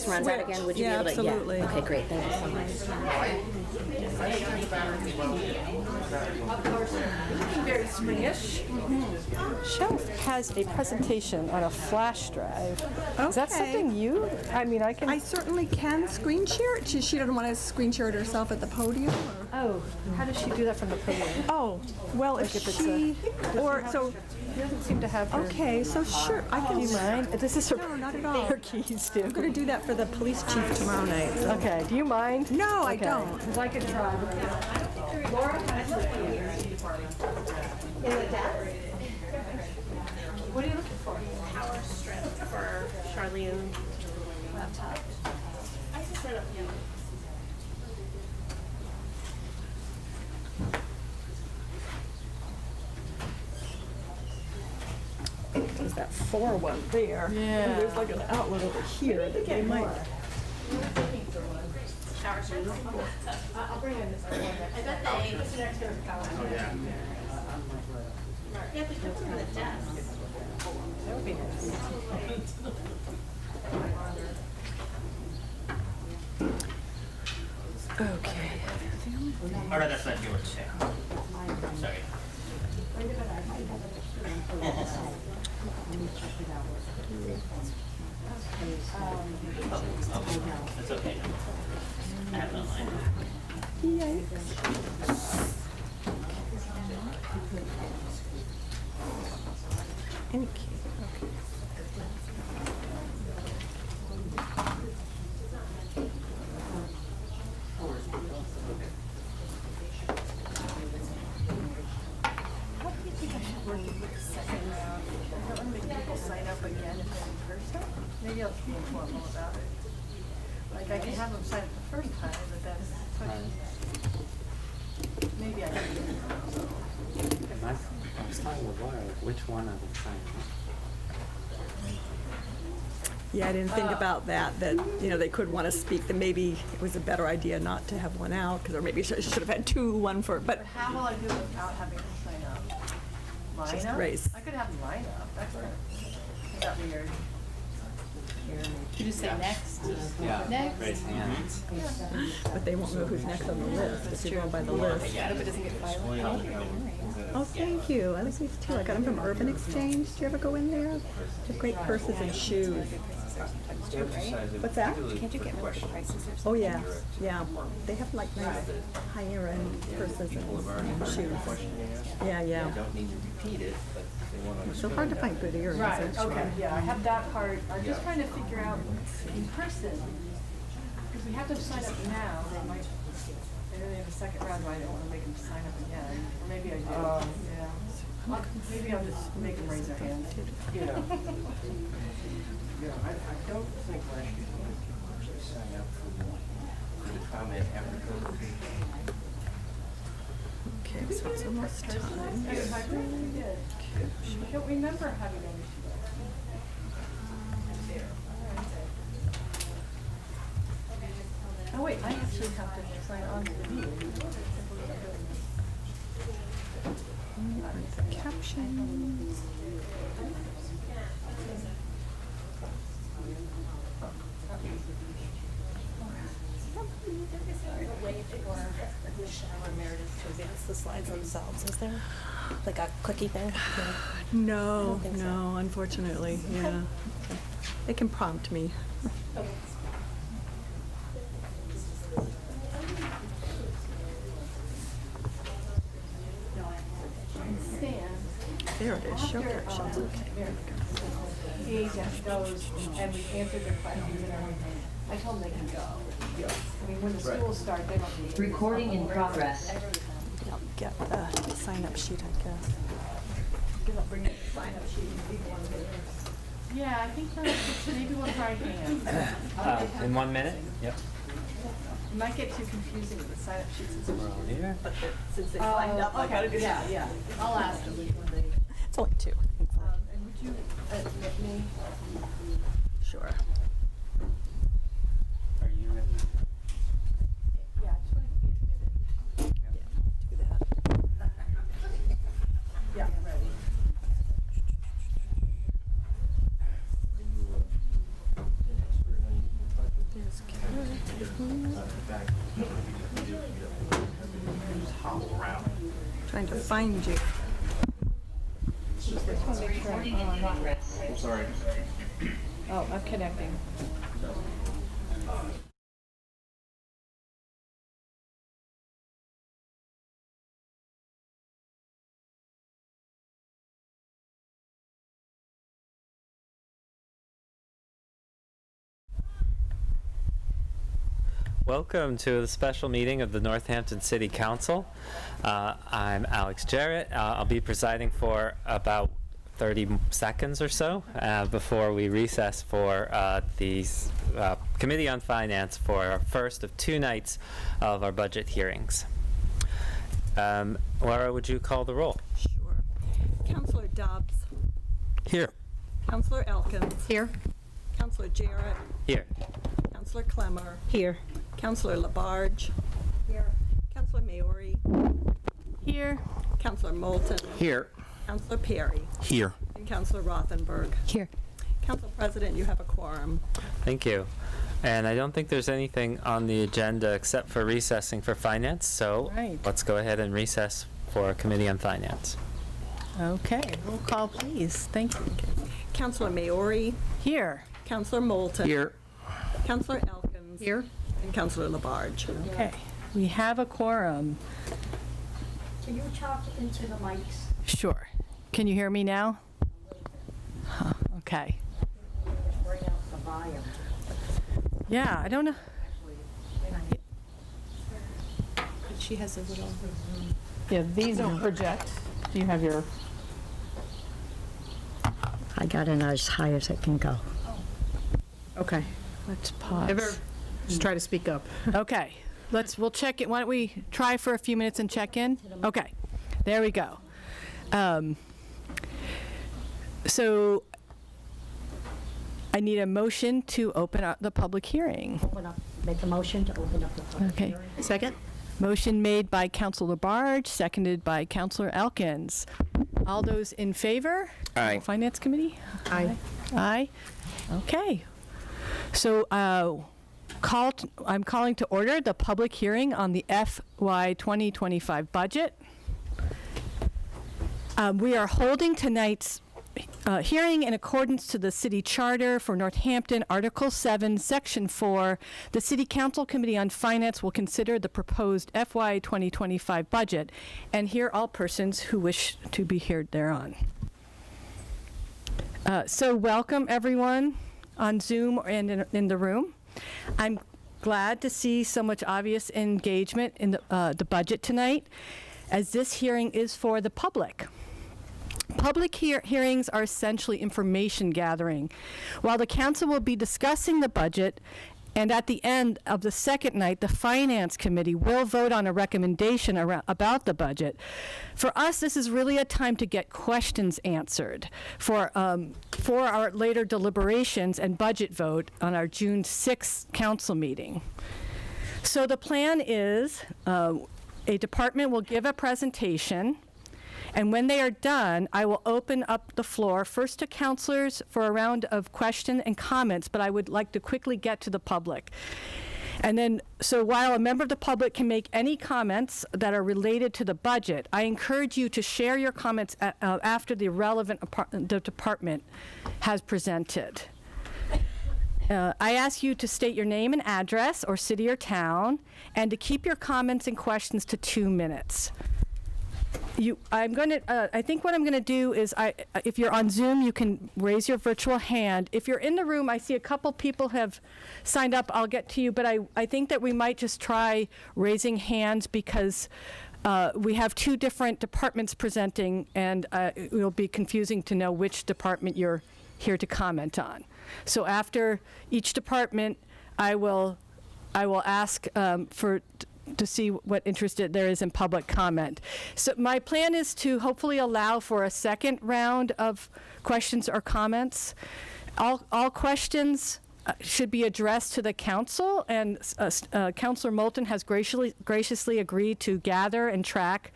lights runs out again, would you be able to? Absolutely. Yeah. Okay, great. Thank you so much. Very springish. Shelf has a presentation on a flash drive. Is that Okay. something you? I mean, I can. I certainly can screen share it. She doesn't want to screen share it herself at the podium. Or? Oh, how does she do that from the podium? Oh, well, if Like if it's she or so. She doesn't seem to have her. Okay, so sure, I can. Do you mind? This is her. No, not at all. Her keys too. I'm going to do that for the police chief tomorrow night. So. Okay. Do you mind? No, I Okay. don't. Because I could try. Laura has the What are you looking for? Power strip for Charlene laptop. I just set up the There's that 4-1 there. Yeah. And there's like an outlet over here that they might. shower strip. I'll bring in this one. I bet they. What's next to the power strip? Yeah, but that's on the desk. That would be nice. Okay. Oh, no, that's not yours. Sorry. That's okay. I have it online. Any key. Okay. Sign up again if they're in person. Maybe I'll be informal about it. Like I can have them sign up the first time, but that's maybe I can. I was talking with Laura, like, which one of the signs? Yeah, I didn't think about that, they could want to speak, that maybe it was a better idea not to have one out, or maybe I should have had two, one for, but But how will I do it without having them sign up? Line Just up? raise. I could have them line up. That's not weird. You just say next. Yeah. Next. Raise hands. but they won't know who's next on the list, if you go by the list. I hope it doesn't get violent. Oh, thank you. I like these too. I got them from Urban Exchange. Do you ever go in there? They're great purses and shoes. What's that? Can't you get rid of the prices or something? Oh, yeah, yeah. They have like nice higher end purses and shoes. Yeah, yeah. Don't need to repeat it, but they want to. It's so hard to find good earrings. Right, actually. okay, yeah, I have that part. I'm just trying to figure out in person, because we have to sign up now, they might, they have a second round, I don't want to make them sign up again, or maybe I do, yeah. Maybe I'll just make them raise their hands. Yeah, I don't think last year people actually signed up for the comment after COVID. Okay, so it's almost time. I think we did. I don't remember having an issue. Oh wait, I actually have to sign on to the meeting. Captions. Michelle or Meredith to advance the slides themselves, is there? Like a clicky thing? No, think so. no, unfortunately, yeah. They can prompt me. Stan. There it is, show captions, okay. He just goes and we answered their questions and everything. I told them they can go. I mean, when the schools start, they don't need. Recording in progress. I'll get the sign-up sheet, I guess. Because I'll bring in the sign-up sheet and people want to do this. Yeah, I think maybe we'll try hands. In 1 minute? Yep. It might get too confusing with the sign-up sheets. We're all here. Since they signed up, I gotta do that. Yeah, yeah. I'll ask them which one they. It's only two, thankfully. And would you admit me? Sure. Are you ready? Yeah, I just want to be admitted. Do that. Yeah, ready. Are you an expert on using Hobble around. Trying to find you. I'm sorry. Oh, I'm connecting. Welcome to the special meeting of the Northampton City Council. I'm Alex Jarrett. I'll be presiding for about 30 seconds or so before we recess for the Committee on Finance for our first of 2 nights of our budget hearings. Laura, would you call the roll? Sure. Counselor Dobbs. Here. Counselor Elkins. Here. Counselor Jarrett. Here. Counselor Clemmer. Here. Counselor Labarge. Here. Counselor Maori. Here. Counselor Moulton. Here. Counselor Perry. Here. And Counselor Rothenberg. Here. Council President, you have a quorum. Thank you. And I don't think there's anything on the agenda except for recessing for finance, so Right. let's go ahead and recess for a Committee on Finance. Okay, roll call, please. Thank you. Counselor Maori. Here. Counselor Moulton. Here. Counselor Elkins. Here. And Counselor Labarge. Okay, we have a quorum. Can you talk into the mics? Sure. Can you hear me now? Huh, okay. Bring out the volume. Yeah, I don't know. She has a little. Yeah, these don't project. Do you have your? I got it as high as it can go. Okay. Let's pause. Just try to speak up. Okay, we'll check it. Why don't we try for a few minutes and check in? Okay, there we go. So I need a motion to open up the public hearing. Open up, make a motion to open up the public Okay. hearing. Second? Motion made by Councilor Labarge, seconded by Councilor Elkins. All those in favor? Aye. Finance Committee? Aye. Aye. Okay. So I'm calling to order the public hearing on the FY 2025 budget. We are holding tonight's hearing in accordance to the City Charter for Northampton, Article 7, Section 4. The City Council Committee on Finance will consider the proposed FY 2025 budget and hear all persons who wish to be heard thereon. So welcome everyone on Zoom and in the room. I'm glad to see so much obvious engagement in the budget tonight, as this hearing is for the public. Public hearings are essentially information gathering. While the council will be discussing the budget, and at the end of the second night, the Finance Committee will vote on a recommendation about the budget. For us, this is really a time to get questions answered for our later deliberations and budget vote on our June 6th council meeting. So the plan is a department will give a presentation, and when they are done, I will open up the floor first to councilors for a round of question and comments, but I would like to quickly get to the public. And then, so while a member of the public can make any comments that are related to the budget, I encourage you to share your comments after the relevant the department has presented. I ask you to state your name and address, or city or town, and to keep your comments and questions to 2 minutes. I think what I'm going to do is, if you're on Zoom, you can raise your virtual hand. If you're in the room, I see a couple people have signed up. I'll get to you, but I think that we might just try raising hands because we have 2 different departments presenting, and it will be confusing to know which department you're here to comment on. So after each department, I will ask to see what interest there is in public comment. So my plan is to hopefully allow for a second round of questions or comments. All questions should be addressed to the council, and Councilor Moulton has graciously agreed to gather and track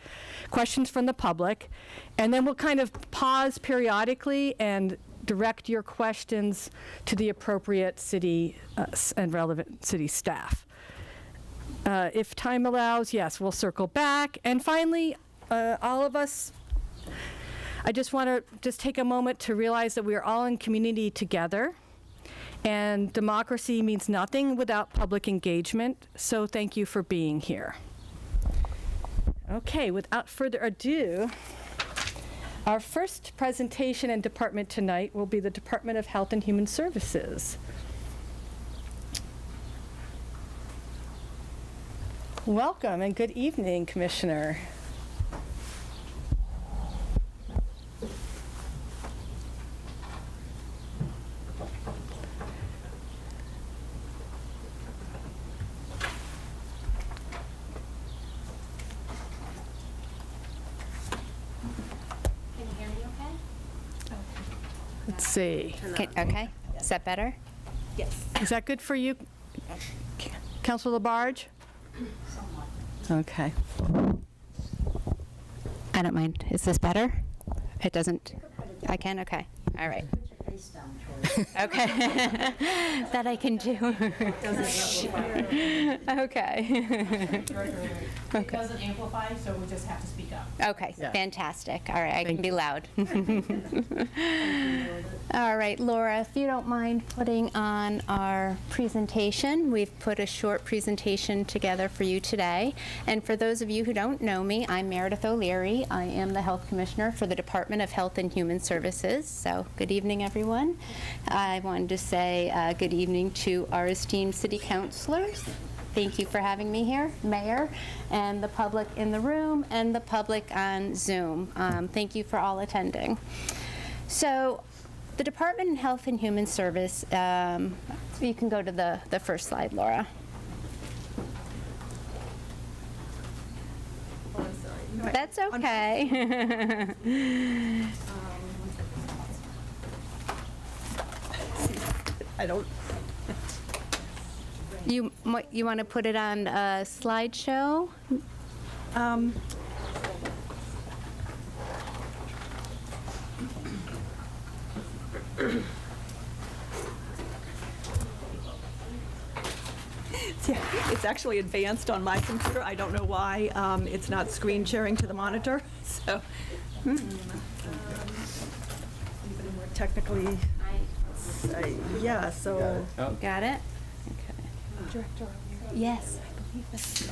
questions from the public. And then we'll kind of pause periodically and direct your questions to the appropriate city and relevant city staff. If time allows, yes, we'll circle back. And finally, all of us, I just want to just take a moment to realize that we are all in community together, and democracy means nothing without public engagement, so thank you for being here. Okay, without further ado, our first presentation and department tonight will be the Department of Health and Human Services. Welcome and good evening, Commissioner. Can you hear me okay? Let's see. Okay, is that better? Is that good for you, Councilor Labarge? Okay. I don't mind. Is this better? It doesn't, I can, okay, all right. Okay, that I can do. Okay. It doesn't amplify, so we just have to speak up. Okay, fantastic. All right, I can be loud. All right, Laura, if you don't mind putting on our presentation. We've put a short presentation together for you today. And for those of you who don't know me, I'm Meredith O'Leary. I am the Health Commissioner for the Department of Health and Human Services. So good evening, everyone. I wanted to say good evening to our esteemed city councilors. Thank you for having me here, Mayor, and the public in the room, and the public on Zoom. Thank you for all attending. So, the Department of Health and Human Service, you can go to the first slide, Laura. Oh, I'm sorry. That's okay. I don't, You want to put it on a slideshow? yeah, it's actually advanced on my computer. I don't know why it's not screen sharing to the monitor, so. Technically, yeah, so. Got it? Okay. Yes, I believe that's.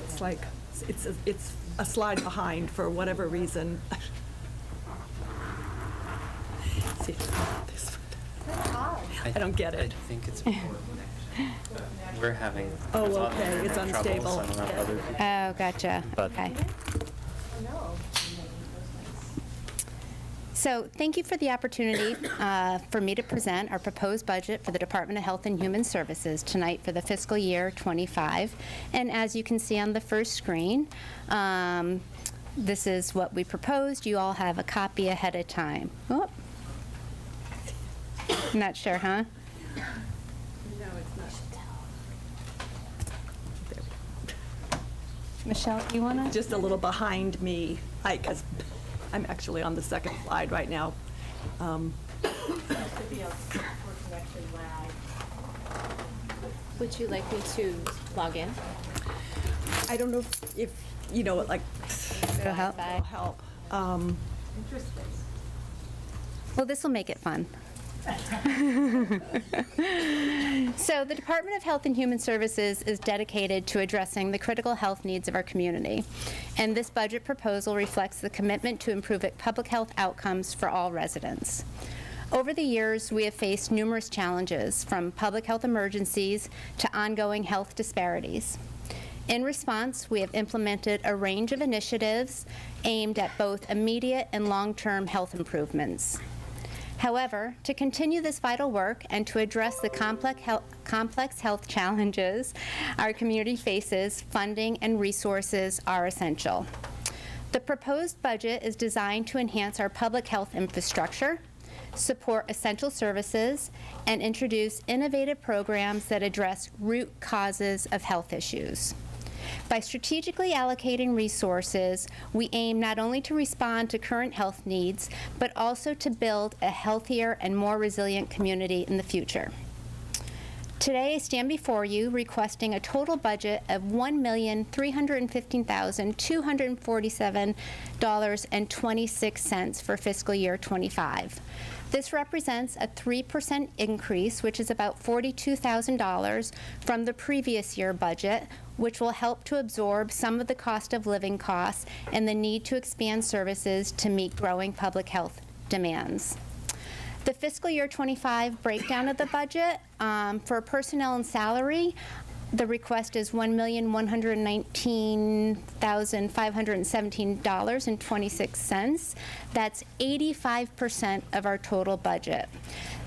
It's like, it's a slide behind for whatever reason. See, this one. I don't get it. I think it's important. We're having. Oh, it's on okay, internet it's trouble, unstable. so I don't know if other people- Oh, gotcha. But- Okay. So thank you for the opportunity for me to present our proposed budget for the Department of Health and Human Services tonight for the fiscal year '25. And as you can see on the first screen, this is what we proposed. You all have a copy ahead of time. Oh. Not sure, huh? Michelle, you want to? Just a little behind me, because I'm actually on the second slide right now. Would you like me to log in? I don't know if you know, like, It'll help. will help. Well, this will make it fun. So the Department of Health and Human Services is dedicated to addressing the critical health needs of our community. And this budget proposal reflects the commitment to improve public health outcomes for all residents. Over the years, we have faced numerous challenges, from public health emergencies to ongoing health disparities. In response, we have implemented a range of initiatives aimed at both immediate and long-term health improvements. However, to continue this vital work and to address the complex health challenges our community faces, funding and resources are essential. The proposed budget is designed to enhance our public health infrastructure, support essential services, and introduce innovative programs that address root causes of health issues. By strategically allocating resources, we aim not only to respond to current health needs, but also to build a healthier and more resilient community in the future. Today, I stand before you requesting a total budget of $1,315,247.26 for fiscal year '25. This represents a 3% increase, which is about $42,000 from the previous year budget, which will help to absorb some of the cost of living costs and the need to expand services to meet growing public health demands. The fiscal year '25 breakdown of the budget for personnel and salary, the request is $1,119,517.26. That's 85% of our total budget.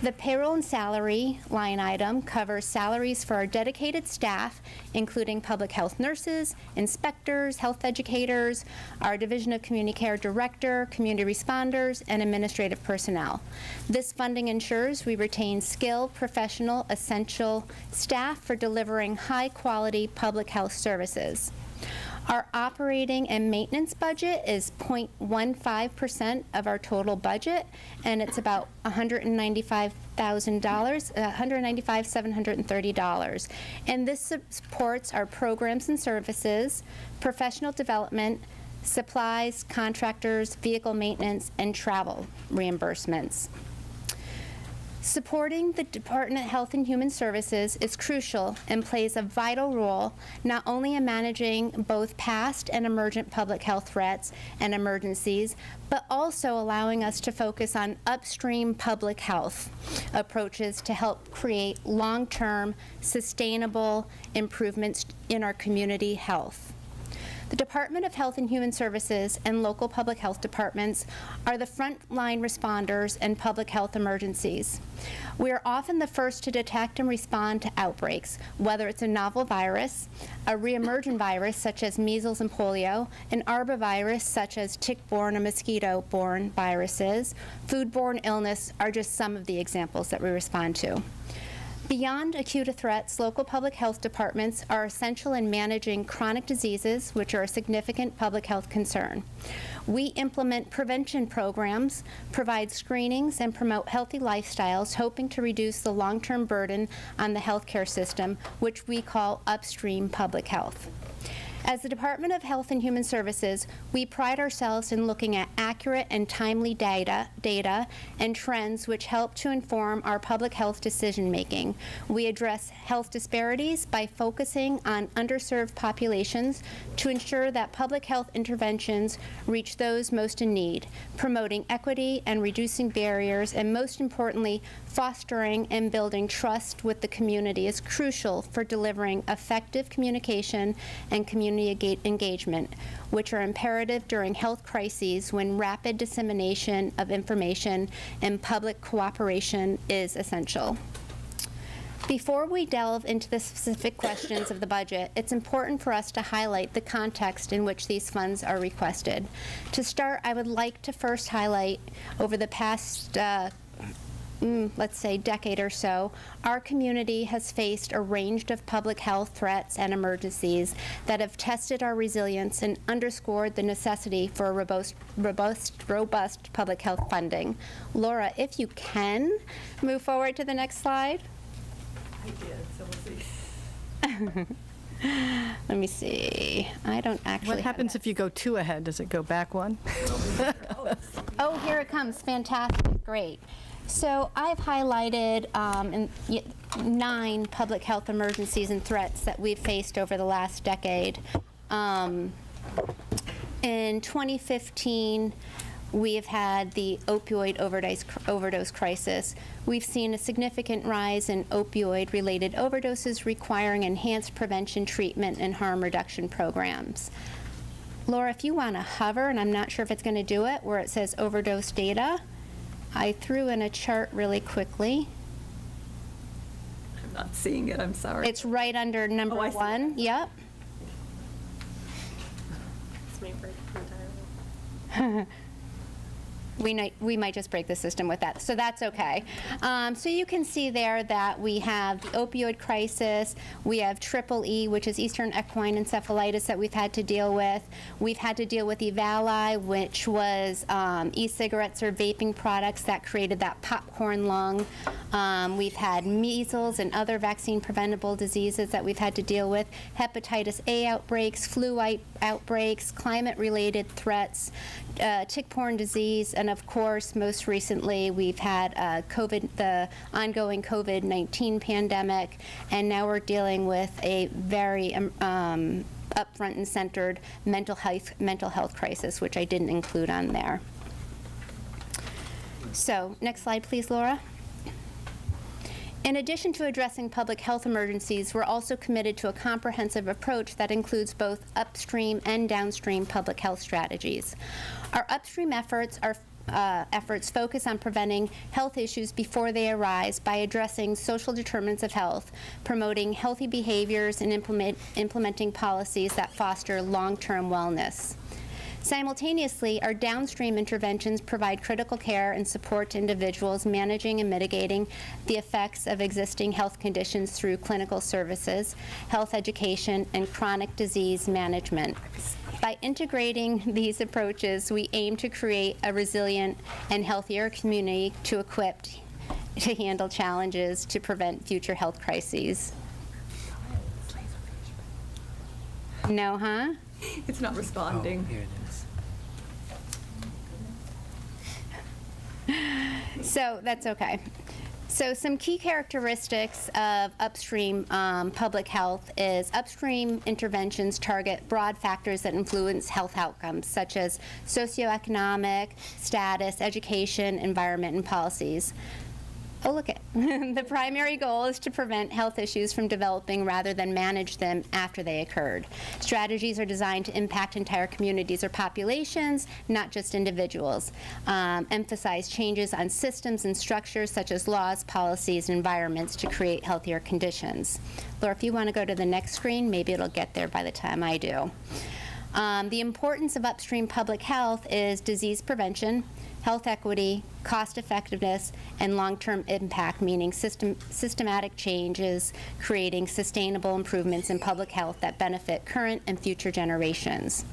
The payroll and salary line item covers salaries for our dedicated staff, including public health nurses, inspectors, health educators, our Division of Community Care Director, community responders, and administrative personnel. This funding ensures we retain skilled, professional, essential staff for delivering high-quality public health services. Our operating and maintenance budget is 0.15% of our total budget, and it's about $195,730. And this supports our programs and services, professional development, supplies, contractors, vehicle maintenance, and travel reimbursements. Supporting the Department of Health and Human Services is crucial and plays a vital role not only in managing both past and emergent public health threats and emergencies, but also allowing us to focus on upstream public health approaches to help create long-term, sustainable improvements in our community health. The Department of Health and Human Services and local public health departments are the frontline responders in public health emergencies. We are often the first to detect and respond to outbreaks, whether it's a novel virus, a reemergent virus such as measles and polio, an arbovirus such as tick-borne or mosquito-borne viruses, foodborne illness are just some of the examples that we respond to. Beyond acute threats, local public health departments are essential in managing chronic diseases, which are a significant public health concern. We implement prevention programs, provide screenings, and promote healthy lifestyles, hoping to reduce the long-term burden on the healthcare system, which we call upstream public health. As the Department of Health and Human Services, we pride ourselves in looking at accurate and timely data and trends which help to inform our public health decision-making. We address health disparities by focusing on underserved populations to ensure that public health interventions reach those most in need, promoting equity and reducing barriers, and most importantly, fostering and building trust with the community is crucial for delivering effective communication and community engagement, which are imperative during health crises when rapid dissemination of information and public cooperation is essential. Before we delve into the specific questions of the budget, it's important for us to highlight the context in which these funds are requested. To start, I would like to first highlight over the past let's say decade or so, our community has faced a range of public health threats and emergencies that have tested our resilience and underscored the necessity for a robust public health funding. Laura, if you can, move forward to the next slide. I did, so we'll see. Let me see. I don't actually What happens if you go 2 ahead? Does it go back 1? Oh, here it comes. Fantastic. Great. So I've highlighted 9 public health emergencies and threats that we've faced over the last decade. In 2015, we have had the opioid overdose crisis. We've seen a significant rise in opioid-related overdoses requiring enhanced prevention, treatment, and harm reduction programs. Laura, if you want to hover, and I'm not sure if it's going to do it, where it says overdose data, I threw in a chart really quickly. I'm not seeing it, I'm sorry. It's right under number Oh, I see 1. Yep. It's my break entirely. we might just break the system with that, so that's okay. So you can see there that we have the opioid crisis, we have EEE, which is Eastern Equine Encephalitis that we've had to deal with. We've had to deal with EVALI, which was e-cigarettes or vaping products that created that popcorn lung. We've had measles and other vaccine-preventable diseases that we've had to deal with, hepatitis A outbreaks, flu outbreaks, climate-related threats, tick-borne disease, and of course, most recently, we've had the ongoing COVID-19 pandemic, and now we're dealing with a very upfront and centered mental health crisis, which I didn't include on there. So, next slide, please, Laura. In addition to addressing public health emergencies, we're also committed to a comprehensive approach that includes both upstream and downstream public health strategies. Our upstream efforts focus on preventing health issues before they arise by addressing social determinants of health, promoting healthy behaviors, and implementing policies that foster long-term wellness. Simultaneously, our downstream interventions provide critical care and support to individuals managing and mitigating the effects of existing health conditions through clinical services, health education, and chronic disease management. By integrating these approaches, we aim to create a resilient and healthier community equipped to handle challenges to prevent future health crises. No, huh? It's not responding. Here it is. So that's okay. So some key characteristics of upstream public health is upstream interventions target broad factors that influence health outcomes, such as socioeconomic, status, education, environment, and policies. Oh, look at the primary goal is to prevent health issues from developing rather than manage them after they occurred. Strategies are designed to impact entire communities or populations, not just individuals. Emphasize changes on systems and structures such as laws, policies, and environments to create healthier conditions. Laura, if you want to go to the next screen, maybe it'll get there by the time I do. The importance of upstream public health is disease prevention, health equity, cost effectiveness, and long-term impact, meaning systematic changes, creating sustainable improvements in public health that benefit current and future generations.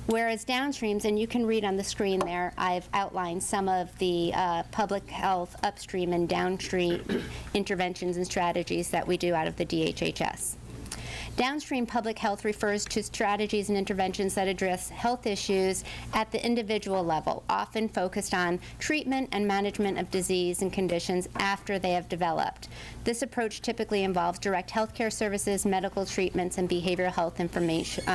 Whereas downstreams, and you can read on the screen there, I've outlined some of the public health upstream and downstream interventions and strategies that we do out of the DHHS. Downstream public health refers to strategies and interventions that address health issues at the individual level, often focused on treatment and management of disease and conditions after they have developed. This approach typically involves direct healthcare services, medical treatments, and behavioral health interventions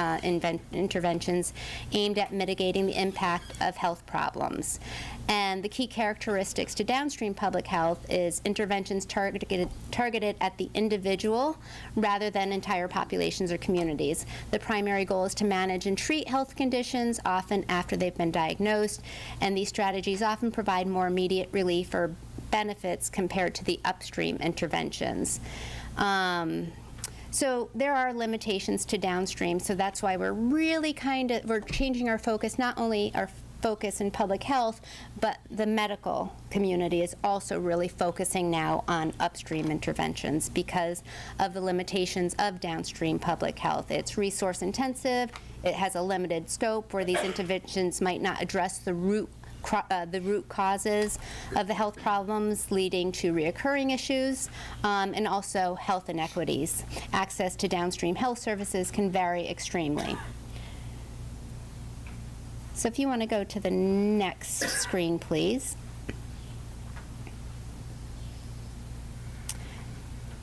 aimed at mitigating the impact of health problems. And the key characteristics to downstream public health is interventions targeted at the individual rather than entire populations or communities. The primary goal is to manage and treat health conditions, often after they've been diagnosed, and these strategies often provide more immediate relief or benefits compared to the upstream interventions. So there are limitations to downstream, so that's why we're really we're changing our focus, not only our focus in public health, but the medical community is also really focusing now on upstream interventions because of the limitations of downstream public health. It's resource intensive, it has a limited scope where these interventions might not address the root causes of the health problems leading to reoccurring issues, and also health inequities. Access to downstream health services can vary extremely. So if you want to go to the next screen, please.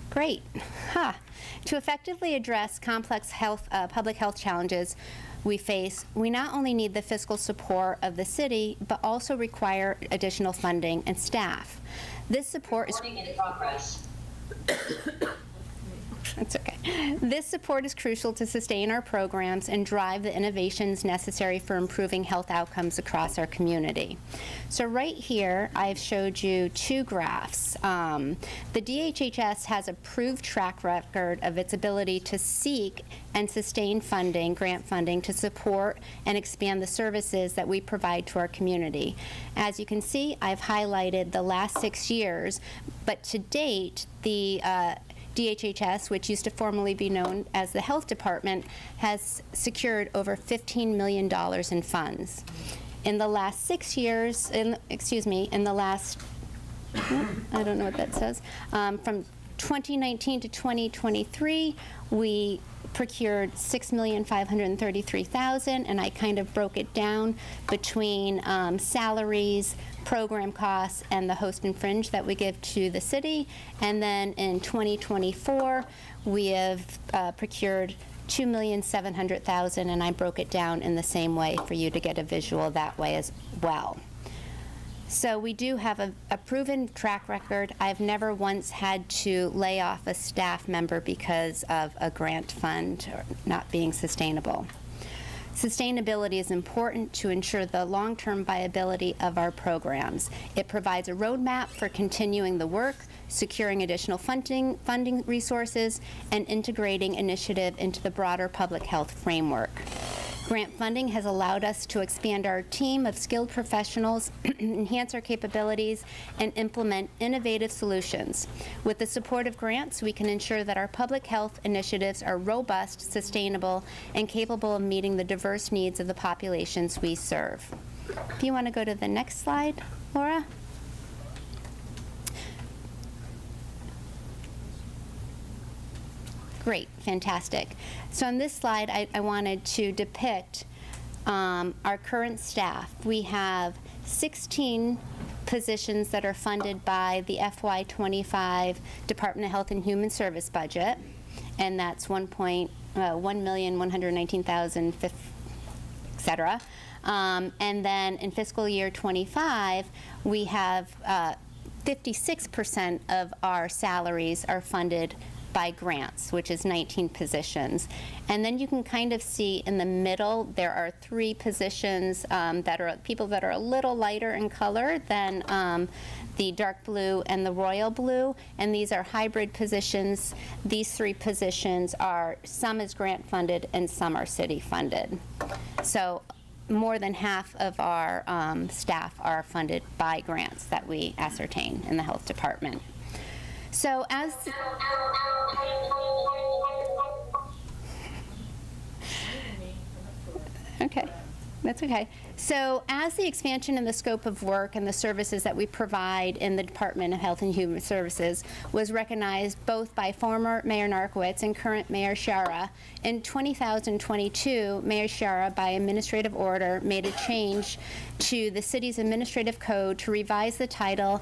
Great. To effectively address complex public health challenges we face, we not only need the fiscal support of the city, but also require additional funding and staff. This support is... Recording in progress. That's okay. This support is crucial to sustain our programs and drive the innovations necessary for improving health outcomes across our community. So right here, I've showed you two graphs. The DHHS has a proved track record of its ability to seek and sustain funding, grant funding, to support and expand the services that we provide to our community. As you can see, I've highlighted the last 6 years, but to date, the DHHS, which used to formerly be known as the Health Department, has secured over $15 million in funds. In the last 6 years, in the last, I don't know what that says, from 2019 to 2023, we procured $6,533,000, and I kind of broke it down between salaries, program costs, and the host and fringe that we give to the city. And then in 2024, we have procured $2,700,000, and I broke it down in the same way for you to get a visual that way as well. So we do have a proven track record. I've never once had to lay off a staff member because of a grant fund or not being sustainable. Sustainability is important to ensure the long-term viability of our programs. It provides a roadmap for continuing the work, securing additional funding resources, and integrating initiative into the broader public health framework. Grant funding has allowed us to expand our team of skilled professionals, enhance our capabilities, and implement innovative solutions. With the support of grants, we can ensure that our public health initiatives are robust, sustainable, and capable of meeting the diverse needs of the populations we serve. If you want to go to the next slide, Laura. Great, fantastic. So on this slide, I wanted to depict our current staff. We have 16 positions that are funded by the FY25 Department of Health and Human Service budget, and that's $1,119,000, et cetera. And then in fiscal year 25, we have 56% of our salaries are funded by grants, which is 19 positions. And then you can kind of see in the middle, there are 3 positions that are people that are a little lighter in color than the dark blue and the royal blue, and these are hybrid positions. These 3 positions are, some is grant funded and some are city funded. So more than half of our staff are funded by grants that we ascertain in the health department. So as okay, that's okay. So as the expansion in the scope of work and the services that we provide in the Department of Health and Human Services was recognized both by former Mayor Narkowitz and current Mayor Shara, in 2022, Mayor Shara, by administrative order, made a change to the city's administrative code to revise the title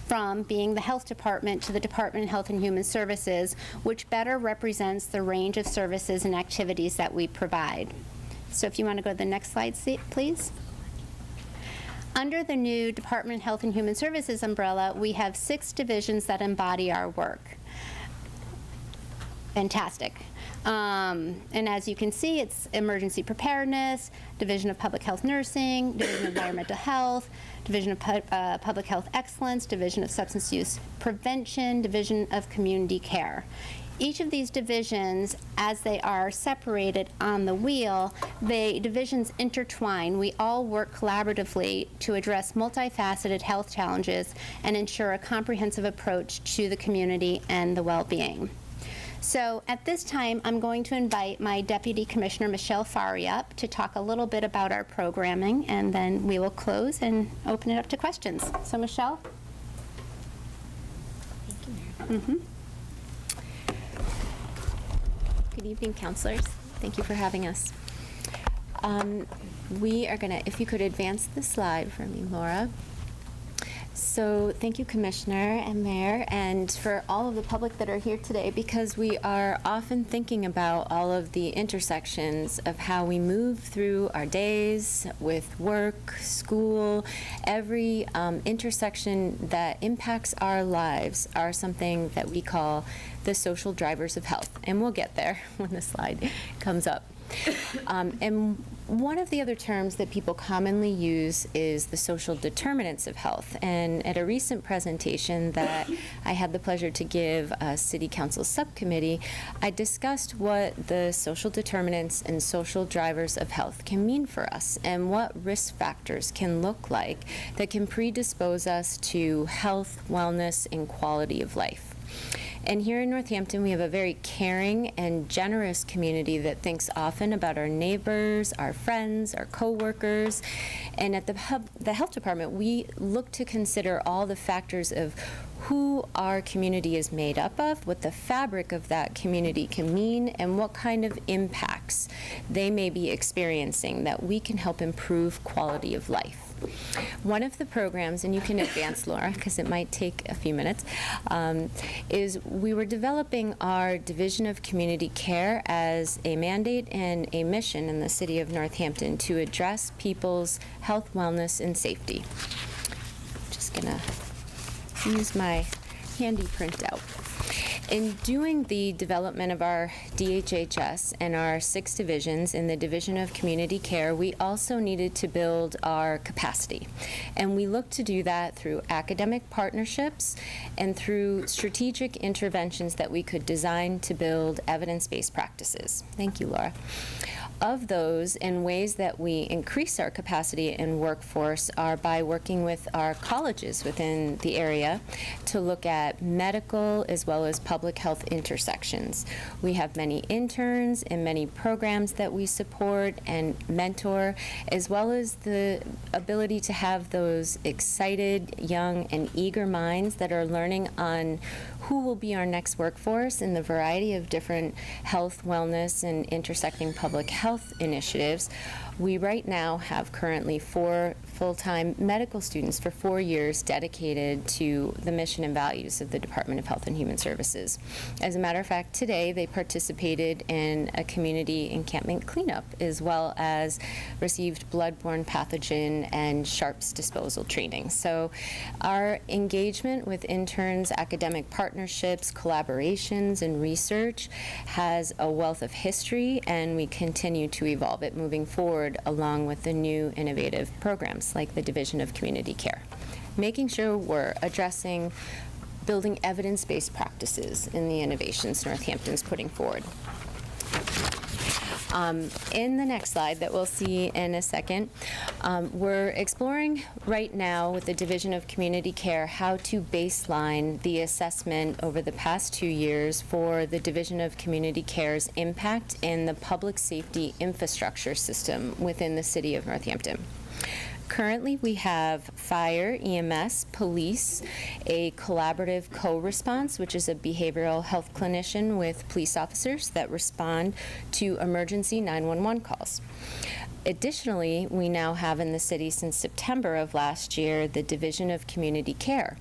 from being the Health Department to the Department of Health and Human Services, which better represents the range of services and activities that we provide. So if you want to go to the next slide, please. Under the new Department of Health and Human Services umbrella, we have 6 divisions that embody our work. Fantastic. And as you can see, it's emergency preparedness, Division of Public Health Nursing, Division of Environmental Health, Division of Public Health Excellence, Division of Substance Use Prevention, Division of Community Care. Each of these divisions, as they are separated on the wheel, the divisions intertwine. We all work collaboratively to address multifaceted health challenges and ensure a comprehensive approach to the community and the well-being. So at this time, I'm going to invite my Deputy Commissioner, Michelle Fari, up to talk a little bit about our programming, and then we will close and open it up to questions. So Michelle? Thank you, Mayor. Good evening, counselors. Thank you for having us. We are going to, if you could advance the slide for me, Laura. So thank you, Commissioner and Mayor, and for all of the public that are here today, because we are often thinking about all of the intersections of how we move through our days with work, school. Every intersection that impacts our lives are something that we call the social drivers of health, and we'll get there when the slide comes up. And one of the other terms that people commonly use is the social determinants of health. And at a recent presentation that I had the pleasure to give a City Council subcommittee, I discussed what the social determinants and social drivers of health can mean for us and what risk factors can look like that can predispose us to health, wellness, and quality of life. And here in Northampton, we have a very caring and generous community that thinks often about our neighbors, our friends, our coworkers. And at the health department, we look to consider all the factors of who our community is made up of, what the fabric of that community can mean, and what kind of impacts they may be experiencing that we can help improve quality of life. One of the programs, and you can advance, Laura, because it might take a few minutes, is we were developing our Division of Community Care as a mandate and a mission in the city of Northampton to address people's health, wellness, and safety. Just gonna use my handy printout. In doing the development of our DHHS and our 6 divisions in the Division of Community Care, we also needed to build our capacity. And we looked to do that through academic partnerships and through strategic interventions that we could design to build evidence-based practices. Thank you, Laura. Of those, and ways that we increase our capacity and workforce are by working with our colleges within the area to look at medical as well as public health intersections. We have many interns and many programs that we support and mentor, as well as the ability to have those excited, young, and eager minds that are learning on who will be our next workforce in the variety of different health, wellness, and intersecting public health initiatives. We right now have currently 4 full-time medical students for 4 years dedicated to the mission and values of the Department of Health and Human Services. As a matter of fact, today they participated in a community encampment cleanup, as well as received bloodborne pathogen and sharps disposal training. So our engagement with interns, academic partnerships, collaborations, and research has a wealth of history, and we continue to evolve it moving forward along with the new innovative programs like the Division of Community Care. Making sure we're addressing building evidence-based practices in the innovations Northampton's putting forward. In the next slide that we'll see in a second, we're exploring right now with the Division of Community Care how to baseline the assessment over the past 2 years for the Division of Community Care's impact in the public safety infrastructure system within the city of Northampton. Currently, we have fire, EMS, police, a collaborative co-response, which is a behavioral health clinician with police officers that respond to emergency 911 calls. Additionally, we now have in the city since September of last year the Division of Community Care.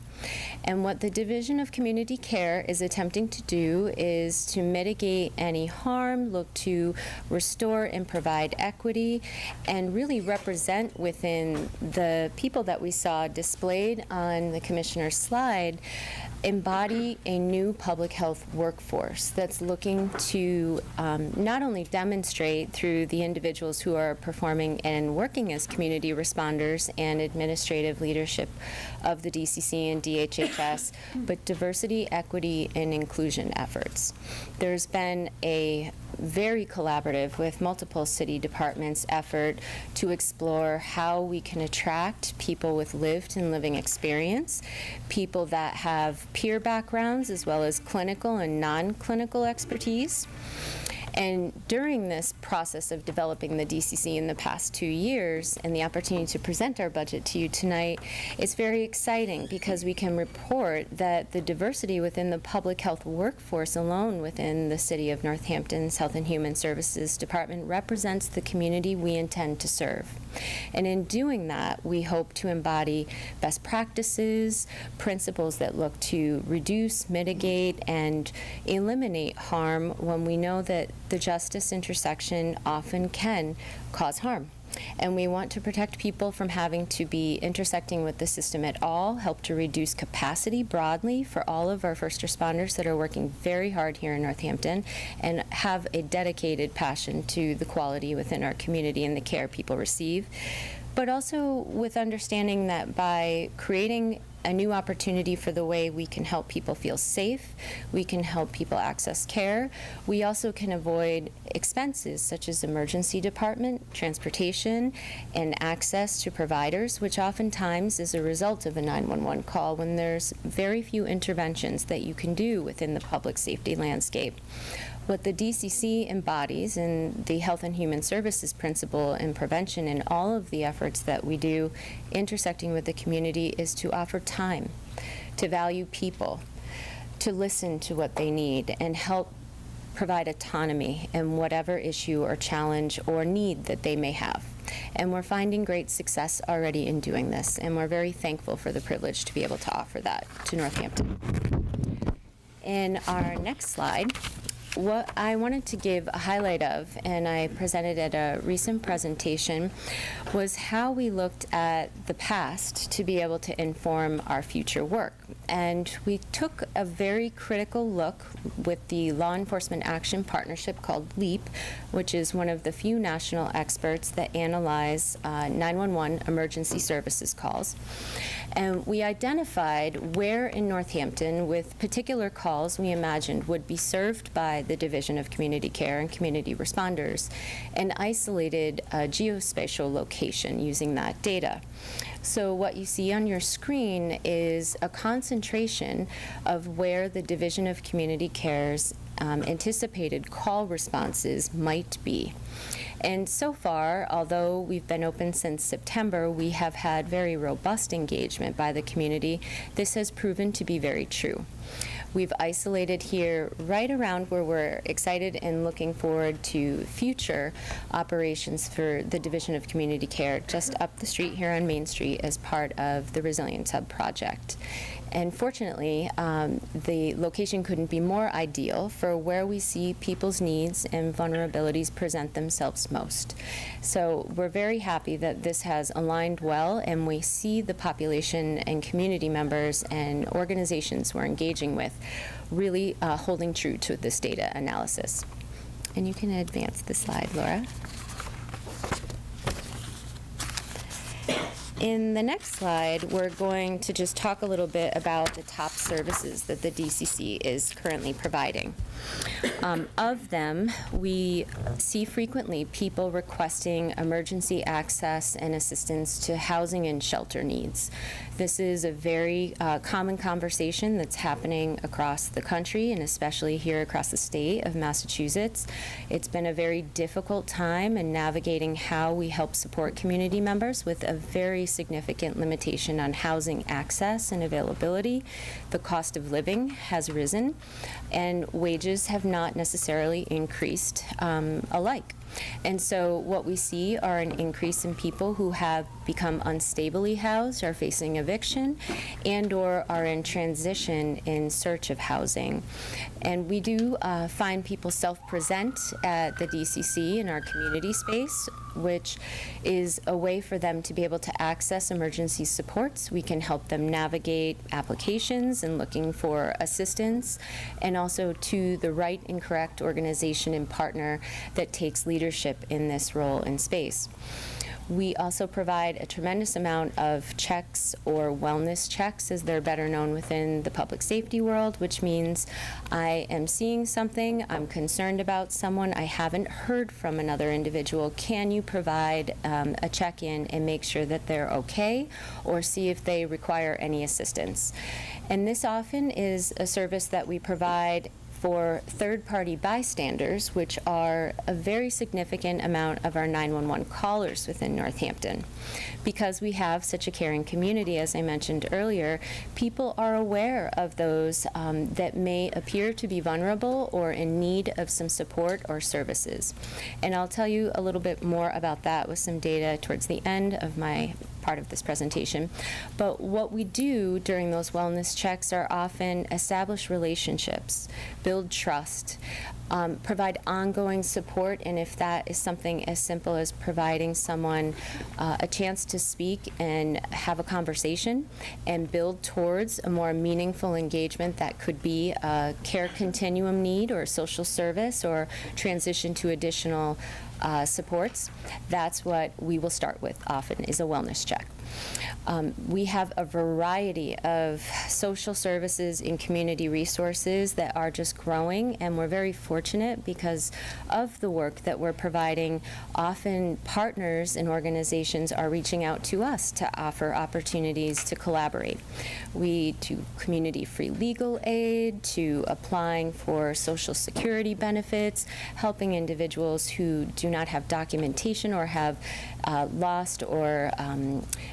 And what the Division of Community Care is attempting to do is to mitigate any harm, look to restore and provide equity, and really represent within the people that we saw displayed on the commissioner's slide, embody a new public health workforce that's looking to not only demonstrate through the individuals who are performing and working as community responders and administrative leadership of the DCC and DHHS, but diversity, equity, and inclusion efforts. There's been a very collaborative with multiple city departments effort to explore how we can attract people with lived and living experience, people that have peer backgrounds as well as clinical and non-clinical expertise, And during this process of developing the DCC in the past 2 years and the opportunity to present our budget to you tonight, it's very exciting because we can report that the diversity within the public health workforce alone within the City of Northampton's Health and Human Services Department represents the community we intend to serve. And in doing that, we hope to embody best practices, principles that look to reduce, mitigate, and eliminate harm when we know that the justice intersection often can cause harm. And we want to protect people from having to be intersecting with the system at all, help to reduce capacity broadly for all of our first responders that are working very hard here in Northampton and have a dedicated passion to the quality within our community and the care people receive. But also with understanding that by creating a new opportunity for the way we can help people feel safe, we can help people access care, we also can avoid expenses such as emergency department, transportation, and access to providers, which oftentimes is a result of a 911 call when there's very few interventions that you can do within the public safety landscape. What the DCC embodies in the Health and Human Services principle and prevention and all of the efforts that we do intersecting with the community is to offer time, to value people, to listen to what they need, and help provide autonomy in whatever issue or challenge or need that they may have. And we're finding great success already in doing this, and we're very thankful for the privilege to be able to offer that to Northampton. In our next slide, what I wanted to give a highlight of, and I presented at a recent presentation, was how we looked at the past to be able to inform our future work. And we took a very critical look with the Law Enforcement Action Partnership called LEAP, which is one of the few national experts that analyze 911 emergency services calls. And we identified where in Northampton, with particular calls we imagined would be served by the Division of Community Care and community responders, and isolated a geospatial location using that data. So what you see on your screen is a concentration of where the Division of Community Care's anticipated call responses might be. And so far, although we've been open since September, we have had very robust engagement by the community. This has proven to be very true. We've isolated here right around where we're excited and looking forward to future operations for the Division of Community Care just up the street here on Main Street as part of the Resilience Hub project. And fortunately, the location couldn't be more ideal for where we see people's needs and vulnerabilities present themselves most. So we're very happy that this has aligned well, and we see the population and community members and organizations we're engaging with really holding true to this data analysis. And you can advance the slide, Laura. In the next slide, we're going to just talk a little bit about the top services that the DCC is currently providing. Of them, we see frequently people requesting emergency access and assistance to housing and shelter needs. This is a very common conversation that's happening across the country, and especially here across the state of Massachusetts. It's been a very difficult time in navigating how we help support community members with a very significant limitation on housing access and availability. The cost of living has risen, and wages have not necessarily increased alike. And so what we see are an increase in people who have become unstably housed, are facing eviction, and or are in transition in search of housing. And we do find people self-present at the DCC in our community space, which is a way for them to be able to access emergency supports. We can help them navigate applications and looking for assistance, and also to the right and correct organization and partner that takes leadership in this role and space. We also provide a tremendous amount of checks, or wellness checks as they're better known within the public safety world, which means I am seeing something, I'm concerned about someone, I haven't heard from another individual. Can you provide a check-in and make sure that they're okay, or see if they require any assistance? And this often is a service that we provide for third-party bystanders, which are a very significant amount of our 911 callers within Northampton. Because we have such a caring community, as I mentioned earlier, people are aware of those that may appear to be vulnerable or in need of some support or services. And I'll tell you a little bit more about that with some data towards the end of my part of this presentation. But what we do during those wellness checks are often establish relationships, build trust, provide ongoing support, and if that is something as simple as providing someone a chance to speak and have a conversation and build towards a more meaningful engagement that could be a care continuum need or social service or transition to additional supports, that's what we will start with often, is a wellness check. We have a variety of social services and community resources that are just growing, and we're very fortunate because of the work that we're providing. Often partners and organizations are reaching out to us to offer opportunities to collaborate. We do community-free legal aid, to applying for Social Security benefits, helping individuals who do not have documentation or have lost or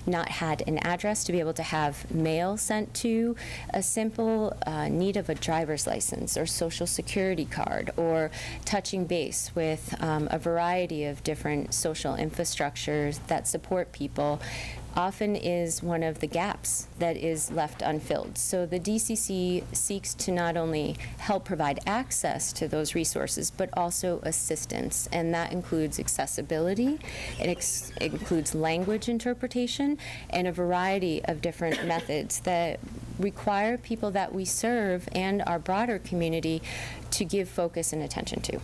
not had an address to be able to have mail sent to, a simple need of a driver's license or Social Security card, or touching base with a variety of different social infrastructures that support people, often is one of the gaps that is left unfilled. So the DCC seeks to not only help provide access to those resources, but also assistance, and that includes accessibility, it includes language interpretation, and a variety of different methods that require people that we serve and our broader community to give focus and attention to.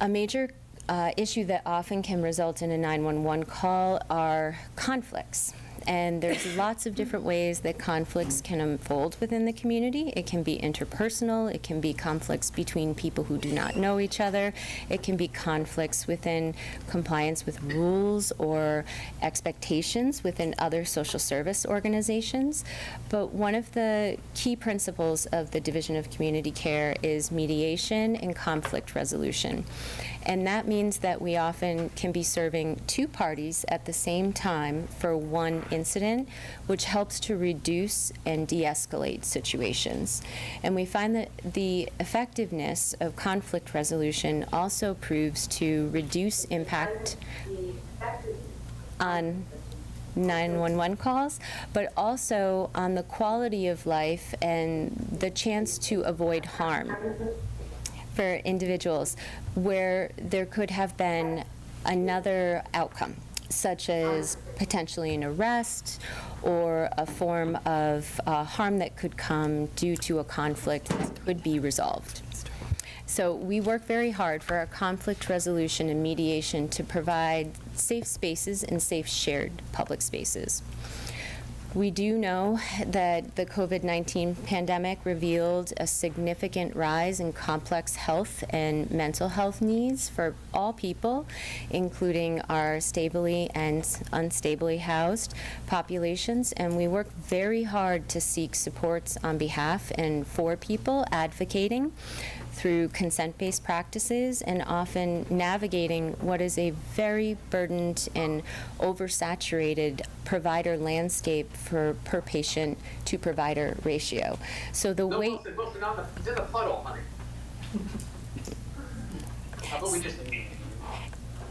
A major issue that often can result in a 911 call are conflicts. And there's lots of different ways that conflicts can unfold within the community. It can be interpersonal, it can be conflicts between people who do not know each other, it can be conflicts within compliance with rules or expectations within other social service organizations. But one of the key principles of the Division of Community Care is mediation and conflict resolution. And that means that we often can be serving two parties at the same time for one incident, which helps to reduce and de-escalate situations. And we find that the effectiveness of conflict resolution also proves to reduce impact on 911 calls, but also on the quality of life and the chance to avoid harm for individuals where there could have been another outcome, such as potentially an arrest or a form of harm that could come due to a conflict that could be resolved. So we work very hard for our conflict resolution and mediation to provide safe spaces and safe shared public spaces. We do know that the COVID-19 pandemic revealed a significant rise in complex health and mental health needs for all people, including our stably and unstably housed populations, and we work very hard to seek supports on behalf and for people, advocating through consent-based practices and often navigating what is a very burdened and oversaturated provider landscape for per patient to provider ratio. So the wait. It's in the puddle, honey. How about we just meet?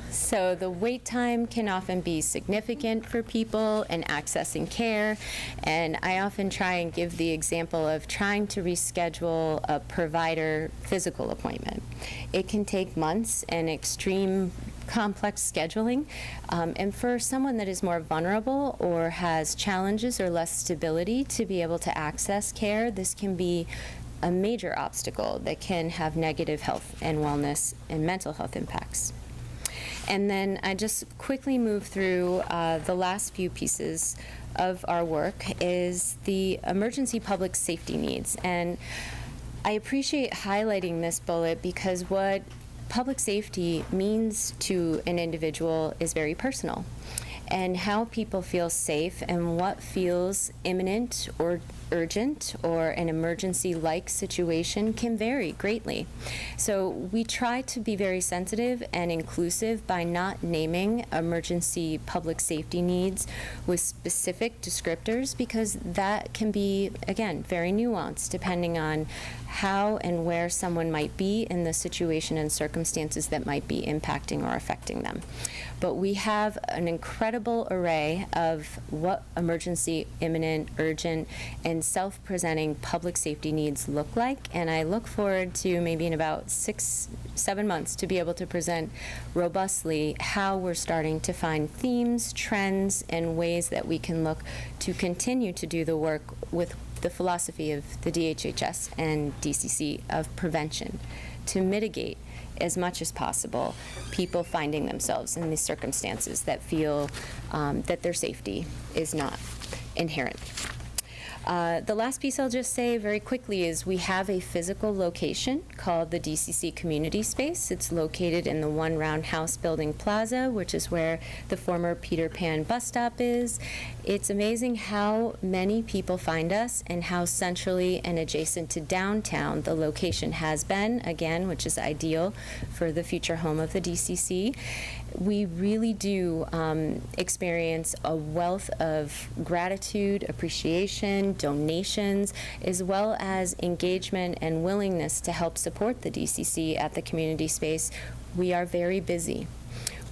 So the wait time can often be significant for people in accessing care, and I often try and give the example of trying to reschedule a provider physical appointment. It can take months and extreme complex scheduling, and for someone that is more vulnerable or has challenges or less stability to be able to access care, this can be a major obstacle that can have negative health and wellness and mental health impacts. And then I just quickly move through the last few pieces of our work is the emergency public safety needs. And I appreciate highlighting this bullet because what public safety means to an individual is very personal. And how people feel safe and what feels imminent or urgent or an emergency-like situation can vary greatly. So we try to be very sensitive and inclusive by not naming emergency public safety needs with specific descriptors, because that can be, again, very nuanced depending on how and where someone might be in the situation and circumstances that might be impacting or affecting them. But we have an incredible array of what emergency, imminent, urgent, and self-presenting public safety needs look like, and I look forward to maybe in about 6-7 months to be able to present robustly how we're starting to find themes, trends, and ways that we can look to continue to do the work with the philosophy of the DHHS and DCC of prevention, to mitigate as much as possible people finding themselves in these circumstances that feel that their safety is not inherent. The last piece I'll just say very quickly is we have a physical location called the DCC Community Space. It's located in the One Roundhouse Building Plaza, which is where the former Peter Pan bus stop is. It's amazing how many people find us and how centrally and adjacent to downtown the location has been, again, which is ideal for the future home of the DCC. We really do experience a wealth of gratitude, appreciation, donations, as well as engagement and willingness to help support the DCC at the community space. We are very busy.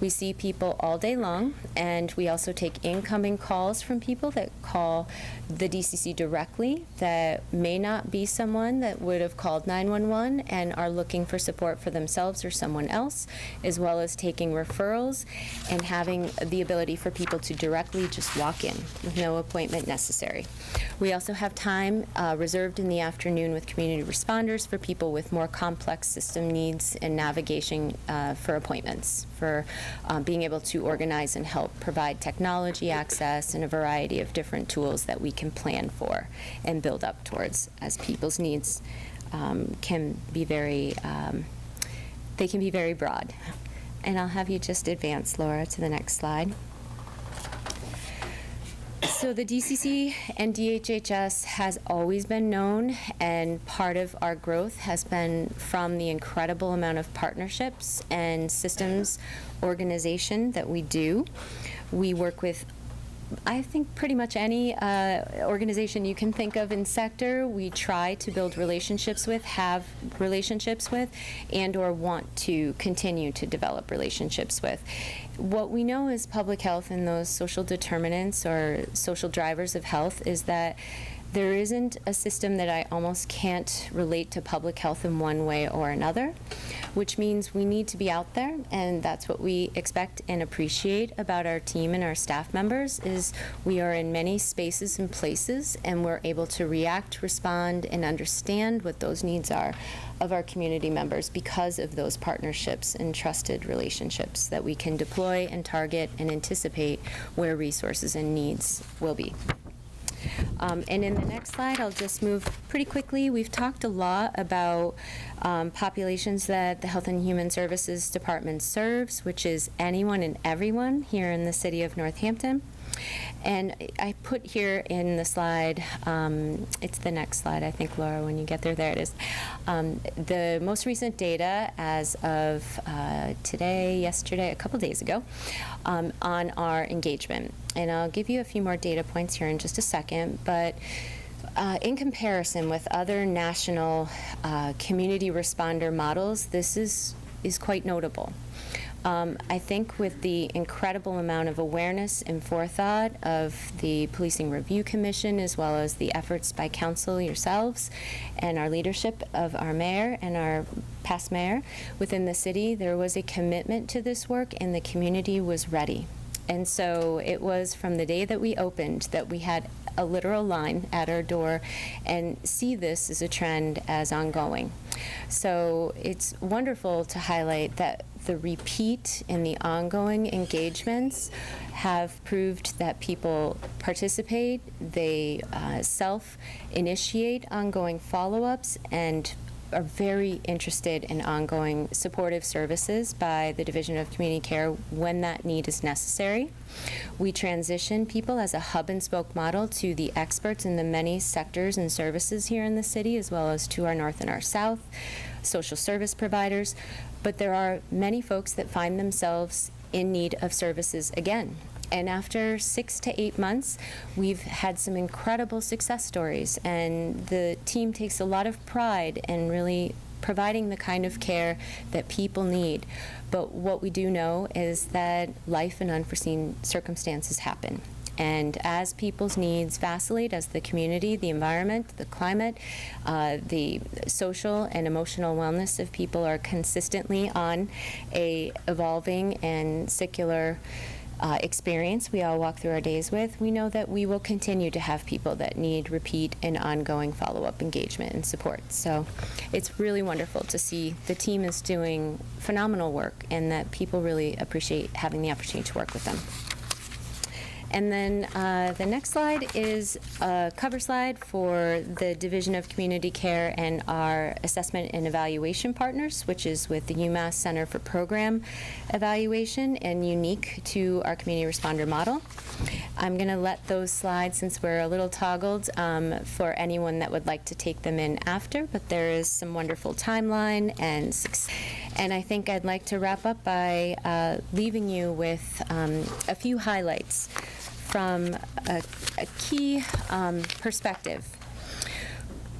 We see people all day long, and we also take incoming calls from people that call the DCC directly that may not be someone that would have called 911 and are looking for support for themselves or someone else, as well as taking referrals and having the ability for people to directly just walk in with no appointment necessary. We also have time reserved in the afternoon with community responders for people with more complex system needs and navigation for appointments, for being able to organize and help provide technology access and a variety of different tools that we can plan for and build up towards, as people's needs can be very, they can be very broad. And I'll have you just advance, Laura, to the next slide. So the DCC and DHHS has always been known, and part of our growth has been from the incredible amount of partnerships and systems organization that we do. We work with, I think, pretty much any organization you can think of in sector. We try to build relationships with, have relationships with, and or want to continue to develop relationships with. What we know is public health and those social determinants or social drivers of health is that there isn't a system that I almost can't relate to public health in one way or another, which means we need to be out there, and that's what we expect and appreciate about our team and our staff members is we are in many spaces and places, and we're able to react, respond, and understand what those needs are of our community members because of those partnerships and trusted relationships that we can deploy and target and anticipate where resources and needs will be. And in the next slide, I'll just move pretty quickly. We've talked a lot about populations that the Health and Human Services Department serves, which is anyone and everyone here in the city of Northampton. And I put here in the slide, it's the next slide, I think, Laura, when you get there, there it is. The most recent data as of today, yesterday, a couple days ago, on our engagement. And I'll give you a few more data points here in just a second, but in comparison with other national community responder models, this is quite notable. I think with the incredible amount of awareness and forethought of the Policing Review Commission, as well as the efforts by council yourselves and our leadership of our mayor and our past mayor within the city, there was a commitment to this work and the community was ready. And so it was from the day that we opened that we had a literal line at our door and see this as a trend as ongoing. So it's wonderful to highlight that the repeat and the ongoing engagements have proved that people participate, they self-initiate ongoing follow-ups, and are very interested in ongoing supportive services by the Division of Community Care when that need is necessary. We transition people as a hub and spoke model to the experts in the many sectors and services here in the city, as well as to our north and our south, social service providers. But there are many folks that find themselves in need of services again. And after 6 to 8 months, we've had some incredible success stories, and the team takes a lot of pride in really providing the kind of care that people need. But what we do know is that life and unforeseen circumstances happen. And as people's needs vacillate, as the community, the environment, the climate, the social and emotional wellness of people are consistently on a evolving and secular experience we all walk through our days with, we know that we will continue to have people that need repeat and ongoing follow-up engagement and support. So it's really wonderful to see the team is doing phenomenal work and that people really appreciate having the opportunity to work with them. And then the next slide is a cover slide for the Division of Community Care and our assessment and evaluation partners, which is with the UMass Center for Program Evaluation and unique to our community responder model. I'm going to let those slides, since we're a little toggled, for anyone that would like to take them in after, but there is some wonderful timeline and I think I'd like to wrap up by leaving you with a few highlights from a key perspective.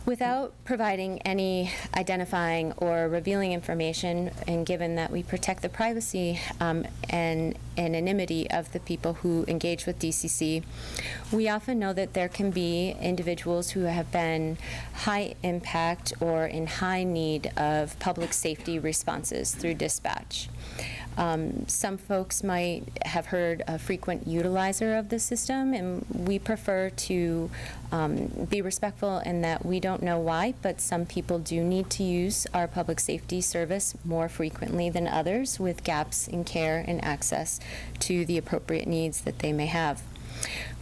Without providing any identifying or revealing information, and given that we protect the privacy and anonymity of the people who engage with DCC, we often know that there can be individuals who have been high impact or in high need of public safety responses through dispatch. Some folks might have heard a frequent utilizer of the system, and we prefer to be respectful in that we don't know why, but some people do need to use our public safety service more frequently than others with gaps in care and access to the appropriate needs that they may have.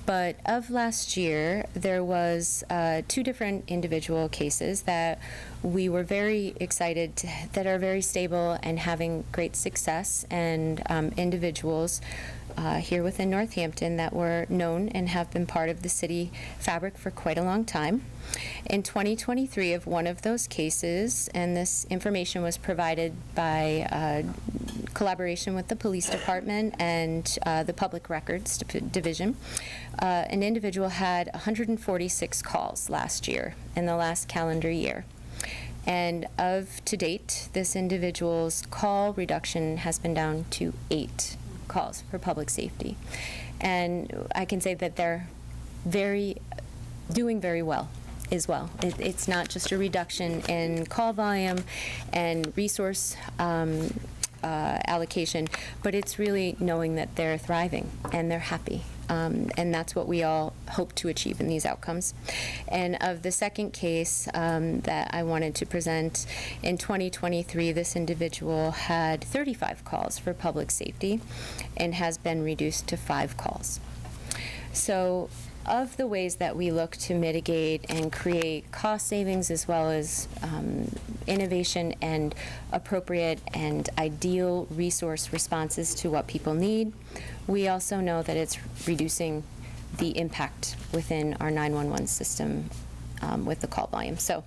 But of last year, there was 2 different individual cases that we were very excited that are very stable and having great success, and individuals here within Northampton that were known and have been part of the city fabric for quite a long time. In 2023, of one of those cases, and this information was provided by collaboration with the police department and the Public Records Division, an individual had 146 calls last year, in the last calendar year. And to date, this individual's call reduction has been down to 8 calls for public safety. And I can say that they're doing very well as well. It's not just a reduction in call volume and resource allocation, but it's really knowing that they're thriving and they're happy. And that's what we all hope to achieve in these outcomes. And of the second case that I wanted to present, in 2023, this individual had 35 calls for public safety and has been reduced to 5 calls. So of the ways that we look to mitigate and create cost savings as well as innovation and appropriate and ideal resource responses to what people need, we also know that it's reducing the impact within our 911 system with the call volume. So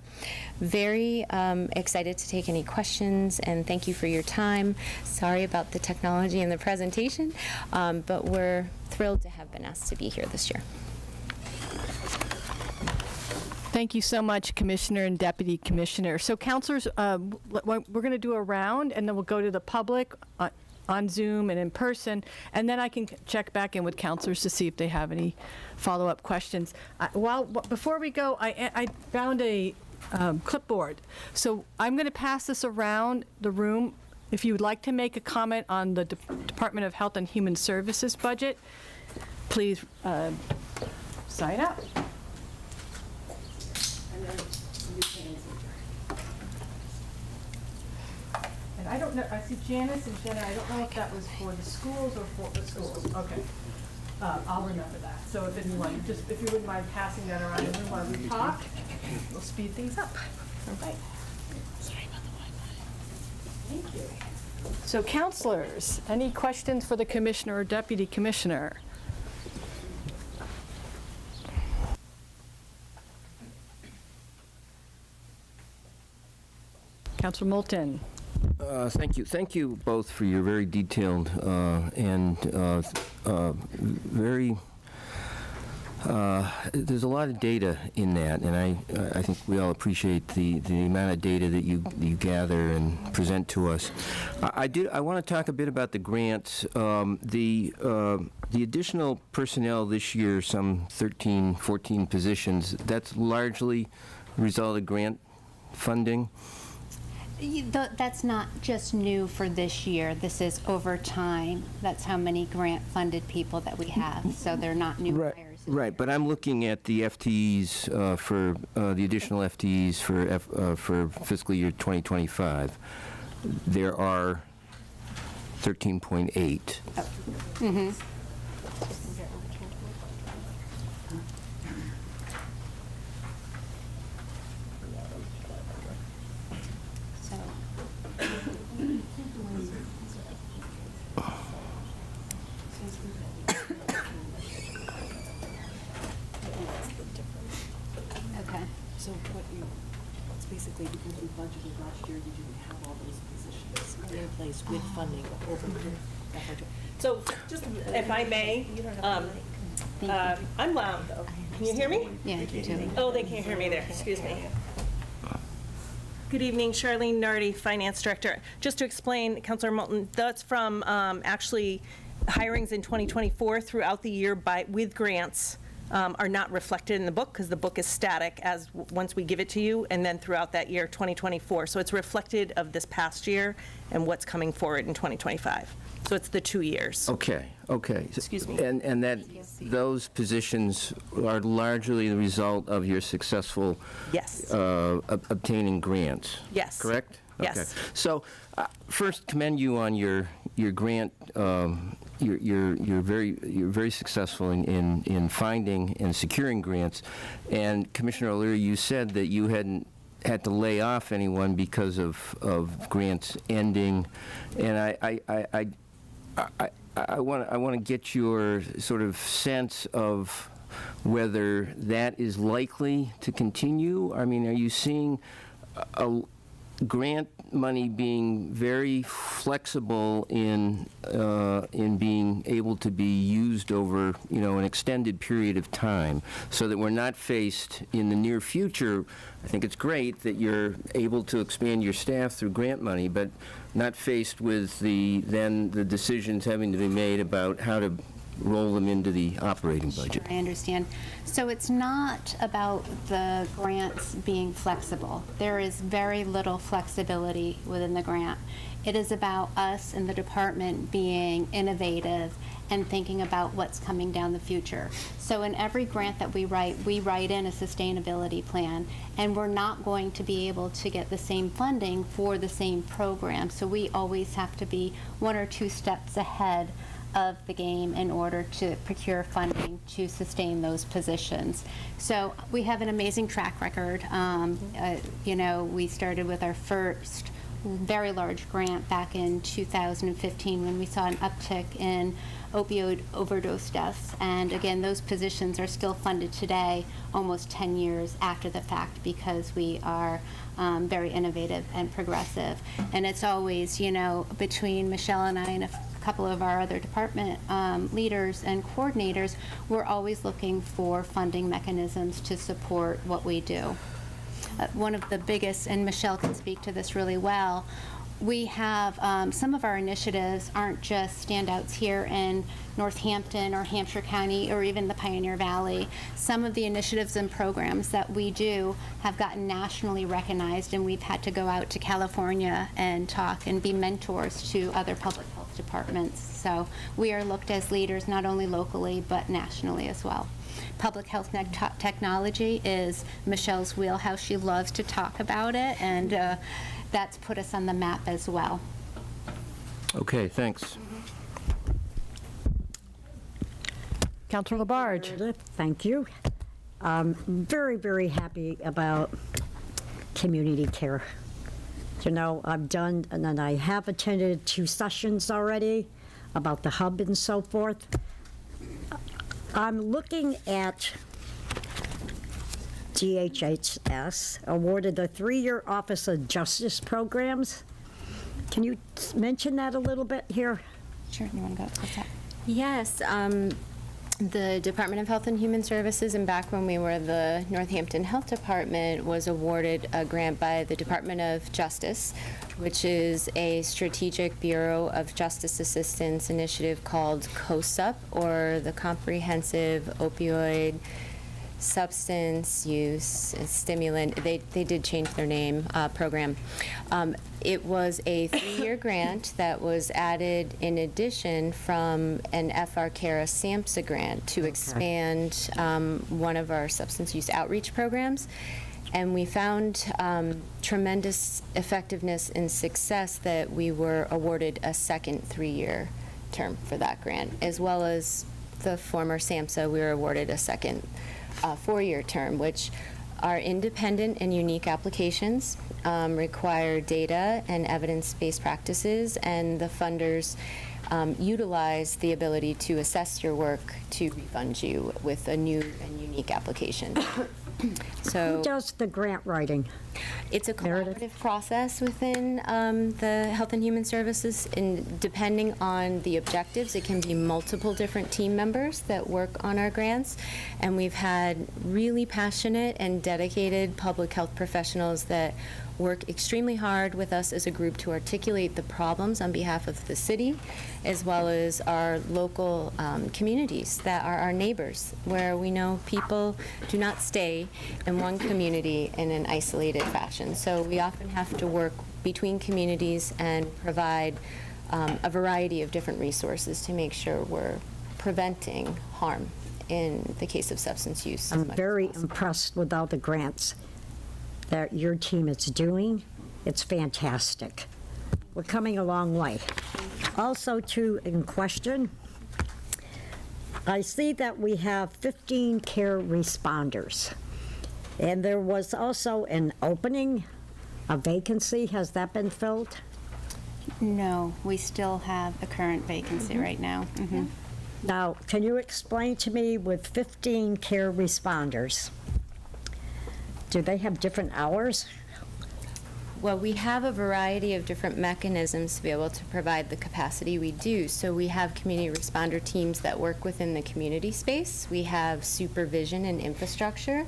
very excited to take any questions, and thank you for your time. Sorry about the technology and the presentation, but we're thrilled to have been asked to be here this year. Thank you so much, Commissioner and Deputy Commissioner. So, councilors, we're going to do a round, and then we'll go to the public on Zoom and in person, and then I can check back in with councilors to see if they have any follow-up questions. Before we go, I found a clipboard. So I'm going to pass this around the room. If you would like to make a comment on the Department of Health and Human Services budget, please sign up. And I don't know, I see Janice and Jenna, I don't know if that was for the schools or for the schools. Okay. I'll remember that. So if anyone, if you wouldn't mind passing that around the room while we talk, we'll speed things up. All right. So counselors, any questions for the commissioner or deputy commissioner? Counselor Moulton. Thank you. Thank you both for your very detailed and very. There's a lot of data in that, and I think we all appreciate the amount of data that you gather and present to us. I want to talk a bit about the grants. The additional personnel this year, some 13, 14 positions. That's largely a result of grant funding. That's not just new for this year. This is over time. That's how many grant-funded people that we have. So they're not new hires. Right, but I'm looking at the FTEs for the additional FTEs for fiscal year 2025. There are 13.8. Mm-hmm. So it's basically because we budgeted last year, you didn't have all those positions in place with funding over that budget. So just, if I may, I'm loud though. Can you hear me? Yeah, you too. Oh, they can't hear me there, excuse me. Good evening, Charlene Nardi, Finance Director. Just to explain, Councilor Moulton, that's from actually hirings in 2024 throughout the year with grants. Are not reflected in the book because the book is static as once we give it to you, and then throughout that year, 2024. So it's reflected of this past year and what's coming forward in 2025. So it's the 2 years. Okay. Excuse me. And that those positions are largely the result of your successful Yes. Obtaining grants. Yes. Correct? Yes. Okay. So first, commend you on your grant. You're very successful in finding and securing grants. And Commissioner O'Leary, you said that you hadn't had to lay off anyone because of grants ending, and I want to get your sort of sense of whether that is likely to continue. I mean, are you seeing a grant money being very flexible in being able to be used over, an extended period of time, so that we're not faced in the near future? I think it's great that you're able to expand your staff through grant money, but not faced with the decisions having to be made about how to roll them into the operating budget. Sure, I understand. So it's not about the grants being flexible. There is very little flexibility within the grant. It is about us in the department being innovative and thinking about what's coming down the future. So in every grant that we write in a sustainability plan, and we're not going to be able to get the same funding for the same program. So we always have to be 1 or 2 steps ahead of the game in order to procure funding to sustain those positions. So we have an amazing track record. We started with our first very large grant back in 2015 when we saw an uptick in opioid overdose deaths. And again, those positions are still funded today, almost 10 years after the fact, because we are very innovative and progressive. And it's always, between Michelle and I and a couple of our other department leaders and coordinators, we're always looking for funding mechanisms to support what we do. One of the biggest, and Michelle can speak to this really well, we have some of our initiatives aren't just standouts here in Northampton or Hampshire County or even the Pioneer Valley. Some of the initiatives and programs that we do have gotten nationally recognized, and we've had to go out to California and talk and be mentors to other public health departments. So we are looked as leaders not only locally but nationally as well. Public health technology is Michelle's wheelhouse. She loves to talk about it, and that's put us on the map as well. Okay, thanks. Councilor Labarge. Thank you. Very, very happy about community care You know, I've done, and then I have attended 2 sessions already about the hub and so forth. I'm looking at DHHS awarded the 3-year Office of Justice programs. Can you mention that a little bit here? Sure, you want to go? What's that? Yes, the Department of Health and Human Services, and back when we were the Northampton Health Department, was awarded a grant by the Department of Justice, which is a strategic Bureau of Justice Assistance initiative called COSUP, or the Comprehensive Opioid Substance Use Stimulant. They did change their name, program. It was a 3-year grant that was added in addition from an FR-CARA SAMHSA grant to expand one of our substance use outreach programs. And we found tremendous effectiveness and success that we were awarded a second 3-year term for that grant, as well as the former SAMHSA, we were awarded a second 4-year term, which are independent and unique applications, require data and evidence-based practices, and the funders utilize the ability to assess your work to refund you with a new and unique application. So Who does the grant writing? it's a collaborative process within the Health and Human Services, and depending on the objectives, it can be multiple different team members that work on our grants. And we've had really passionate and dedicated public health professionals that work extremely hard with us as a group to articulate the problems on behalf of the city, as well as our local communities that are our neighbors, where we know people do not stay in one community in an isolated fashion. So we often have to work between communities and provide a variety of different resources to make sure we're preventing harm in the case of substance use. I'm very impressed with all the grants that your team is doing. It's fantastic. We're coming a long way. Also, too, in question, I see that we have 15 care responders. And there was also an opening, a vacancy. Has that been filled? No, we still have a current vacancy right now. Mhm. Now, can you explain to me, with 15 care responders, do they have different hours? Well, we have a variety of different mechanisms to be able to provide the capacity we do. So we have community responder teams that work within the community space. We have supervision and infrastructure,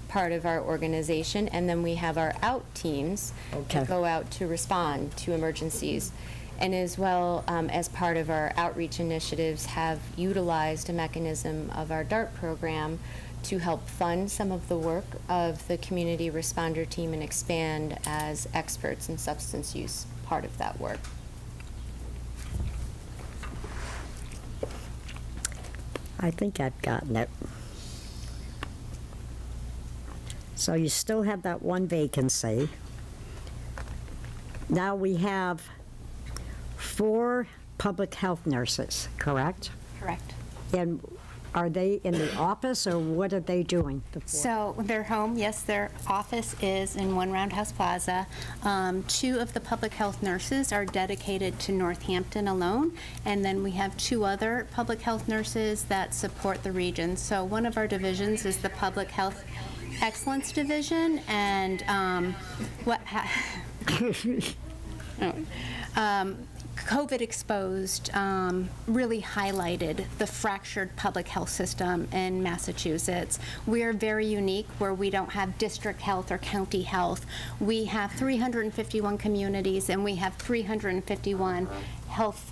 part of our organization, and then we have our out teams that go out to respond to emergencies. And as well as part of our outreach initiatives, have utilized a mechanism of our DART program to help fund some of the work of the community responder team and expand as experts in substance use part of that work. I think I've gotten it. So you still have that one vacancy. Now we have 4 public health nurses, correct? Correct. And are they in the office, or what are they doing? So they're home, yes, their office is in One Roundhouse Plaza. 2 of the public health nurses are dedicated to Northampton alone, and then we have 2 other public health nurses that support the region. So one of our divisions is the Public Health Excellence Division, and COVID exposed really highlighted the fractured public health system in Massachusetts. We are very unique where we don't have district health or county health. We have 351 communities, and we have 351 health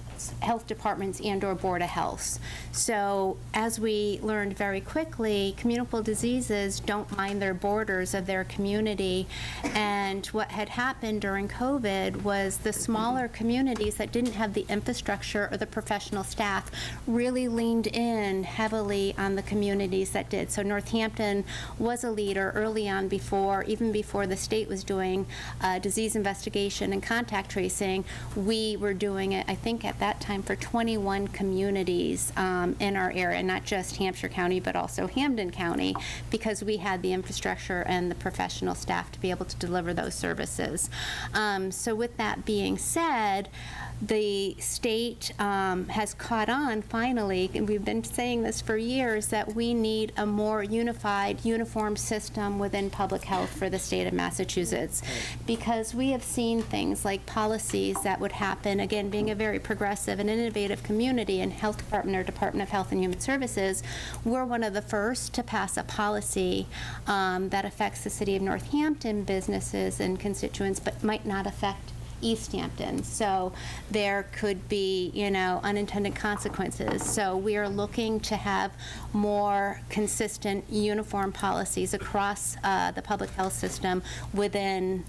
departments and/or Board of Health. So as we learned very quickly, communicable diseases don't mind their borders of their community. And what had happened during COVID was the smaller communities that didn't have the infrastructure or the professional staff really leaned in heavily on the communities that did. So Northampton was a leader early on, even before the state was doing disease investigation and contact tracing. We were doing it, I think at that that time for 21 communities in our area, not just Hampshire County, but also Hampden County, because we had the infrastructure and the professional staff to be able to deliver those services. So with that being said, the state has caught on finally, and we've been saying this for years, that we need a more unified, uniform system within public health for the state of Massachusetts. Because we have seen things like policies that would happen, again, being a very progressive and innovative community, and Health Department or Department of Health and Human Services, we're one of the first to pass a policy that affects the city of Northampton businesses and constituents, but might not affect East Hampton. So there could be, unintended consequences. So we are looking to have more consistent, uniform policies across the public health system within,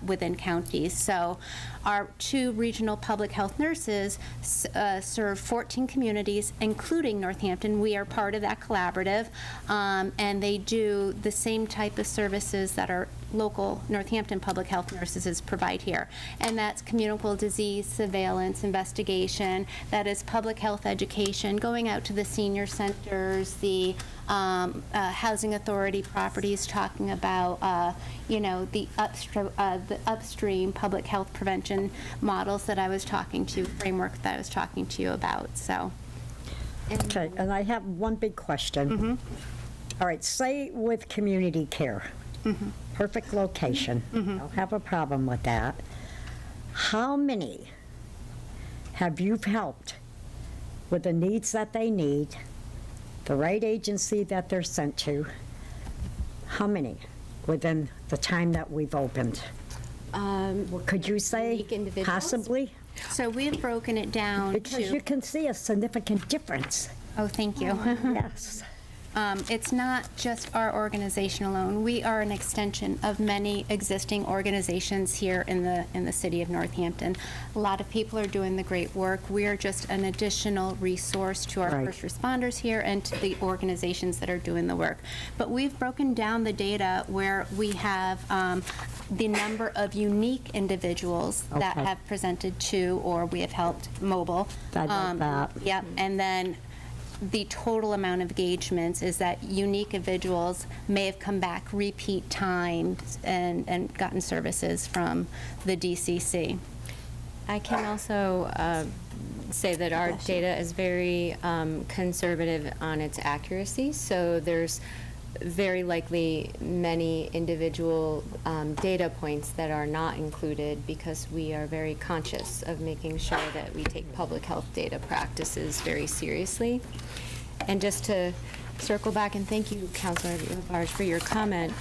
within counties. So our 2 regional public health nurses serve 14 communities, including Northampton. We are part of that collaborative, and they do the same type of services that our local Northampton public health nurses provide here. And that's communicable disease surveillance investigation, that is public health education, going out to the senior centers, the housing authority properties, talking about the upstream public health prevention models that I was talking to, framework that I was talking to you about. So. Okay, and I have one big question. All right, say with community care, perfect location, don't have a problem with that. How many have you helped with the needs that they need, the right agency that they're sent to? How many within the time that we've opened? Could you say unique individuals? possibly? So we've broken it down Because you can see a significant difference. Oh, thank you. Yes. It's not just our organization alone. We are an extension of many existing organizations here in the city of Northampton. A lot of people are doing the great work. We are just an additional resource to our Right. first responders here and to the organizations that are doing the work. But we've broken down the data where we have the number of unique individuals that Okay. have presented to, or we have helped mobile. I like that. Yep, and then the total amount of engagements is that unique individuals may have come back repeat times and gotten services from the DCC. I can also say that our data is very conservative on its accuracy, so there's very likely many individual data points that are not included because we are very conscious of making sure that we take public health data practices very seriously. And just to circle back, and thank you, Councilor Labarge, for your comment,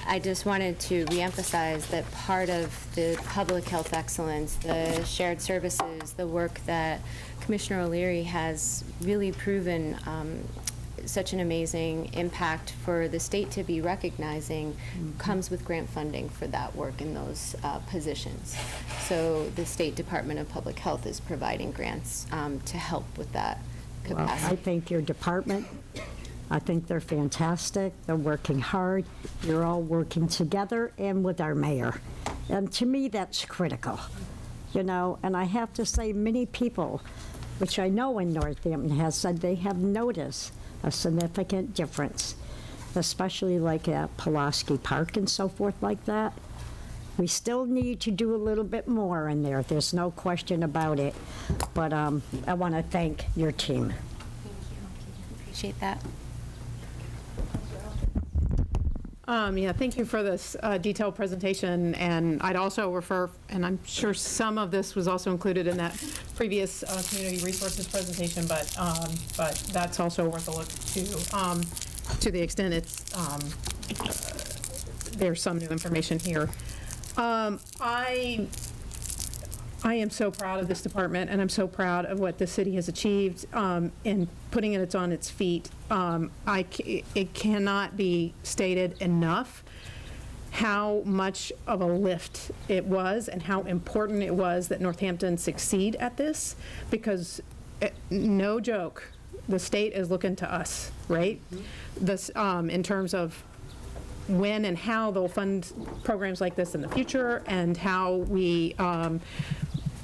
I just wanted to reemphasize that part of the public health excellence, the shared services, the work that Commissioner O'Leary has really proven such an amazing impact for the state to be recognizing comes with grant funding for that work in those positions. So the State Department of Public Health is providing grants to help with that Well, capacity. I think your department, I think they're fantastic. They're working hard. You're all working together and with our mayor. And to me, that's critical, and I have to say many people, which I know in Northampton, has said they have noticed a significant difference, especially like at Pulaski Park and so forth like that. We still need to do a little bit more in there. There's no question about it. But I want to thank your team. Appreciate that. Thank you for this detailed presentation, and I'd also refer, and I'm sure some of this was also included in that previous community resources presentation, but that's also worth a look to the extent it's there's some new information here. I am so proud of this department, and I'm so proud of what the city has achieved in putting it on its feet. It cannot be stated enough how much of a lift it was and how important it was that Northampton succeed at this, because no joke, the state is looking to us, right? This in terms of when and how they'll fund programs like this in the future, and how we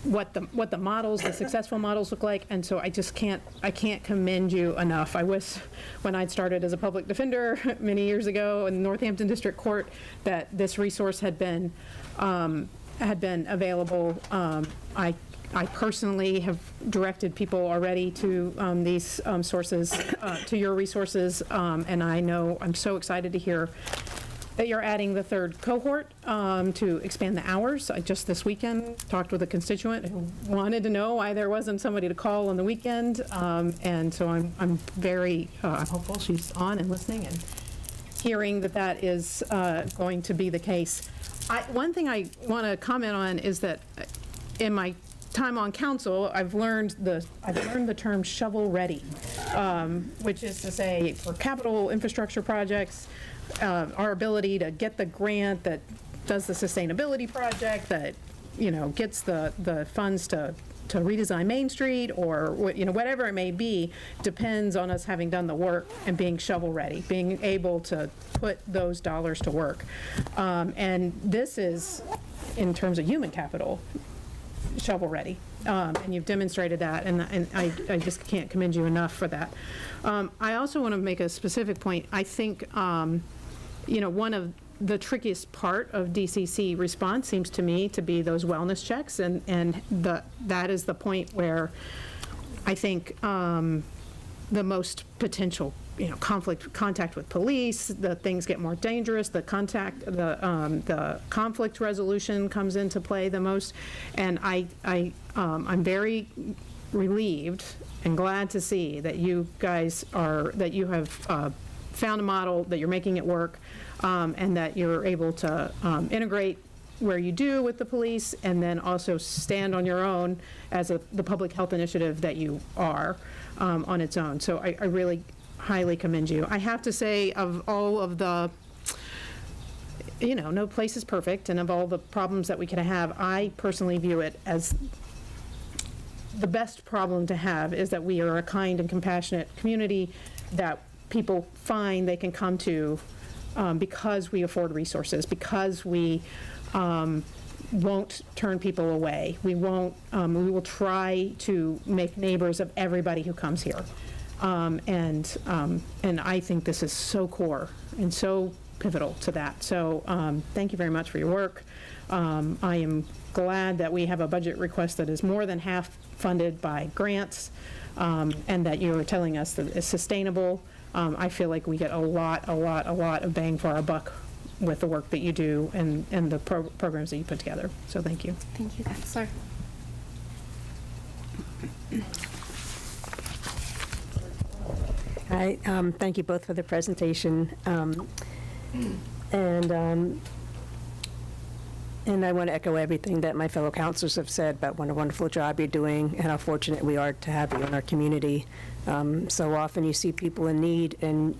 what the models, the successful models look like, and so I can't commend you enough. I wish when I'd started as a public defender many years ago in the Northampton District Court that this resource had been available. I personally have directed people already to these sources, to your resources, and I know I'm so excited to hear that you're adding the third cohort to expand the hours. I just this weekend talked with a constituent who wanted to know why there wasn't somebody to call on the weekend, and so I'm very I'm hopeful she's on and listening and hearing that that is going to be the case. One thing I want to comment on is that in my time on council, I've learned the term shovel ready, which is to say for capital infrastructure projects, our ability to get the grant that does the sustainability project, that, gets the funds to redesign Main Street or, whatever it may be, depends on us having done the work and being shovel ready, being able to put those dollars to work. And this is, in terms of human capital, shovel ready, and you've demonstrated that, and I just can't commend you enough for that. I also want to make a specific point. I think one of the trickiest part of DCC response seems to me to be those wellness checks, and that is the point where I think the most potential contact with police, the things get more dangerous, the conflict resolution comes into play the most, and I'm very relieved and glad to see that you guys that you have found a model, that you're making it work, and that you're able to integrate where you do with the police, and then also stand on your own as the public health initiative that you are on its own. So I really highly commend you. I have to say, of all of the, no place is perfect, and of all the problems that we can have, I personally view it as the best problem to have is that we are a kind and compassionate community that people find they can come to because we afford resources, because we won't turn people away. We will try to make neighbors of everybody who comes here. And I think this is so core and so pivotal to that. So thank you very much for your work. I am glad that we have a budget request that is more than half funded by grants, and that you are telling us that it's sustainable. I feel like we get a lot of bang for our buck with the work that you do and the programs that you put together. So thank you. Thank you, Counselor. Hi, thank you both for the presentation. And I want to echo everything that my fellow counselors have said about what a wonderful job you're doing and how fortunate we are to have you in our community. So often you see people in need and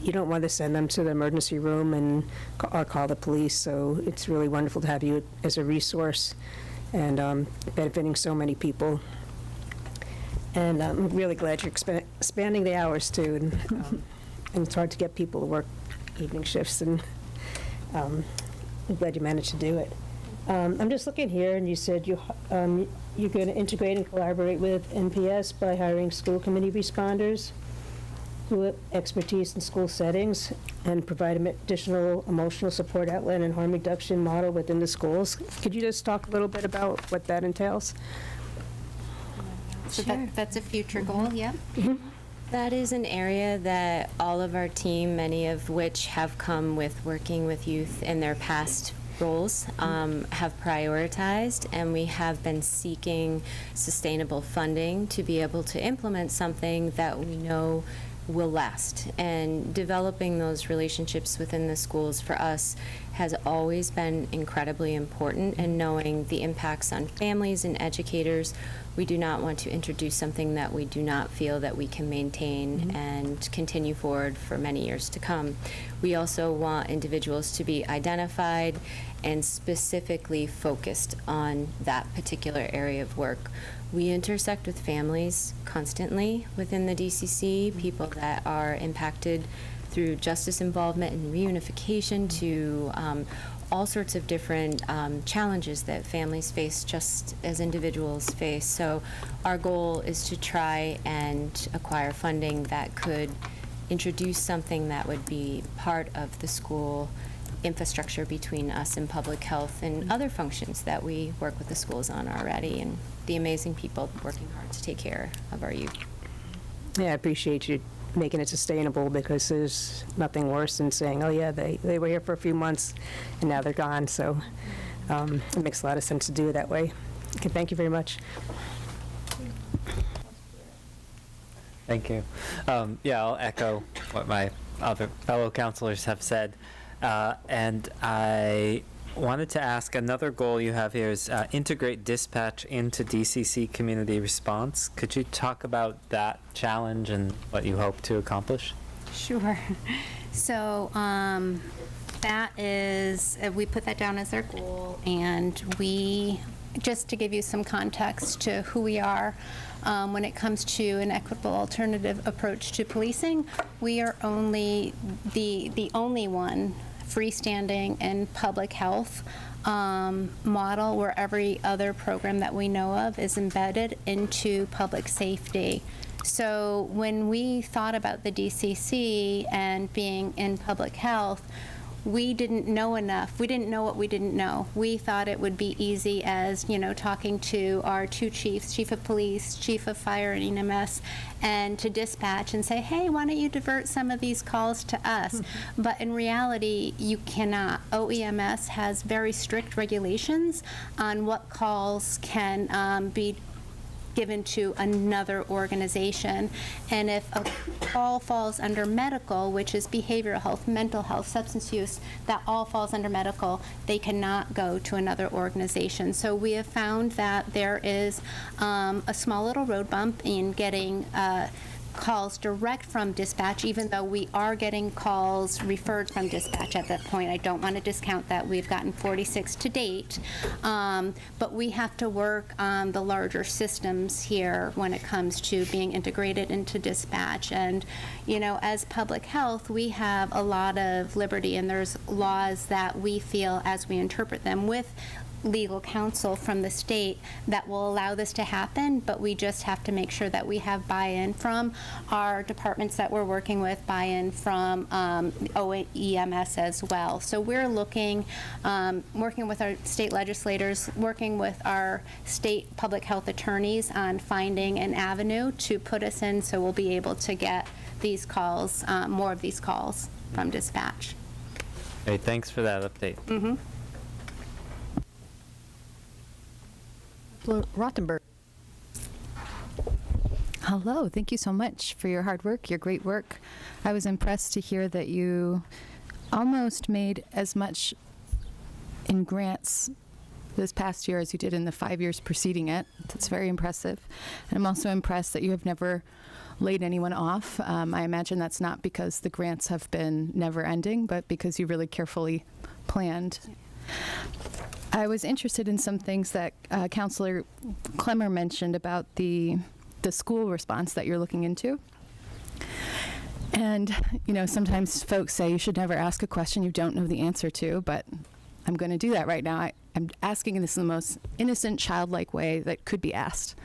you don't want to send them to the emergency room or call the police. So it's really wonderful to have you as a resource and benefiting so many people. And I'm really glad you're expanding the hours too. And it's hard to get people to work evening shifts, and I'm glad you managed to do it. I'm just looking here, and you said you're going to integrate and collaborate with NPS by hiring school committee responders who have expertise in school settings and provide an additional emotional support outlet and harm reduction model within the schools. Could you just talk a little bit about what that entails? So that's a future goal, yep. Mm-hmm. That is an area that all of our team, many of which have come with working with youth in their past roles, have prioritized, and we have been seeking sustainable funding to be able to implement something that we know will last. And developing those relationships within the schools for us has always been incredibly important, and knowing the impacts on families and educators. We do not want to introduce something that we do not feel that we can maintain and continue forward for many years to come. We also want individuals to be identified and specifically focused on that particular area of work. We intersect with families constantly within the DCC, people that are impacted through justice involvement and reunification to all sorts of different challenges that families face just as individuals face. So our goal is to try and acquire funding that could introduce something that would be part of the school infrastructure between us and public health and other functions that we work with the schools on already, and the amazing people working hard to take care of our youth. Yeah, I appreciate you making it sustainable, because there's nothing worse than saying, oh yeah, they were here for a few months and now they're gone. So it makes a lot of sense to do it that way. Okay, thank you very much. Thank you. Yeah, I'll echo what my other fellow counselors have said. And I wanted to ask, another goal you have here is integrate dispatch into DCC community response. Could you talk about that challenge and what you hope to accomplish? Sure. So that is, we put that down as our goal, and we, just to give you some context to who we are, when it comes to an equitable alternative approach to policing, we are only the only one freestanding in public health model where every other program that we know of is embedded into public safety. So when we thought about the DCC and being in public health, we didn't know enough. We didn't know what we didn't know. We thought it would be easy as, talking to our two chiefs, chief of police, chief of fire and EMS, and to dispatch and say, hey, why don't you divert some of these calls to us? But in reality, you cannot. OEMS has very strict regulations on what calls can be given to another organization. And if a call falls under medical, which is behavioral health, mental health, substance use, that all falls under medical, they cannot go to another organization. So we have found that there is a small little road bump in getting calls direct from dispatch, even though we are getting calls referred from dispatch at that point. I don't want to discount that. We've gotten 46 to date, but we have to work on the larger systems here when it comes to being integrated into dispatch. And, as public health, we have a lot of liberty, and there's laws that we feel, as we interpret them with legal counsel from the state, that will allow this to happen, but we just have to make sure that we have buy-in from our departments that we're working with, buy-in from OEMS as well. So we're looking, working with our state legislators, working with our state public health attorneys on finding an avenue to put us in, so we'll be able to get these calls, more of these calls from dispatch. Hey, thanks for that update. Mm-hmm. Rothenberg. Hello, thank you so much for your hard work, your great work. I was impressed to hear that you almost made as much in grants this past year as you did in the 5 years preceding it. That's very impressive. And I'm also impressed that you have never laid anyone off. I imagine that's not because the grants have been never ending, but because you really carefully planned. I was interested in some things that Councilor Clemmer mentioned about the school response that you're looking into. And, sometimes folks say you should never ask a question you don't know the answer to, but I'm going to do that right now. I'm asking this in the most innocent, childlike way that could be asked.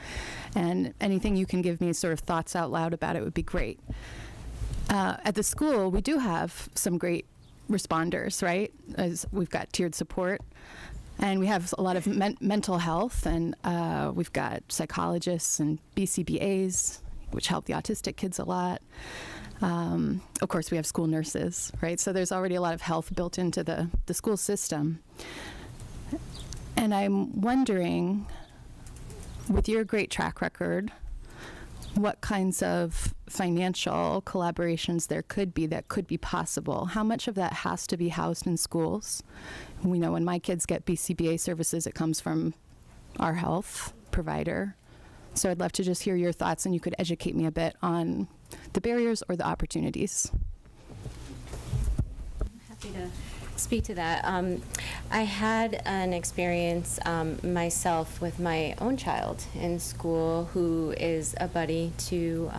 And anything you can give me sort of thoughts out loud about it would be great. At the school, we do have some great responders, right? As we've got tiered support. And we have a lot of mental health, and we've got psychologists and BCBAs, which help the autistic kids a lot. Of course, we have school nurses, right? So there's already a lot of health built into the school system. And I'm wondering, with your great track record, what kinds of financial collaborations there could be that could be possible. How much of that has to be housed in schools? We know when my kids get BCBA services, it comes from our health provider. So I'd love to just hear your thoughts, and you could educate me a bit on the barriers or the opportunities. Happy to speak to that. I had an experience myself with my own child in school who is a buddy to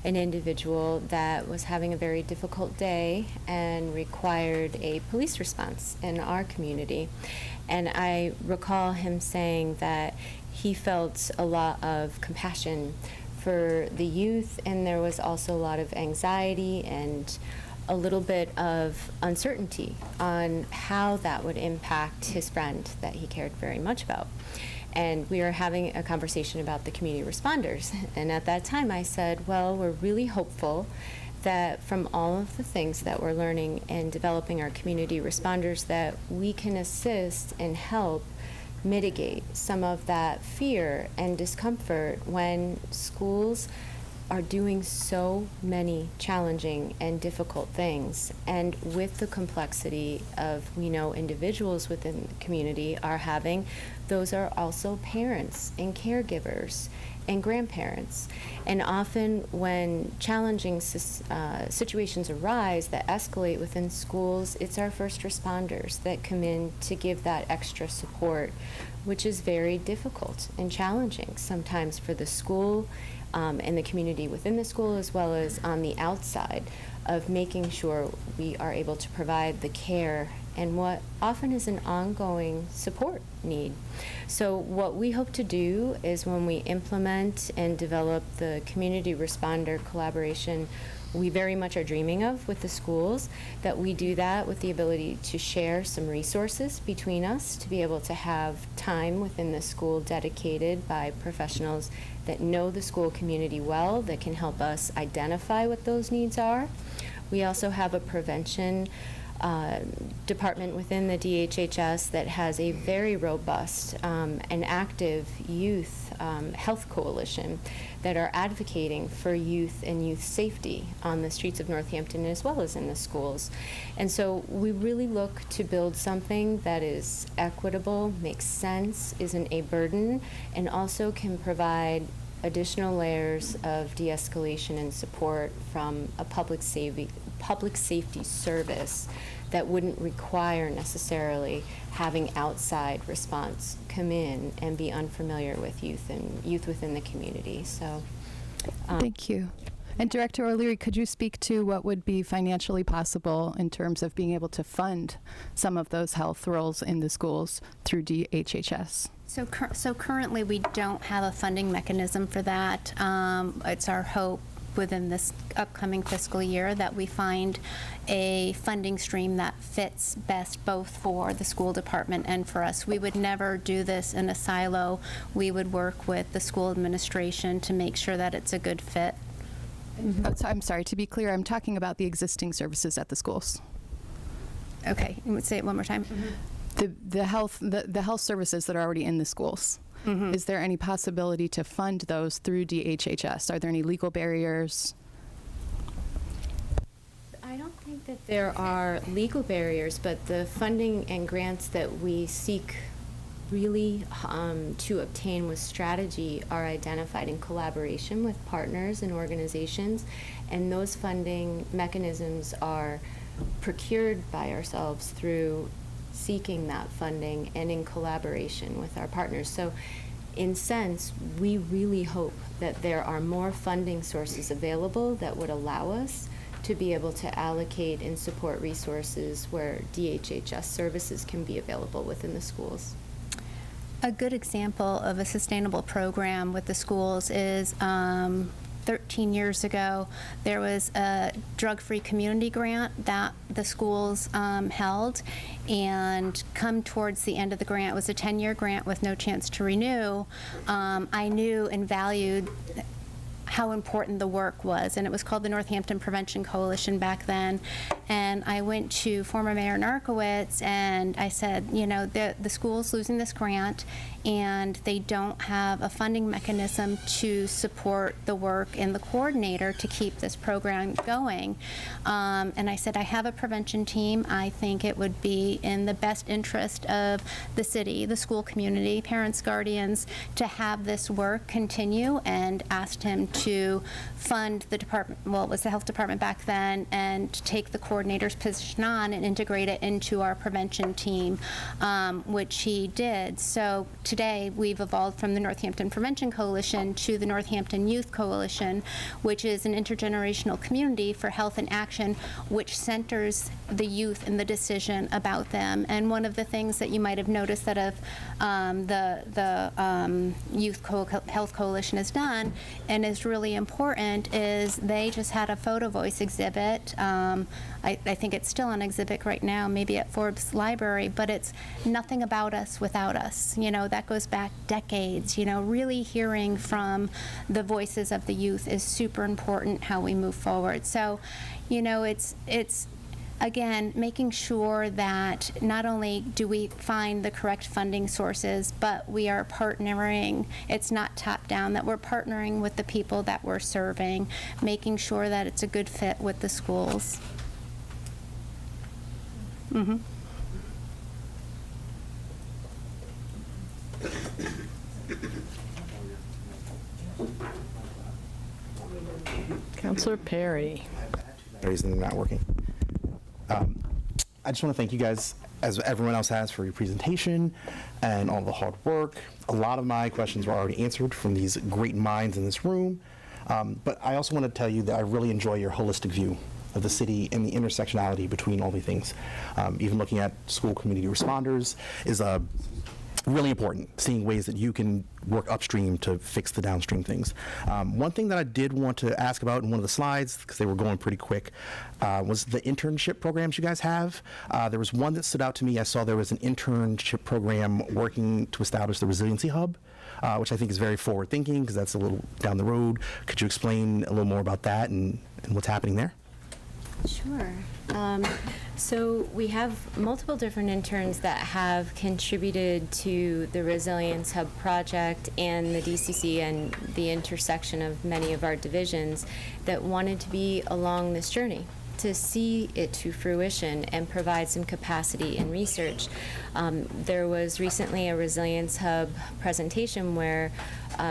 an individual that was having a very difficult day and required a police response in our community. And I recall him saying that he felt a lot of compassion for the youth, and there was also a lot of anxiety and a little bit of uncertainty on how that would impact his friend that he cared very much about. And we were having a conversation about the community responders. And at that time I said, well, we're really hopeful that from all of the things that we're learning and developing our community responders, that we can assist and help mitigate some of that fear and discomfort when schools are doing so many challenging and difficult things. And with the complexity of, we know, individuals within the community are having, those are also parents and caregivers and grandparents. And often when challenging situations arise that escalate within schools, it's our first responders that come in to give that extra support, which is very difficult and challenging sometimes for the school and the community within the school, as well as on the outside, of making sure we are able to provide the care and what often is an ongoing support need. So what we hope to do is, when we implement and develop the community responder collaboration we very much are dreaming of with the schools, that we do that with the ability to share some resources between us, to be able to have time within the school dedicated by professionals that know the school community well, that can help us identify what those needs are. We also have a prevention department within the DHHS that has a very robust and active youth health coalition that are advocating for youth and youth safety on the streets of Northampton as well as in the schools. And so we really look to build something that is equitable, makes sense, isn't a burden, and also can provide additional layers of de-escalation and support from a public safety service that wouldn't require necessarily having outside response come in and be unfamiliar with youth and youth within the community. So, thank you. And Director O'Leary, could you speak to what would be financially possible in terms of being able to fund some of those health roles in the schools through DHHS? So currently we don't have a funding mechanism for that. It's our hope within this upcoming fiscal year that we find a funding stream that fits best both for the school department and for us. We would never do this in a silo. We would work with the school administration to make sure that it's a good fit. Mm-hmm. Oh, so I'm sorry, to be clear, I'm talking about the existing services at the schools. Okay, you would say it one more time? Mm-hmm. The health services that are already in the schools. Mm-hmm. Is there any possibility to fund those through DHHS? Are there any legal barriers? I don't think that there are legal barriers, but the funding and grants that we seek really to obtain with strategy are identified in collaboration with partners and organizations, and those funding mechanisms are procured by ourselves through seeking that funding and in collaboration with our partners. So in sense, we really hope that there are more funding sources available that would allow us to be able to allocate and support resources where DHHS services can be available within the schools. A good example of a sustainable program with the schools is 13 years ago, there was a drug-free community grant that the schools held, and come towards the end of the grant, it was a 10-year grant with no chance to renew. I knew and valued how important the work was, and it was called the Northampton Prevention Coalition back then. And I went to former Mayor Narkowitz and I said, you know, the school's losing this grant and they don't have a funding mechanism to support the work and the coordinator to keep this program going. And I said, I have a prevention team. I think it would be in the best interest of the city, the school community, parents, guardians, to have this work continue, and asked him to fund the department, well, it was the health department back then, and take the coordinator's position on and integrate it into our prevention team, which he did. So today, we've evolved from the Northampton Prevention Coalition to the Northampton Youth Coalition, which is an intergenerational community for health and action, which centers the youth in the decision about them. And one of the things that you might have noticed that the Youth Health Coalition has done, and is really important, is they just had a photo voice exhibit. I think it's still on exhibit right now, maybe at Forbes Library, but it's nothing about us without us. You know, that goes back decades. You know, really hearing from the voices of the youth is super important how we move forward. So, you know, it's again, making sure that not only do we find the correct funding sources, but we are partnering. It's not top-down, that we're partnering with the people that we're serving, making sure that it's a good fit with the schools. Mm-hmm. Councilor Perry. Reason they're not working. I just want to thank you guys, as everyone else has, for your presentation and all the hard work. A lot of my questions were already answered from these great minds in this room. But I also want to tell you that I really enjoy your holistic view of the city and the intersectionality between all these things. Even looking at school community responders is really important, seeing ways that you can work upstream to fix the downstream things. One thing that I did want to ask about in one of the slides, because they were going pretty quick, was the internship programs you guys have. There was one that stood out to me. I saw there was an internship program working to establish the Resiliency Hub, which I think is very forward-thinking, because that's a little down the road. Could you explain a little more about that and what's happening there? Sure. So we have multiple different interns that have contributed to the Resilience Hub project and the DCC and the intersection of many of our divisions that wanted to be along this journey, to see it to fruition and provide some capacity in research. There was recently a Resilience Hub presentation where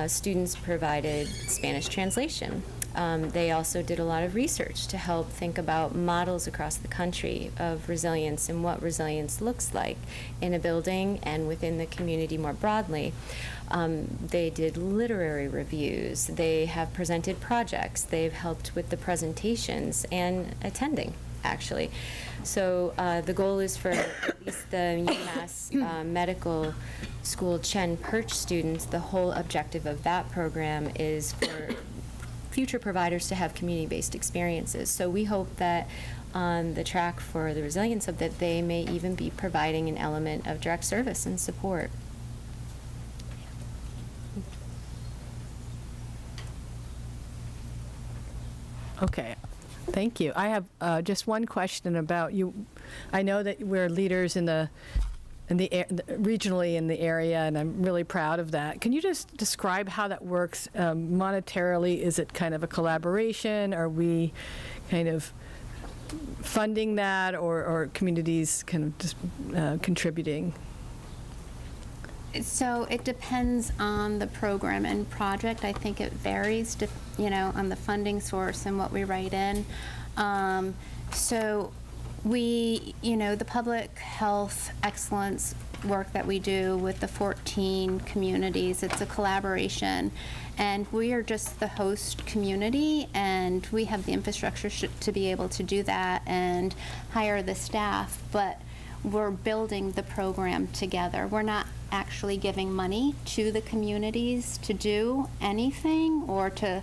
students provided Spanish translation. They also did a lot of research to help think about models across the country of resilience and what resilience looks like in a building and within the community more broadly. They did literary reviews. They have presented projects. They've helped with the presentations and attending, actually. So the goal is for at least the UMass Medical School Chen Perch students, the whole objective of that program is for future providers to have community-based experiences. So we hope that on the track for the Resilience Hub that they may even be providing an element of direct service and support. Okay, thank you. I have just one question about you. I know that we're leaders regionally in the area, and I'm really proud of that. Can you just describe how that works monetarily? Is it kind of a collaboration? Are we kind of funding that, or communities kind of just contributing? So it depends on the program and project. I think it varies, on the funding source and what we write in. So we, the public health excellence work that we do with the 14 communities, it's a collaboration. And we are just the host community, and we have the infrastructure to be able to do that and hire the staff. But we're building the program together. We're not actually giving money to the communities to do anything or to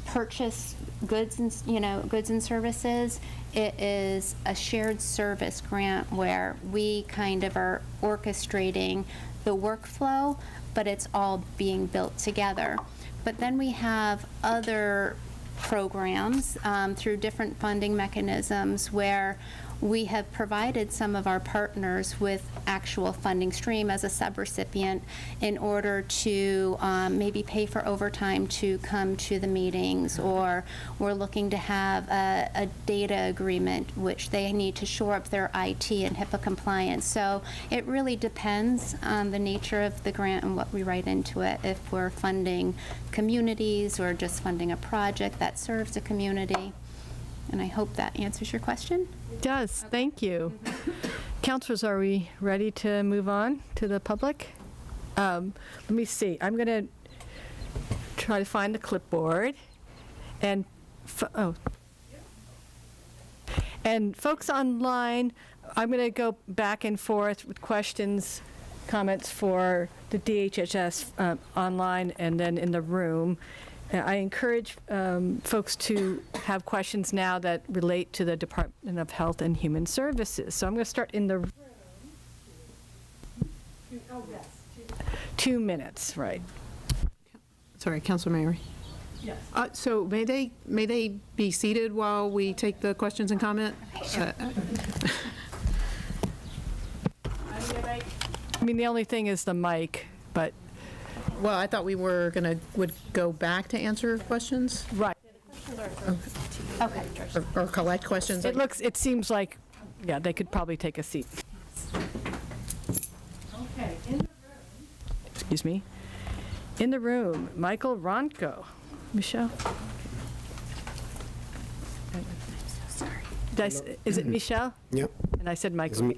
purchase goods and services. It is a shared service grant where we kind of are orchestrating the workflow, but it's all being built together. But then we have other programs through different funding mechanisms where we have provided some of our partners with actual funding stream as a subrecipient in order to maybe pay for overtime to come to the meetings, or we're looking to have a data agreement which they need to shore up their IT and HIPAA compliance. So it really depends on the nature of the grant and what we write into it, if we're funding communities or just funding a project that serves a community. And I hope that answers your question. It does. Thank you. Councilors, are we ready to move on to the public? Let me see. I'm going to try to find the clipboard. And, and folks online, I'm going to go back and forth with questions, comments for the DHHS online and then in the room. I encourage folks to have questions now that relate to the Department of Health and Human Services. So I'm going to start in the room. 2 minutes, right. Sorry, Councilor Mary. Yes. So may they be seated while we take the questions and comment? I mean, the only thing is the mic, but. Well, I thought we would go back to answer questions? Right. Okay. Or collect questions? It seems like, yeah, they could probably take a seat. Okay, in the room. Excuse me. In the room, Michael Ronco. Michelle? Is it Michelle? Yep. And I said Michael.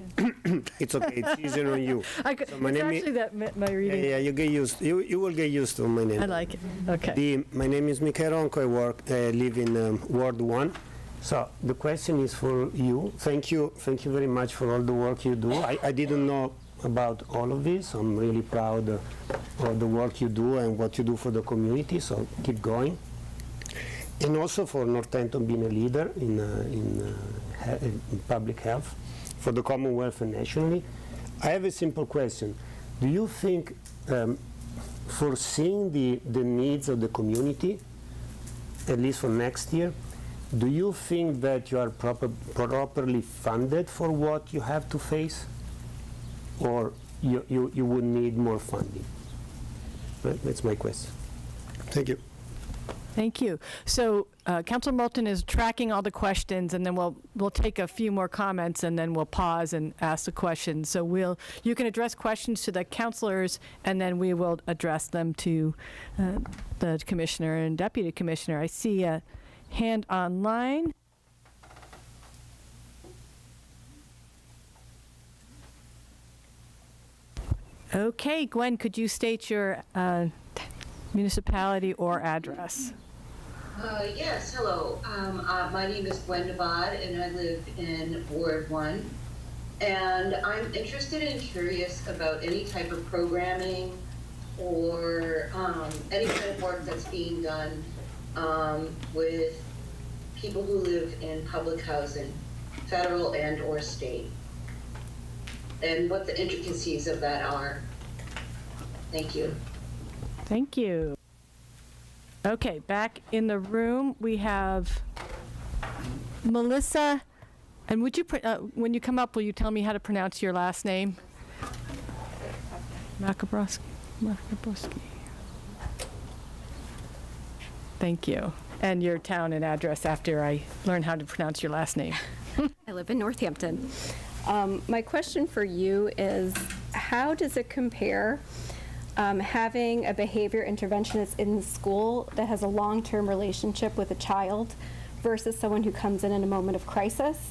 It's okay. It's easier on you. So my name actually that my reading. Yeah, you get used. You will get used to my name. I like it. Okay. My name is Michael Ronco. I live in Ward 1. So the question is for you. Thank you very much for all the work you do. I didn't know about all of this. I'm really proud of the work you do and what you do for the community. So keep going. And also for Northampton being a leader in public health for the Commonwealth and nationally. I have a simple question. Do you think, foreseeing the needs of the community, at least for next year, do you think that you are properly funded for what you have to face? Or you would need more funding? That's my question. Thank you. Thank you. So Councilor Moulton is tracking all the questions, and then we'll take a few more comments, and then we'll pause and ask the questions. So you can address questions to the councilors, and then we will address them to the commissioner and deputy commissioner. I see a hand online. Okay, Gwen, could you state your municipality or address? Yes, hello. My name is Gwen Navad, and I live in Ward 1. And I'm interested and curious about any type of programming or any kind of work that's being done with people who live in public housing, federal and or state, and what the intricacies of that are. Thank you. Thank you. Okay, back in the room, we have Melissa. And would you, when you come up, will you tell me how to pronounce your last name? Makabrowski. Thank you. And your town and address after I learn how to pronounce your last name. I live in Northampton. My question for you is, how does it compare having a behavior interventionist in the school that has a long-term relationship with a child versus someone who comes in a moment of crisis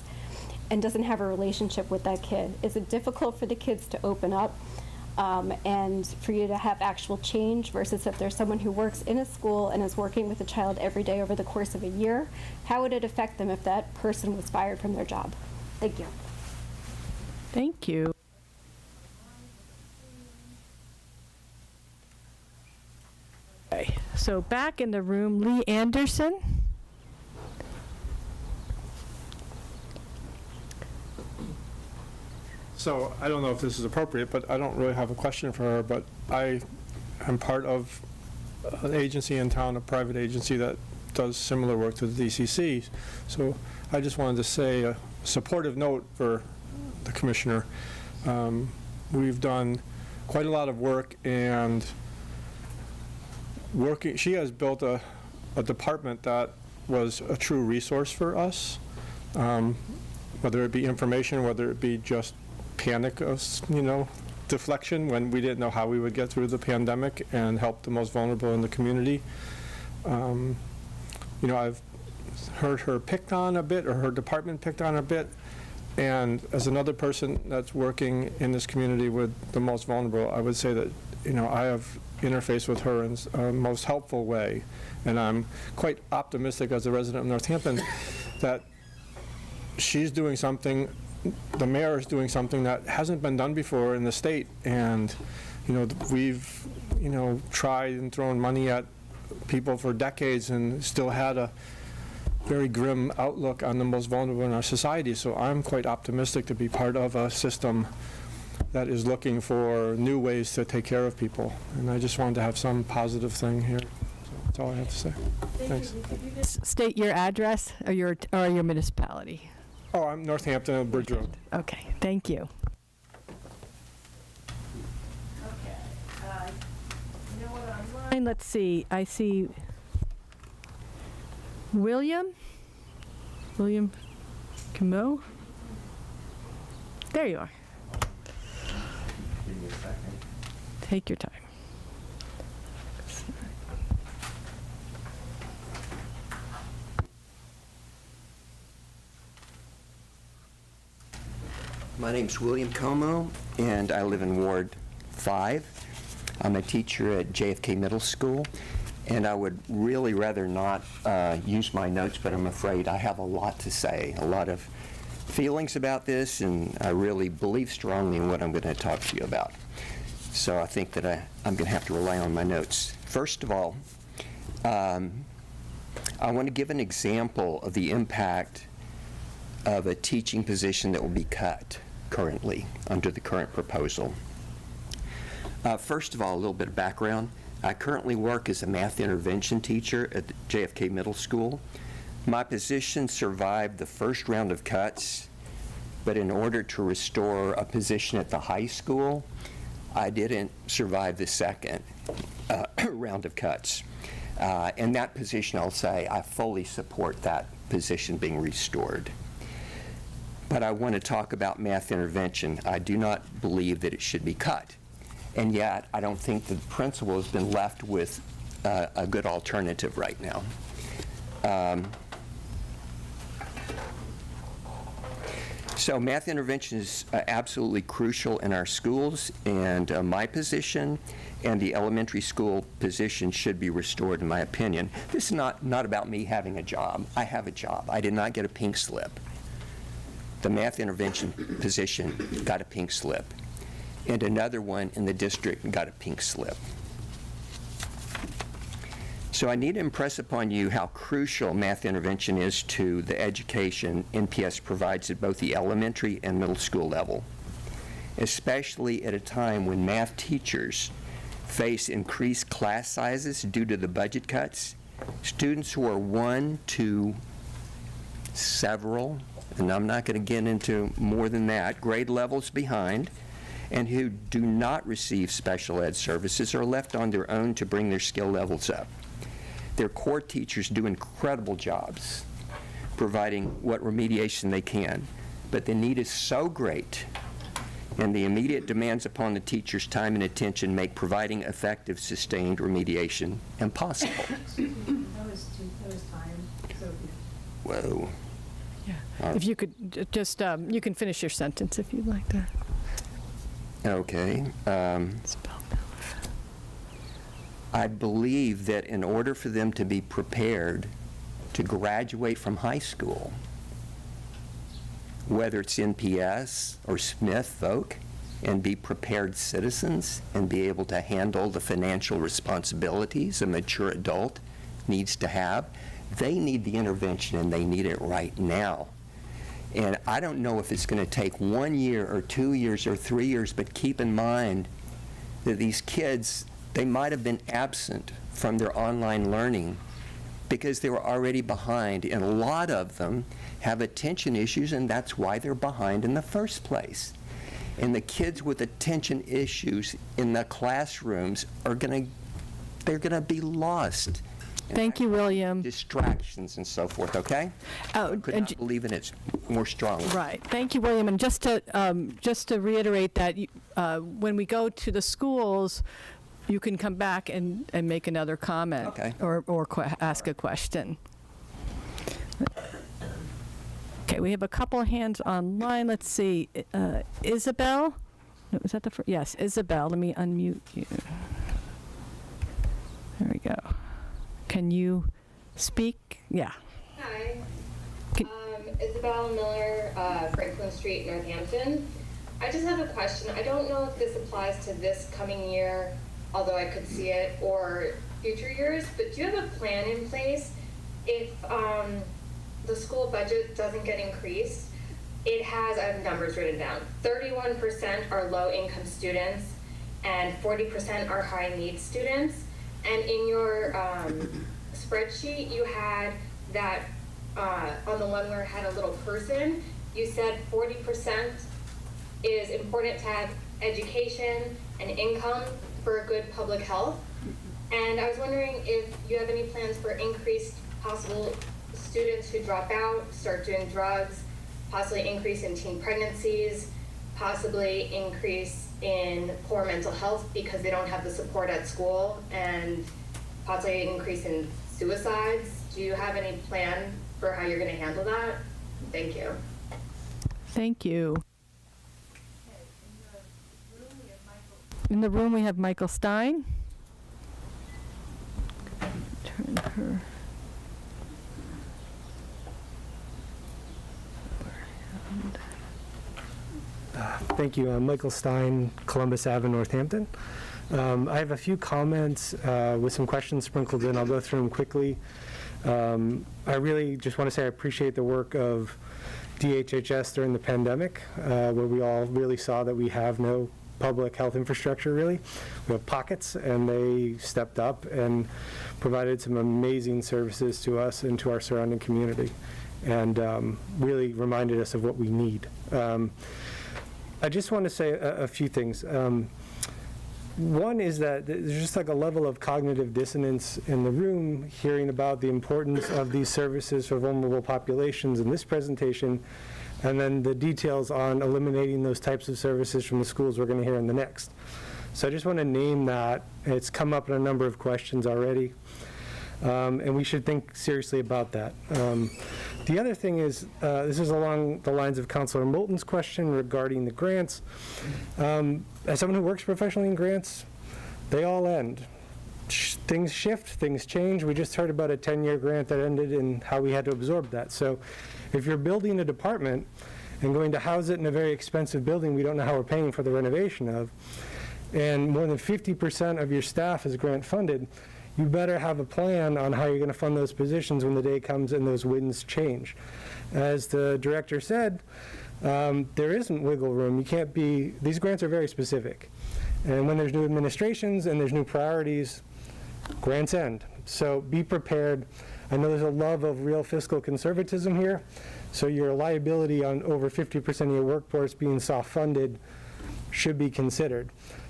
and doesn't have a relationship with that kid? Is it difficult for the kids to open up and for you to have actual change versus if there's someone who works in a school and is working with a child every day over the course of a year? How would it affect them if that person was fired from their job? Thank you. Thank you. Okay, so back in the room, Lee Anderson. So I don't know if this is appropriate, but I don't really have a question for her, but I am part of an agency in town, a private agency that does similar work to the DCC. So I just wanted to say a supportive note for the commissioner. We've done quite a lot of work, and she has built a department that was a true resource for us, whether it be information, whether it be just panic, deflection when we didn't know how we would get through the pandemic and help the most vulnerable in the community. I've heard her picked on a bit, or her department picked on a bit, and as another person that's working in this community with the most vulnerable, I would say that, I have interfaced with her in a most helpful way, and I'm quite optimistic as a resident of Northampton that she's doing something, the mayor is doing something that hasn't been done before in the state, and we've tried and thrown money at people for decades and still had a very grim outlook on the most vulnerable in our society. So I'm quite optimistic to be part of a system that is looking for new ways to take care of people, and I just wanted to have some positive thing here. So that's all I have to say. Thanks. State your address or your municipality. Oh, I'm Northampton, Bridge Road. Okay, thank you. And let's see, I see William Camo. There you are. Take your time. My name's William Como, and I live in Ward 5. I'm a teacher at JFK Middle School, and I would really rather not use my notes, but I'm afraid I have a lot to say, a lot of feelings about this, and I really believe strongly in what I'm going to talk to you about. So I think that I'm going to have to rely on my notes. First of all, I want to give an example of the impact of a teaching position that will be cut currently under the current proposal. First of all, a little bit of background. I currently work as a math intervention teacher at the JFK Middle School. My position survived the first round of cuts, but in order to restore a position at the high school, I didn't survive the second round of cuts. And that position, I'll say, I fully support that position being restored. But I want to talk about math intervention. I do not believe that it should be cut. And yet, I don't think the principal has been left with a good alternative right now. So math intervention is absolutely crucial in our schools, and my position and the elementary school position should be restored, in my opinion. This is not about me having a job. I have a job. I did not get a pink slip. The math intervention position got a pink slip, and another one in the district got a pink slip. So I need to impress upon you how crucial math intervention is to the education NPS provides at both the elementary and middle school level, especially at a time when math teachers face increased class sizes due to the budget cuts. Students who are 1 to several, and I'm not going to get into more than that, grade levels behind, and who do not receive special ed services are left on their own to bring their skill levels up. Their core teachers do incredible jobs providing what remediation they can, but the need is so great, and the immediate demands upon the teachers' time and attention make providing effective, sustained remediation impossible. That was time. Whoa. Yeah. If you could just, you can finish your sentence if you'd like to. Okay. I believe that in order for them to be prepared to graduate from high school, whether it's NPS or Smith Voc, and be prepared citizens and be able to handle the financial responsibilities a mature adult needs to have, they need the intervention, and they need it right now. And I don't know if it's going to take 1 year or 2 years or 3 years, but keep in mind that these kids, they might have been absent from their online learning because they were already behind, and a lot of them have attention issues, and that's why they're behind in the first place. And the kids with attention issues in the classrooms they're going to be lost. Thank you, William. Distractions and so forth, okay? Oh, I could not believe in it more strongly. Right. Thank you, William. And just to reiterate that, when we go to the schools, you can come back and make another comment. Okay. Or ask a question. Okay, we have a couple of hands online. Let's see. Isabel? No, is that the first? Yes, Isabel. Let me unmute you. There we go. Can you speak? Yeah. Hi. Isabel Miller, Franklin Street, Northampton. I just have a question. I don't know if this applies to this coming year, although I could see it, or future years, but do you have a plan in place if the school budget doesn't get increased? It has, I have numbers written down, 31% are low-income students and 40% are high-need students. And in your spreadsheet, you had that, on the one where it had a little person, you said 40% is important to have education and income for good public health. And I was wondering if you have any plans for increased possible students who drop out, start doing drugs, possibly increase in teen pregnancies, possibly increase in poor mental health because they don't have the support at school, and possibly increase in suicides. Do you have any plan for how you're going to handle that? Thank you. Thank you. In the room, we have Michael Stein. Turn her. Thank you. I'm Michael Stein, Columbus Ave, Northampton. I have a few comments with some questions sprinkled in. I'll go through them quickly. I really just want to say I appreciate the work of DHHS during the pandemic, where we all really saw that we have no public health infrastructure, really. We have pockets, and they stepped up and provided some amazing services to us and to our surrounding community, and really reminded us of what we need. I just want to say a few things. One is that there's just like a level of cognitive dissonance in the room hearing about the importance of these services for vulnerable populations in this presentation, and then the details on eliminating those types of services from the schools we're going to hear in the next. So I just want to name that. It's come up in a number of questions already, and we should think seriously about that. The other thing is, this is along the lines of Councilor Moulton's question regarding the grants. As someone who works professionally in grants, they all end. Things shift, things change. We just heard about a 10-year grant that ended and how we had to absorb that. So if you're building a department and going to house it in a very expensive building we don't know how we're paying for the renovation of, and more than 50% of your staff is grant funded, you better have a plan on how you're going to fund those positions when the day comes and those winds change. As the director said, there isn't wiggle room. You can't be, these grants are very specific. And when there's new administrations and there's new priorities, grants end. So be prepared. I know there's a love of real fiscal conservatism here. So your liability on over 50% of your workforce being soft funded should be considered.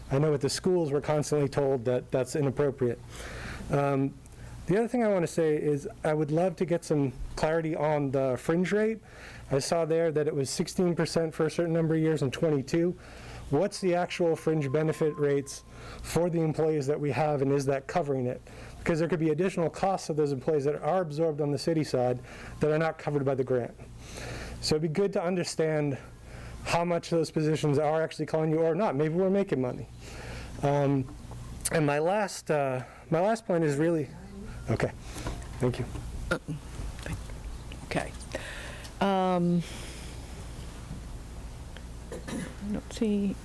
I know at the schools we're constantly told that that's inappropriate. The other thing I want to say is I would love to get some clarity on the fringe rate. I saw there that it was 16% for a certain number of years and 22. What's the actual fringe benefit rates for the employees that we have, and is that covering it? Because there could be additional costs of those employees that are absorbed on the city side that are not covered by the grant. So it'd be good to understand how much those positions are actually calling you or not. Maybe we're making money. And my last point is really, okay, thank you. Okay. I don't see.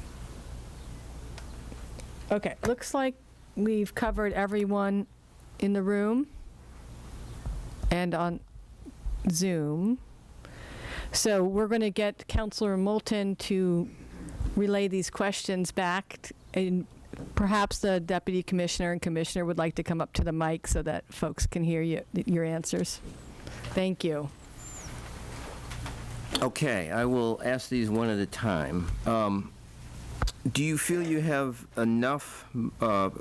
Okay, looks like we've covered everyone in the room and on Zoom. So we're going to get Councilor Moulton to relay these questions back Perhaps the deputy commissioner and commissioner would like to come up to the mic so that folks can hear your answers. Thank you. Okay, I will ask these one at a time. Do you feel you have enough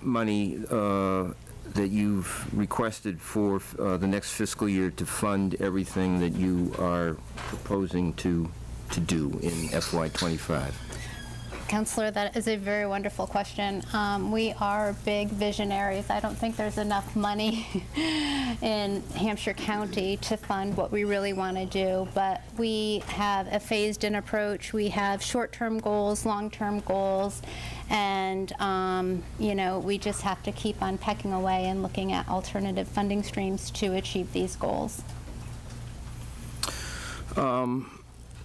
money that you've requested for the next fiscal year to fund everything that you are proposing to do in FY25? Counselor, that is a very wonderful question. We are big visionaries. I don't think there's enough money in Hampshire County to fund what we really want to do, but we have a phased-in approach. We have short-term goals, long-term goals, and we just have to keep on pecking away and looking at alternative funding streams to achieve these goals.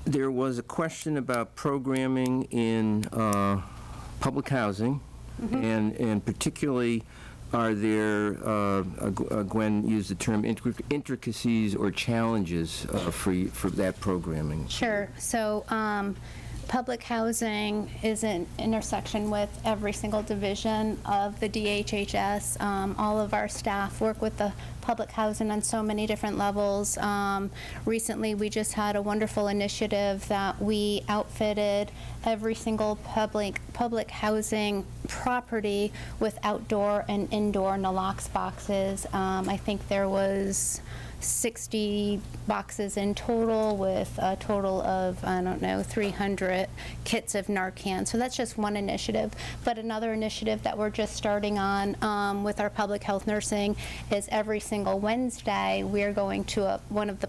There was a question about programming in public housing, and particularly, are there, Gwen used the term intricacies or challenges for that programming? Sure. So public housing is an intersection with every single division of the DHHS. All of our staff work with the public housing on so many different levels. Recently, we just had a wonderful initiative that we outfitted every single public housing property with outdoor and indoor nalox boxes. I think there was 60 boxes in total with a total of, 300 kits of Narcan. So that's just one initiative. But another initiative that we're just starting on with our public health nursing is every single Wednesday we're going to one of the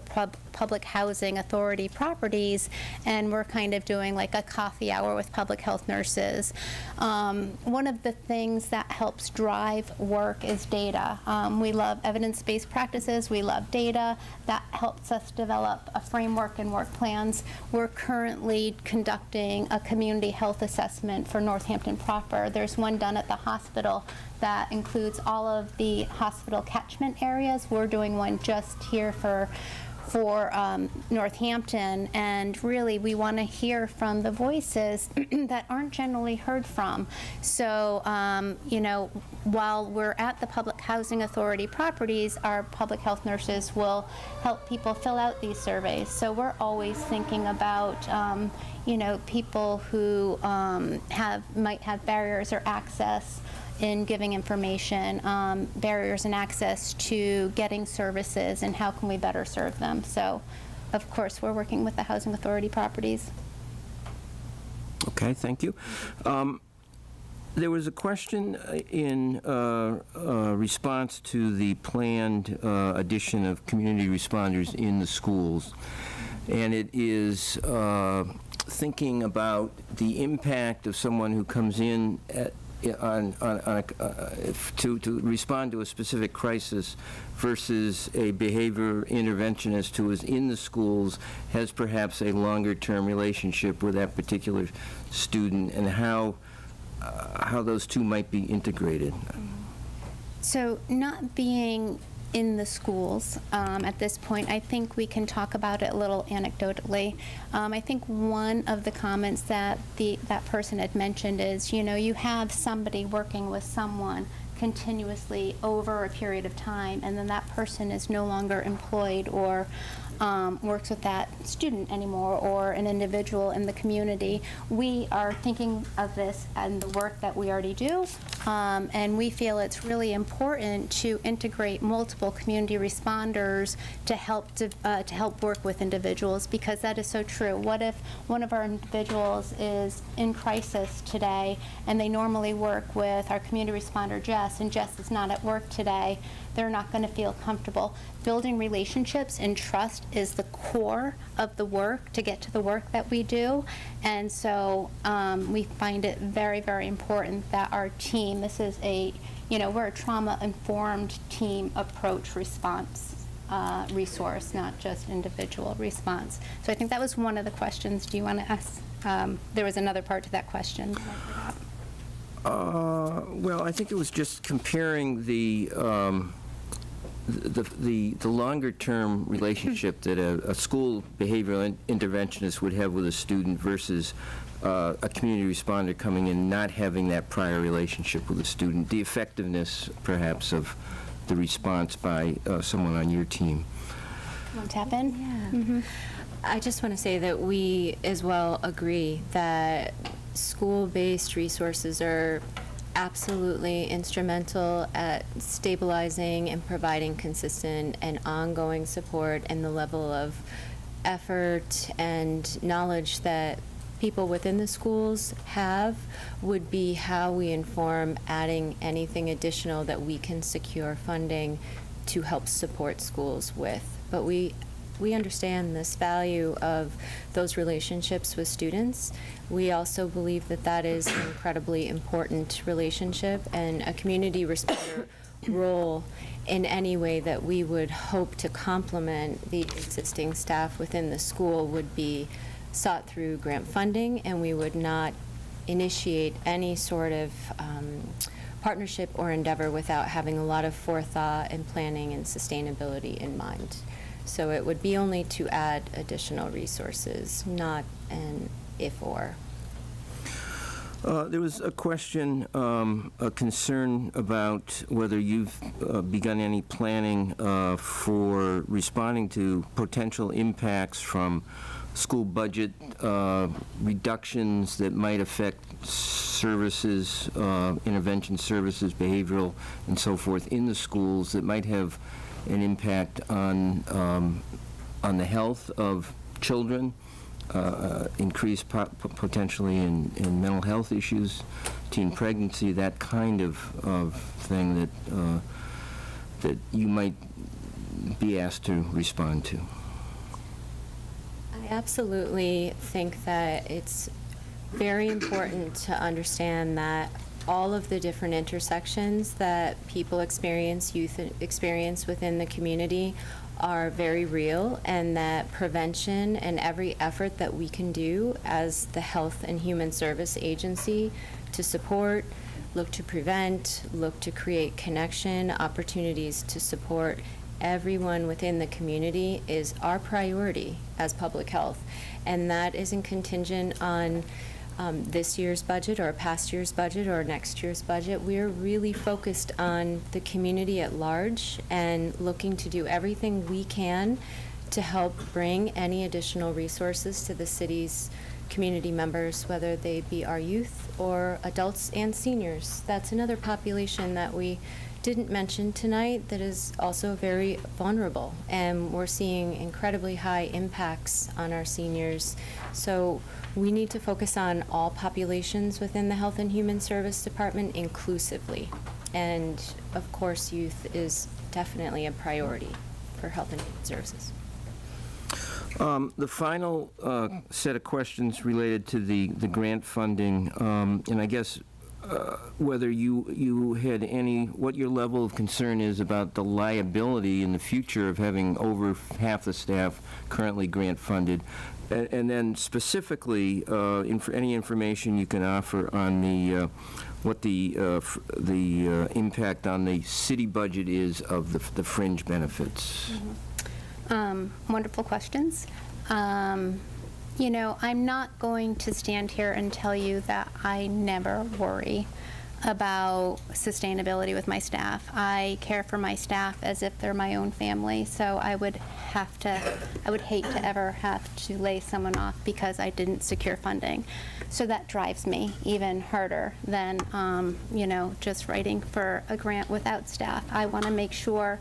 public housing authority properties, and we're kind of doing like a coffee hour with public health nurses. One of the things that helps drive work is data. We love evidence-based practices. We love data. That helps us develop a framework and work plans. We're currently conducting a community health assessment for Northampton proper. There's one done at the hospital that includes all of the hospital catchment areas. We're doing one just here for Northampton, and really we want to hear from the voices that aren't generally heard from. So, while we're at the Public Housing Authority properties, our public health nurses will help people fill out these surveys. So we're always thinking about, people who might have barriers or access in giving information, barriers and access to getting services, and how can we better serve them. So, of course, we're working with the Housing Authority properties. Okay, thank you. There was a question in response to the planned addition of community responders in the schools, and it is thinking about the impact of someone who comes in to respond to a specific crisis versus a behavior interventionist who is in the schools, has perhaps a longer-term relationship with that particular student, and how those two might be integrated. So not being in the schools at this point, I think we can talk about it a little anecdotally. I think one of the comments that that person had mentioned is, you have somebody working with someone continuously over a period of time, and then that person is no longer employed or works with that student anymore, or an individual in the community. We are thinking of this and the work that we already do, and we feel it's really important to integrate multiple community responders to help work with individuals, because that is so true. What if one of our individuals is in crisis today, and they normally work with our community responder Jess, and Jess is not at work today? They're not going to feel comfortable. Building relationships and trust is the core of the work to get to the work that we do. And so we find it very, very important that our team, this is we're a trauma-informed team approach response resource, not just individual response. So I think that was one of the questions. Do you want to ask? There was another part to that question. Well, I think it was just comparing the the longer-term relationship that a school behavioral interventionist would have with a student versus a community responder coming in not having that prior relationship with a student, the effectiveness, perhaps, of the response by someone on your team. Want to tap in? Yeah. I just want to say that we as well agree that school-based resources are absolutely instrumental at stabilizing and providing consistent and ongoing support, and the level of effort and knowledge that people within the schools have would be how we inform adding anything additional that we can secure funding to help support schools with. But we understand this value of those relationships with students. We also believe that that is an incredibly important relationship, and a community responder role in any way that we would hope to complement the existing staff within the school would be sought through grant funding, and we would not initiate any sort of partnership or endeavor without having a lot of forethought and planning and sustainability in mind. So it would be only to add additional resources, not an if/or. There was a question, a concern about whether you've begun any planning for responding to potential impacts from school budget reductions that might affect services, intervention services, behavioral, and so forth in the schools that might have an impact on the health of children, increase potentially in mental health issues, teen pregnancy, that kind of thing that you might be asked to respond to. I absolutely think that it's very important to understand that all of the different intersections that people experience, youth experience within the community are very real, and that prevention and every effort that we can do as the Health and Human Service Agency to support, look to prevent, look to create connection, opportunities to support everyone within the community is our priority as public health. And that isn't contingent on this year's budget or past year's budget or next year's budget. We're really focused on the community at large and looking to do everything we can to help bring any additional resources to the city's community members, whether they be our youth or adults and seniors. That's another population that we didn't mention tonight that is also very vulnerable, and we're seeing incredibly high impacts on our seniors. So we need to focus on all populations within the Health and Human Service Department inclusively. And of course, youth is definitely a priority for Health and Human Services. The final set of questions related to the grant funding, and I guess whether you had what your level of concern is about the liability in the future of having over half the staff currently grant funded, and then specifically any information you can offer on what the impact on the city budget is of the fringe benefits. Wonderful questions. You know, I'm not going to stand here and tell you that I never worry about sustainability with my staff. I care for my staff as if they're my own family, so I would hate to ever have to lay someone off because I didn't secure funding. So that drives me even harder than, you know, just writing for a grant without staff. I want to make sure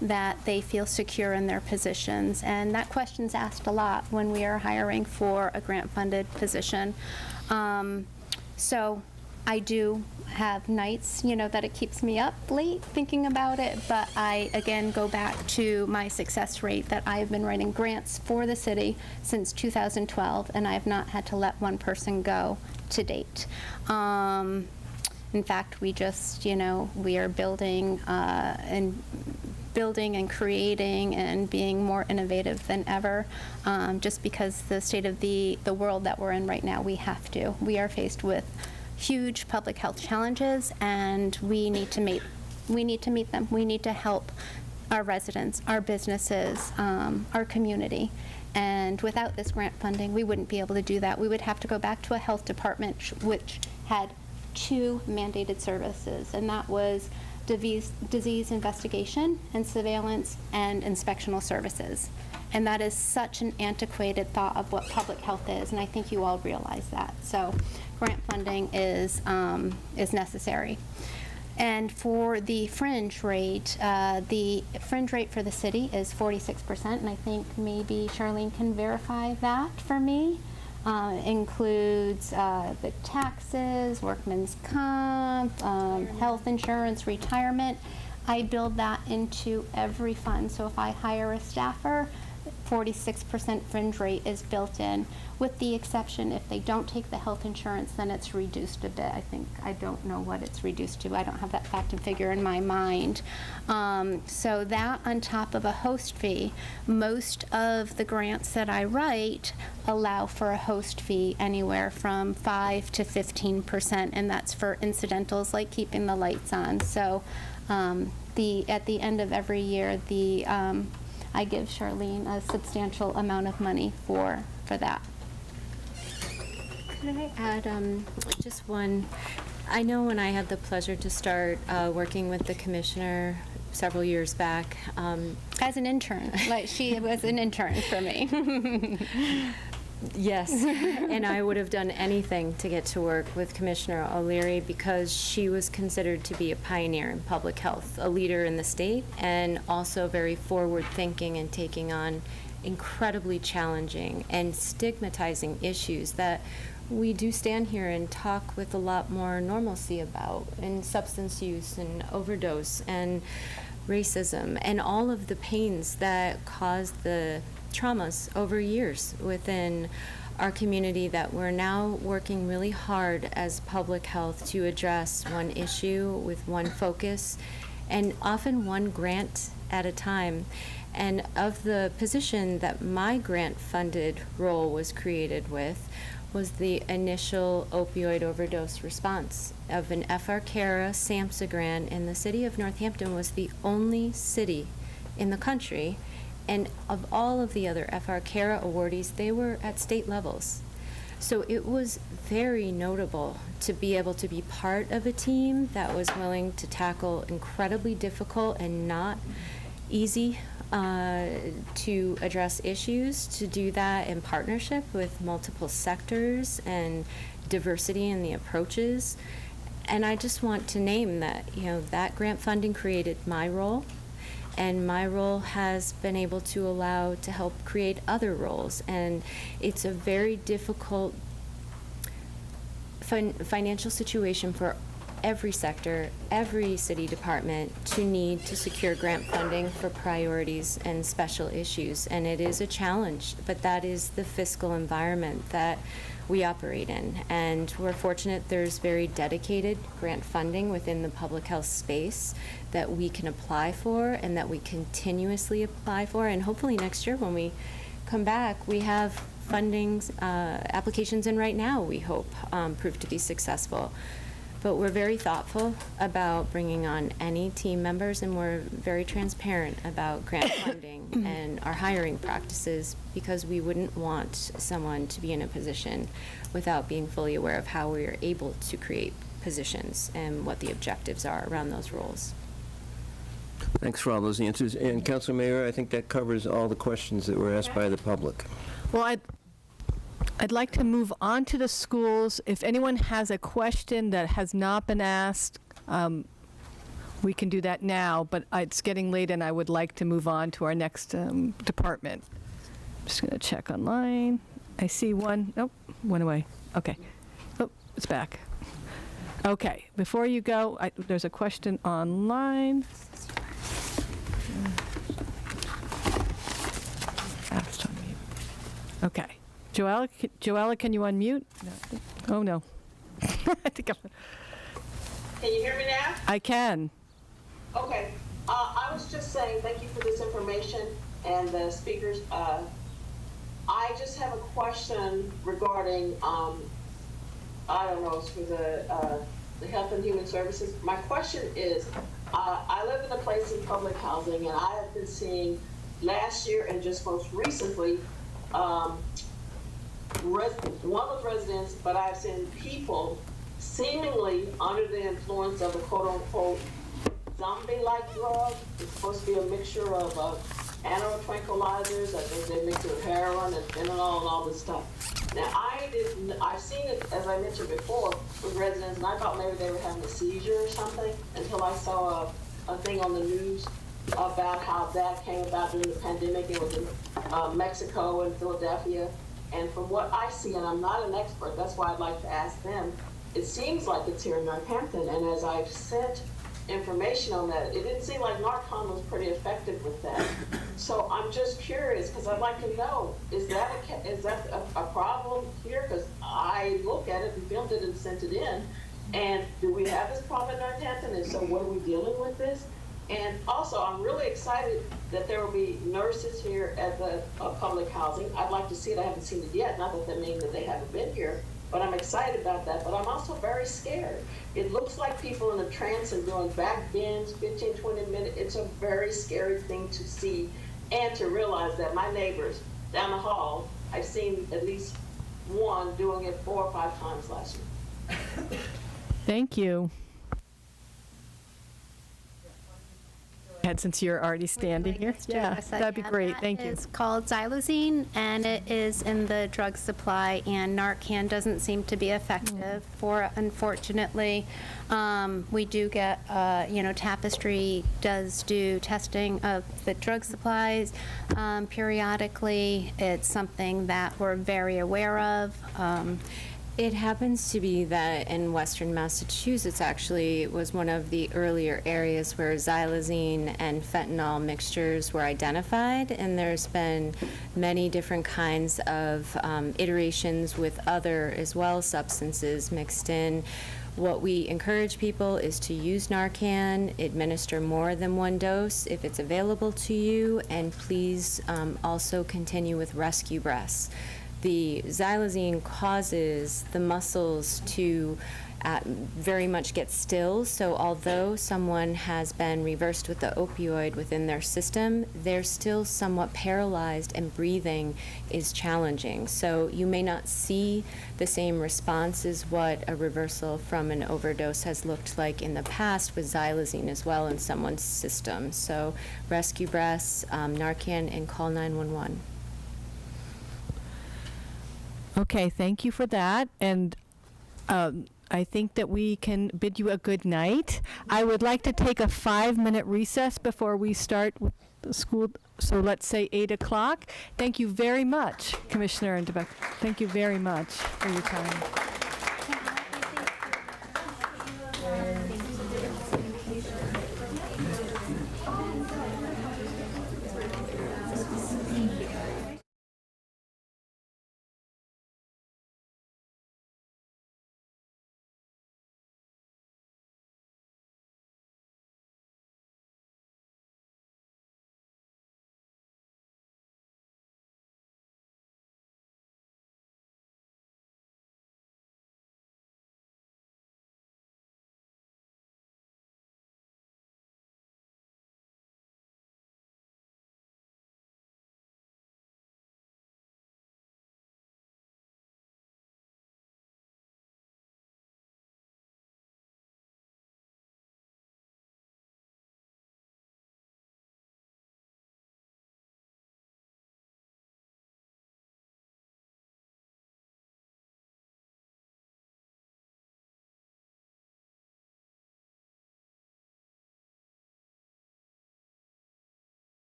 that they feel secure in their positions. And that question's asked a lot when we are hiring for a grant-funded position. So I do have nights, you know, that it keeps me up late thinking about it, but I, again, go back to my success rate that I have been writing grants for the city since 2012, and I have not had to let one person go to date. In fact, we just, you know, we are building and creating and being more innovative than ever, just because the state of the world that we're in right now, we have to. We are faced with huge public health challenges, and we need to meet them. We need to help our residents, our businesses, our community. And without this grant funding, we wouldn't be able to do that. We would have to go back to a health department which had 2 mandated services, and that was disease investigation and surveillance and inspectional services. And that is such an antiquated thought of what public health is, and I think you all realize that. So grant funding is necessary. And for the fringe rate for the city is 46%, and I think maybe Charlene can verify that for me. Includes the taxes, workman's comp, health insurance, retirement. I build that into every fund. So if I hire a staffer, 46% fringe rate is built in, with the exception if they don't take the health insurance, then it's reduced a bit. I don't know what it's reduced to. I don't have that fact and figure in my mind. So that on top of a host fee, most of the grants that I write allow for a host fee anywhere from 5 to 15%, and that's for incidentals like keeping the lights on. So at the end of every year, I give Charlene a substantial amount of money for that. Could I add just one? I know when I had the pleasure to start working with the commissioner several years back. As an intern, like she was an intern for me. Yes, and I would have done anything to get to work with Commissioner O'Leary because she was considered to be a pioneer in public health, a leader in the state, and also very forward-thinking and taking on incredibly challenging and stigmatizing issues that we do stand here and talk with a lot more normalcy about, in substance use and overdose and racism and all of the pains that cause the traumas over years within our community that we're now working really hard as public health to address one issue with one focus and often one grant at a time. And of the position that my grant-funded role was created with was the initial opioid overdose response of an FR Cara SAMHSA grant, and the city of Northampton was the only city in the country. And of all of the other FR Cara awardees, they were at state levels. So it was very notable to be able to be part of a team that was willing to tackle incredibly difficult and not easy to address issues, to do that in partnership with multiple sectors and diversity in the approaches. And I just want to name that, that grant funding created my role. And my role has been able to allow to help create other roles. And it's a very difficult financial situation for every sector, every city department to need to secure grant funding for priorities and special issues. And it is a challenge, but that is the fiscal environment that we operate in. And we're fortunate there's very dedicated grant funding within the public health space that we can apply for and that we continuously apply for. And hopefully next year when we come back, we have fundings, applications in right now, we hope, prove to be successful. But we're very thoughtful about bringing on any team members, and we're very transparent about grant funding and our hiring practices, because we wouldn't want someone to be in a position without being fully aware of how we are able to create positions and what the objectives are around those roles. Thanks for all those answers. And Councilor Mayor, I think that covers all the questions that were asked by the public. Well, I'd like to move on to the schools. If anyone has a question that has not been asked, we can do that now, but it's getting late and I would like to move on to our next department. I'm just going to check online. I see one. Nope, went away. Okay. Oh, it's back. Okay, before you go, there's a question online. Okay. Joella, can you unmute? No. Oh, no. I think Can you hear me now? I can. Okay. I was just saying thank you for this information and the speakers. I just have a question regarding, I don't know, it's for the Health and Human Services. My question is, I live in a place in public housing, and I have been seeing last year and just most recently, one with residents, but I've seen people seemingly under the influence of a quote-unquote zombie-like drug. It's supposed to be a mixture of animal tranquilizers. I think they mix it with heroin and fentanyl and all this stuff. Now, I've seen it, as I mentioned before, with residents, and I thought maybe they were having a seizure or something until I saw a thing on the news about how that came about during the pandemic. It was in Mexico and Philadelphia. And from what I see, and I'm not an expert, that's why I'd like to ask them, it seems like it's here in Northampton. And as I've sent information on that, it didn't seem like Narcan was pretty effective with that. So I'm just curious, because I'd like to know, is that a problem here? Because I looked at it and filmed it and sent it in. And do we have this problem in Northampton? And so what are we dealing with this? And also, I'm really excited that there will be nurses here at the public housing. I'd like to see it. I haven't seen it yet. Not that means that they haven't been here, but I'm excited about that. But I'm also very scared. It looks like people in a trance and doing back bends, 15, 20 minutes. It's a very scary thing to see and to realize that my neighbors down the hall, I've seen at least one doing it 4 or 5 times last year. Thank you. Since you're already standing here. Yeah, that'd be great. Thank you. It's called xylazine, and it is in the drug supply, and Narcan doesn't seem to be effective for it, unfortunately. We do get, Tapestry does do testing of the drug supplies periodically. It's something that we're very aware of. It happens to be that in Western Massachusetts actually was one of the earlier areas where xylazine and fentanyl mixtures were identified, and there's been many different kinds of iterations with other as well substances mixed in. What we encourage people is to use Narcan, administer more than 1 dose if it's available to you, and please also continue with rescue breaths. The xylazine causes the muscles to very much get still, so although someone has been reversed with the opioid within their system, they're still somewhat paralyzed and breathing is challenging. So you may not see the same response as what a reversal from an overdose has looked like in the past with xylazine as well in someone's system. So rescue breaths, Narcan, and call 911. Okay, thank you for that. And I think that we can bid you a good night. I would like to take a 5-minute recess before we start with the school. So let's say 8 o'clock. Thank you very much, Commissioner and DeBeck. Thank you very much for your time.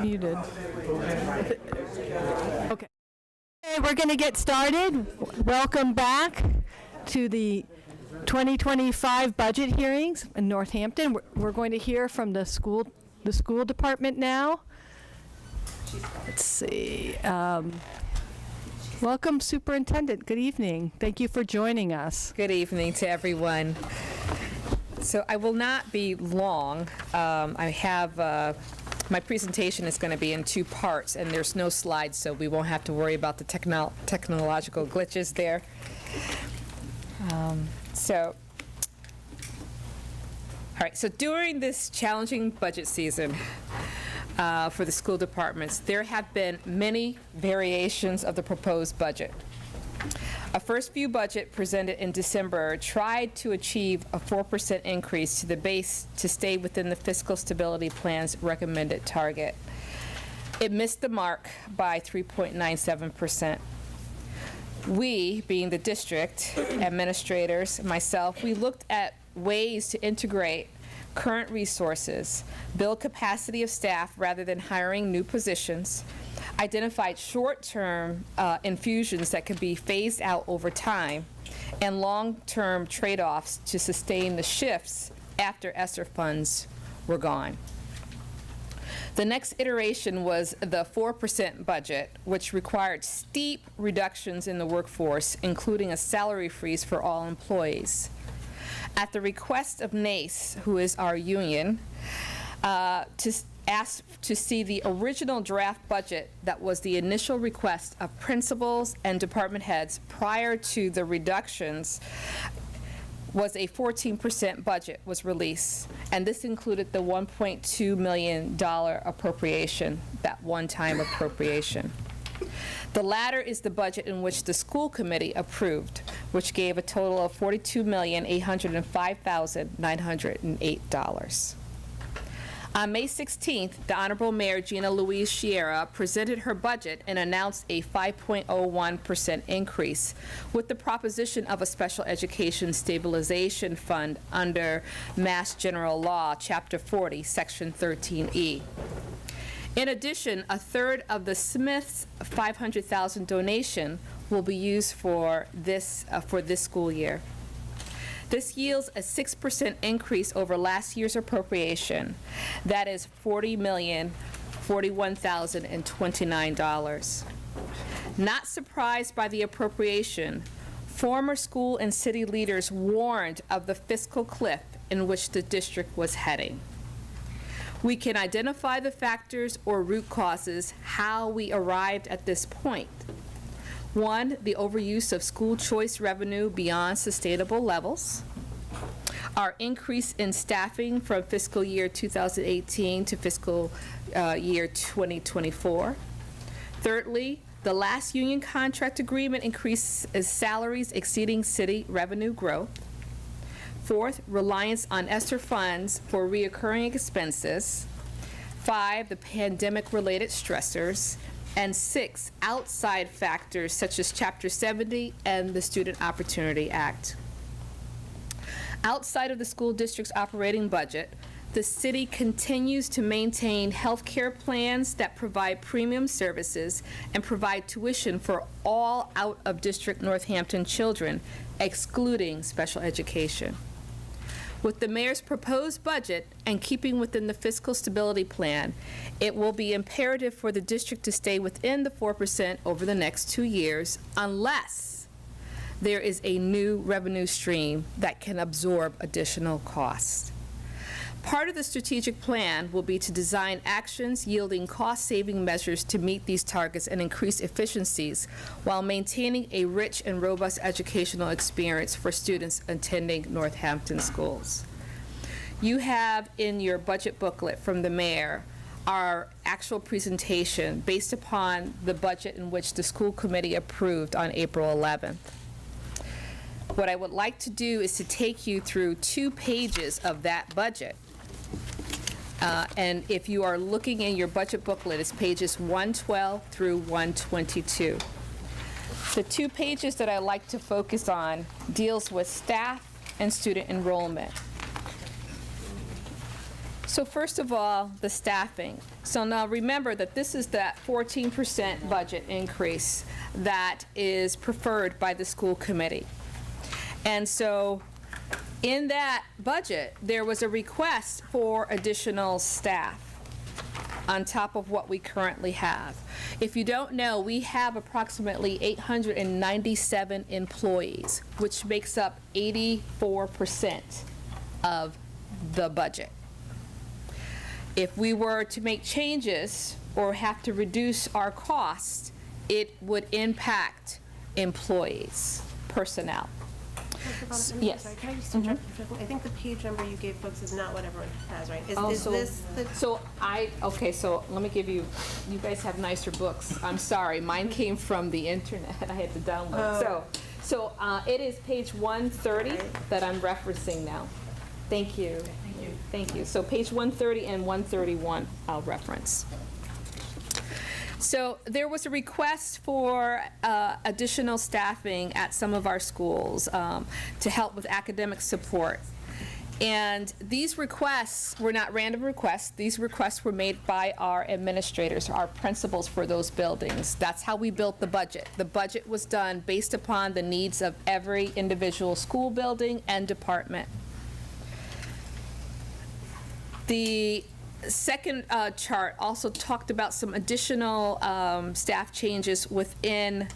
Muted. Okay. Okay, we're going to get started. Welcome back to the 2025 budget hearings in Northampton. We're going to hear from the school department now. Let's see. Welcome, Superintendent. Good evening. Thank you for joining us. Good evening to everyone. So I will not be long. I have my presentation is going to be in two parts, and there's no slides, so we won't have to worry about the technological glitches there. All right, so during this challenging budget season for the school departments, there have been many variations of the proposed budget. A first view budget presented in December tried to achieve a 4% increase to the base to stay within the fiscal stability plan's recommended target. It missed the mark by 3.97%. We, being the district, administrators, myself, we looked at ways to integrate current resources, build capacity of staff rather than hiring new positions, identified short-term infusions that could be phased out over time, and long-term trade-offs to sustain the shifts after ESSER funds were gone. The next iteration was the 4% budget, which required steep reductions in the workforce, including a salary freeze for all employees. At the request of NACE, who is our union, to ask to see the original draft budget that was the initial request of principals and department heads prior to the reductions, was a 14% budget was released, and this included the $1.2 million appropriation, that one-time appropriation. The latter is the budget in which the school committee approved, which gave a total of $42,805,908. On May 16th, the Honorable Mayor Gina Louise Sierra presented her budget and announced a 5.01% increase with the proposition of a special education stabilization fund under Mass General Law, Chapter 40, Section 13E. In addition, a third of the Smith's $500,000 donation will be used for this school year. This yields a 6% increase over last year's appropriation. That is $40,041,029. Not surprised by the appropriation, former school and city leaders warned of the fiscal cliff in which the district was heading. We can identify the factors or root causes how we arrived at this point. One, the overuse of school choice revenue beyond sustainable levels. Our increase in staffing from fiscal year 2018 to fiscal year 2024. Thirdly, the last union contract agreement increases salaries exceeding city revenue growth. Fourth, reliance on ESSER funds for reoccurring expenses. 5, the pandemic-related stressors. And 6, outside factors such as Chapter 70 and the Student Opportunity Act. Outside of the school district's operating budget, the city continues to maintain health care plans that provide premium services and provide tuition for all out-of-district Northampton children, excluding special education. With the mayor's proposed budget and keeping within the fiscal stability plan, it will be imperative for the district to stay within the 4% over the next 2 years unless there is a new revenue stream that can absorb additional costs. Part of the strategic plan will be to design actions yielding cost-saving measures to meet these targets and increase efficiencies while maintaining a rich and robust educational experience for students attending Northampton schools. You have in your budget booklet from the mayor our actual presentation based upon the budget in which the school committee approved on April 11th. What I would like to do is to take you through 2 pages of that budget. And if you are looking in your budget booklet, it's pages 112 through 122. The 2 pages that I like to focus on deals with staff and student enrollment. So first of all, the staffing. So now remember that this is that 14% budget increase that is preferred by the school committee. And so in that budget, there was a request for additional staff on top of what we currently have. If you don't know, we have approximately 897 employees, which makes up 84% of the budget. If we were to make changes or have to reduce our costs, it would impact employees, personnel. Yes. Sorry, can I just interrupt? I think the page number you gave folks is not what everyone has, right? Is So this the? so let me give you, you guys have nicer books. I'm sorry, mine came from the internet. I had to download. Oh. So it is page 130 that I'm referencing now. Thank you. Thank you. So page 130 and 131 I'll reference. So there was a request for additional staffing at some of our schools to help with academic support. And these requests were not random requests. These requests were made by our administrators, our principals for those buildings. That's how we built the budget. The budget was done based upon the needs of every individual school building and department. The second chart also talked about some additional staff changes within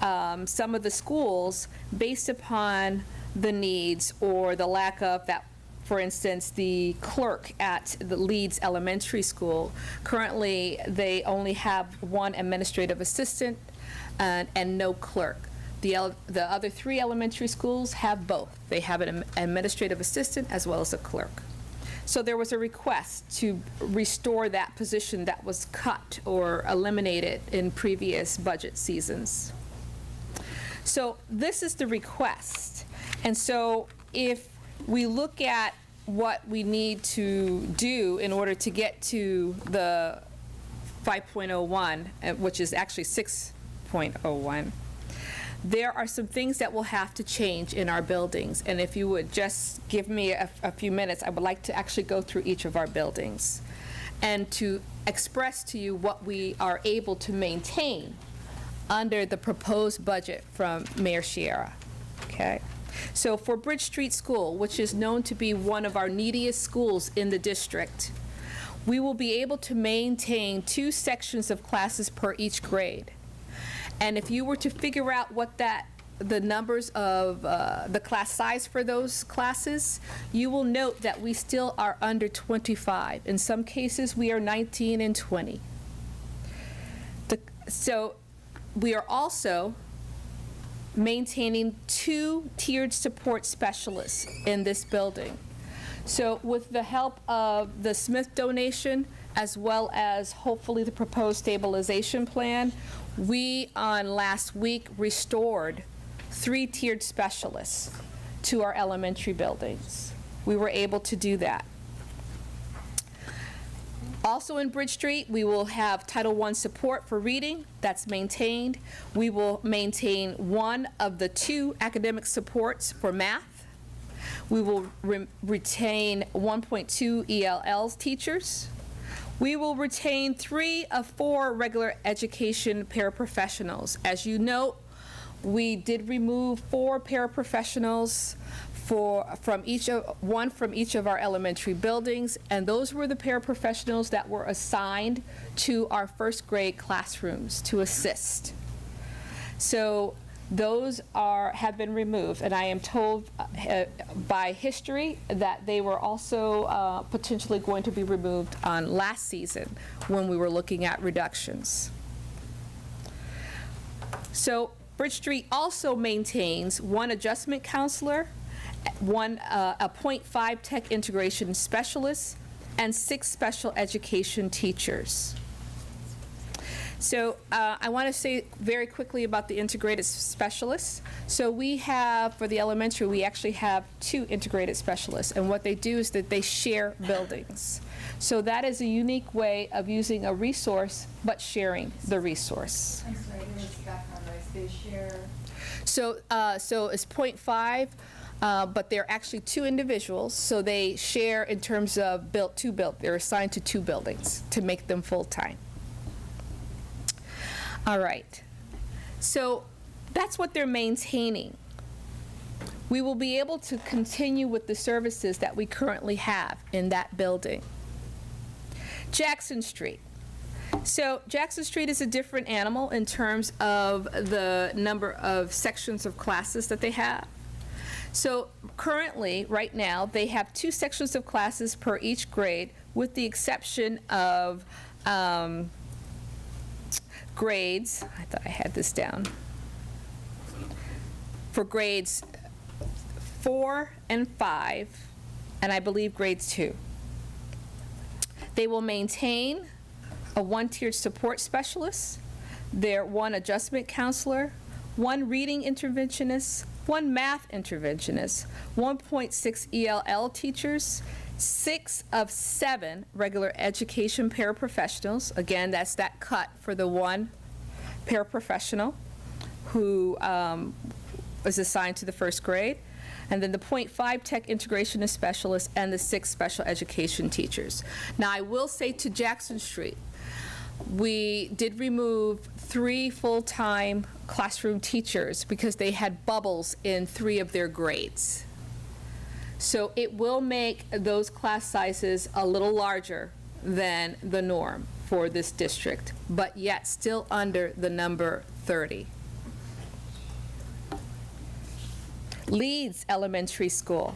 some of the schools based upon the needs or the lack of that. For instance, the clerk at the Leeds Elementary School, currently they only have one administrative assistant and no clerk. The other 3 elementary schools have both. They have an administrative assistant as well as a clerk. So there was a request to restore that position that was cut or eliminated in previous budget seasons. So this is the request. And so if we look at what we need to do in order to get to the 5.01, which is actually 6.01, there are some things that will have to change in our buildings. And if you would just give me a few minutes, I would like to actually go through each of our buildings and to express to you what we are able to maintain under the proposed budget from Mayor Sciarra. Okay? So for Bridge Street School, which is known to be one of our neediest schools in the district, we will be able to maintain 2 sections of classes per each grade. And if you were to figure out what the numbers of the class size for those classes, you will note that we still are under 25. In some cases, we are 19 and 20. So we are also maintaining 2 tiered support specialists in this building. So with the help of the Smith donation, as well as hopefully the proposed stabilization plan, we on last week restored 3 tiered specialists to our elementary buildings. We were able to do that. Also in Bridge Street, we will have Title I support for reading. That's maintained. We will maintain 1 of the 2 academic supports for math. We will retain 1.2 ELL teachers. We will retain 3 of 4 regular education paraprofessionals. As you note, we did remove 4 paraprofessionals from each of our elementary buildings, and those were the paraprofessionals that were assigned to our first grade classrooms to assist. So those have been removed, and I am told by history that they were also potentially going to be removed on last season when we were looking at reductions. So Bridge Street also maintains 1 adjustment counselor, a 0.5 tech integration specialist, and 6 special education teachers. So I want to say very quickly about the integrated specialists. So we have, for the elementary, we actually have 2 integrated specialists. And what they do is that they share buildings. So that is a unique way of using a resource, but sharing the resource. I'm sorry, there was background noise. They share. So it's 0.5, but they're actually 2 individuals. So they share in terms of they're assigned to 2 buildings to make them full-time. All right. So that's what they're maintaining. We will be able to continue with the services that we currently have in that building. Jackson Street. So Jackson Street is a different animal in terms of the number of sections of classes that they have. So currently, right now, they have 2 sections of classes per each grade, with the exception of grades. I thought I had this down. For grades 4 and 5, and I believe grades 2. They will maintain a 1-tiered support specialist, their 1 adjustment counselor, 1 reading interventionist, 1 math interventionist, 1.6 ELL teachers, 6 of 7 regular education paraprofessionals. Again, that's that cut for the 1 paraprofessional who is assigned to the 1st grade. And then the 0.5 tech integrationist specialists and the 6 special education teachers. Now, I will say to Jackson Street, we did remove 3 full-time classroom teachers because they had bubbles in 3 of their grades. So it will make those class sizes a little larger than the norm for this district, but yet still under the number 30. Leeds Elementary School.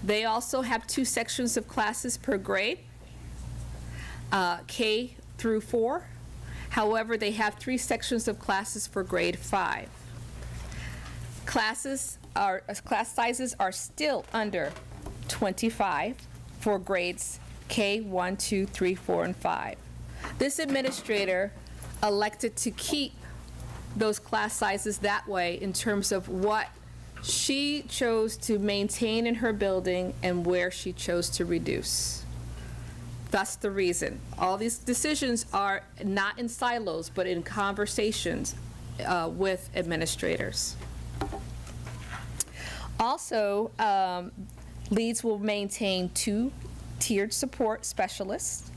They also have 2 sections of classes per grade, K through 4. However, they have 3 sections of classes for grade 5. Class sizes are still under 25 for grades K, 1, 2, 3, 4, and 5. This administrator elected to keep those class sizes that way in terms of what she chose to maintain in her building and where she chose to reduce. That's the reason. All these decisions are not in silos, but in conversations with administrators. Also, Leeds will maintain 2 tiered support specialists,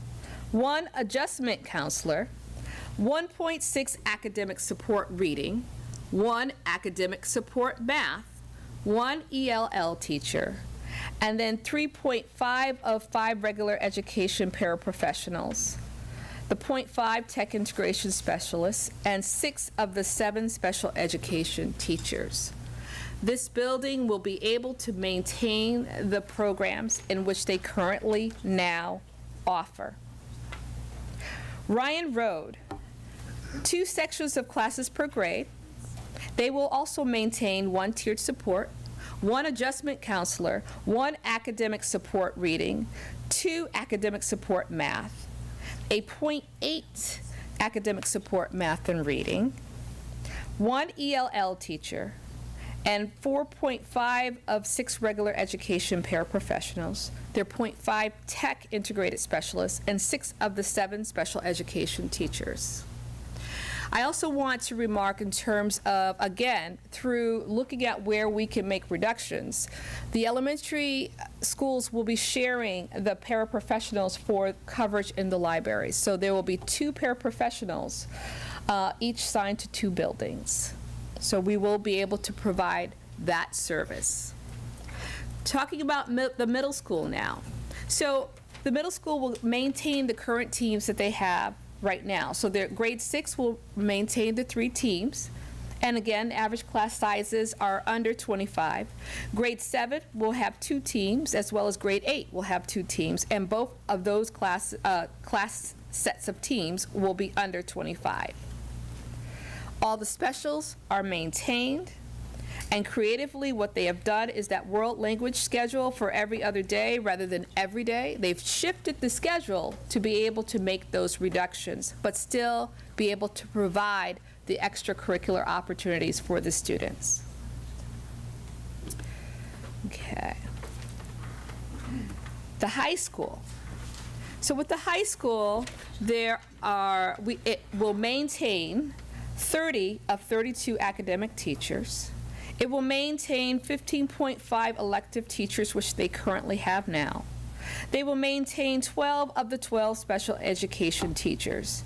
1 adjustment counselor, 1.6 academic support reading, 1 academic support math, 1 ELL teacher, and then 3.5 of 5 regular education paraprofessionals, the 0.5 tech integration specialists, and 6 of the 7 special education teachers. This building will be able to maintain the programs in which they currently now offer. Ryan Road, 2 sections of classes per grade. They will also maintain 1 tiered support, 1 adjustment counselor, 1 academic support reading, 2 academic support math, a 0.8 academic support math and reading, 1 ELL teacher, and 4.5 of 6 regular education paraprofessionals, their 0.5 tech integrated specialists, and 6 of the 7 special education teachers. I also want to remark in terms of, again, through looking at where we can make reductions, the elementary schools will be sharing the paraprofessionals for coverage in the libraries. So there will be 2 paraprofessionals, each assigned to 2 buildings. So we will be able to provide that service. Talking about the middle school now. So the middle school will maintain the current teams that they have right now. So their grade 6 will maintain the 3 teams. And again, average class sizes are under 25. Grade 7 will have 2 teams, as well as grade 8 will have 2 teams. And both of those class sets of teams will be under 25. All the specials are maintained, And creatively, what they have done is that world language schedule for every other day rather than every day, they've shifted the schedule to be able to make those reductions, but still be able to provide the extracurricular opportunities for the students. Okay. The high school. So with the high school, it will maintain 30 of 32 academic teachers. It will maintain 15.5 elective teachers, which they currently have now. They will maintain 12 of the 12 special education teachers.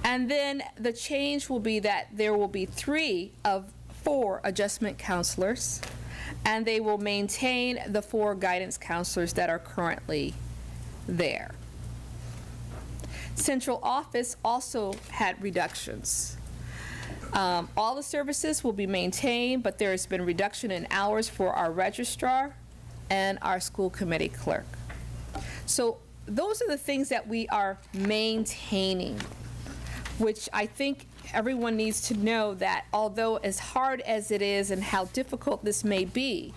And then the change will be that there will be 3 of 4 adjustment counselors, and they will maintain the 4 guidance counselors that are currently there. Central office also had reductions. All the services will be maintained, but there has been reduction in hours for our registrar and our school committee clerk. So those are the things that we are maintaining, which I think everyone needs to know that although as hard as it is and how difficult this may be,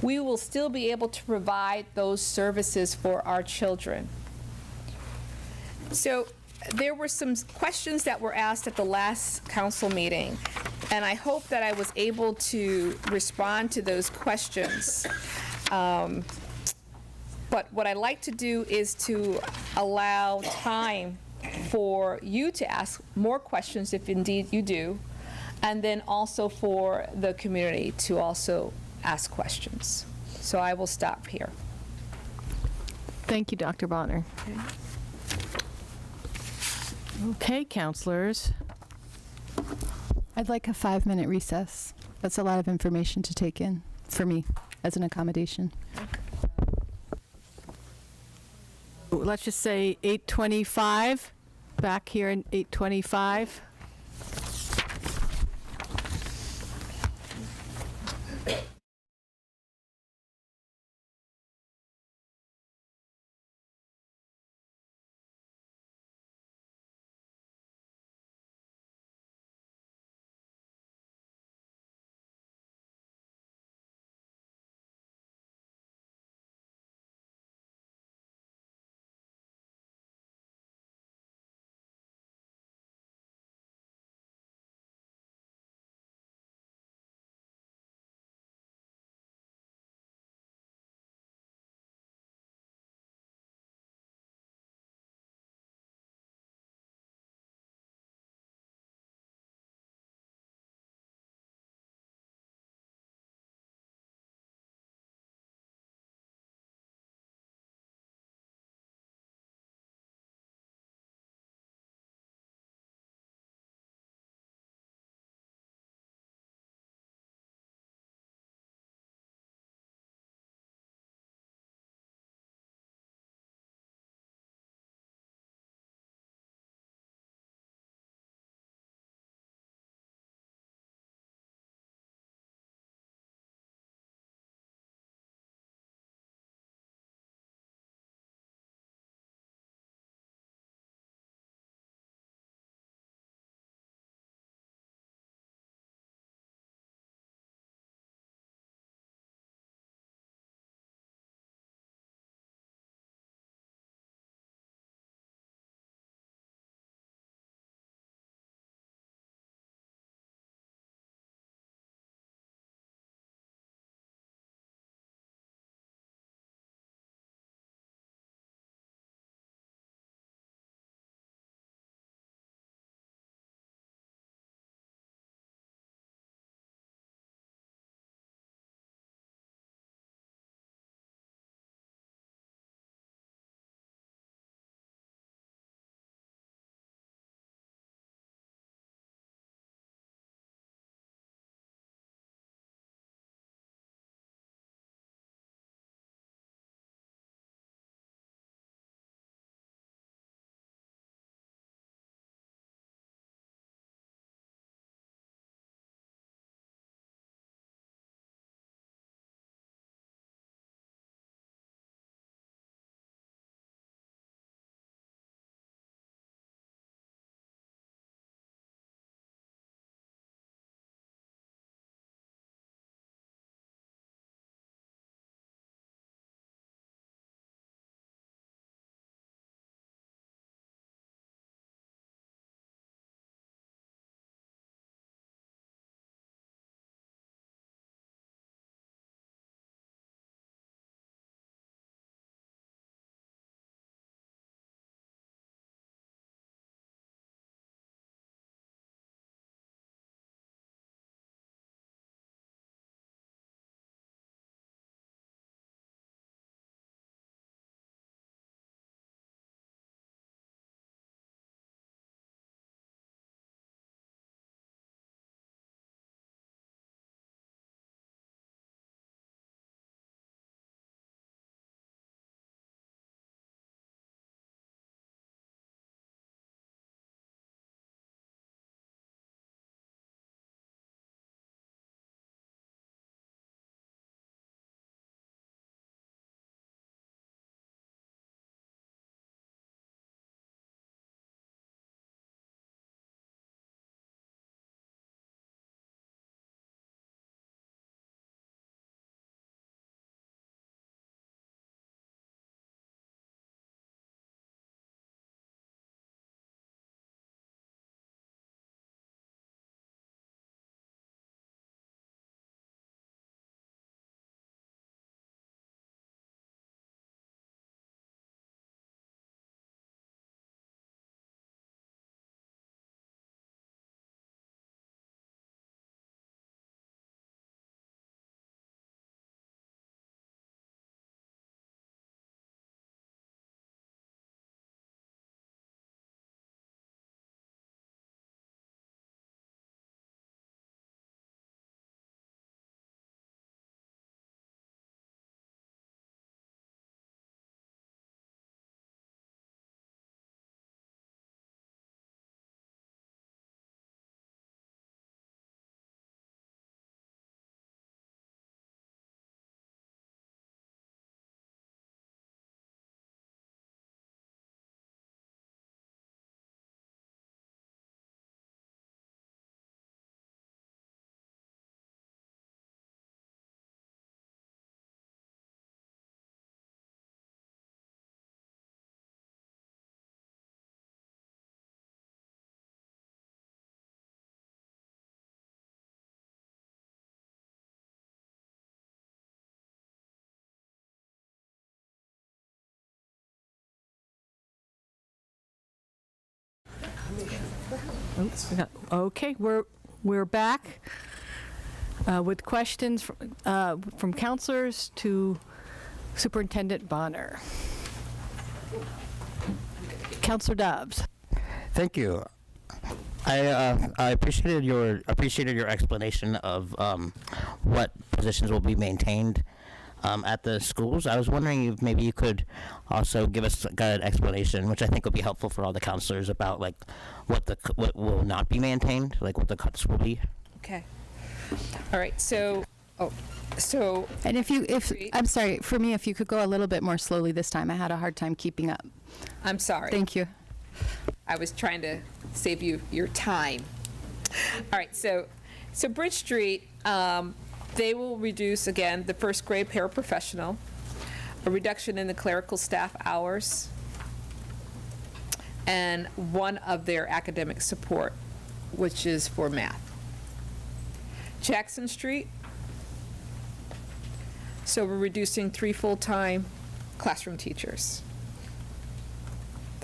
we will still be able to provide those services for our children. So there were some questions that were asked at the last council meeting, and I hope that I was able to respond to those questions. But what I like to do is to allow time for you to ask more questions if indeed you do, and then also for the community to also ask questions. So I will stop here. Thank you, Dr. Bonner. Okay, counselors. I'd like a 5-minute recess. That's a lot of information to take in for me as an accommodation. Let's just say 8:25, back here in 8:25. Okay, we're back with questions from counselors to Superintendent Bonner. Counselor Dobbs. Thank you. I appreciated your explanation of what positions will be maintained at the schools. I was wondering if maybe you could also give us an explanation, which I think would be helpful for all the counselors, about like what will not be maintained, like what the cuts will be. Okay. All right. So, And I'm sorry, for me, if you could go a little bit more slowly this time. I had a hard time keeping up. I'm sorry. Thank you. I was trying to save you your time. All right, so Bridge Street, they will reduce, again, the first grade paraprofessional, a reduction in the clerical staff hours, and one of their academic support, which is for math. Jackson Street, so we're reducing 3 full-time classroom teachers.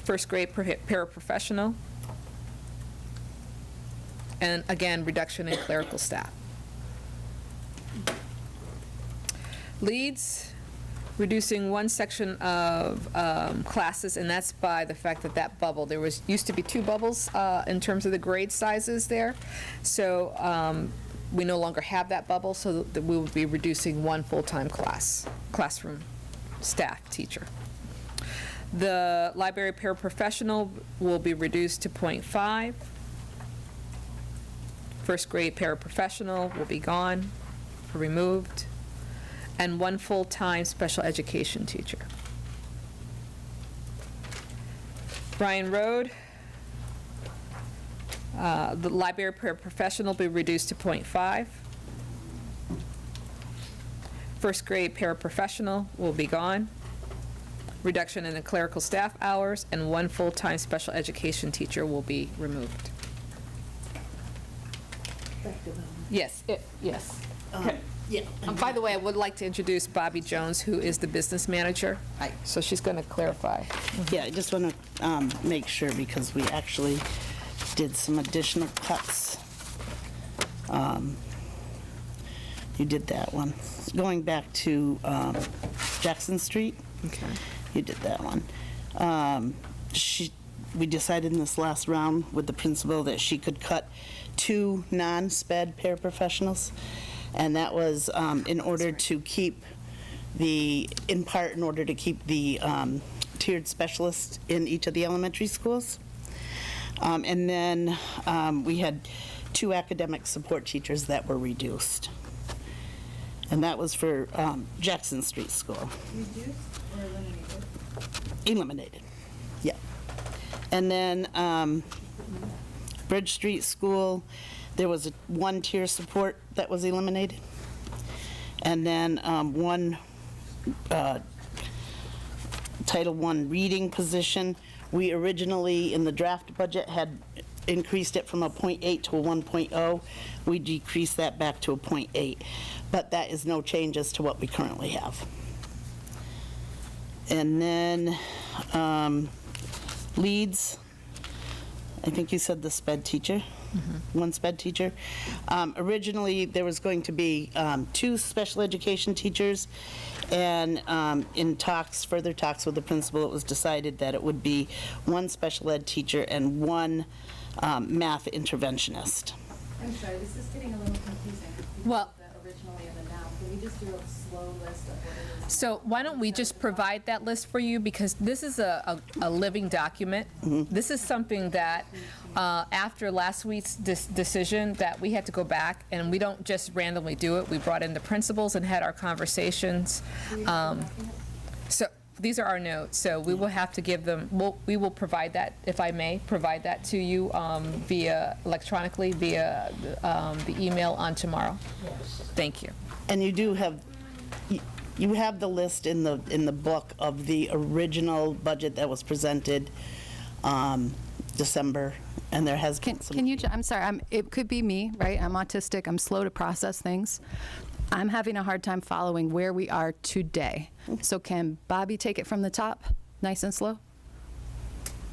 First grade paraprofessional, and again, reduction in clerical staff. Leeds, reducing one section of classes, and that's by the fact that bubble, there used to be 2 bubbles in terms of the grade sizes there. So we no longer have that bubble, so that we will be reducing 1 full-time classroom staff teacher. The library paraprofessional will be reduced to 0.5. First grade paraprofessional will be gone or removed. And 1 full-time special education teacher. Bryan Road, the library paraprofessional will be reduced to 0.5. First grade paraprofessional will be gone. Reduction in the clerical staff hours, and 1 full-time special education teacher will be removed. Yes, yes. Okay. Yeah. By the way, I would like to introduce Bobby Jones, who is the business manager. Hi. So she's going to clarify. Yeah, I just want to make sure, because we actually did some additional cuts. You did that one. Going back to Jackson Street. Okay. You did that one. We decided in this last round with the principal that she could cut 2 non-SPED paraprofessionals, and that was in order to keep the tiered specialists in each of the elementary schools. And then we had 2 academic support teachers that were reduced. And that was for Jackson Street School. Reduced or eliminated? Eliminated, yeah. And then Bridge Street School, there was 1 tier support that was eliminated. And then 1 Title I reading position. We originally, in the draft budget, had increased it from a 0.8 to a 1.0. We decreased that back to a 0.8. But that is no changes to what we currently have. And then Leeds, I think you said the SPED teacher, 1 SPED teacher. Originally, there was going to be 2 special education teachers, and in further talks with the principal, it was decided that it would be 1 special ed teacher and 1 math interventionist. I'm sorry, this is getting a little confusing. Well, the originally and the now. Can we just do a slow list of what it is? So why don't we just provide that list for you, because this is a living document. This is something that after last week's decision that we had to go back, and we don't just randomly do it. We brought in the principals and had our conversations. So these are our notes. So we will have to give them, we will provide that, if I may, provide that to you electronically via the email on tomorrow. Thank you. And you do have, you have the list in the book of the original budget that was presented December, and there has been some. Can you, I'm sorry, it could be me, right? I'm autistic, I'm slow to process things. I'm having a hard time following where we are today. So can Bobby take it from the top, nice and slow?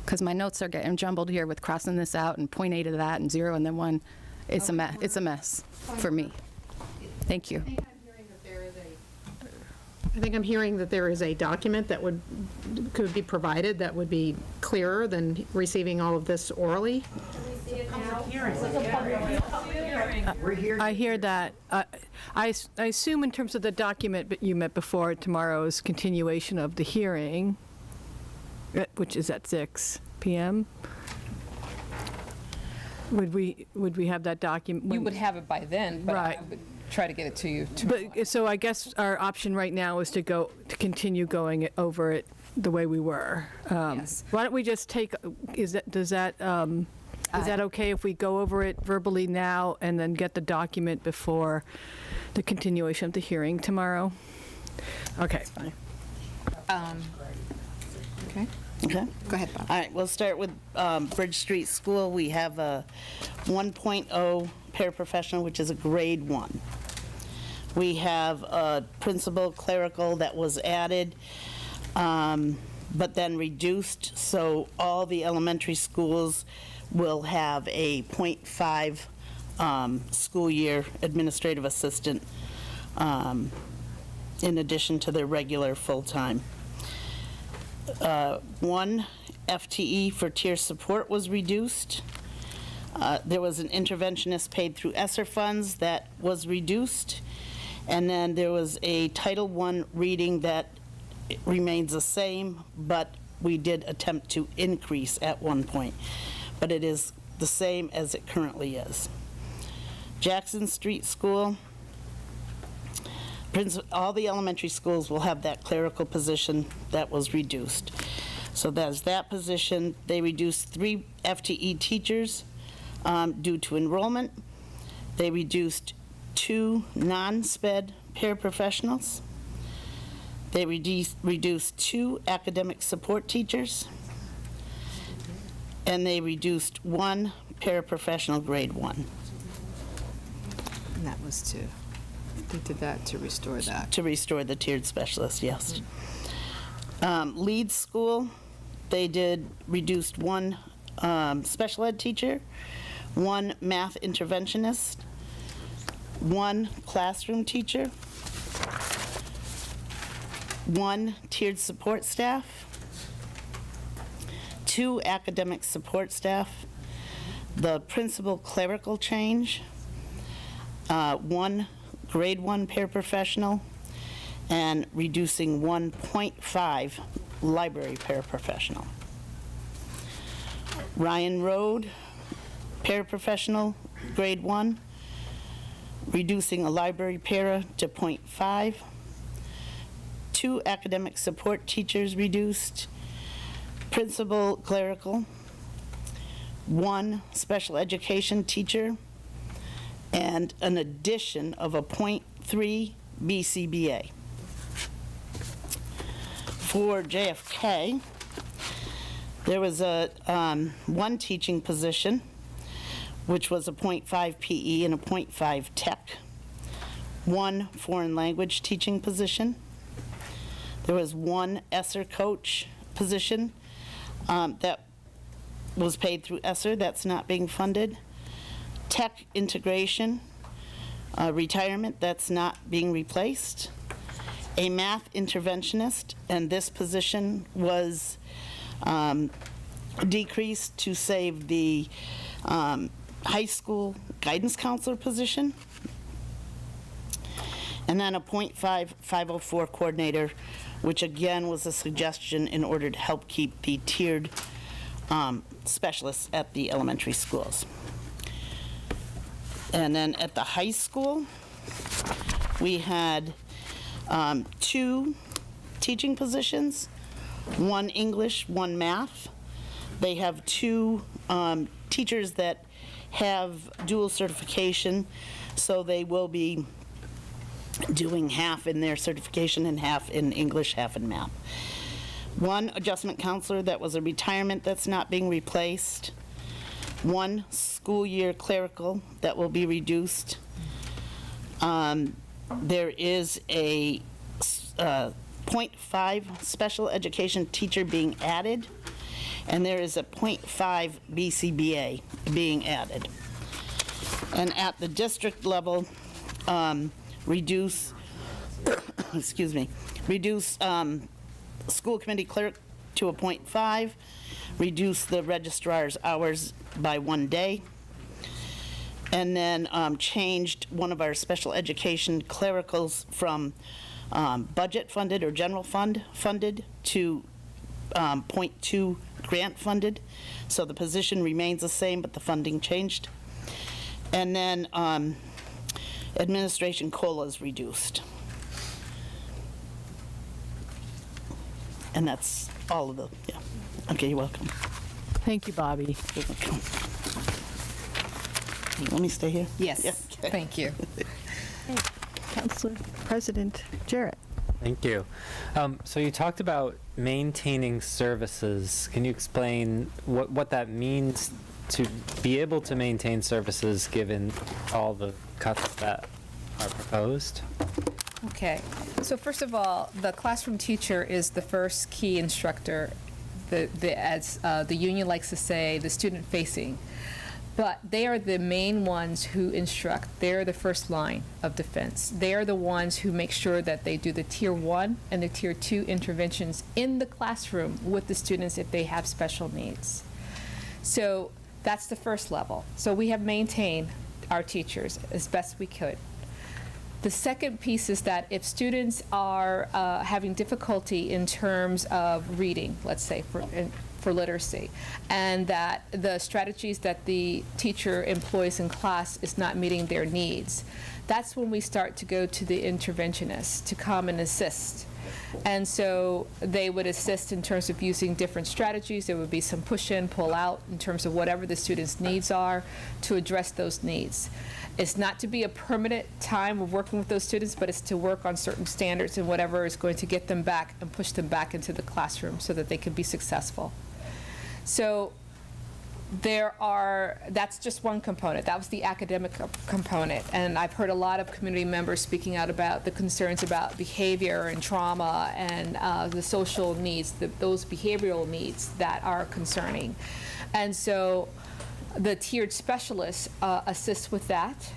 because my notes are getting jumbled here with crossing this out and point A to that and 0 and then 1. It's a mess. It's a mess for me. Thank you. I think I'm hearing that there is a document that could be provided that would be clearer than receiving all of this orally. I hear that. I assume in terms of the document that you met before, tomorrow's continuation of the hearing, which is at 6 p.m. Would we have that document? You would have it by then, but I would try to get it to you tomorrow. But, so I guess our option right now is to continue going over it the way we were. Yes. Why don't we just take, is that okay if we go over it verbally now and then get the document before the continuation of the hearing tomorrow? Okay. Okay. Okay. Go ahead, Bob. All right, we'll start with Bridge Street School. We have a 1.0 paraprofessional, which is a grade 1. We have a principal clerical that was added, but then reduced, so all the elementary schools will have a 0.5 school year administrative assistant in addition to their regular full-time. 1 FTE for tier support was reduced. There was an interventionist paid through ESSER funds that was reduced. And then there was a Title I reading that remains the same, but we did attempt to increase at one point. But it is the same as it currently is. Jackson Street School, all the elementary schools will have that clerical position that was reduced. So that's that position. They reduced 3 FTE teachers due to enrollment. They reduced 2 non-SPED paraprofessionals. They reduced 2 academic support teachers. And they reduced 1 paraprofessional grade 1. And that was they did that to restore that. To restore the tiered specialist, yes. Leeds School, they did reduced 1 special ed teacher, 1 math interventionist, 1 classroom teacher, 1 tiered support staff, 2 academic support staff, the principal clerical change, 1 grade 1 paraprofessional, and reducing 1.5 library paraprofessional. Ryan Road, paraprofessional, grade 1, reducing a library para to 0.5. 2 academic support teachers reduced. Principal clerical, 1 special education teacher, and an addition of a 0.3 BCBA. For JFK, there was a 1 teaching position, which was a 0.5 PE and a 0.5 tech. 1 foreign language teaching position. There was 1 ESSER coach position that was paid through ESSER, that's not being funded. Tech integration, retirement, that's not being replaced. A math interventionist, and this position was decreased to save the high school guidance counselor position. And then a 0.5 504 coordinator, which again was a suggestion in order to help keep the tiered specialists at the elementary schools. And then at the high school, we had 2 teaching positions, 1 English, 1 math. They have 2 teachers that have dual certification, so they will be doing half in their certification and half in English, half in math. 1 adjustment counselor that was a retirement that's not being replaced. 1 school year clerical that will be reduced. There is a 0.5 special education teacher being added, and there is a 0.5 BCBA being added. And at the district level, reduce, excuse me, reduce school committee clerk to a 0.5, reduce the registrar's hours by 1 day, and then changed one of our special education clericals from budget funded or general fund funded to 0.2 grant funded. So the position remains the same, but the funding changed. And then administration COLA is reduced. And that's all of the, yeah. Okay, you're welcome. Thank you, Bobby. You're welcome. Let me stay here? Yes, Yeah, okay. thank you. Councilor President Jarrett. Thank you. So you talked about maintaining services. Can you explain what that means to be able to maintain services given all the cuts that are proposed? Okay, so first of all, the classroom teacher is the first key instructor, as the union likes to say, the student-facing. But they are the main ones who instruct. They're the first line of defense. They're the ones who make sure that they do the Tier 1 and the Tier 2 interventions in the classroom with the students if they have special needs. So that's the first level. So we have maintained our teachers as best we could. The second piece is that if students are having difficulty in terms of reading, let's say for literacy, and that the strategies that the teacher employs in class is not meeting their needs, that's when we start to go to the interventionists to come and assist. And so they would assist in terms of using different strategies. There would be some push in, pull out in terms of whatever the student's needs are to address those needs. It's not to be a permanent time of working with those students, but it's to work on certain standards and whatever is going to get them back and push them back into the classroom so that they can be successful. So that's just one component. That was the academic component. And I've heard a lot of community members speaking out about the concerns about behavior and trauma and the social needs, those behavioral needs that are concerning. And so the tiered specialists assist with that,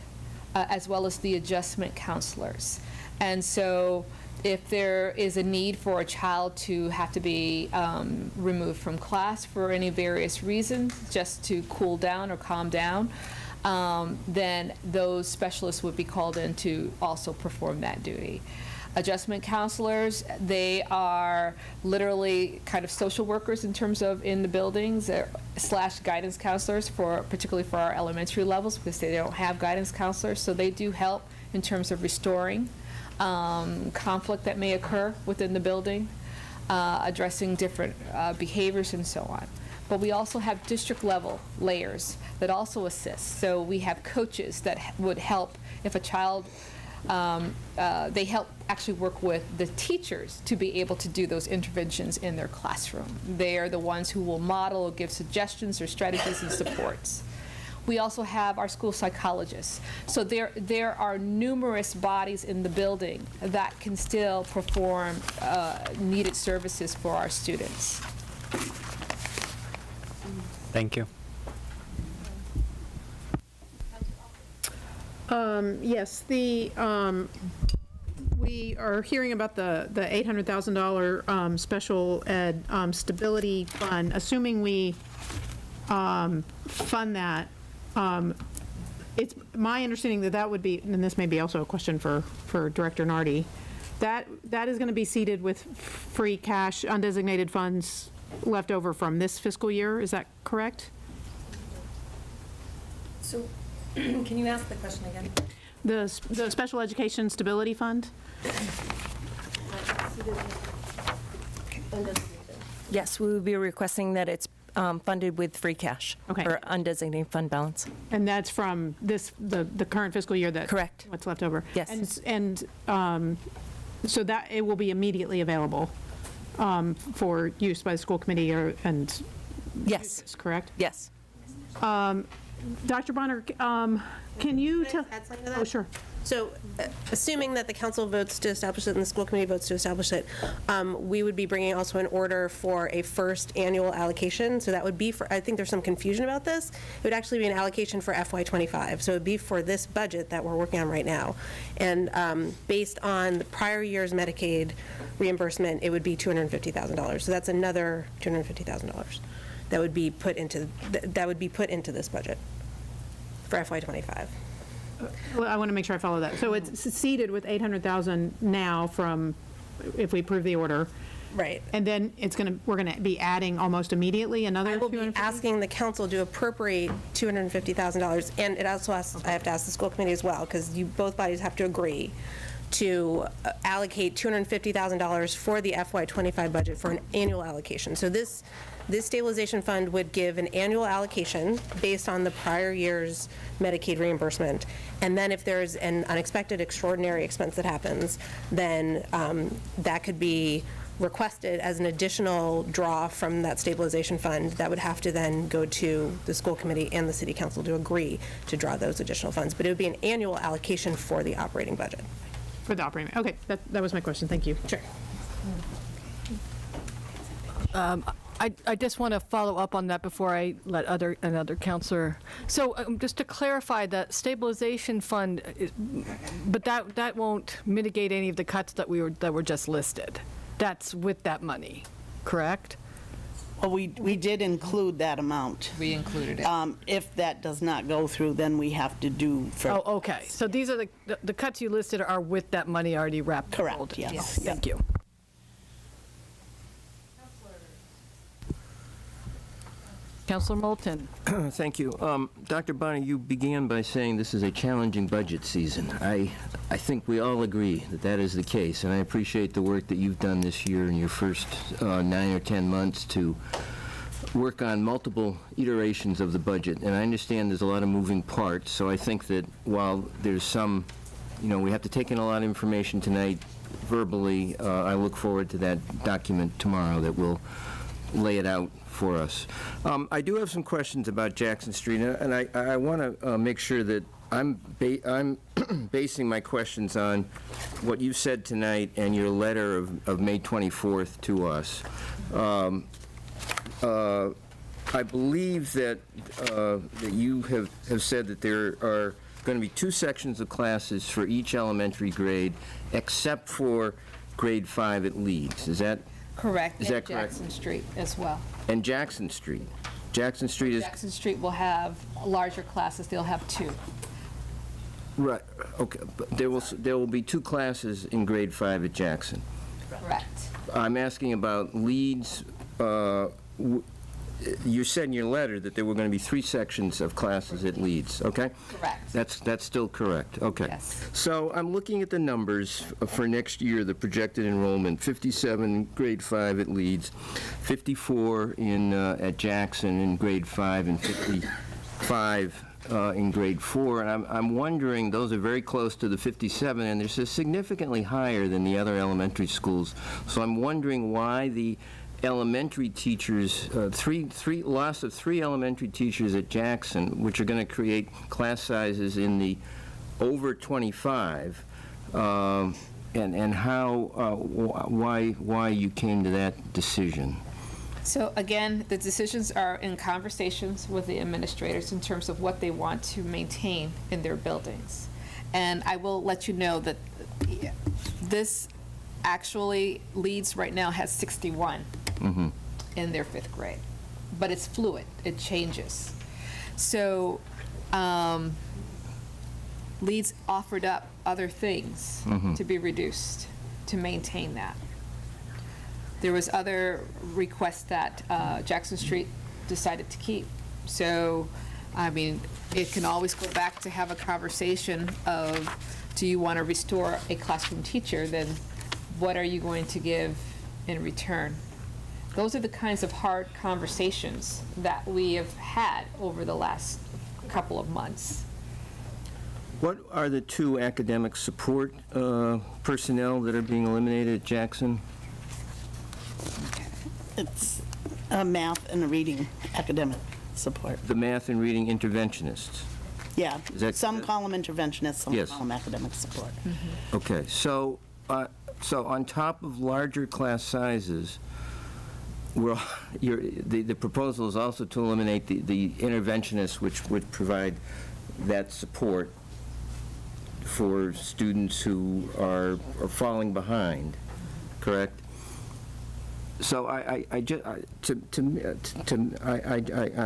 as well as the adjustment counselors. And so if there is a need for a child to have to be removed from class for any various reasons, just to cool down or calm down, then those specialists would be called in to also perform that duty. Adjustment counselors, they are literally kind of social workers in terms of in the buildings, / guidance counselors, particularly for our elementary levels, because they don't have guidance counselors. So they do help in terms of restoring conflict that may occur within the building, addressing different behaviors and so on. But we also have district level layers that also assist. So we have coaches that would help if a child, they help actually work with the teachers to be able to do those interventions in their classroom. They are the ones who will model or give suggestions or strategies and supports. We also have our school psychologists. So there are numerous bodies in the building that can still perform needed services for our students. Thank you. Yes, we are hearing about the $800,000 special ed stability fund. Assuming we fund that, it's my understanding that would be, and this may be also a question for Director Nardi, that is going to be seated with free cash, undesignated funds left over from this fiscal year. Is that correct? So, can you ask the question again? The Special Education Stability Fund? Yes, we would be requesting that it's funded with free cash or undesignated fund balance. And that's from the current fiscal year that? Correct. What's left over? Yes. And so that it will be immediately available for use by the school committee and yes, uses, correct? Yes. Dr. Bonner, can you tell? Add something to that? Oh, sure. So, assuming that the council votes to establish it and the school committee votes to establish it, we would be bringing also an order for a first annual allocation. So that would be for, I think there's some confusion about this. It would actually be an allocation for FY25. So it would be for this budget that we're working on right now. And based on the prior year's Medicaid reimbursement, it would be $250,000. So that's another $250,000 that would be put into this budget for FY25. Well, I want to make sure I follow that. So it's seated with 800,000 now from, if we approve the order. Right. And then we're going to be adding almost immediately another I will be asking the council to appropriate $250,000, and it also I have to ask the school committee as well, because both bodies have to agree to allocate $250,000 for the FY25 budget for an annual allocation. So this stabilization fund would give an annual allocation based on the prior year's Medicaid reimbursement. And then if there's an unexpected extraordinary expense that happens, then that could be requested as an additional draw from that stabilization fund that would have to then go to the school committee and the city council to agree to draw those additional funds. But it would be an annual allocation for the operating budget. For the operating, okay, that was my question, thank you. Sure. I just want to follow up on that before I let another counselor. So just to clarify, that stabilization fund, but that won't mitigate any of the cuts that were just listed. That's with that money, correct? Well, we did include that amount. We included it. If that does not go through, then we have to do. Oh, okay. So these are the cuts you listed are with that money already wrapped. Correct. Yes. Yes. Thank you. Councilor Moulton. Thank you. Dr. Bonner, you began by saying this is a challenging budget season. I think we all agree that that is the case, and I appreciate the work that you've done this year in your first 9 or 10 months to work on multiple iterations of the budget. And I understand there's a lot of moving parts, so I think that while there's some, we have to take in a lot of information tonight verbally, I look forward to that document tomorrow that will lay it out for us. I do have some questions about Jackson Street, and I want to make sure that I'm basing my questions on what you said tonight and your letter of May 24th to us. I believe that you have said that there are going to be 2 sections of classes for each elementary grade, except for grade 5 at Leeds. Is that correct? Is that correct? Jackson Street as well. And Jackson Street. Jackson Street will have larger classes. They'll have 2. Right. Okay. But there will be 2 classes in grade 5 at Jackson. Correct. I'm asking about Leeds. You said in your letter that there were going to be 3 sections of classes at Leeds, okay? Correct. That's still correct, okay. Yes. So I'm looking at the numbers for next year, the projected enrollment, 57 grade 5 at Leeds, 54 at Jackson in grade 5, and 55 in grade 4. And I'm wondering, those are very close to the 57, and they're significantly higher than the other elementary schools. So I'm wondering why the elementary teachers, loss of 3 elementary teachers at Jackson, which are going to create class sizes in the over 25, and why you came to that decision. So again, the decisions are in conversations with the administrators in terms of what they want to maintain in their buildings. And I will let you know that this actually Leeds right now has 61 in their 5th grade, but it's fluid, it changes. So Leeds offered up other things to be reduced to maintain that. There was other requests that Jackson Street decided to keep. So, I mean, it can always go back to have a conversation of, do you want to restore a classroom teacher? Then what are you going to give in return? Those are the kinds of hard conversations that we have had over the last couple of months. What are the 2 academic support personnel that are being eliminated at Jackson? It's a math and a reading academic support. The math and reading interventionists. Yeah, Is that- some call them interventionists, some Yes. call them academic support. Okay, so on top of larger class sizes, the proposal is also to eliminate the interventionists, which would provide that support for students who are falling behind, correct? So I'm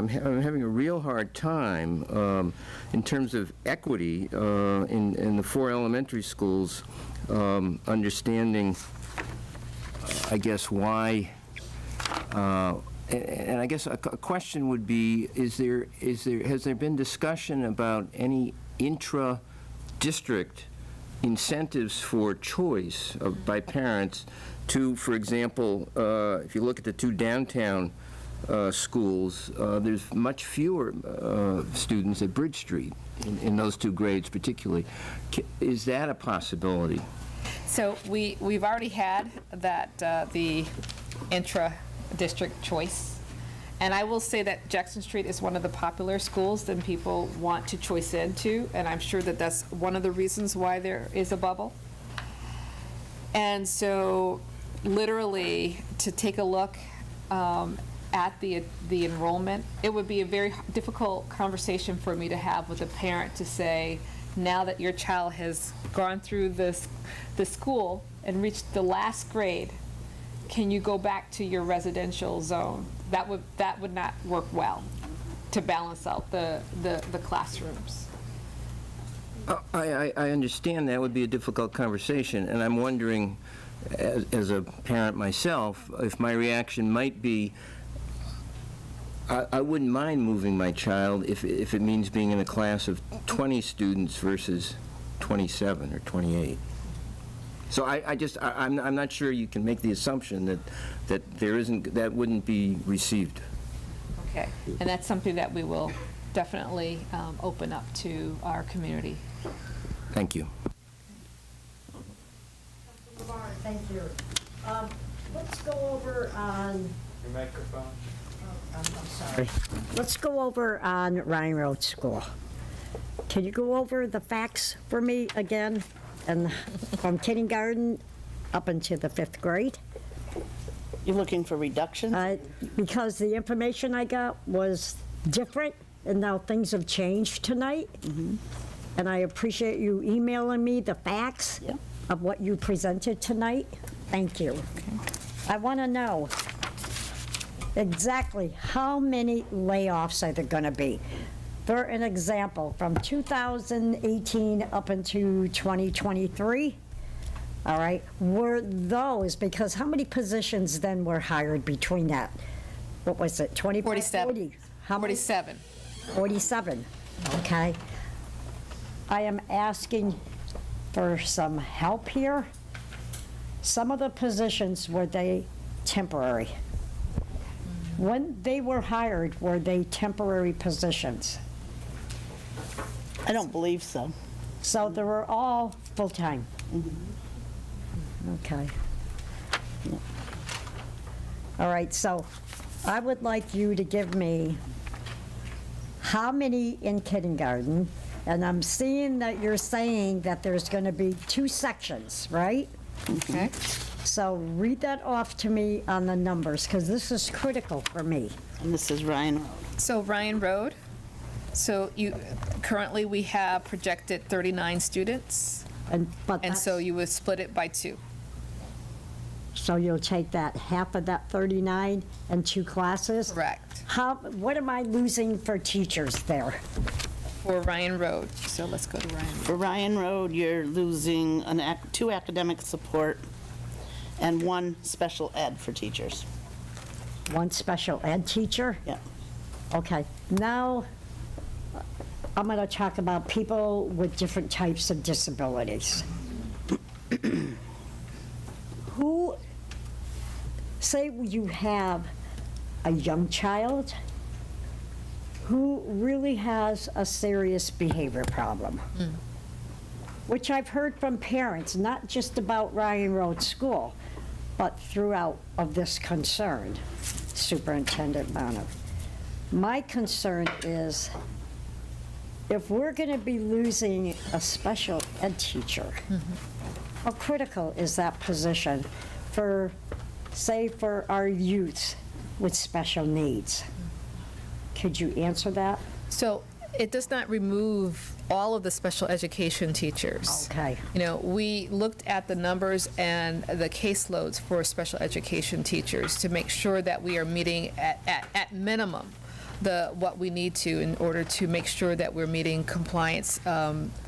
having a real hard time in terms of equity in the 4 elementary schools, understanding, I guess, why. And I guess a question would be: has there been discussion about any intra-district incentives for choice by parents to, for example, if you look at the 2 downtown schools, there's much fewer students at Bridge Street in those 2 grades particularly. Is that a possibility? So we've already had that, the intra-district choice. And I will say that Jackson Street is one of the popular schools that people want to choice into, and I'm sure that that's one of the reasons why there is a bubble. And so literally, to take a look at the enrollment, it would be a very difficult conversation for me to have with a parent to say, now that your child has gone through the school and reached the last grade, can you go back to your residential zone? That would not work well to balance out the classrooms. I understand that would be a difficult conversation, and I'm wondering, as a parent myself, if my reaction might be, I wouldn't mind moving my child if it means being in a class of 20 students versus 27 or 28. So I'm not sure you can make the assumption that that wouldn't be received. Okay, and that's something that we will definitely open up to our community. Thank you. Thank you. Let's go over on... Your microphone. I'm sorry. Let's go over on Ryan Road School. Can you go over the facts for me again? And from kindergarten up into the 5th grade? You're looking for reductions? Because the information I got was different, and now things have changed tonight. And I appreciate you emailing me the facts of what you presented tonight. Thank you. I want to know exactly how many layoffs are there going to be. For an example, from 2018 up into 2023, all right, were those, because how many positions then were hired between that? What was it, 20? 47. 40? How many? 47. 47, okay. I am asking for some help here. Some of the positions, were they temporary? When they were hired, were they temporary positions? I don't believe so. So they were all full-time? Okay. All right, so I would like you to give me how many in kindergarten, and I'm seeing that you're saying that there's going to be 2 sections, right? Okay. So read that off to me on the numbers, because this is critical for me. And this is Ryan Road. So Ryan Road, so currently we have projected 39 students, and so you would split it by 2. So you'll take that, half of that 39 and 2 classes? Correct. What am I losing for teachers there? For Ryan Road, so let's go to Ryan Road. For Ryan Road, you're losing 2 academic support and 1 special ed for teachers. 1 special ed teacher? Yeah. Okay, now I'm going to talk about people with different types of disabilities. Who, say you have a young child who really has a serious behavior problem, which I've heard from parents, not just about Ryan Road School, but throughout of this concern, Superintendent Bonner. My concern is if we're going to be losing a special ed teacher, how critical is that position for, say, for our youth with special needs? Could you answer that? So it does not remove all of the special education teachers. Okay. You know, we looked at the numbers and the caseloads for special education teachers to make sure that we are meeting at minimum what we need to in order to make sure that we're meeting compliance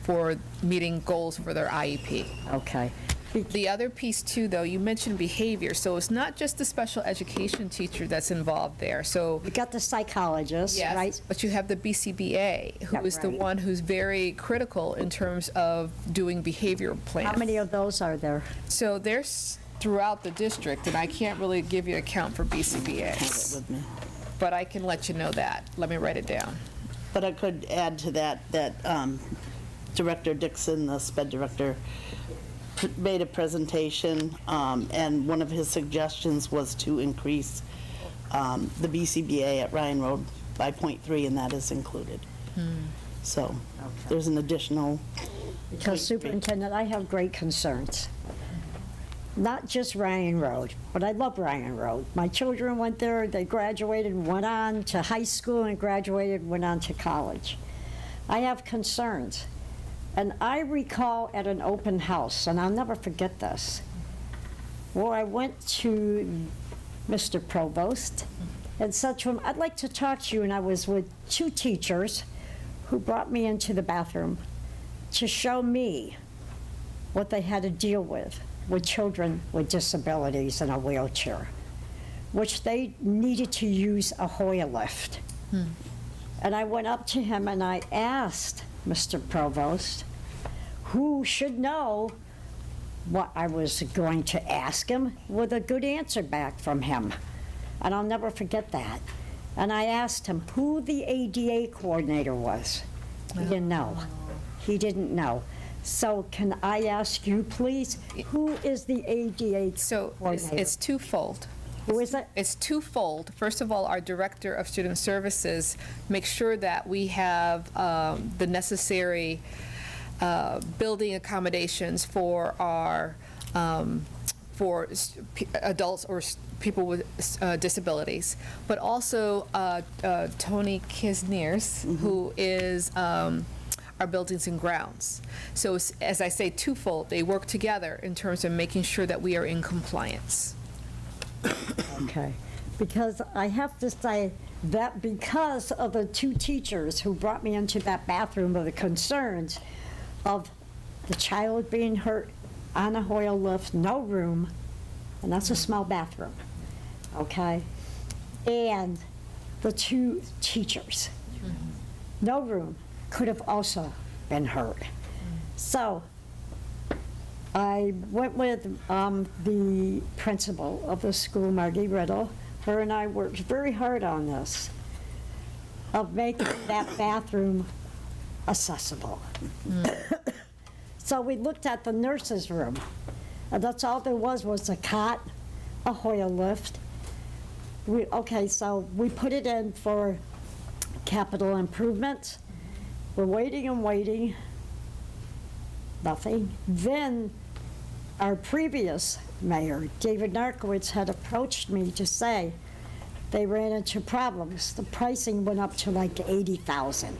for meeting goals for their IEP. Okay. The other piece too, though, you mentioned behavior, so it's not just the special education teacher that's involved there. So you got the psychologist, yes, right? But you have the BCBA, who is the one who's very critical in terms of doing behavior plans. How many of those are there? So there's throughout the district, and I can't really give you a count for BCBA. Have it with me. But I can let you know that. Let me write it down. But I could add to that, Director Dixon, the SPED director, made a presentation, and one of his suggestions was to increase the BCBA at Ryan Road by 0.3, and that is included. So there's an additional. Because Superintendent, I have great concerns. Not just Ryan Road, but I love Ryan Road. My children went there, they graduated, went on to high school and graduated, went on to college. I have concerns. And I recall at an open house, and I'll never forget this, where I went to Mr. Provost and said to him, I'd like to talk to you, and I was with two teachers who brought me into the bathroom to show me what they had to deal with children with disabilities in a wheelchair, which they needed to use a Hoyer lift. And I went up to him and I asked Mr. Provost, who should know what I was going to ask him, with a good answer back from him. And I'll never forget that. And I asked him who the ADA coordinator was. He didn't know. He didn't know. So can I ask you, please, who is the ADA coordinator? It's twofold. Who is it? It's twofold. First of all, our Director of Student Services makes sure that we have the necessary building accommodations for our adults or people with disabilities, but also Tony Kisneers, who is our buildings and grounds. So as I say, twofold. They work together in terms of making sure that we are in compliance. Okay, because I have to say that because of the two teachers who brought me into that bathroom of the concerns of the child being hurt on a Hoyle lift, no room, and that's a small bathroom, okay? And the two teachers, no room, could have also been hurt. So I went with the principal of the school, Margie Riddle. Her and I worked very hard on this, of making that bathroom accessible. So we looked at the nurse's room, and that's all there was a cot, a Hoyer lift. Okay, so we put it in for capital improvements. We're waiting and waiting, nothing. Then our previous mayor, David Narkowitz, had approached me to say they ran into problems. The pricing went up to like $80,000.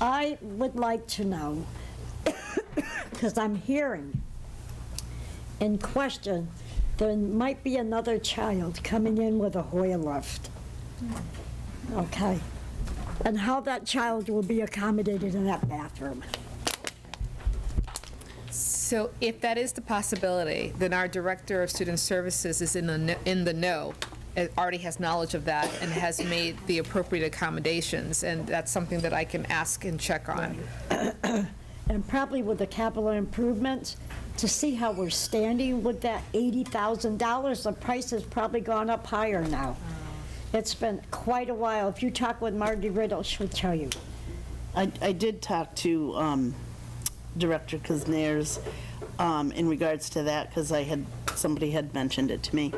I would like to know, because I'm hearing in question, there might be another child coming in with a Hoyer lift. Okay. And how that child will be accommodated in that bathroom. So if that is the possibility, then our Director of Student Services is in the know, already has knowledge of that, and has made the appropriate accommodations, and that's something that I can ask and check on. And probably with the capital improvements, to see how we're standing with that $80,000, the price has probably gone up higher now. It's been quite a while. If you talk with Margie Riddle, she'll tell you. I did talk to Director Kuzners in regards to that, because somebody had mentioned it to me.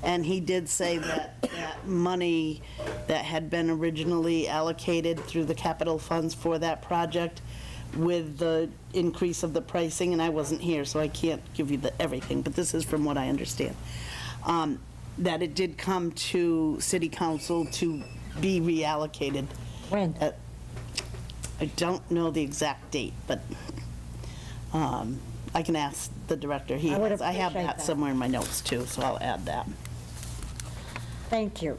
And he did say that that money that had been originally allocated through the capital funds for that project, with the increase of the pricing, and I wasn't here, so I can't give you everything, but this is from what I understand, that it did come to City Council to be reallocated. When? I don't know the exact date, but I can ask the director. I have that somewhere in my notes too, so I'll add that. Thank you.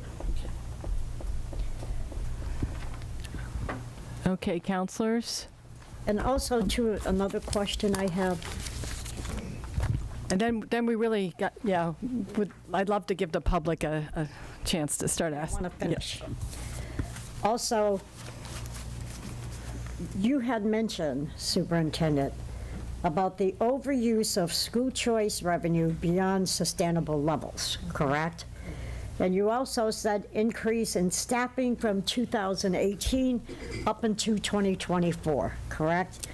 Okay, counselors? And also, too, another question I have. And then we really got, I'd love to give the public a chance to start asking. I want to finish. Also, you had mentioned, Superintendent, about the overuse of school choice revenue beyond sustainable levels, correct? And you also said increase in staffing from 2018 up into 2024, correct?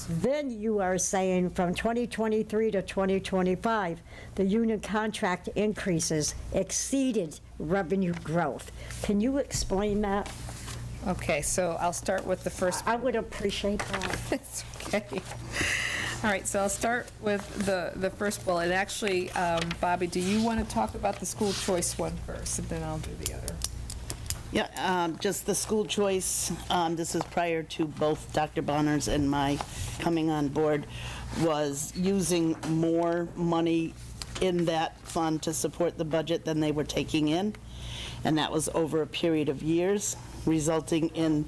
Then you are saying from 2023 to 2025, the union contract increases exceeded revenue growth. Can you explain that? Okay, so I'll start with the first. I would appreciate that. It's okay. All right, so I'll start with the first bullet. And actually, Bobby, do you want to talk about the school choice one first, and then I'll do the other? Yeah, just the school choice, this is prior to both Dr. Bonner's and my coming on board, was using more money in that fund to support the budget than they were taking in. And that was over a period of years, resulting in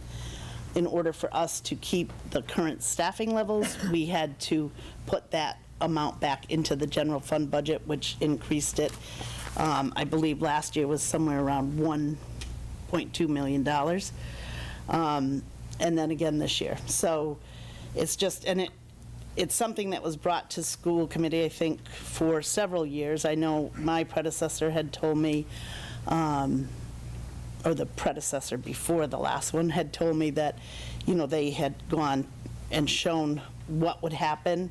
order for us to keep the current staffing levels, we had to put that amount back into the general fund budget, which increased it. I believe last year was somewhere around $1.2 million. And then again this year. So it's just, and it's something that was brought to school committee, I think, for several years. I know my predecessor had told me, or the predecessor before the last one had told me that, they had gone and shown what would happen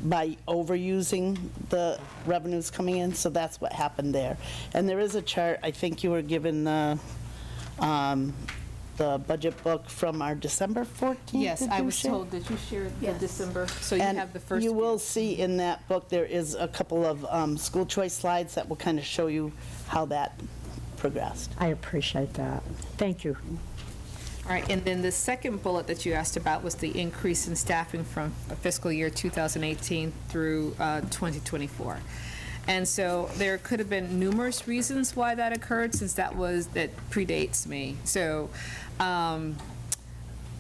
by overusing the revenues coming in. So that's what happened there. And there is a chart, I think you were given the budget book from our December 14th. Yes, did I you was share? told that you shared the December, so you And have the first. you will see in that book, there is a couple of school choice slides that will kind of show you how that progressed. I appreciate that. Thank you. All right, and then the second bullet that you asked about was the increase in staffing from fiscal year 2018 through 2024. And so there could have been numerous reasons why that occurred, since that predates me. So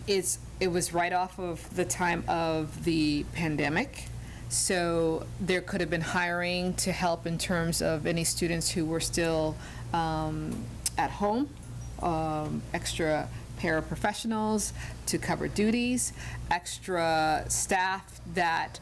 it was right off of the time of the pandemic. So there could have been hiring to help in terms of any students who were still at home, extra paraprofessionals to cover duties, extra staff that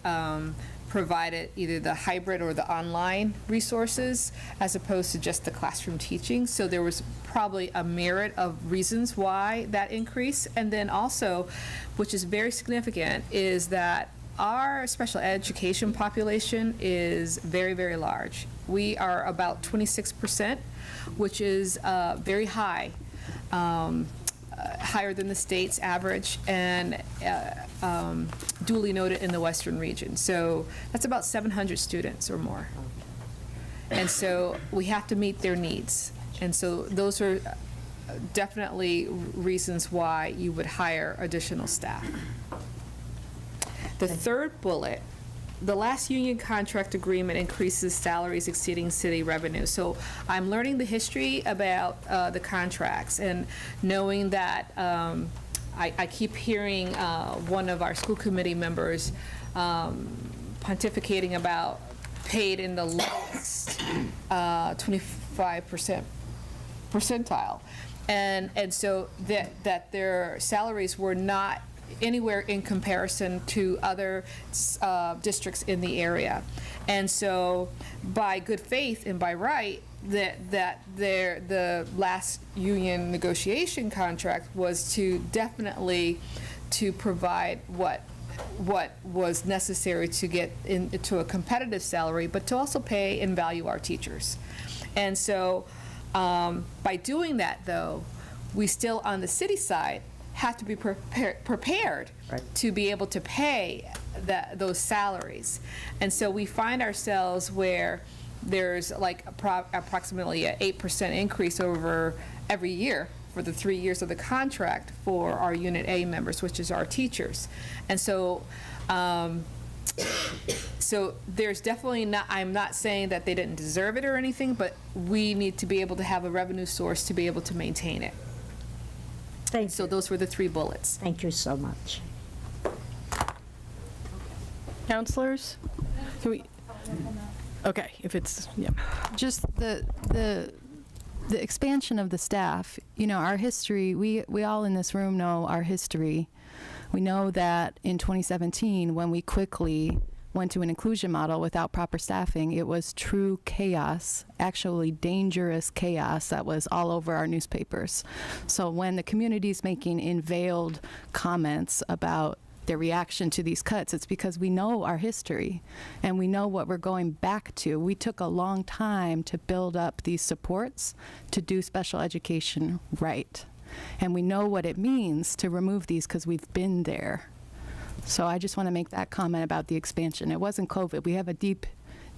provided either the hybrid or the online resources as opposed to just the classroom teaching. So there was probably a myriad of reasons why that increase. And then also, which is very significant, is that our special education population is very, very large. We are about 26%, which is very high, higher than the state's average, and duly noted in the Western region. So that's about 700 students or more. And so we have to meet their needs. And so those are definitely reasons why you would hire additional staff. The third bullet, the last union contract agreement increases salaries exceeding city revenue. So I'm learning the history about the contracts and knowing that I keep hearing one of our school committee members pontificating about paid in the lowest 25% percentile. And so that their salaries were not anywhere in comparison to other districts in the area. And so by good faith and by right, the last union negotiation contract was to definitely to provide what what was necessary to get into a competitive salary, but to also pay and value our teachers. And so by doing that, though, we still, on the city side, have to be prepared to be able to pay those salaries. And so we find ourselves where there's like approximately an 8% increase over every year for the 3 years of the contract for our Unit A members, which is our teachers. And so so there's definitely not, I'm not saying that they didn't deserve it or anything, but we need to be able to have a revenue source to be able to maintain it. So those were the 3 bullets. Thank you so much. Counselors? Can we? Okay, if it's, yeah. Just the expansion of the staff, you know, our history, we all in this room know our history. We know that in 2017, when we quickly went to an inclusion model without proper staffing, it was true chaos, actually dangerous chaos that was all over our newspapers. So when the community's making veiled comments about their reaction to these cuts, it's because we know our history and we know what we're going back to. We took a long time to build up these supports to do special education right. And we know what it means to remove these because we've been there. So I just want to make that comment about the expansion. It wasn't COVID. We have a deep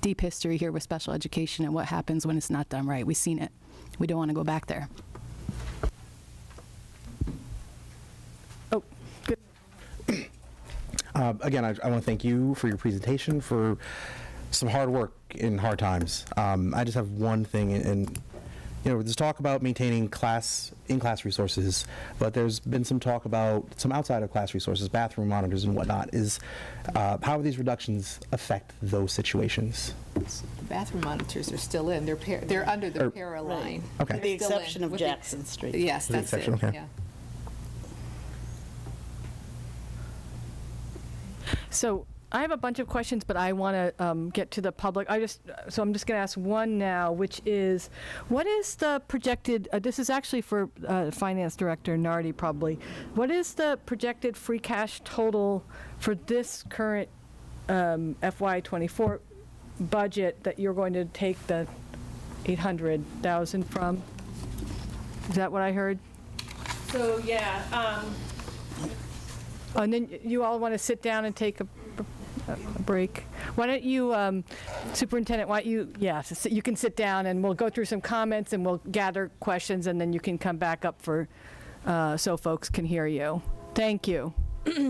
history here with special education and what happens when it's not done right. We've seen it. We don't want to go back there. Oh, good. Again, I want to thank you for your presentation, for some hard work in hard times. I just have one thing, and you know, there's talk about maintaining in-class resources, but there's been some talk about some outside of class resources, bathroom monitors and whatnot. How will these reductions affect those situations? The bathroom monitors are still in. They're under the para line. Okay. With the exception of With Jackson Street. Yes, The that's it. exception, okay. Yeah. So I have a bunch of questions, but I want to get to the public. So I'm just going to ask one now, which is, what is the projected, this is actually for Finance Director Nardi probably, what is the projected free cash total for this current FY24 budget that you're going to take the 800,000 from? Is that what I heard? So, yeah. And then you all want to sit down and take a break. Why don't you, Superintendent, why don't you, so you can sit down and we'll go through some comments and we'll gather questions and then you can come back up for, so folks can hear you. Thank you.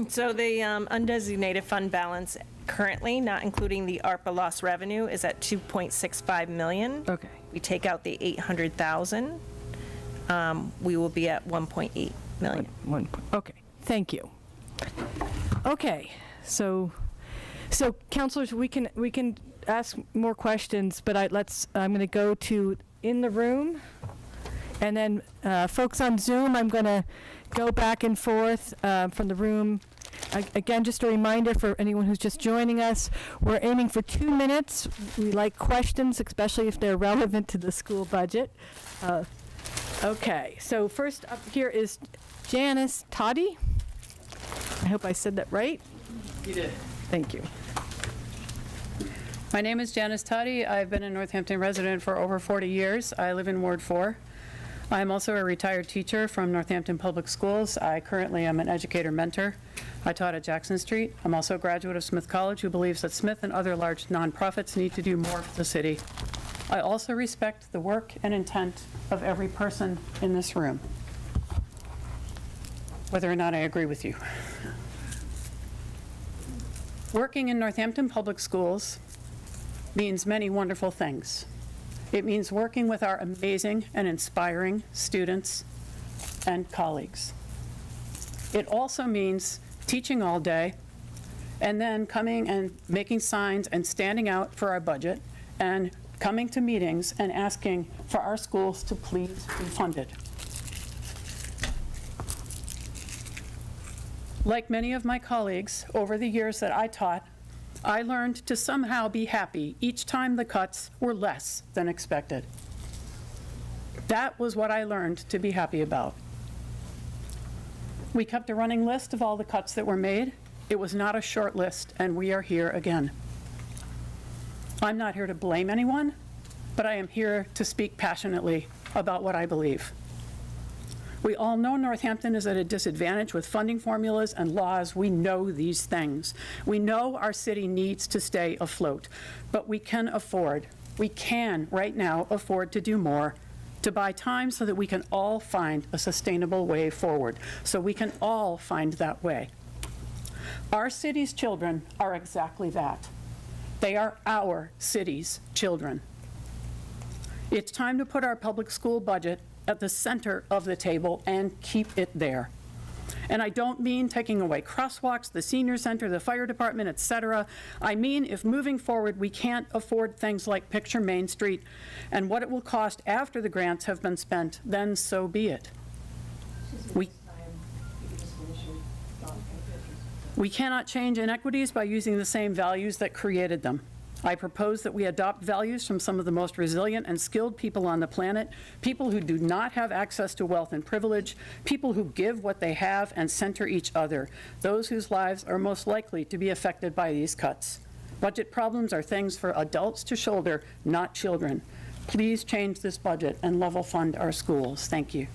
So the undesignated fund balance currently, not including the ARPA lost revenue, is at 2.65 million. Okay. We take out the 800,000, we will be at 1.8 million. Okay, thank you. Okay, so counselors, we can ask more questions, but I'm going to go to in the room, and then folks on Zoom, I'm going to go back and forth from the room. Again, just a reminder for anyone who's just joining us, we're aiming for 2 minutes. We like questions, especially if they're relevant to the school budget. Okay, so first up here is Janice Toddy. I hope I said that right. You did. Thank you. My name is Janice Toddy. I've been a Northampton resident for over 40 years. I live in Ward 4. I'm also a retired teacher from Northampton Public Schools. I currently am an educator mentor. I taught at Jackson Street. I'm also a graduate of Smith College who believes that Smith and other large nonprofits need to do more for the city. I also respect the work and intent of every person in this room, whether or not I agree with you. Working in Northampton Public Schools means many wonderful things. It means working with our amazing and inspiring students and colleagues. It also means teaching all day and then coming and making signs and standing out for our budget and coming to meetings and asking for our schools to please be funded. Like many of my colleagues, over the years that I taught, I learned to somehow be happy each time the cuts were less than expected. That was what I learned to be happy about. We kept a running list of all the cuts that were made, It was not a short list, and we are here again. I'm not here to blame anyone, but I am here to speak passionately about what I believe. We all know Northampton is at a disadvantage with funding formulas and laws. We know these things. We know our city needs to stay afloat, but we can right now afford to do more, to buy time so that we can all find a sustainable way forward, so we can all find that way. Our city's children are exactly that. They are our city's children. It's time to put our public school budget at the center of the table and keep it there. And I don't mean taking away crosswalks, the senior center, the fire department, et cetera. I mean, if moving forward we can't afford things like Picture Main Street and what it will cost after the grants have been spent, then so be it. We cannot change inequities by using the same values that created them. I propose that we adopt values from some of the most resilient and skilled people on the planet, people who do not have access to wealth and privilege, people who give what they have and center each other, those whose lives are most likely to be affected by these cuts. Budget problems are things for adults to shoulder, not children. Please change this budget and level fund our schools. Thank you.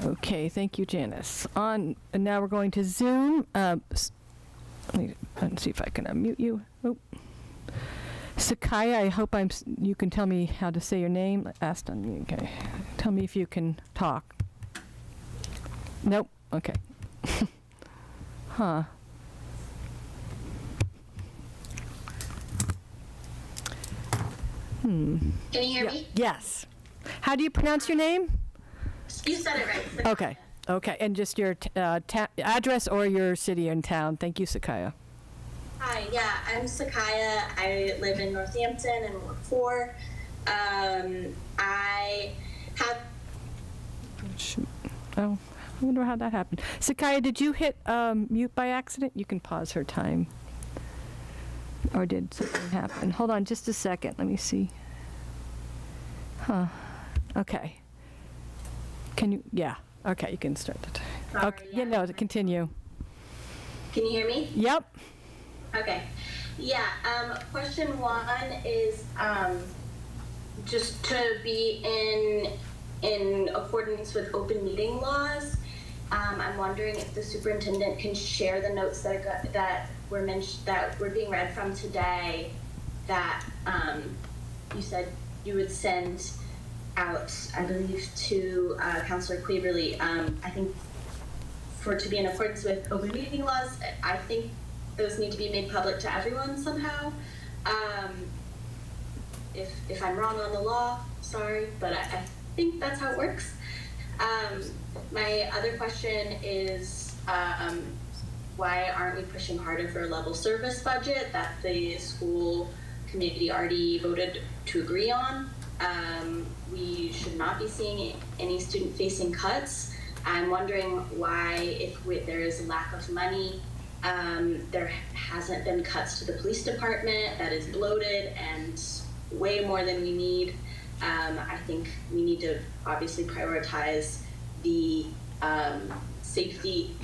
Okay, thank you, Janice. And now we're going to Zoom. Let's see if I can unmute you. Oh. Sakaya, I hope you can tell me how to say your name. Asked on you. Okay. Tell me if you can talk. Nope. Okay. Huh. Can you hear me? Yes. How do you pronounce your name? You said it right. Okay. Okay. And just your address or your city and town. Thank you, Sakaya. Hi, yeah, I'm Sakaya. I live in Northampton and Ward 4. I have... Oh, I wonder how that happened. Sakaya, did you hit mute by accident? You can pause her time. Or did something happen? Hold on just a second. Let me see. Huh. Okay. Can you? Yeah. Okay, you can start it. Sorry, okay. Yeah, no, continue. Can you hear me? Yep. Okay. Yeah, question 1 is just to be in accordance with open meeting laws. I'm wondering if the superintendent can share the notes that were being read from today that you said you would send out, I believe, to Councilor Quaverly. I think to be in accordance with open meeting laws, I think those need to be made public to everyone somehow. If I'm wrong on the law, sorry, but I think that's how it works. My other question is, why aren't we pushing harder for a level service budget that the school committee already voted to agree on? We should not be seeing any student-facing cuts. I'm wondering why, if there is a lack of money, there hasn't been cuts to the police department that is bloated and way more than we need. I think we need to obviously prioritize the safety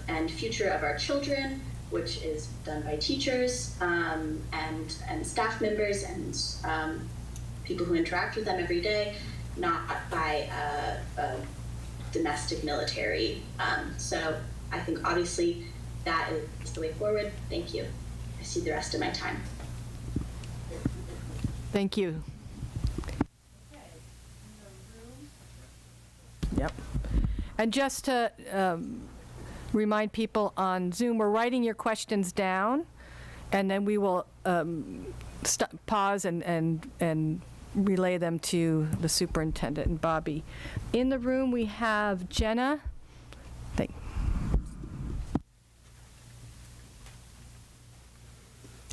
and future of our children, which is done by teachers and staff members and people who interact with them every day, not by domestic military. So I think obviously that is the way forward. Thank you. I see the rest of my time. Thank you. Yep. And just to remind people on Zoom, we're writing your questions down, and then we will pause and relay them to the superintendent and Bobby. In the room, we have Jenna.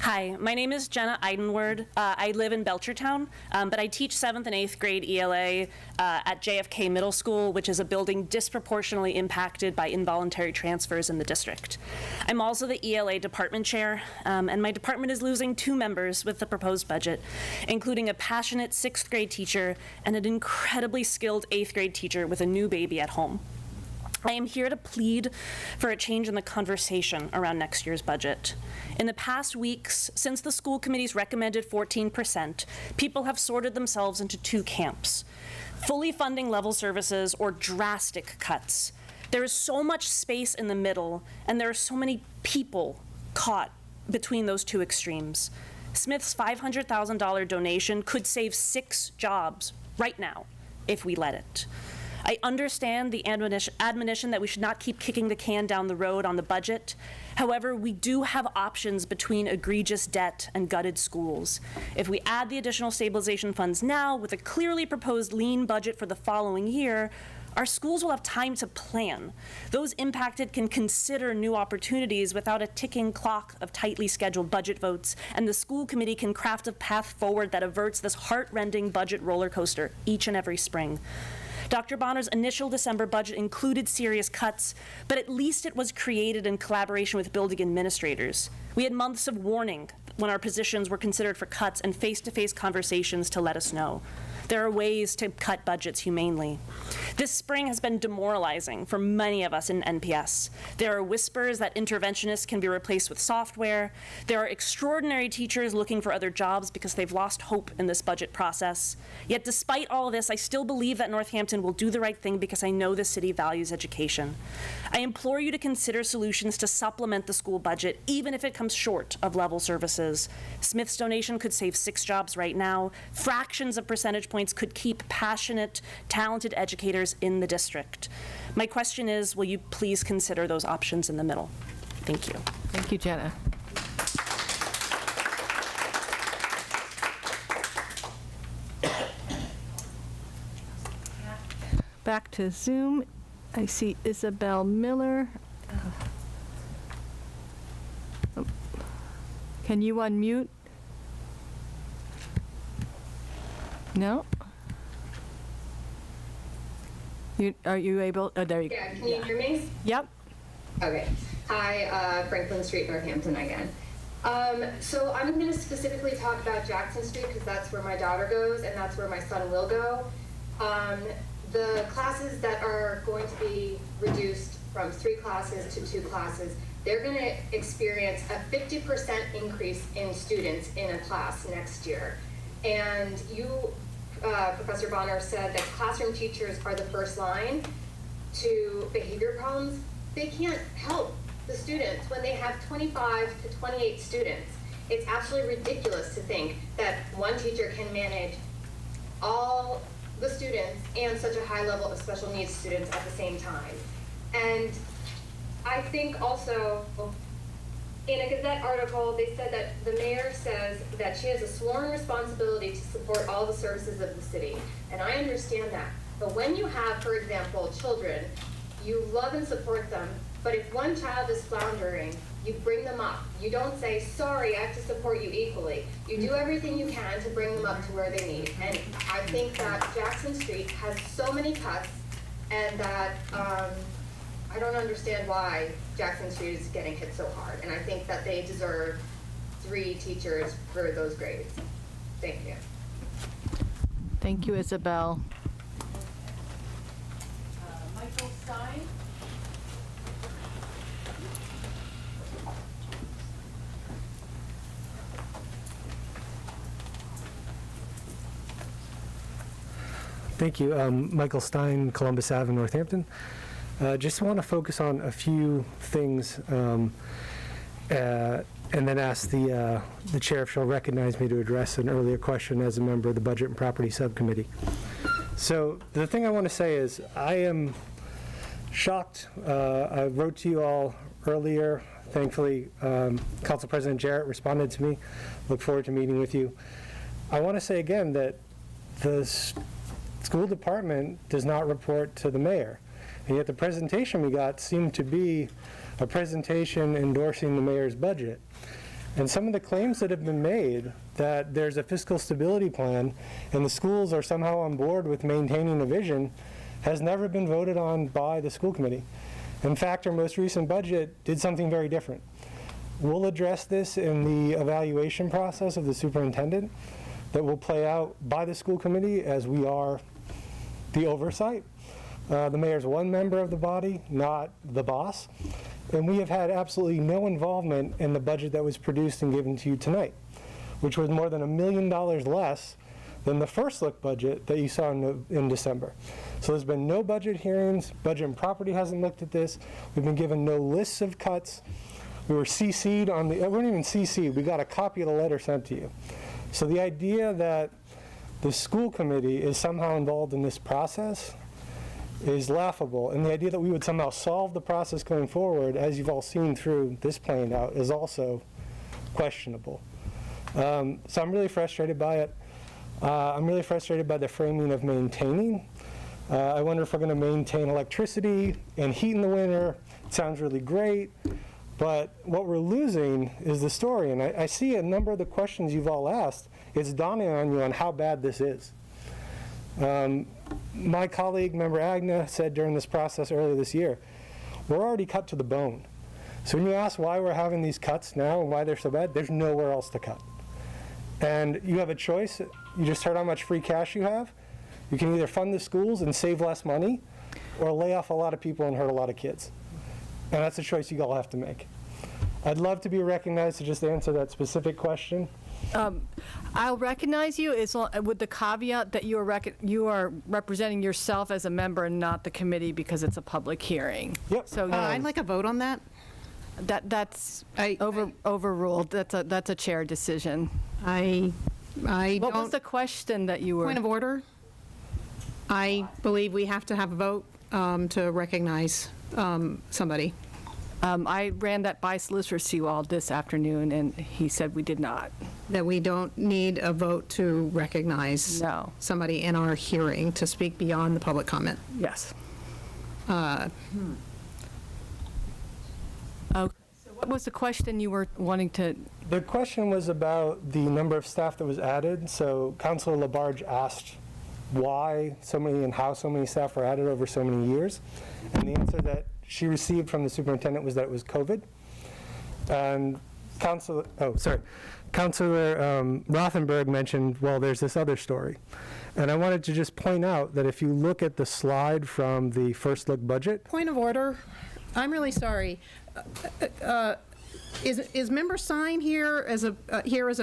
Hi, my name is Jenna Eidenward. I live in Belchertown, but I teach 7th and 8th grade ELA at JFK Middle School, which is a building disproportionately impacted by involuntary transfers in the district. I'm also the ELA department chair, and my department is losing 2 members with the proposed budget, including a passionate 6th grade teacher and an incredibly skilled 8th grade teacher with a new baby at home. I am here to plead for a change in the conversation around next year's budget. In the past weeks, since the school committee's recommended 14%, people have sorted themselves into two camps: fully funding level services or drastic cuts. There is so much space in the middle, and there are so many people caught between those two extremes. Smith's $500,000 donation could save 6 jobs right now if we let it. I understand the admonition that we should not keep kicking the can down the road on the budget. However, we do have options between egregious debt and gutted schools. If we add the additional stabilization funds now with a clearly proposed lean budget for the following year, our schools will have time to plan. Those impacted can consider new opportunities without a ticking clock of tightly scheduled budget votes, and the school committee can craft a path forward that averts this heart-rending budget roller coaster each and every spring. Dr. Bonner's initial December budget included serious cuts, but at least it was created in collaboration with building administrators. We had months of warning when our positions were considered for cuts and face-to-face conversations to let us know. There are ways to cut budgets humanely. This spring has been demoralizing for many of us in NPS. There are whispers that interventionists can be replaced with software. There are extraordinary teachers looking for other jobs because they've lost hope in this budget process. Yet despite all of this, I still believe that Northampton will do the right thing because I know the city values education. I implore you to consider solutions to supplement the school budget, even if it comes short of level services. Smith's donation could save 6 jobs right now. Fractions of percentage points could keep passionate, talented educators in the district. My question is, will you please consider those options in the middle? Thank you. Thank you, Jenna. Back to Zoom. I see Isabel Miller. Can you unmute? No? Are you able? Oh, there you go. Yeah, can you hear me? Yep. Okay. Hi, Franklin Street, Northampton again. So I'm going to specifically talk about Jackson Street because that's where my daughter goes and that's where my son will go. The classes that are going to be reduced from 3 classes to 2 classes, they're going to experience a 50% increase in students in a class next year. And you, Professor Bonner, said that classroom teachers are the first line to behavior problems. They can't help the students when they have 25 to 28 students. It's absolutely ridiculous to think that one teacher can manage all the students and such a high level of special needs students at the same time. And I think also, in a Gazette article, they said that the mayor says that she has a sworn responsibility to support all the services of the city. And I understand that. But when you have, for example, children, you love and support them, but if one child is floundering, you bring them up. You don't say, sorry, I have to support you equally. You do everything you can to bring them up to where they need. And I think that Jackson Street has so many cuts, and that I don't understand why Jackson Street is getting hit so hard. And I think that they deserve 3 teachers for those grades. Thank you. Thank you, Isabel. Michael Stein? Thank you. Michael Stein, Columbus Ave in Northampton. Just want to focus on a few things and then ask the chair if she'll recognize me to address an earlier question as a member of the Budget and Property Subcommittee. So the thing I want to say is I am shocked. I wrote to you all earlier. Thankfully, Council President Jarrett responded to me. Look forward to meeting with you. I want to say again that the school department does not report to the mayor. And yet the presentation we got seemed to be a presentation endorsing the mayor's budget. And some of the claims that have been made that there's a fiscal stability plan and the schools are somehow on board with maintaining a vision has never been voted on by the school committee. In fact, our most recent budget did something very different. We'll address this in the evaluation process of the superintendent that will play out by the school committee as we are the oversight. The mayor's one member of the body, not the boss. And we have had absolutely no involvement in the budget that was produced and given to you tonight, which was more than $1 million less than the first look budget that you saw in December. So there's been no budget hearings. Budget and Property hasn't looked at this. We've been given no lists of cuts. We were CC'd on we weren't even CC'd. We got a copy of the letter sent to you. So the idea that the school committee is somehow involved in this process is laughable. And the idea that we would somehow solve the process going forward, as you've all seen through this playing out, is also questionable. So I'm really frustrated by it. I'm really frustrated by the framing of maintaining. I wonder if we're going to maintain electricity and heat in the winter. It sounds really great, but what we're losing is the story. And I see a number of the questions you've all asked. It's dawning on you on how bad this is. My colleague, Member Agna, said during this process earlier this year, we're already cut to the bone. So when you ask why we're having these cuts now and why they're so bad, there's nowhere else to cut. And you have a choice. You just heard how much free cash you have. You can either fund the schools and save less money or lay off a lot of people and hurt a lot of kids. And that's a choice you all have to make. I'd love to be recognized to just answer that specific question. I'll recognize you with the caveat that you are representing yourself as a member and not the committee because it's a public hearing. Yep. So I'd like a vote on that. That's overruled. That's a chair decision. I What was the question that you were? Point of order. I believe we have to have a vote to recognize somebody. I ran that by Solicitor Seawald this afternoon, and he said we did not. That we don't need a vote to recognize somebody in our hearing to speak beyond the public comment. Yes. Okay. So what was the question you were wanting to? The question was about the number of staff that was added. So Councilor Labarge asked why so many and how so many staff were added over so many years. And the answer that she received from the superintendent was that it was COVID. And Councilor Rothenberg mentioned, well, there's this other story. And I wanted to just point out that if you look at the slide from the first look budget. Point of order. I'm really sorry. Is Member Sine here as a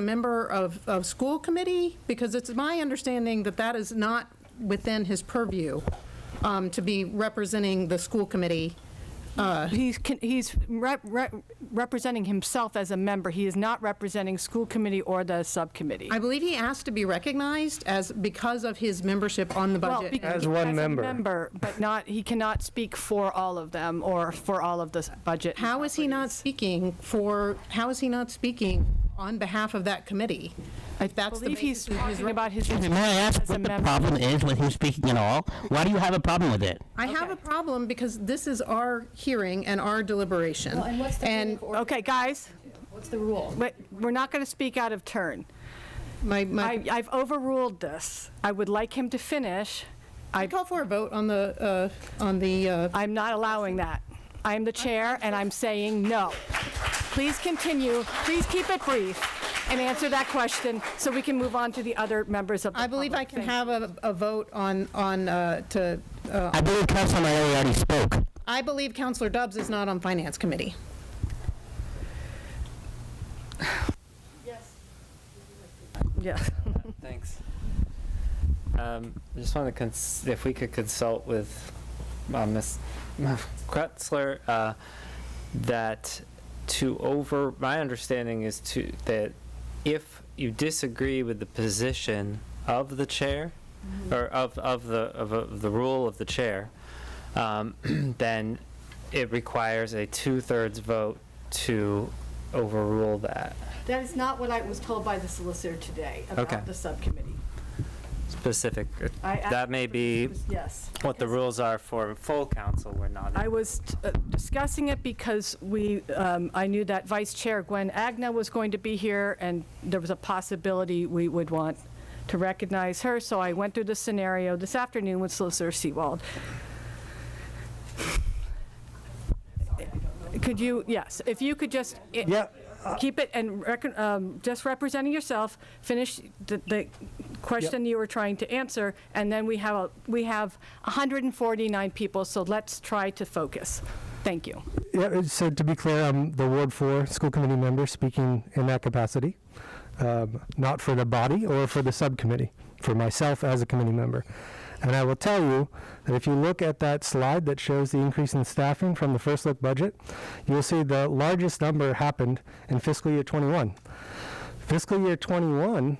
member of school committee? Because it's my understanding that that is not within his purview to be representing the school committee. He's representing himself as a member. He is not representing school committee or the subcommittee. I believe he asked to be recognized because of his membership on the budget. As one member. A member, but he cannot speak for all of them or for all of the budget. How is he not speaking on behalf of that committee? If that's believe he's talking about his. May I ask what the problem is with him speaking at all? Why do you have a problem with it? I have a problem because this is our hearing and our deliberation. Well, and what's the okay, guys. What's the rule? But we're not going to speak out of turn. I've overruled this. I would like him to finish. I call for a vote on the. I'm not allowing that. I'm the chair, and I'm saying no. Please continue. Please keep it brief and answer that question so we can move on to the other members of the I believe I can have a vote on I believe Councilor Mallory already spoke. I believe Councilor Dubs is not on Finance Committee. Yes. Thanks. I just want to, if we could consult with Ms. Kretzler, that my understanding is that if you disagree with the position of the chair, or of the rule of the chair, then it requires a 2/3 vote to overrule that. That is not what I was told by the solicitor today about the subcommittee. Specific. That may be what the rules are for full council. We're not. I was discussing it because I knew that Vice Chair Gwen Agna was going to be here, and there was a possibility we would want to recognize her. So I went through the scenario this afternoon with Solicitor Seawald. Could you, yes, if you could just. keep it, and just representing yourself, finish the question you were trying to answer, and then we have 149 people, so let's try to focus. Thank you. Yeah, so to be clear, I'm the Ward 4 school committee member speaking in that capacity, not for the body or for the subcommittee, for myself as a committee member. And I will tell you that if you look at that slide that shows the increase in staffing from the first look budget, you'll see the largest number happened in fiscal year 21. Fiscal year 21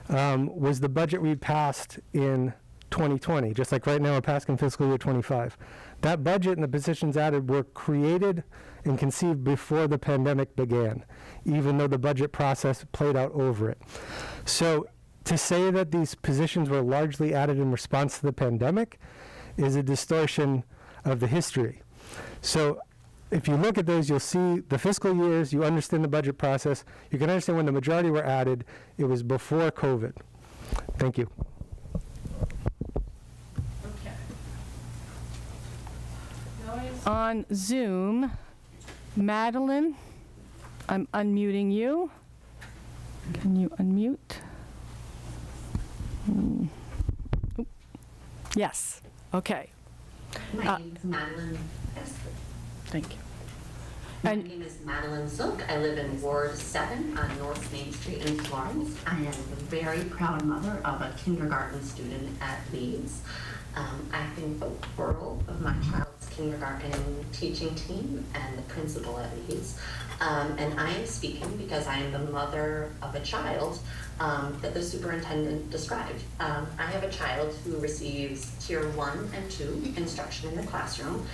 was the budget we passed in 2020, just like right now we're passing fiscal year 25. That budget and the positions added were created and conceived before the pandemic began, even though the budget process played out over it. So to say that these positions were largely added in response to the pandemic is a distortion of the history. So if you look at those, you'll see the fiscal years, you understand the budget process, you can understand when the majority were added, it was before COVID. Thank you. On Zoom, Madeline, I'm unmuting you. Can you unmute? Oop. Yes, okay. My name is Madeline. Thank you. My name is Madeline Zook. I live in Ward 7 on North Main Street in Florence. I am a very proud mother of a kindergarten student at Leeds. I think the world of my child's kindergarten teaching team and the principal at Leeds. And I am speaking because I am the mother of a child that the superintendent described. I have a child who receives tier 1 and 2 instruction in the classroom,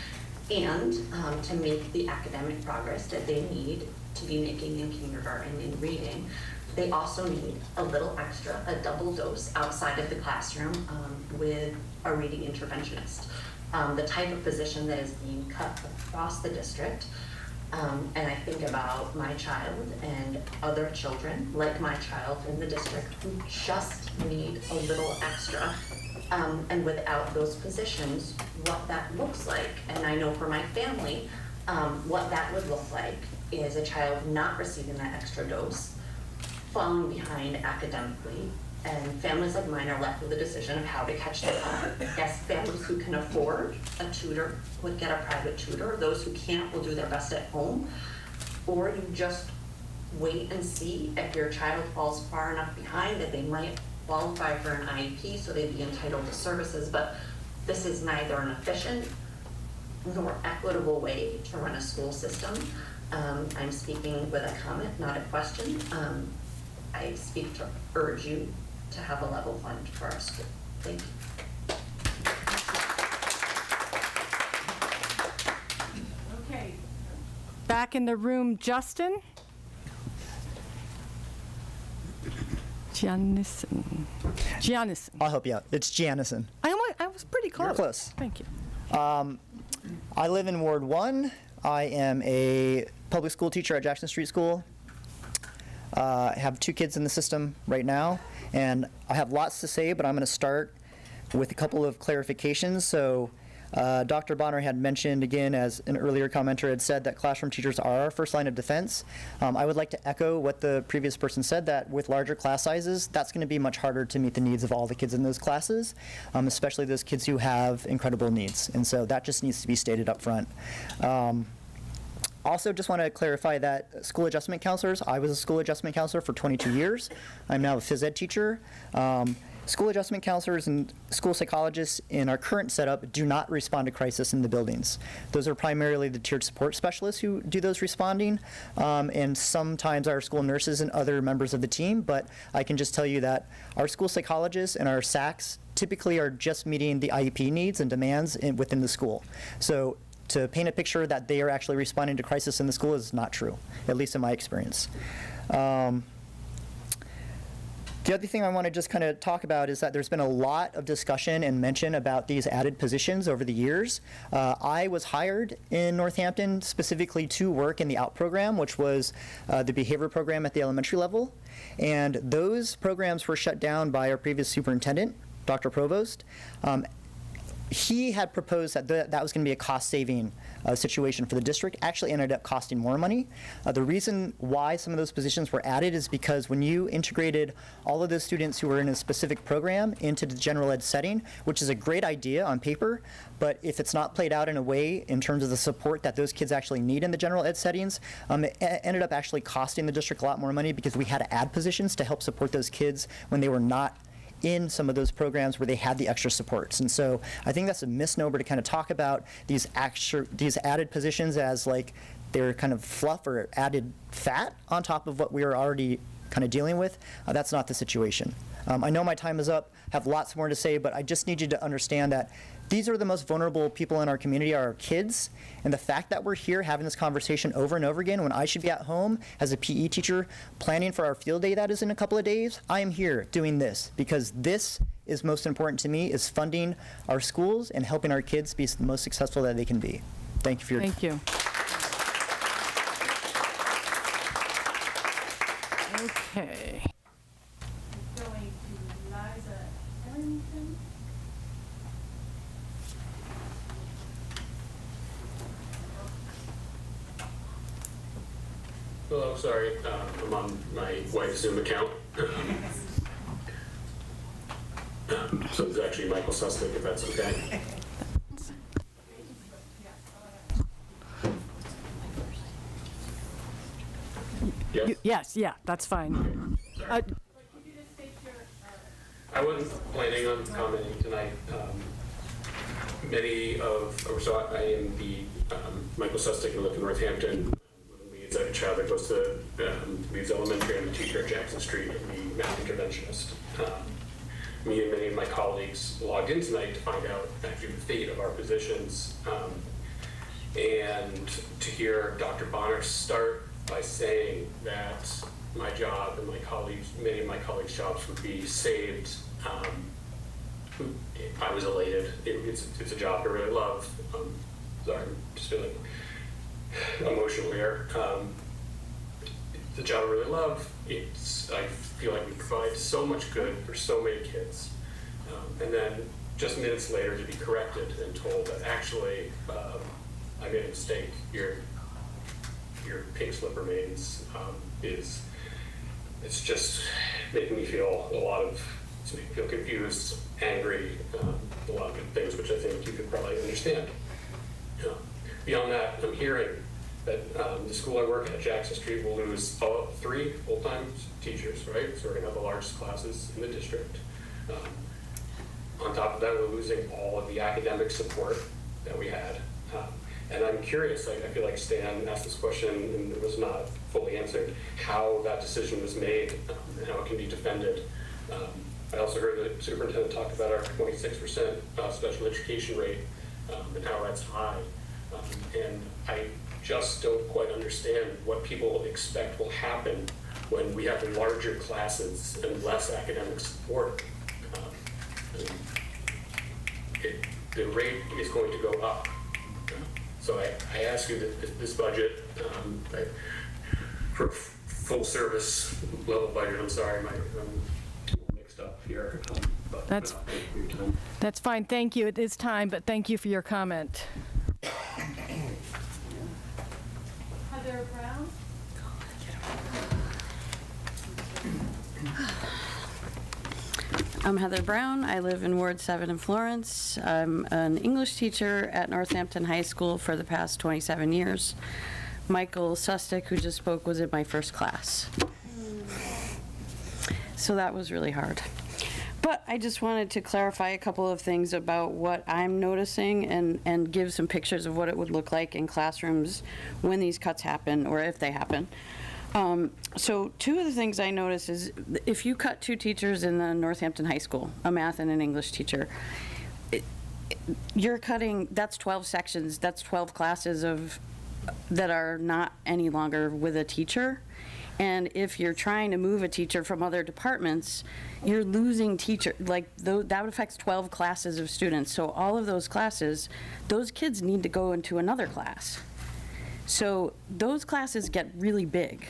and to make the academic progress that they need to be making in kindergarten in reading. They also need a little extra, a double dose outside of the classroom with a reading interventionist. The type of position that is being cut across the district. And I think about my child and other children like my child in the district who just need a little extra. And without those positions, what that looks like. And I know for my family, what that would look like is a child not receiving that extra dose, falling behind academically, and families like mine are left with the decision of how to catch them up. Yes, families who can afford a tutor would get a private tutor. Those who can't will do their best at home. Or you just wait and see if your child falls far enough behind that they might qualify for an IEP, so they'd be entitled to services. But this is neither an efficient nor equitable way to run a school system. I'm speaking with a comment, not a question. I speak to urge you to have a level fund for our school. Thank you. Okay. Back in the room, Justin. Giannison. I'll help you out. It's Giannison. I was pretty close. You're close. Thank you. I live in Ward 1. I am a public school teacher at Jackson Street School. I have 2 kids in the system right now, and I have lots to say, but I'm going to start with a couple of clarifications. So Dr. Bonner had mentioned, again, as an earlier commenter had said, that classroom teachers are our first line of defense. I would like to echo what the previous person said, that with larger class sizes, that's going to be much harder to meet the needs of all the kids in those classes, especially those kids who have incredible needs. And so that just needs to be stated up front. Also, just want to clarify that school adjustment counselors, I was a school adjustment counselor for 22 years. I'm now a phys ed teacher. School adjustment counselors and school psychologists in our current setup do not respond to crisis in the buildings. Those are primarily the tiered support specialists who do those responding, and sometimes our school nurses and other members of the team. But I can just tell you that our school psychologists and our SACs typically are just meeting the IEP needs and demands within the school. So to paint a picture that they are actually responding to crisis in the school is not true, at least in my experience. The other thing I want to just kind of talk about is that there's been a lot of discussion and mention about these added positions over the years. I was hired in Northampton specifically to work in the OUT program, which was the behavior program at the elementary level. And those programs were shut down by our previous superintendent, Dr. Provost. he had proposed that that was going to be a cost-saving situation for the district. Actually ended up costing more money. The reason why some of those positions were added is because when you integrated all of those students who were in a specific program into the general ed setting, which is a great idea on paper, but if it's not played out in a way in terms of the support that those kids actually need in the general ed settings, it ended up actually costing the district a lot more money because we had to add positions to help support those kids when they were not in some of those programs where they had the extra supports. And so I think that's a misnomer to kind of talk about these added positions as like they're kind of fluff or added fat on top of what we were already kind of dealing with. That's not the situation. I know my time is up, have lots more to say, but I just need you to understand that these are the most vulnerable people in our community, are our kids. And the fact that we're here having this conversation over and over again when I should be at home as a PE teacher planning for our field day that is in a couple of days, I am here doing this because this is most important to me, is funding our schools and helping our kids be the most successful that they can be. Thank you for your time. Thank you. Okay. Going to Liza Ellington. Hello, sorry, I'm on my wife's Zoom account. So it's actually Michael Sustick, if that's okay. Yes? Yes, yeah, that's fine. I wasn't planning on commenting tonight. So I am the Michael Sustick, I live in Northampton. It's a child that goes to Leeds Elementary. I'm a teacher at Jackson Street and the math interventionist. Me and many of my colleagues logged in tonight to find out actually the fate of our positions, and to hear Dr. Bonner start by saying that my job and many of my colleagues' jobs would be saved. I was elated. It's a job I really love. Sorry, I'm just feeling emotional here. The job I really love. I feel like we provide so much good for so many kids, and then just minutes later to be corrected and told that actually I made a mistake. Your pink slip remains. It's just making me feel it's making me feel confused, angry, a lot of good things, which I think you could probably understand. Beyond that, I'm hearing that the school I work at, Jackson Street, will lose 3 full-time teachers, right? So we're going to have the largest classes in the district. On top of that, we're losing all of the academic support that we had. And I'm curious, I feel like Stan asked this question and it was not fully answered, how that decision was made and how it can be defended. I also heard the superintendent talk about our 26% special education rate and how that's high. And I just don't quite understand what people expect will happen when we have larger classes and less academic support. The rate is going to go up. So I ask you that this budget, for full service level budget, I'm sorry, I'm mixed up here. That's fine. Thank you. It is time, but thank you for your comment. Heather Brown. I'm Heather Brown. I live in Ward 7 in Florence. I'm an English teacher at Northampton High School for the past 27 years. Michael Sustick, who just spoke, was in my first class. So that was really hard. But I just wanted to clarify a couple of things about what I'm noticing and give some pictures of what it would look like in classrooms when these cuts happen, or if they happen. So 2 of the things I notice is if you cut 2 teachers in the Northampton High School, a math and an English teacher, you're cutting, that's 12 sections, that's 12 classes that are not any longer with a teacher. And if you're trying to move a teacher from other departments, you're losing teacher, that affects 12 classes of students. So all of those classes, those kids need to go into another class. So those classes get really big.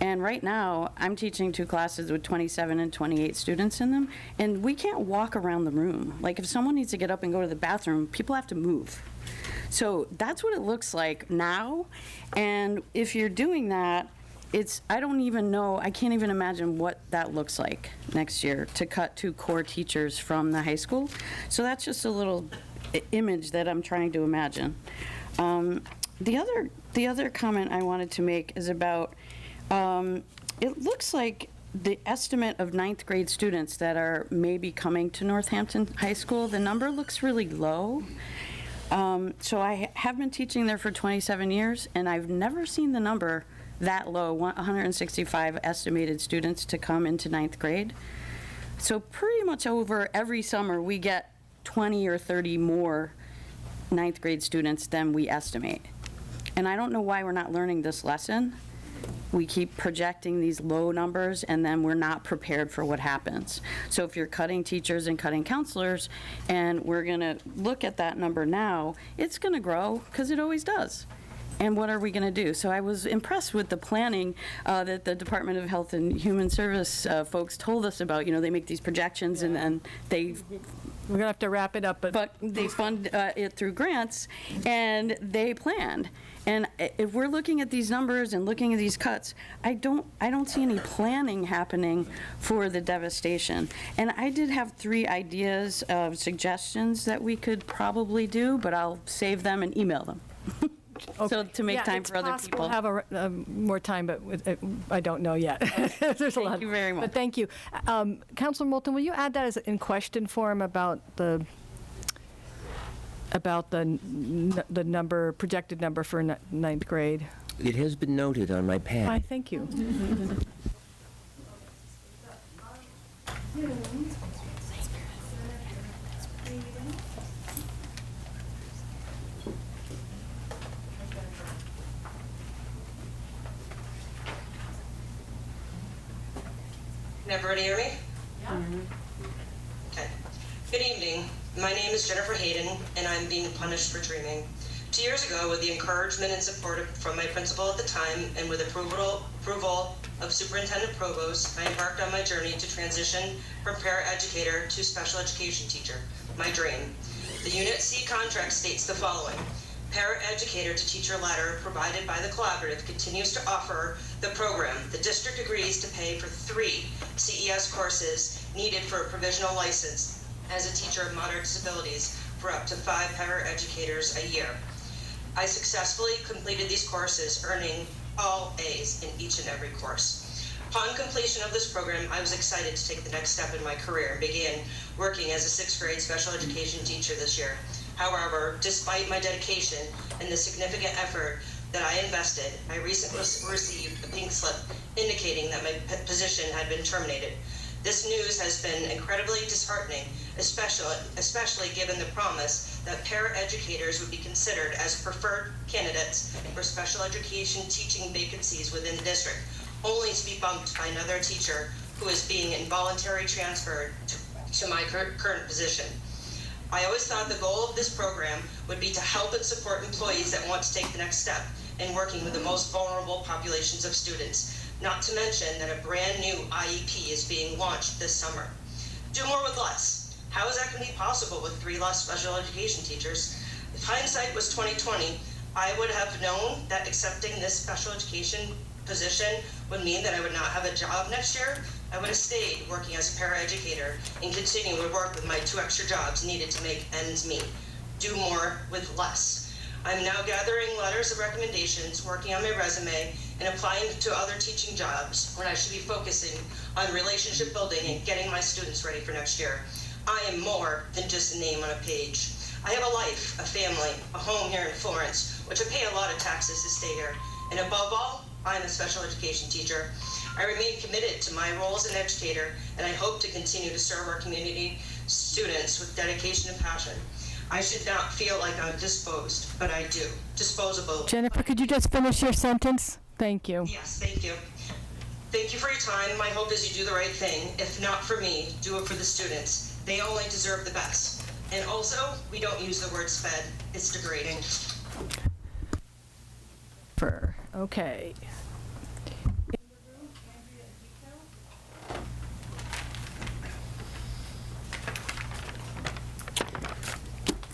And right now, I'm teaching 2 classes with 27 and 28 students in them, and we can't walk around the room. Like, if someone needs to get up and go to the bathroom, people have to move. So that's what it looks like now, and if you're doing that, I don't even know, I can't even imagine what that looks like next year, to cut 2 core teachers from the high school. So that's just a little image that I'm trying to imagine. The other comment I wanted to make is about, it looks like the estimate of 9th grade students that are maybe coming to Northampton High School, the number looks really low. So I have been teaching there for 27 years, and I've never seen the number that low, 165 estimated students to come into 9th grade. So pretty much over every summer, we get 20 or 30 more 9th grade students than we estimate. And I don't know why we're not learning this lesson. We keep projecting these low numbers, and then we're not prepared for what happens. So if you're cutting teachers and cutting counselors, and we're going to look at that number now, it's going to grow, because it always does. And what are we going to do? So I was impressed with the planning that the Department of Health and Human Service folks told us about. You know, they make these projections, and then they... We're going to have to wrap it up, but they fund it through grants, and they planned. And if we're looking at these numbers and looking at these cuts, I don't see any planning happening for the devastation. And I did have 3 ideas of suggestions that we could probably do, but I'll save them and email them. So to make time for other people. We'll have more time, but I don't know yet. There's a lot. Thank you very much. But thank you. Councilor Moulton, will you add that as in question form about the number, projected number for 9th grade? It has been noted on my pad. Why, thank you. Can everybody hear me? Yeah. Okay. Good evening. My name is Jennifer Hayden, and I'm being punished for dreaming. 2 years ago, with the encouragement and support from my principal at the time, and with approval of Superintendent Provost, I embarked on my journey to transition from paraeducator to special education teacher, my dream. The Unit C contract states the following. Paraeducator to teacher ladder provided by the collaborative continues to offer the program. The district agrees to pay for 3 CES courses needed for a provisional license as a teacher of moderate disabilities for up to 5 paraeducators a year. I successfully completed these courses, earning all A's in each and every course. Upon completion of this program, I was excited to take the next step in my career and began working as a 6th grade special education teacher this year. However, despite my dedication and the significant effort that I invested, I recently received a pink slip indicating that my position had been terminated. This news has been incredibly disheartening, especially given the promise that paraeducators would be considered as preferred candidates for special education teaching vacancies within the district, only to be bumped by another teacher who is being involuntarily transferred to my current position. I always thought the goal of this program would be to help and support employees that want to take the next step in working with the most vulnerable populations of students, not to mention that a brand new IEP is being launched this summer. Do more with less. How is that going to be possible with 3 less special education teachers? If hindsight was 2020, I would have known that accepting this special education position would mean that I would not have a job next year. I would have stayed working as a paraeducator and continue to work with my 2 extra jobs needed to make ends meet. Do more with less. I'm now gathering letters of recommendations, working on my resume, and applying to other teaching jobs when I should be focusing on relationship building and getting my students ready for next year. I am more than just a name on a page. I have a life, a family, a home here in Florence, which I pay a lot of taxes to stay here. And above all, I'm a special education teacher. I remain committed to my role as an educator, and I hope to continue to serve our community students with dedication and passion. I should not feel like I'm disposed, but I do. Disposable. Jennifer, could you just finish your sentence? Thank you. Yes, thank you. Thank you for your time. My hope is you do the right thing. If not for me, do it for the students. They only deserve the best. And also, we don't use the word SPED. It's degrading. Okay.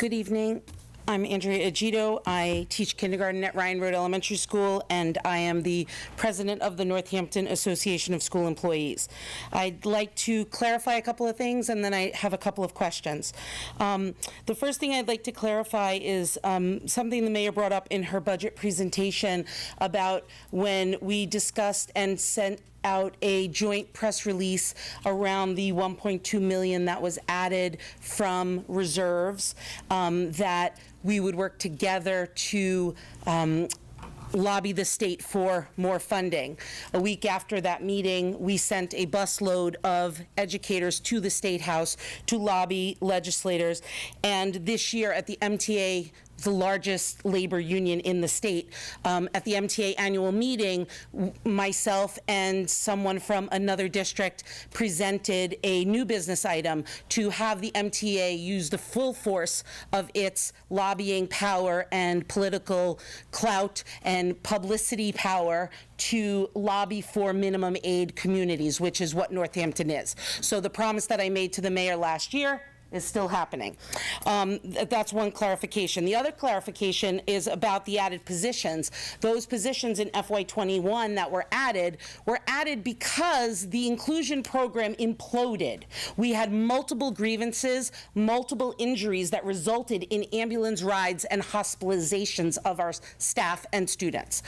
Good evening. I'm Andrea Agito. I teach kindergarten at Ryan Road Elementary School, and I am the president of the Northampton Association of School Employees. I'd like to clarify a couple of things, and then I have a couple of questions. The first thing I'd like to clarify is something the mayor brought up in her budget presentation about when we discussed and sent out a joint press release around the 1.2 million that was added from reserves, that we would work together to lobby the state for more funding. A week after that meeting, we sent a busload of educators to the State House to lobby legislators. And this year at the MTA, the largest labor union in the state, at the MTA annual meeting, myself and someone from another district presented a new business item to have the MTA use the full force of its lobbying power and political clout and publicity power to lobby for minimum aid communities, which is what Northampton is. So the promise that I made to the mayor last year is still happening. That's one clarification. The other clarification is about the added positions. Those positions in FY21 that were added because the inclusion program imploded. We had multiple grievances, multiple injuries that resulted in ambulance rides and hospitalizations of our staff and students.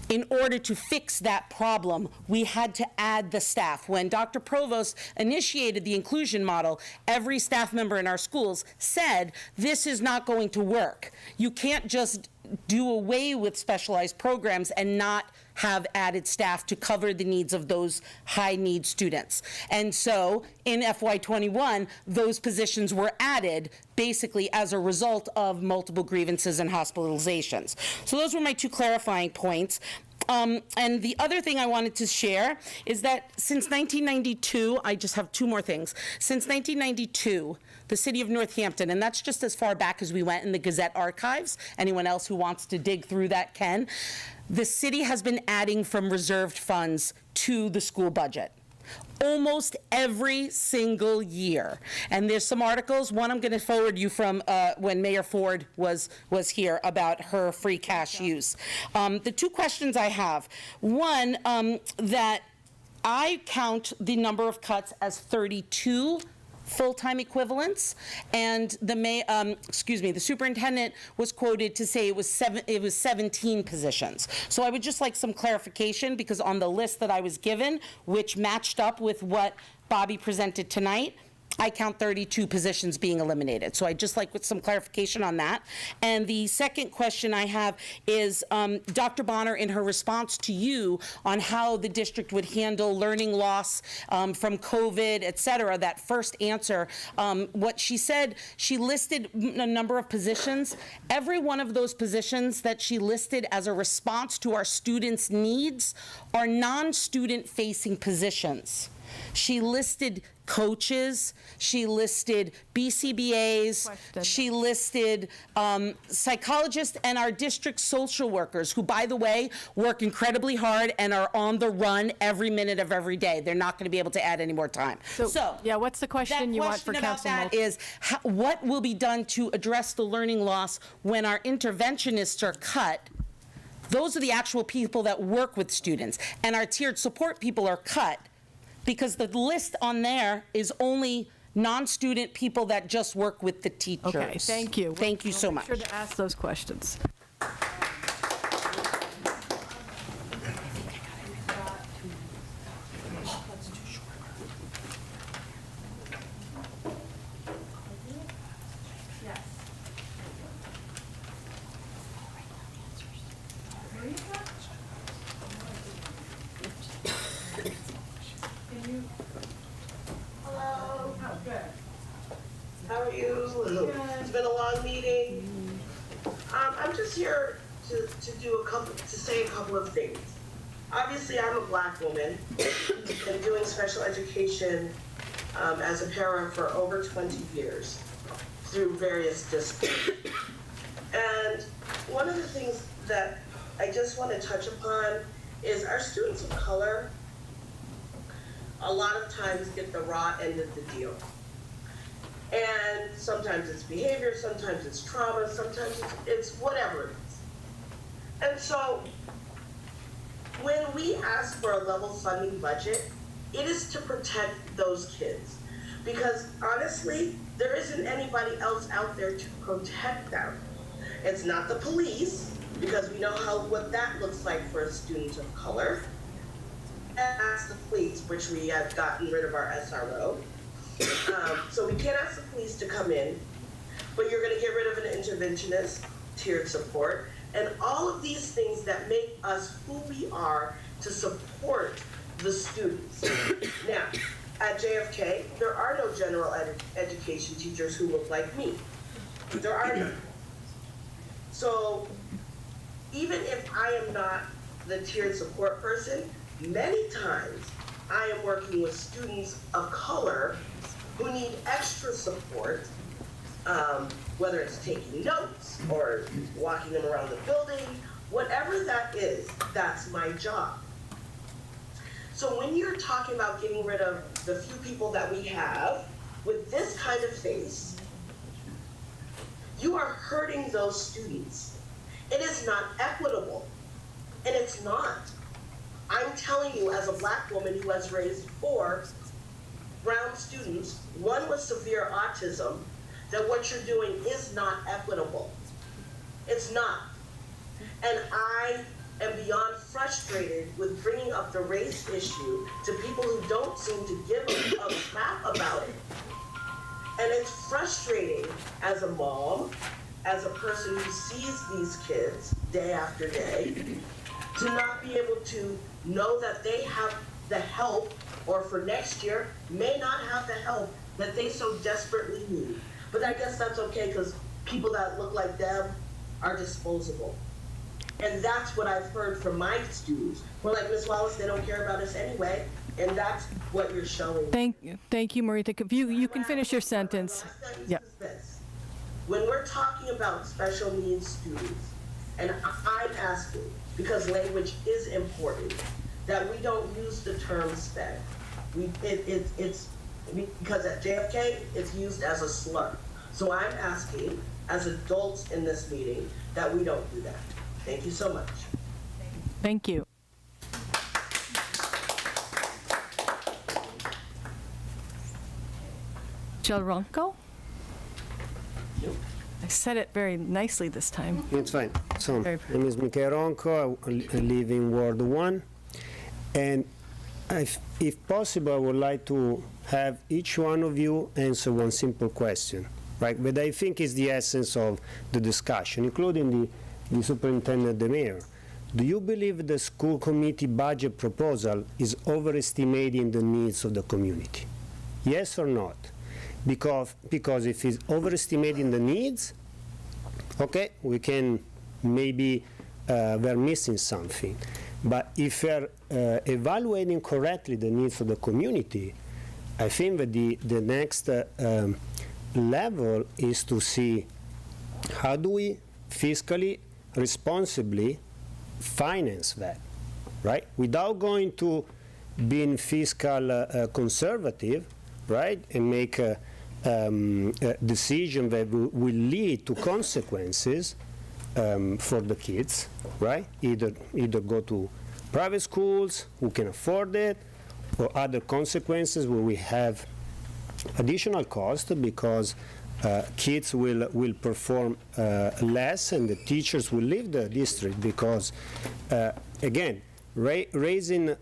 In order to fix that problem, we had to add the staff. When Dr. Provost initiated the inclusion model, every staff member in our schools said, this is not going to work. You can't just do away with specialized programs and not have added staff to cover the needs of those high-need students. And so in FY21, those positions were added basically as a result of multiple grievances and hospitalizations. So those were my two clarifying points. And the other thing I wanted to share is that since 1992, I just have two more things. Since 1992, the city of Northampton, and that's just as far back as we went in the Gazette archives, anyone else who wants to dig through that can, the city has been adding from reserved funds to the school budget. Almost every single year. And there's some articles, one I'm going to forward you from when Mayor Ford was here about her free cash use. The two questions I have, one, that I count the number of cuts as 32 full-time equivalents, and the superintendent was quoted to say it was 17 positions. So I would just like some clarification, because on the list that I was given, which matched up with what Bobby presented tonight, I count 32 positions being eliminated. So I'd just like with some clarification on that. And the second question I have is Dr. Bonner, in her response to you on how the district would handle learning loss from COVID, et cetera, that first answer, what she said, she listed a number of positions. Every one of those positions that she listed as a response to our students' needs are non-student facing positions. She listed coaches, she listed BCBAs, she listed psychologists and our district social workers, who, by the way, work incredibly hard and are on the run every minute of every day. They're not going to be able to add any more time. So yeah, what's the question you want for Council That is, what will be done to address the learning loss when our interventionists are cut? Those are the actual people that work with students, and our tiered support people are cut, because the list on there is only non-student people that just work with the teachers. Okay, thank you. Thank you so much. Be sure to ask those questions. Hello. How are you? It's been a long meeting. I'm just here to say a couple of things. Obviously, I'm a Black woman. Been doing special education as a para for over 20 years through various disciplines. And one of the things that I just want to touch upon is our students of color a lot of times get the raw end of the deal. And sometimes it's behavior, sometimes it's trauma, sometimes it's whatever it is. And so when we ask for a level funding budget, it is to protect those kids. Because honestly, there isn't anybody else out there to protect them. It's not the police, because we know what that looks like for a student of color. And that's the police, which we have gotten rid of our SRO. So we can't ask the police to come in, but you're gonna get rid of an interventionist, tiered support, and all of these things that make us who we are to support the students. Now, at JFK, there are no general education teachers who look like me. There are none. So even if I am not the tiered support person, many times I am working with students of color who need extra support, whether it's taking notes or walking them around the building, whatever that is, that's my job. So when you're talking about getting rid of the few people that we have with this kind of face, you are hurting those students. It is not equitable, and it's not. I'm telling you, as a Black woman who has raised 4 brown students, one with severe autism, that what you're doing is not equitable. It's not. And I am beyond frustrated with bringing up the race issue to people who don't seem to give a crap about it. And it's frustrating as a mom, as a person who sees these kids day after day, to not be able to know that they have the help, or for next year, may not have the help that they so desperately need. But I guess that's okay, because people that look like them are disposable. And that's what I've heard from my students. We're like, Ms. Wallace, they don't care about us anyway, and that's what you're showing. Thank you, Marita. If you can finish your sentence. Yeah. When we're talking about special needs students, and I'm asking, because language is important, that we don't use the term SPED. It's because at JFK, it's used as a slur. So I'm asking, as adults in this meeting, that we don't do that. Thank you so much. Thank you. Jalronko? I said it very nicely this time. It's fine. So, my name is Michael Ronco. I live in Ward 1. And if possible, I would like to have each one of you answer one simple question, right? But I think it's the essence of the discussion, including the superintendent, the mayor. Do you believe the school committee budget proposal is overestimating the needs of the community? Yes or not? Because if it's overestimating the needs, okay, we can maybe we're missing something. But if we're evaluating correctly the needs of the community, I think that the next level is to see how do we fiscally responsibly finance that, right? Without going to being fiscal conservative, right, and make a decision that will lead to consequences for the kids, right? Either go to private schools who can afford it, or other consequences where we have additional cost because kids will perform less and the teachers will leave the district because, again, raising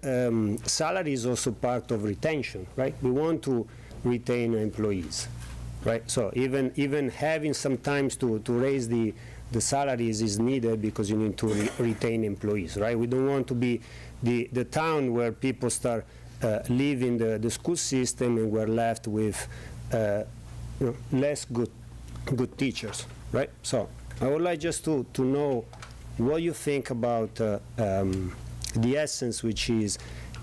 salary is also part of retention, right? We want to retain employees, right? So even having sometimes to raise the salaries is needed because you need to retain employees, right? We don't want to be the town where people start leaving the school system and we're left with less good teachers, right? So I would like just to know what you think about the essence, which is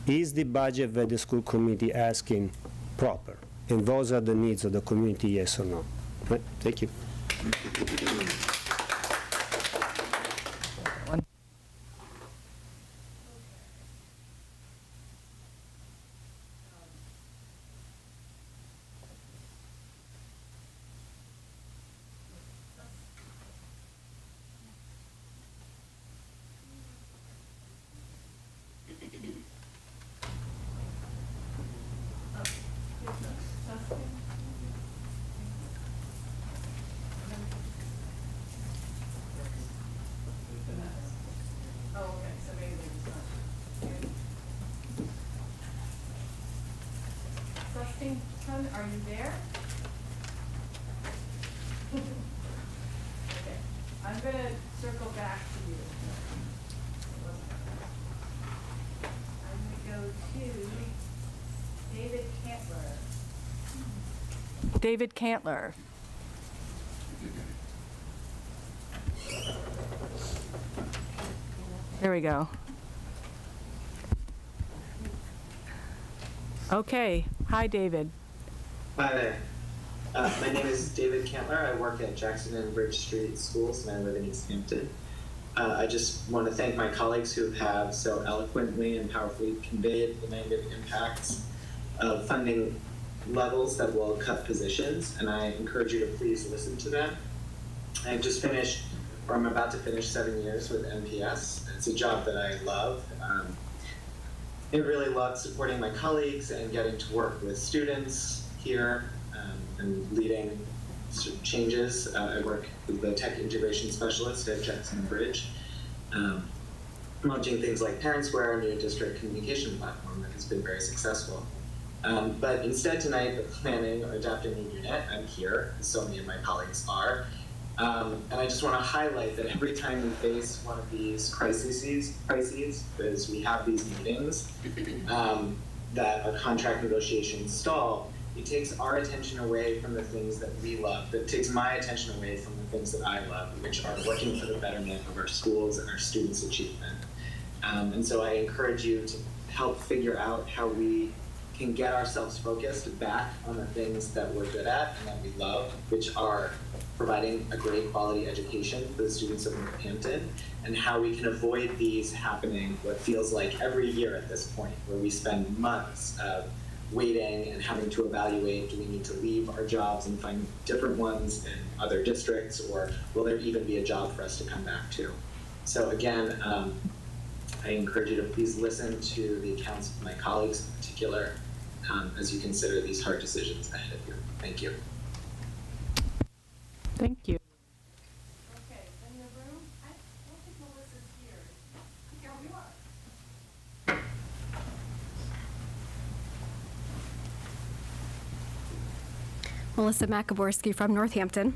the budget that the school committee asking proper? And those are the needs of the community, yes or no? Right? Thank you. Sustington, are you there? Okay, I'm gonna circle back to you. I'm gonna go to David Cantler. David Cantler. There we go. Okay. Hi, David. Hi there. My name is David Cantler. I work at Jackson and Bridge Street Schools, and I live in East Hampton. I just want to thank my colleagues who have so eloquently and powerfully conveyed the negative impacts of funding levels that will cut positions, and I encourage you to please listen to them. I've just finished, or I'm about to finish, 7 years with NPS. It's a job that I love. I really love supporting my colleagues and getting to work with students here and leading changes. I work with the tech integration specialist at Jackson Bridge, launching things like ParentsWare, a new district communication platform that has been very successful. But instead tonight of planning or adapting a unit, I'm here, as so many of my colleagues are. And I just want to highlight that every time we face one of these crises, as we have these meetings that our contract negotiations stall, it takes our attention away from the things that we love. That takes my attention away from the things that I love, which are working for the betterment of our schools and our students' achievement. And so I encourage you to help figure out how we can get ourselves focused back on the things that we're good at and that we love, which are providing a great quality education for the students of Northampton, and how we can avoid these happening what feels like every year at this point, where we spend months waiting and having to evaluate, do we need to leave our jobs and find different ones in other districts, or will there even be a job for us to come back to? So again, I encourage you to please listen to the accounts of my colleagues in particular as you consider these hard decisions ahead of you. Thank you. Thank you. Okay, in the room, I don't think Melissa's here. Here we are. Melissa Macaborski from Northampton.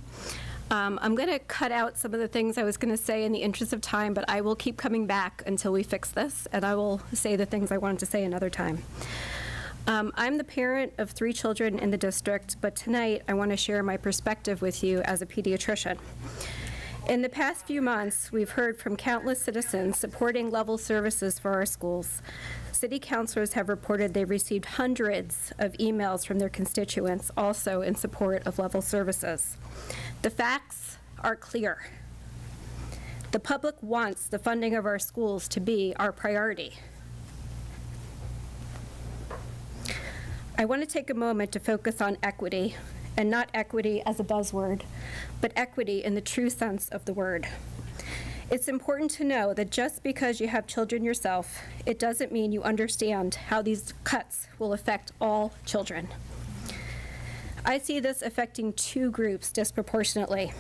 I'm going to cut out some of the things I was going to say in the interest of time, but I will keep coming back until we fix this, and I will say the things I wanted to say another time. I'm the parent of 3 children in the district, but tonight I want to share my perspective with you as a pediatrician. In the past few months, we've heard from countless citizens supporting level services for our schools. City councilors have reported they've received hundreds of emails from their constituents also in support of level services. The facts are clear. The public wants the funding of our schools to be our priority. I want to take a moment to focus on equity, and not equity as a buzzword, but equity in the true sense of the word. It's important to know that just because you have children yourself, it doesn't mean you understand how these cuts will affect all children. I see this affecting 2 groups disproportionately.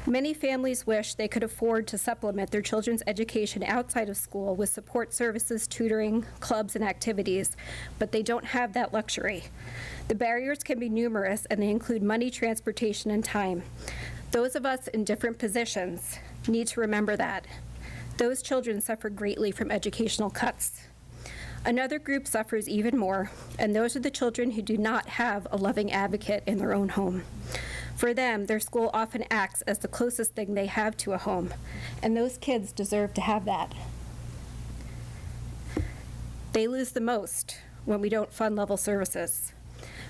Many families wish they could afford to supplement their children's education outside of school with support services, tutoring, clubs, and activities, but they don't have that luxury. The barriers can be numerous, and they include money, transportation, and time. Those of us in different positions need to remember that. Those children suffer greatly from educational cuts. Another group suffers even more, and those are the children who do not have a loving advocate in their own home. For them, their school often acts as the closest thing they have to a home, and those kids deserve to have that. They lose the most when we don't fund level services.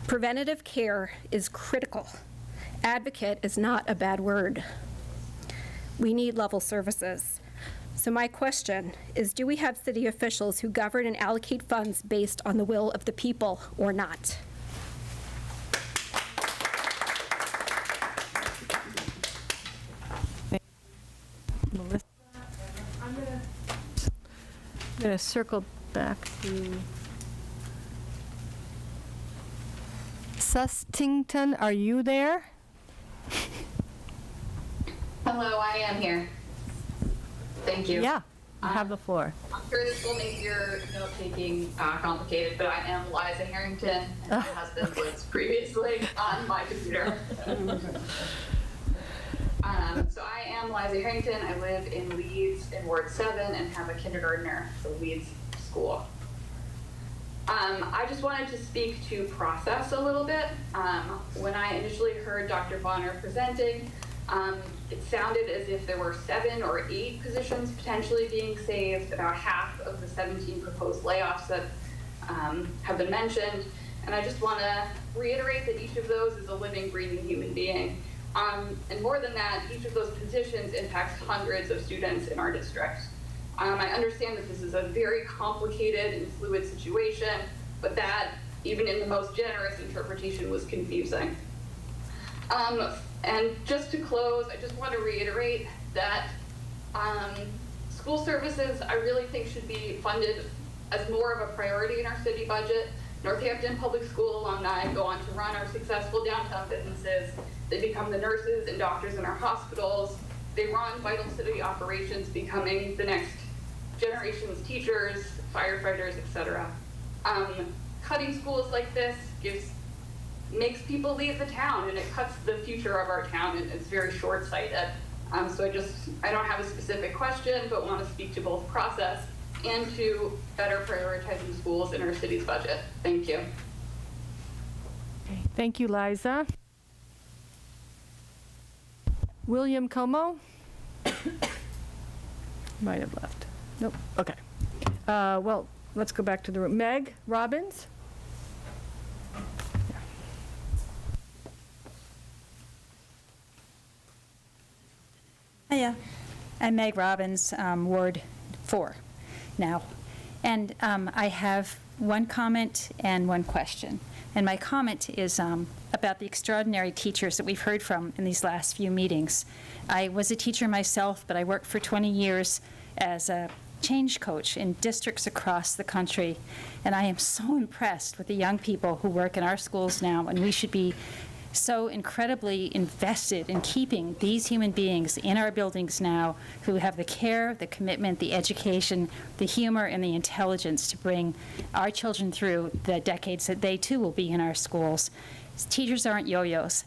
Preventative care is critical. Advocate is not a bad word. We need level services. So my question is, do we have city officials who govern and allocate funds based on the will of the people or not? Melissa, I'm going to circle back to Sustington. Are you there? Hello, I am here. Thank you. Yeah. You have the floor. I'm sure this will make your note-taking complicated, but I am Liza Harrington, and my husband was previously on my computer. So I am Liza Harrington. I live in Leeds in Ward 7 and have a kindergartner at the Leeds School. I just wanted to speak to process a little bit. When I initially heard Dr. Bonner presenting, it sounded as if there were 7 or 8 positions potentially being saved, about half of the 17 proposed layoffs that have been mentioned. And I just want to reiterate that each of those is a living, breathing human being. And more than that, each of those positions impacts hundreds of students in our district. I understand that this is a very complicated and fluid situation, but that, even in the most generous interpretation, was confusing. And just to close, I just want to reiterate that school services, I really think, should be funded as more of a priority in our city budget. Northampton Public School alumni go on to run our successful downtown businesses. They become the nurses and doctors in our hospitals. They run vital city operations, becoming the next generation's teachers, firefighters, etc. Cutting schools like this makes people leave the town, and it cuts the future of our town, and it's very short-sighted. So I don't have a specific question, but want to speak to both process and to better prioritizing schools in our city's budget. Thank you. Okay. Thank you, Liza. William Como? Might have left. Nope. Okay. Well, let's go back to the room. Meg Robbins? Hiya. I'm Meg Robbins, Ward 4 now. And I have one comment and one question. And my comment is about the extraordinary teachers that we've heard from in these last few meetings. I was a teacher myself, but I worked for 20 years as a change coach in districts across the country. And I am so impressed with the young people who work in our schools now, and we should be so incredibly invested in keeping these human beings in our buildings now who have the care, the commitment, the education, the humor, and the intelligence to bring our children through the decades that they too will be in our schools. Teachers aren't yo-yos.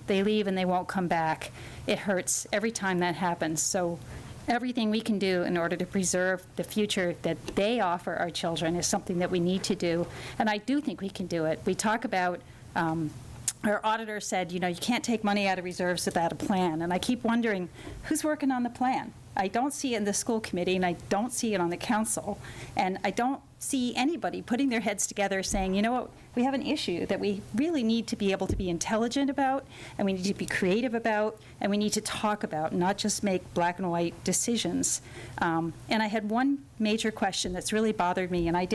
They leave and they won't come back. It hurts every time that happens. So everything we can do in order to preserve the future that they offer our children is something that we need to do. And I do think we can do it. We talk about our auditor said, you can't take money out of reserves without a plan. And I keep wondering, who's working on the plan? I don't see it in the school committee, and I don't see it on the council. And I don't see anybody putting their heads together saying, you know what, we have an issue that we really need to be able to be intelligent about, and we need to be creative about, and we need to talk about, not just make black and white decisions. And I had one major question that's really bothered me, and I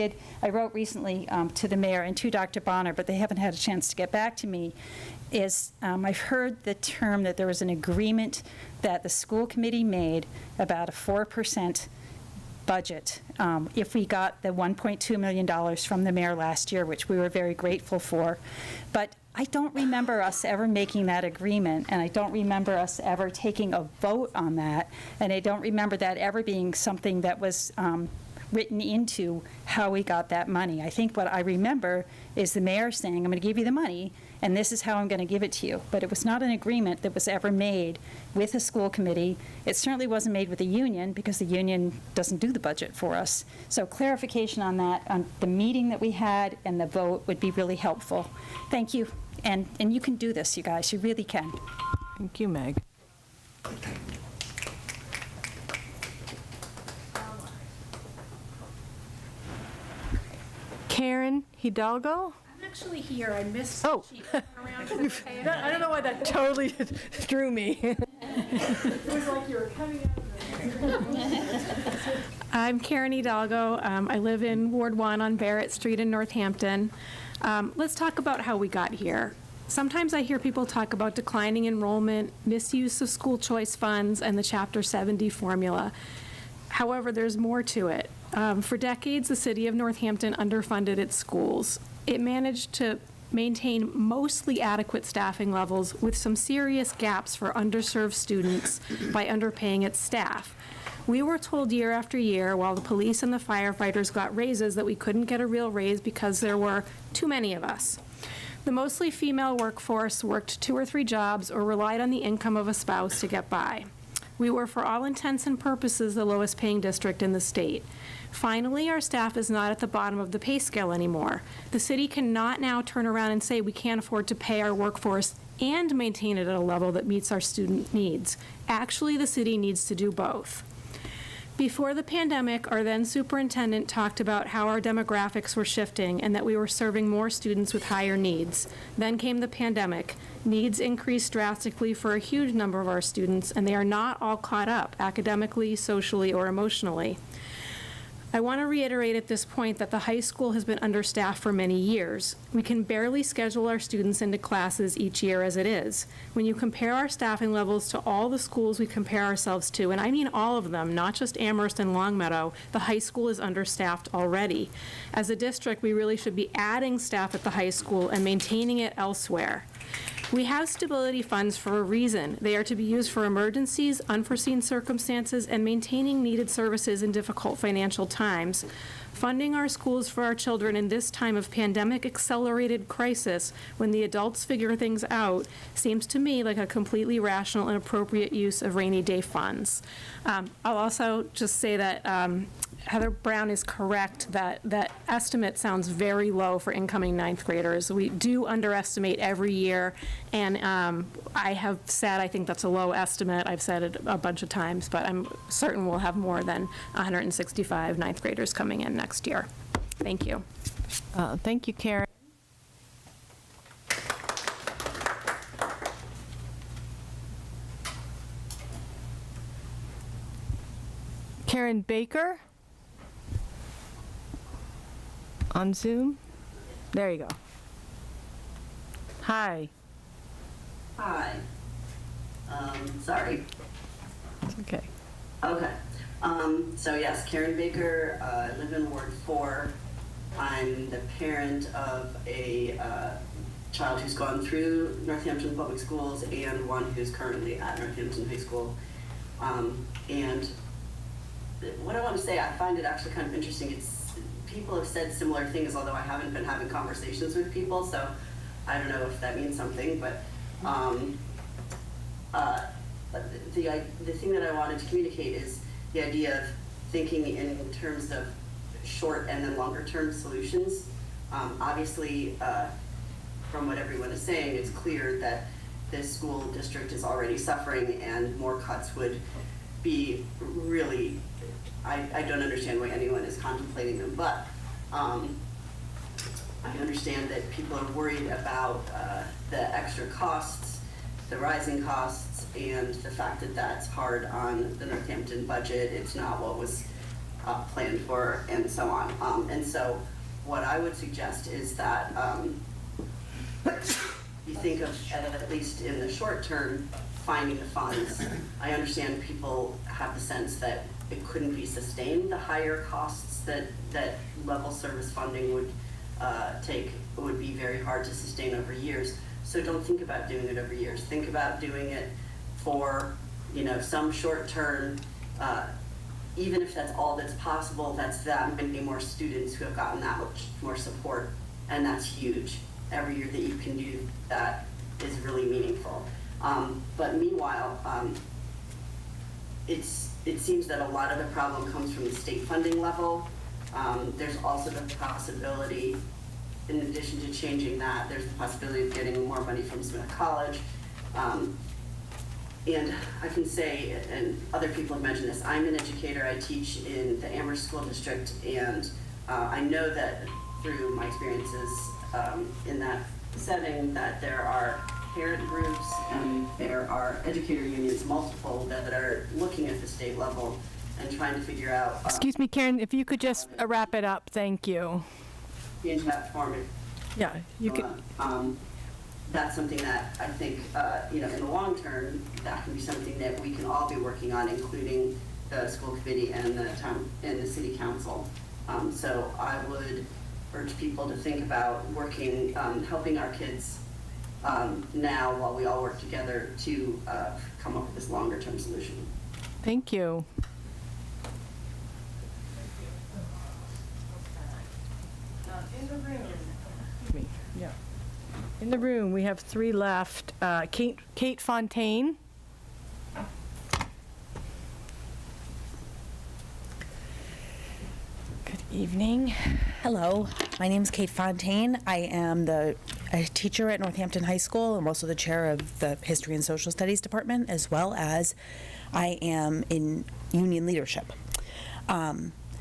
wrote recently to the mayor and to Dr. Bonner, but they haven't had a chance to get back to me, is I've heard the term that there was an agreement that the school committee made about a 4% budget if we got the $1.2 million from the mayor last year, which we were very grateful for. But I don't remember us ever making that agreement, and I don't remember us ever taking a vote on that, and I don't remember that ever being something that was written into how we got that money. I think what I remember is the mayor saying, I'm going to give you the money, and this is how I'm going to give it to you. But it was not an agreement that was ever made with a school committee. It certainly wasn't made with the union, because the union doesn't do the budget for us. So clarification on that, on the meeting that we had and the vote, would be really helpful. Thank you. And you can do this, you guys. You really can. Thank you, Meg. Karen Hidalgo? I'm actually here. I missed. Oh. Around to the pay. I don't know why that totally drew me. It was like you were coming out. I'm Karen Hidalgo. I live in Ward 1 on Barrett Street in Northampton. Let's talk about how we got here. Sometimes I hear people talk about declining enrollment, misuse of school choice funds, and the Chapter 70 formula. However, there's more to it. For decades, the city of Northampton underfunded its schools. It managed to maintain mostly adequate staffing levels with some serious gaps for underserved students by underpaying its staff. We were told year after year, while the police and the firefighters got raises, that we couldn't get a real raise because there were too many of us. The mostly female workforce worked 2 or 3 jobs or relied on the income of a spouse to get by. We were, for all intents and purposes, the lowest paying district in the state. Finally, our staff is not at the bottom of the pay scale anymore. The city cannot now turn around and say we can't afford to pay our workforce and maintain it at a level that meets our student needs. Actually, the city needs to do both. Before the pandemic, our then superintendent talked about how our demographics were shifting and that we were serving more students with higher needs. Then came the pandemic. Needs increased drastically for a huge number of our students, and they are not all caught up academically, socially, or emotionally. I want to reiterate at this point that the high school has been understaffed for many years. We can barely schedule our students into classes each year as it is. When you compare our staffing levels to all the schools we compare ourselves to, and I mean all of them, not just Amherst and Longmeadow, the high school is understaffed already. As a district, we really should be adding staff at the high school and maintaining it elsewhere. We have stability funds for a reason. They are to be used for emergencies, unforeseen circumstances, and maintaining needed services in difficult financial times. Funding our schools for our children in this time of pandemic-accelerated crisis, when the adults figure things out, seems to me like a completely rational and appropriate use of rainy day funds. I'll also just say that Heather Brown is correct that that estimate sounds very low for incoming 9th graders. We do underestimate every year, and I have said I think that's a low estimate. I've said it a bunch of times, but I'm certain we'll have more than 165 9th graders coming in next year. Thank you. Thank you, Karen. Karen Baker on Zoom. There you go. Hi. Hi. Sorry. It's okay. Okay. So yes, Karen Baker, I live in Ward 4. I'm the parent of a child who's gone through Northampton Public Schools and one who's currently at Northampton High School. And what I want to say, I find it actually kind of interesting. People have said similar things, although I haven't been having conversations with people, so I don't know if that means something, but the thing that I wanted to communicate is the idea of thinking in terms of short and then longer term solutions. Obviously, from what everyone is saying, it's clear that this school district is already suffering and more cuts would be really, I don't understand why anyone is contemplating them, but I understand that people are worried about the extra costs, the rising costs, and the fact that that's hard on the Northampton budget. It's not what was planned for, and so on. And so what I would suggest is that you think of, at least in the short term, finding the funds. I understand people have the sense that it couldn't be sustained. The higher costs that level service funding would take would be very hard to sustain over years. So don't think about doing it over years. Think about doing it for, some short term, even if that's all that's possible, that's that many more students who have gotten that much more support, and that's huge. Every year that you can do that is really meaningful. But meanwhile, it seems that a lot of the problem comes from the state funding level. There's also the possibility, in addition to changing that, there's the possibility of getting more money from Smith College. And I can say, and other people have mentioned this, I'm an educator. I teach in the Amherst School District, and I know that through my experiences in that setting that there are parent groups and there are educator unions, multiple, that are looking at the state level and trying to figure out. Excuse me, Karen, if you could just wrap it up, thank you. In that form. Yeah, you can. That's something that I think, in the long term, that can be something that we can all be working on, including the school committee and the town and the city council. So I would urge people to think about working, helping our kids now while we all work together to come up with this longer term solution. Thank you. In the room, we have 3 left. Kate Fontaine. Good evening. Hello, my name is Kate Fontaine. I am a teacher at Northampton High School. I'm also the chair of the History and Social Studies Department, as well as I am in union leadership.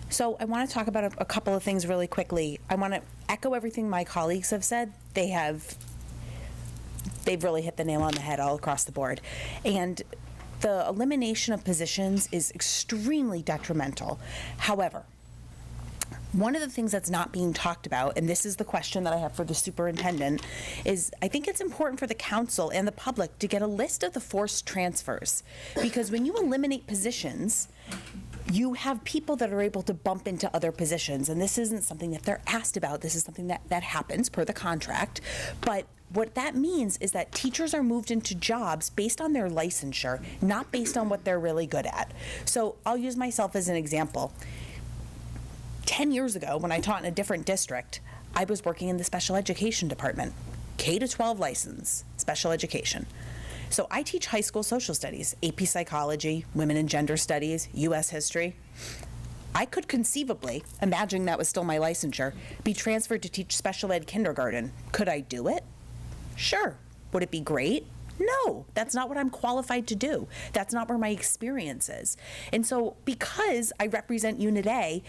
So I want to talk about a couple of things really quickly. I want to echo everything my colleagues have said. They've really hit the nail on the head all across the board. And the elimination of positions is extremely detrimental. However, one of the things that's not being talked about, and this is the question that I have for the superintendent, is I think it's important for the council and the public to get a list of the forced transfers. Because when you eliminate positions, you have people that are able to bump into other positions, and this isn't something that they're asked about. This is something that happens per the contract. But what that means is that teachers are moved into jobs based on their licensure, not based on what they're really good at. So I'll use myself as an example. 10 years ago, when I taught in a different district, I was working in the special education department, K-12 license, special education. So I teach high school social studies, AP psychology, women and gender studies, U.S. history. I could conceivably, imagining that was still my licensure, be transferred to teach special ed kindergarten. Could I do it? Sure. Would it be great? No, that's not what I'm qualified to do. That's not where my experience is. And so because I represent Unit A,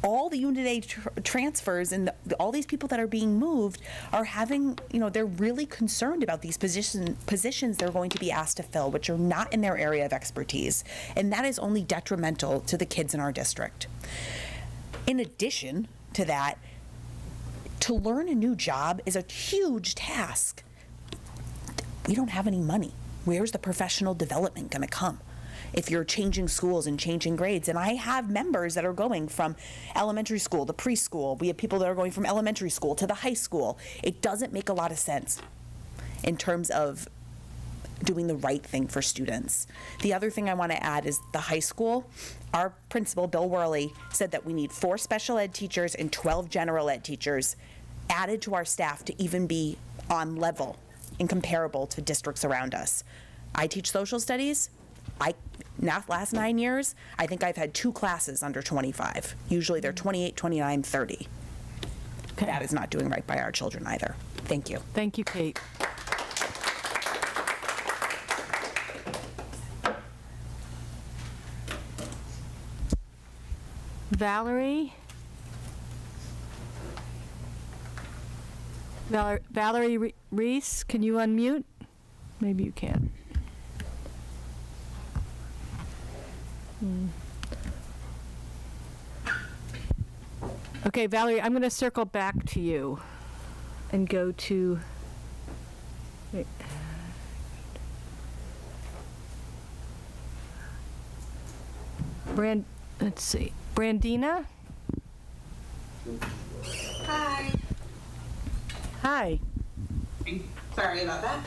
all the Unit A transfers and all these people that are being moved are having, they're really concerned about these positions they're going to be asked to fill, which are not in their area of expertise. And that is only detrimental to the kids in our district. In addition to that, to learn a new job is a huge task. We don't have any money. Where's the professional development going to come? If you're changing schools and changing grades, and I have members that are going from elementary school to preschool. We have people that are going from elementary school to the high school. It doesn't make a lot of sense in terms of doing the right thing for students. The other thing I want to add is the high school. Our principal, Bill Worley, said that we need 4 special ed teachers and 12 general ed teachers added to our staff to even be on level and comparable to districts around us. I teach social studies. Last 9 years, I think I've had 2 classes under 25. Usually they're 28, 29, 30. Okay. That is not doing right by our children either. Thank you. Thank you, Kate. Valerie? Valerie Reese, can you unmute? Maybe you can. Okay, Valerie, I'm going to circle back to you and go to, wait. Let's see, Brandina? Hi. Hi. Sorry about that.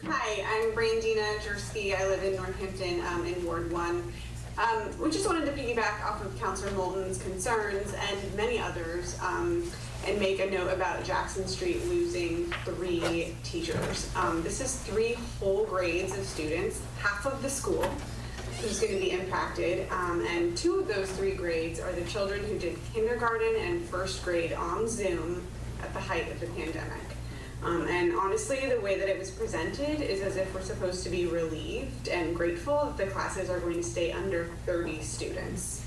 Hi, I'm Brandina Jersky. I live in Northampton in Ward 1. We just wanted to piggyback off of Councilor Moulton's concerns and many others and make a note about Jackson Street losing 3 teachers. This is 3 whole grades of students, half of the school who's going to be impacted, and 2 of those 3 grades are the children who did kindergarten and first grade on Zoom at the height of the pandemic. And honestly, the way that it was presented is as if we're supposed to be relieved and grateful that the classes are going to stay under 30 students.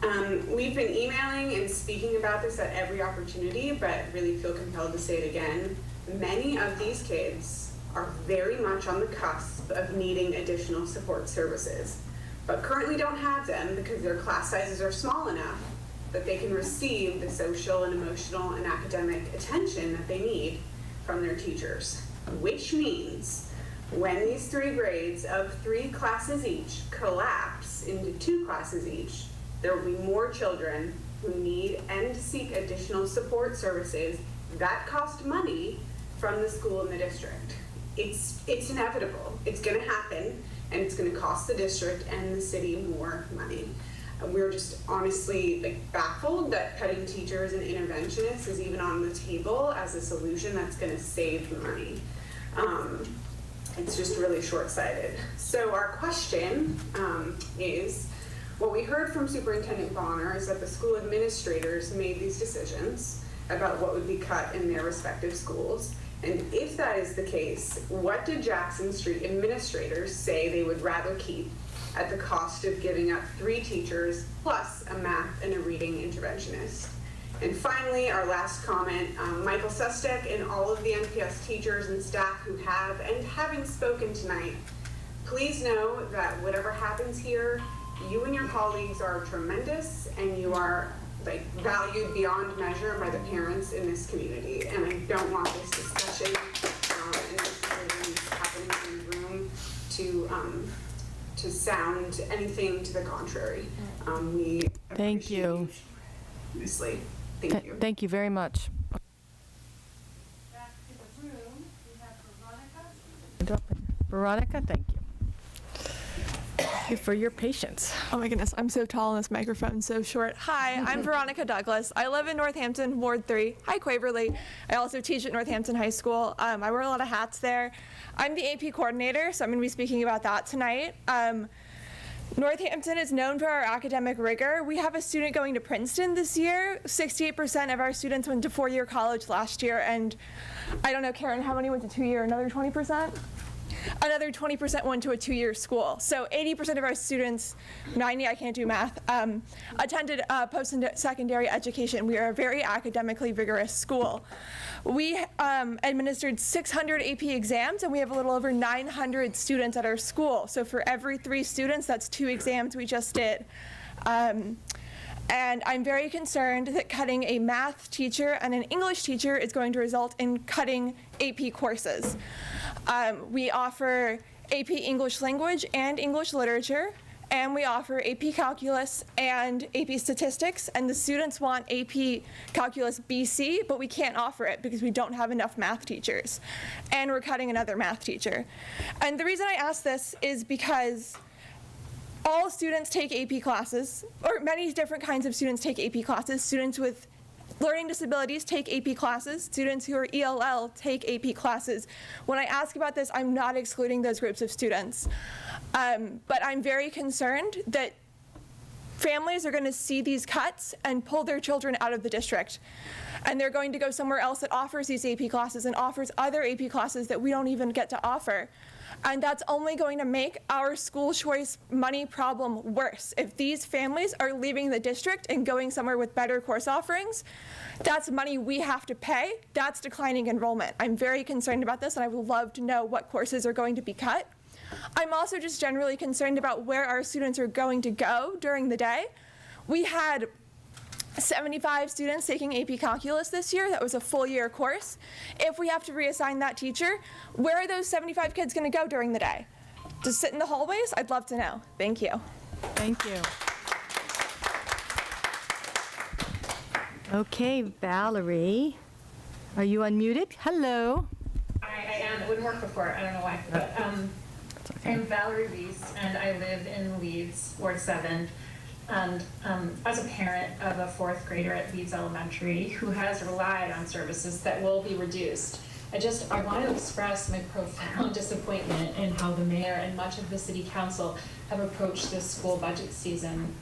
We've been emailing and speaking about this at every opportunity, but really feel compelled to say it again. Many of these kids are very much on the cusp of needing additional support services, but currently don't have them because their class sizes are small enough that they can receive the social and emotional and academic attention that they need from their teachers, which means when these 3 grades of 3 classes each collapse into 2 classes each, there will be more children who need and seek additional support services that cost money from the school and the district. It's inevitable. It's going to happen, and it's going to cost the district and the city more money. We're just honestly baffled that cutting teachers and interventionists is even on the table as a solution that's going to save money. It's just really short-sighted. So our question is, what we heard from Superintendent Bonner is that the school administrators made these decisions about what would be cut in their respective schools. And if that is the case, what did Jackson Street administrators say they would rather keep at the cost of giving up 3 teachers plus a math and a reading interventionist? And finally, our last comment, Michael Sustek and all of the NPS teachers and staff who have and haven't spoken tonight, please know that whatever happens here, you and your colleagues are tremendous, and you are valued beyond measure by the parents in this community. And I don't want this discussion and this decision happening in the room to sound anything to the contrary. We Thank you. Honestly, thank you. Thank you very much. Veronica, thank you. Thank you for your patience. Oh my goodness, I'm so tall and this microphone's so short. Hi, I'm Veronica Douglas. I live in Northampton, Ward 3. Hi, Quaverly. I also teach at Northampton High School. I wear a lot of hats there. I'm the AP coordinator, so I'm going to be speaking about that tonight. Northampton is known for our academic rigor. We have a student going to Princeton this year. 68% of our students went to 4-year college last year, and I don't know, Karen, how many went to 2-year? Another 20%? Another 20% went to a 2-year school. So 80% of our students, 90, I can't do math, attended post-secondary education. We are a very academically vigorous school. We administered 600 AP exams, and we have a little over 900 students at our school. So for every 3 students, that's 2 exams we just did. And I'm very concerned that cutting a math teacher and an English teacher is going to result in cutting AP courses. We offer AP English Language and English Literature, and we offer AP Calculus and AP Statistics, and the students want AP Calculus BC, but we can't offer it because we don't have enough math teachers. And we're cutting another math teacher. And the reason I ask this is because all students take AP classes, or many different kinds of students take AP classes. Students with learning disabilities take AP classes. Students who are ELL take AP classes. When I ask about this, I'm not excluding those groups of students. But I'm very concerned that families are going to see these cuts and pull their children out of the district. And they're going to go somewhere else that offers these AP classes and offers other AP classes that we don't even get to offer. And that's only going to make our school choice money problem worse. If these families are leaving the district and going somewhere with better course offerings, that's money we have to pay. That's declining enrollment. I'm very concerned about this, and I would love to know what courses are going to be cut. I'm also just generally concerned about where our students are going to go during the day. We had 75 students taking AP Calculus this year. That was a full-year course. If we have to reassign that teacher, where are those 75 kids going to go during the day? Just sit in the hallways? I'd love to know. Thank you. Thank you. Okay, Valerie, are you unmuted? Hello. I am. It wouldn't work before. I don't know why. But, I'm Valerie Reese, and I live in Leeds, Ward 7. And as a parent of a 4th grader at Leeds Elementary who has relied on services that will be reduced, I want to express my profound disappointment in how the mayor and much of the city council have approached this school budget season.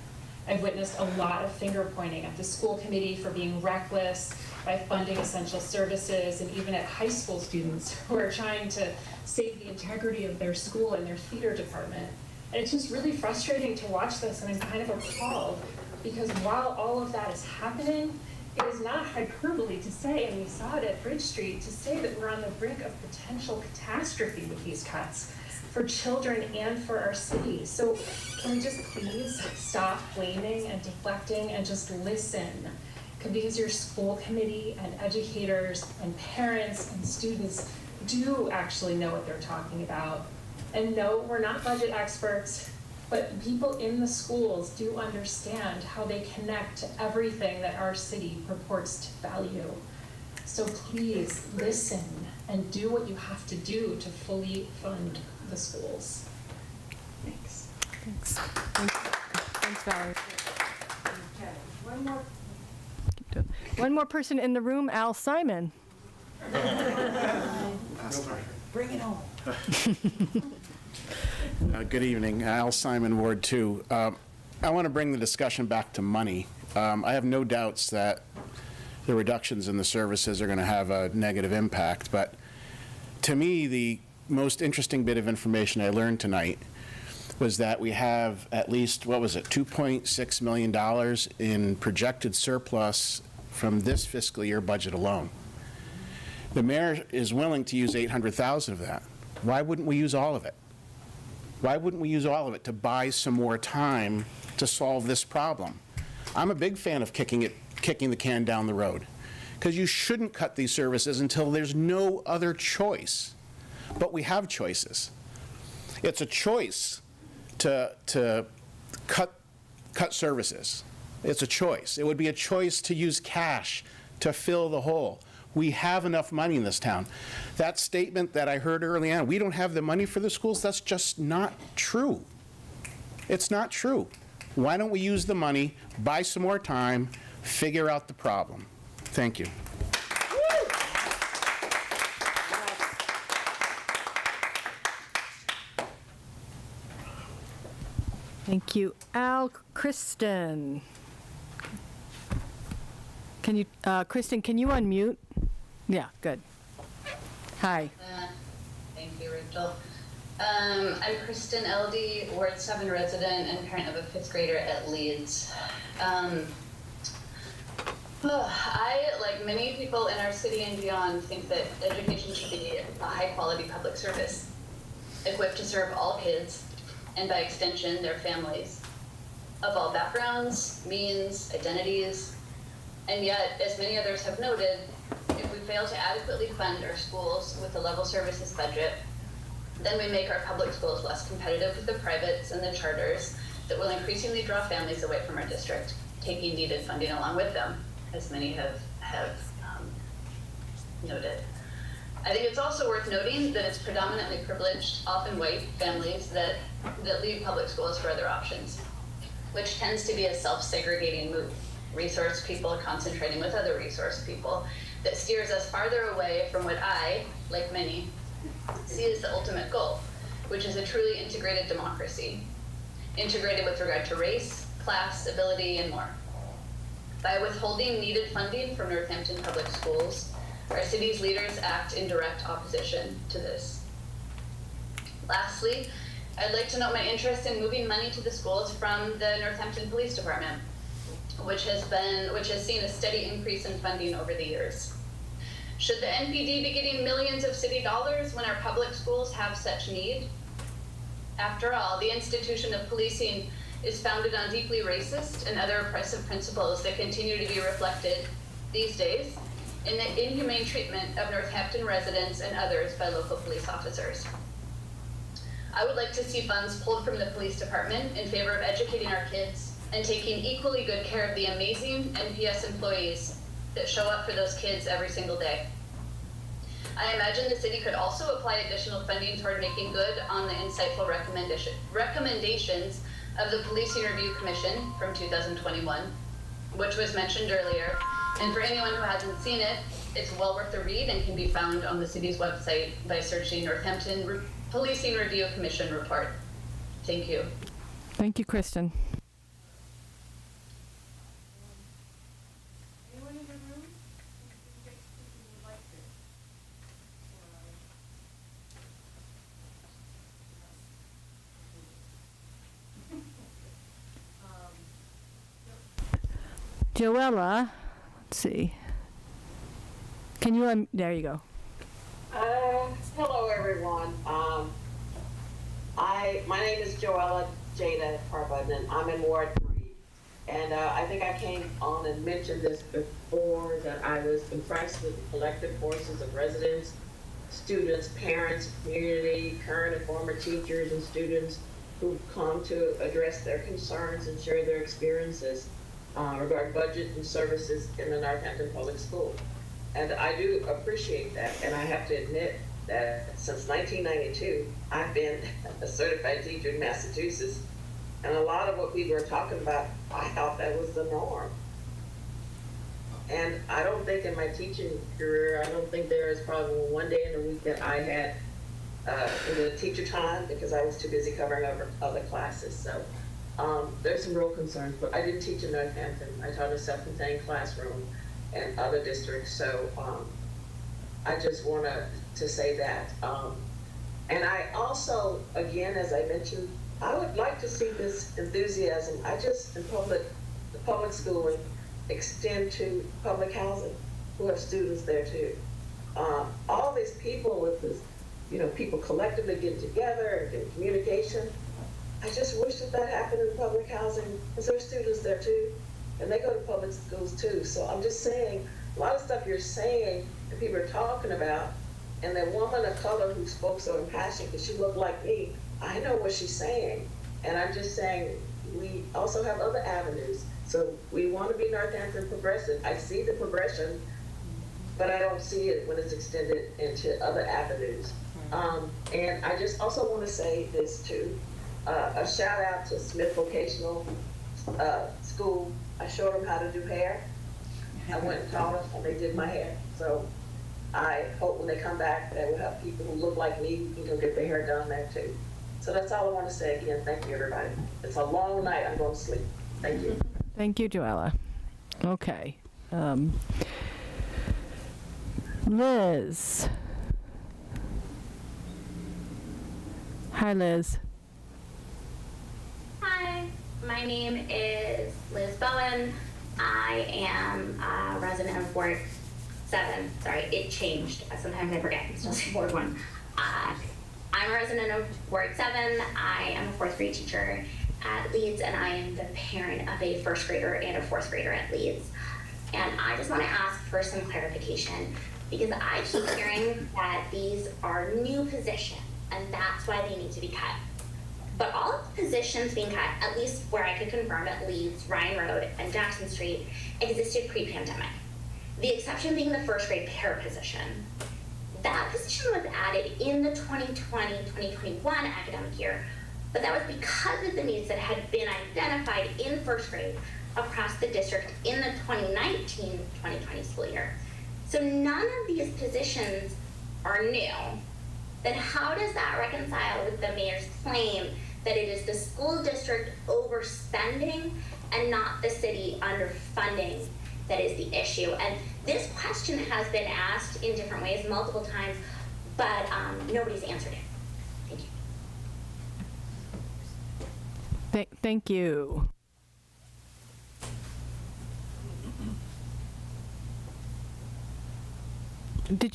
I've witnessed a lot of finger pointing at the school committee for being reckless by funding essential services, and even at high school students who are trying to save the integrity of their school and their theater department. And it's just really frustrating to watch this, and I'm kind of appalled, because while all of that is happening, it is not hyperbole to say, and we saw it at Bridge Street, to say that we're on the brink of potential catastrophe with these cuts for children and for our city. So can we just please stop blaming and deflecting and just listen? Because your school committee and educators and parents and students do actually know what they're talking about. And no, we're not budget experts, but people in the schools do understand how they connect to everything that our city purports to value. So please listen and do what you have to do to fully fund the schools. Thanks. Thanks. Thanks, Valerie. One more person in the room, Al Simon. Bring it on. Good evening, Al Simon, Ward 2. I want to bring the discussion back to money. I have no doubts that the reductions in the services are going to have a negative impact, but to me, the most interesting bit of information I learned tonight was that we have at least, what was it, $2.6 million in projected surplus from this fiscal year budget alone. The mayor is willing to use $800,000 of that. Why wouldn't we use all of it? Why wouldn't we use all of it to buy some more time to solve this problem? I'm a big fan of kicking the can down the road, because you shouldn't cut these services until there's no other choice. But we have choices. It's a choice to cut services. It's a choice. It would be a choice to use cash to fill the hole. We have enough money in this town. That statement that I heard early on, we don't have the money for the schools, that's just not true. It's not true. Why don't we use the money, buy some more time, figure out the problem? Thank you. Thank you. Al, Kristen. Can you, Kristen, can you unmute? Yeah, good. Hi. Thank you, Rachel. I'm Kristen LD, Ward 7 resident and parent of a 5th grader at Leeds. I, like many people in our city and beyond, think that education should be a high-quality public service, equipped to serve all kids, and by extension, their families, of all backgrounds, means, identities. And yet, as many others have noted, if we fail to adequately fund our schools with a level services budget, then we make our public schools less competitive with the privates and the charters that will increasingly draw families away from our district, taking needed funding along with them, as many have noted. I think it's also worth noting that it's predominantly privileged, often white families that leave public schools for other options, which tends to be a self-segregating move. Resource people concentrating with other resource people that steers us farther away from what I, like many, see as the ultimate goal, which is a truly integrated democracy, integrated with regard to race, class, ability, and more. By withholding needed funding from Northampton Public Schools, our city's leaders act in direct opposition to this. Lastly, I'd like to note my interest in moving money to the schools from the Northampton Police Department, which has seen a steady increase in funding over the years. Should the NPD be getting millions of city dollars when our public schools have such need? After all, the institution of policing is founded on deeply racist and other oppressive principles that continue to be reflected these days in the inhumane treatment of Northampton residents and others by local police officers. I would like to see funds pulled from the police department in favor of educating our kids and taking equally good care of the amazing NPS employees that show up for those kids every single day. I imagine the city could also apply additional funding toward making good on the insightful recommendations of the Policing Review Commission from 2021, which was mentioned earlier. And for anyone who hasn't seen it, it's well worth a read and can be found on the city's website by searching Northampton Policing Review Commission report. Thank you. Thank you, Kristen. Joella, let's see. Can you, there you go. Hello, everyone. My name is Joella Jada Carbon, I'm in Ward 3. And I think I came on and mentioned this before, that I was impressed with the collective forces of residents, students, parents, community, current and former teachers and students who've come to address their concerns and share their experiences regarding budget and services in the Northampton Public School. And I do appreciate that, and I have to admit that since 1992, I've been a certified teacher in Massachusetts, and a lot of what people are talking about, I thought that was the norm. And I don't think in my teaching career, I don't think there is probably one day in the week that I had in the teacher time because I was too busy covering other classes. So there's some real concerns, but I didn't teach in Northampton. I taught a self-contained classroom and other districts. So I just want to say that. And I also, again, as I mentioned, I would like to see this enthusiasm. In public schooling, extend to public housing, who have students there too. All these people with this, people collectively getting together and getting communication. I just wish that happened in public housing, because there are students there too, and they go to public schools too. So I'm just saying, a lot of stuff you're saying and people are talking about, and that woman of color who spoke so impassioned, because she looked like me, I know what she's saying. And I'm just saying, we also have other avenues. So we want to be Northampton progressive. I see the progression, but I don't see it when it's extended into other avenues. And I just also want to say this too, a shout out to Smith Vocational School. I showed them how to do hair. I went and taught them, and they did my hair. So I hope when they come back, they will have people who look like me who can go get their hair done there too. So that's all I want to say. Again, thank you, everybody. It's a long night. I'm going to sleep. Thank you. Thank you, Joella. Okay. Liz. Hi, Liz. Hi, my name is Liz Bowen. I am a resident of Ward 7. Sorry, it changed. Sometimes I forget. I'm still Ward 1. I'm a resident of Ward 7. I am a 4th grade teacher at Leeds, and I am the parent of a 1st grader and a 4th grader at Leeds. And I just want to ask for some clarification, because I keep hearing that these are new positions, and that's why they need to be cut. But all of the positions being cut, at least where I could confirm at Leeds, Ryan Road, and Jackson Street, existed pre-pandemic. The exception being the 1st grade pair position. That position was added in the 2020-2021 academic year, but that was because of the needs that had been identified in 1st grade across the district in the 2019-2020 school year. So none of these positions are new. Then how does that reconcile with the mayor's claim that it is the school district overspending and not the city underfunding that is the issue? And this question has been asked in different ways multiple times, but nobody's answered it. Thank you. Thank you.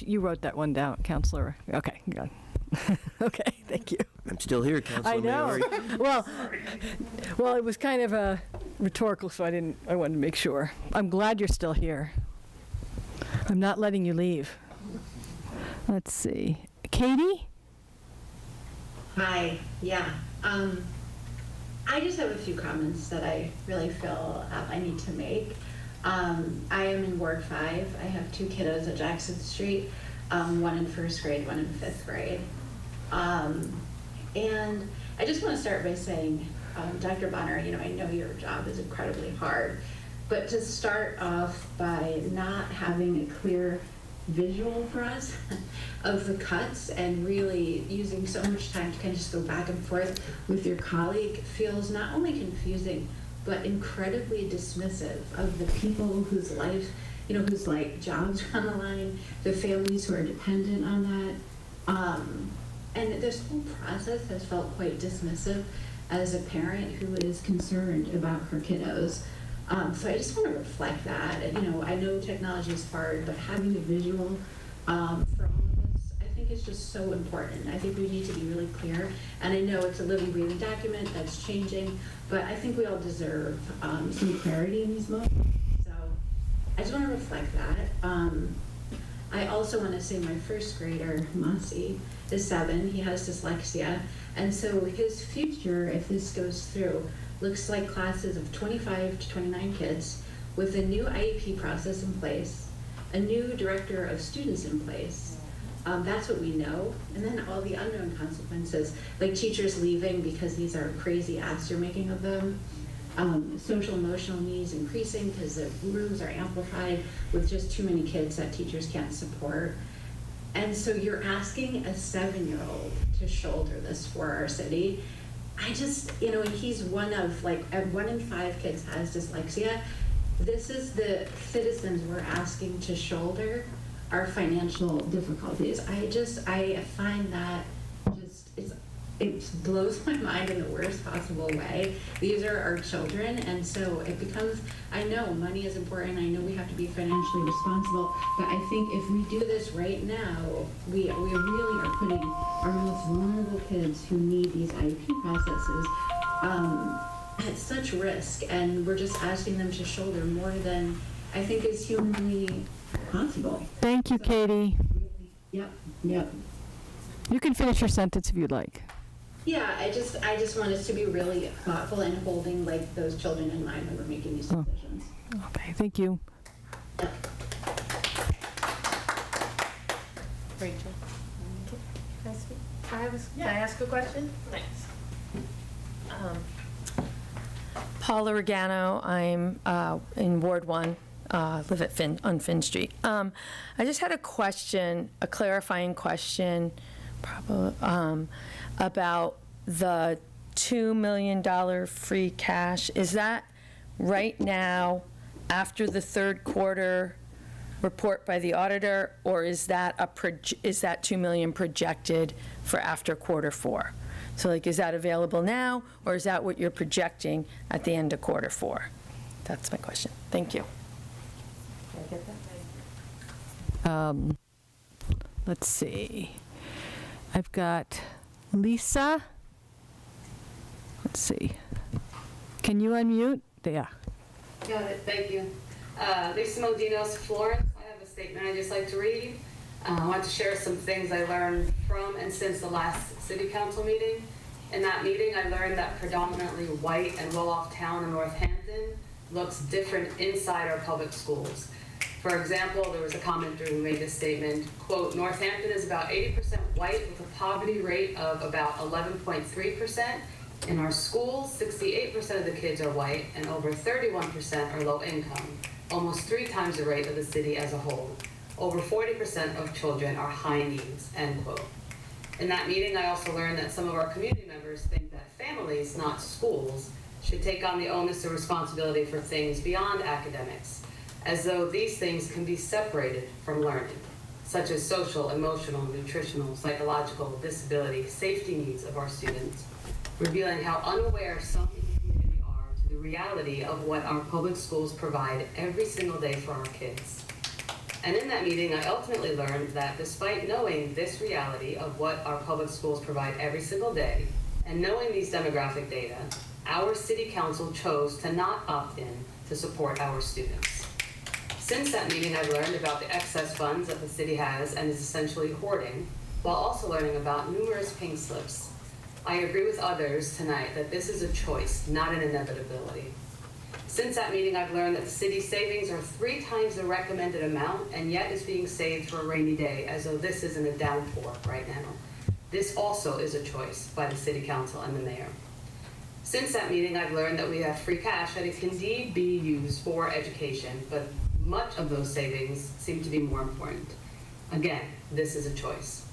You wrote that one down, Counselor? Okay, good. Okay, thank you. I'm still here, Counselor I know. Well, it was kind of a rhetorical, so I wanted to make sure. I'm glad you're still here. I'm not letting you leave. Let's see. Katie? Hi, yeah. I just have a few comments that I really feel I need to make. I am in Ward 5. I have 2 kiddos at Jackson Street, one in 1st grade, one in 5th grade. And I just want to start by saying, Dr. Bonner, I know your job is incredibly hard, but to start off by not having a clear visual for us of the cuts and really using so much time to kind of just go back and forth with your colleague feels not only confusing, but incredibly dismissive of the people whose life, whose jobs are on the line, the families who are dependent on that. And this whole process has felt quite dismissive as a parent who is concerned about her kiddos. So I just want to reflect that. I know technology is hard, but having a visual for all of us, I think is just so important. I think we need to be really clear. And I know it's a living, breathing document that's changing, but I think we all deserve some clarity in these moments. So I just want to reflect that. I also want to say my 1st grader, Masi, is 7. He has dyslexia. And so his future, if this goes through, looks like classes of 25 to 29 kids with a new IEP process in place, a new director of students in place. That's what we know. And then all the unknown consequences, like teachers leaving because these are crazy asks you're making of them. social emotional needs increasing because the rooms are amplified with just too many kids that teachers can't support. And so you're asking a 7-year-old to shoulder this for our city. I just, and he's one of, 1 in 5 kids has dyslexia. This is the citizens we're asking to shoulder our financial difficulties. I find that it blows my mind in the worst possible way. These are our children, and so it becomes, I know money is important, I know we have to be financially responsible, but I think if we do this right now, we really are putting our most vulnerable kids who need these IEP processes at such risk, and we're just asking them to shoulder more than I think is humanly possible. Thank you, Katie. Yep. You can finish your sentence if you'd like. Yeah, I just want us to be really thoughtful and holding those children in mind when we're making these decisions. Okay, thank you. Rachel. Can I ask a question? Thanks. Paula Regano, I'm in Ward 1, live on Finn Street. I just had a question, a clarifying question, probably, about the $2 million free cash. Is that right now after the third quarter report by the auditor, or is that is that $2 million projected for after quarter 4? So is that available now, or is that what you're projecting at the end of quarter 4? That's my question. Thank you. Did I get that? Let's see. I've got Lisa. Let's see. Can you unmute? Yeah. Got it, thank you. Lisa Modinos, Florence. I have a statement I'd just like to read. I want to share some things I learned from and since the last city council meeting. In that meeting, I learned that predominantly white and well-off town in Northampton looks different inside our public schools. For example, there was a commenter who made this statement, quote, Northampton is about 80% white with a poverty rate of about 11.3%. In our schools, 68% of the kids are white and over 31% are low income, almost 3 times the rate of the city as a whole. Over 40% of children are high needs, end quote. In that meeting, I also learned that some of our community members think that families, not schools, should take on the onus or responsibility for things beyond academics, as though these things can be separated from learning, such as social, emotional, nutritional, psychological, disability, safety needs of our students, revealing how unaware some in the community are to the reality of what our public schools provide every single day for our kids. And in that meeting, I ultimately learned that despite knowing this reality of what our public schools provide every single day, and knowing these demographic data, our city council chose to not opt in to support our students. Since that meeting, I've learned about the excess funds that the city has and is essentially hoarding, while also learning about numerous pink slips. I agree with others tonight that this is a choice, not an inevitability. Since that meeting, I've learned that the city's savings are 3 times the recommended amount, and yet is being saved for a rainy day, as though this isn't a downpour right now. This also is a choice by the city council and the mayor. Since that meeting, I've learned that we have free cash that it can indeed be used for education, but much of those savings seem to be more important. Again, this is a choice.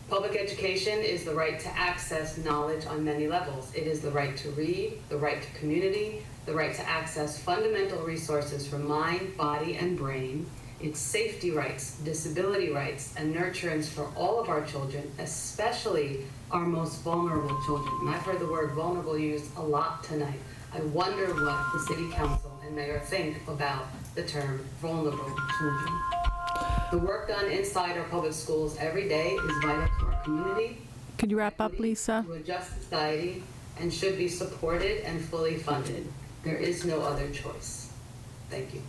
Public education is the right to access knowledge on many levels. It is the right to read, the right to community, the right to access fundamental resources for mind, body, and brain. It's safety rights, disability rights, and nurturance for all of our children, especially our most vulnerable children. And I've heard the word vulnerable used a lot tonight. I wonder what the city council and mayor think about the term vulnerable children. The work done inside our public schools every day is vital to our community. Could you wrap up, Lisa? To a just society, and should be supported and fully funded. There is no other choice. Thank you.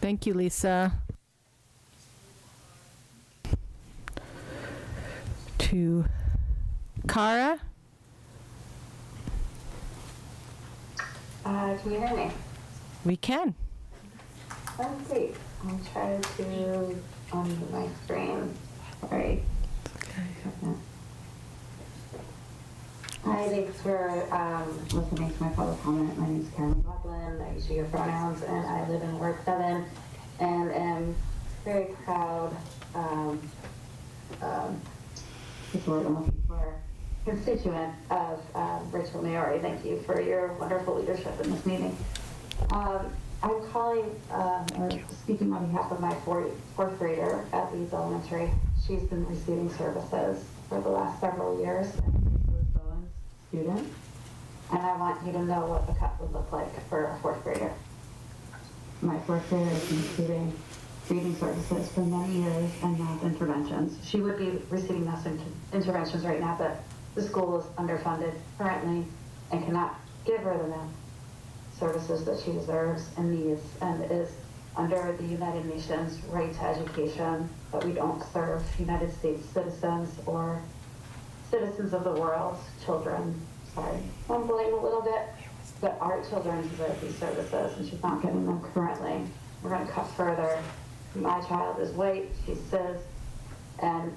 Thank you, Lisa. To Kara? Can you hear me? We can. Oh, great. I'll try to unmute my screen. Sorry. Hi, thanks for listening to my public comment. My name is Karen McLaughlin. I use your pronouns, and I live in Ward 7, and am very proud, what's the word I'm looking for, constituent of Rachel Maori. Thank you for your wonderful leadership in this meeting. I'm calling, or speaking on behalf of my fourth grader at Leeds Elementary. She's been receiving services for the last several years. Student, and I want you to know what the cut would look like for a fourth grader. My fourth grader has been receiving reading services for many years and math interventions. She would be receiving math interventions right now, but the school is underfunded currently and cannot give her the math services that she deserves and needs, and is under the United Nations right to education, but we don't serve United States citizens or citizens of the world, children, sorry, I'm blaming a little bit, but our children deserve these services, and she's not getting them currently. We're going to cut further. My child is white, she's cis, and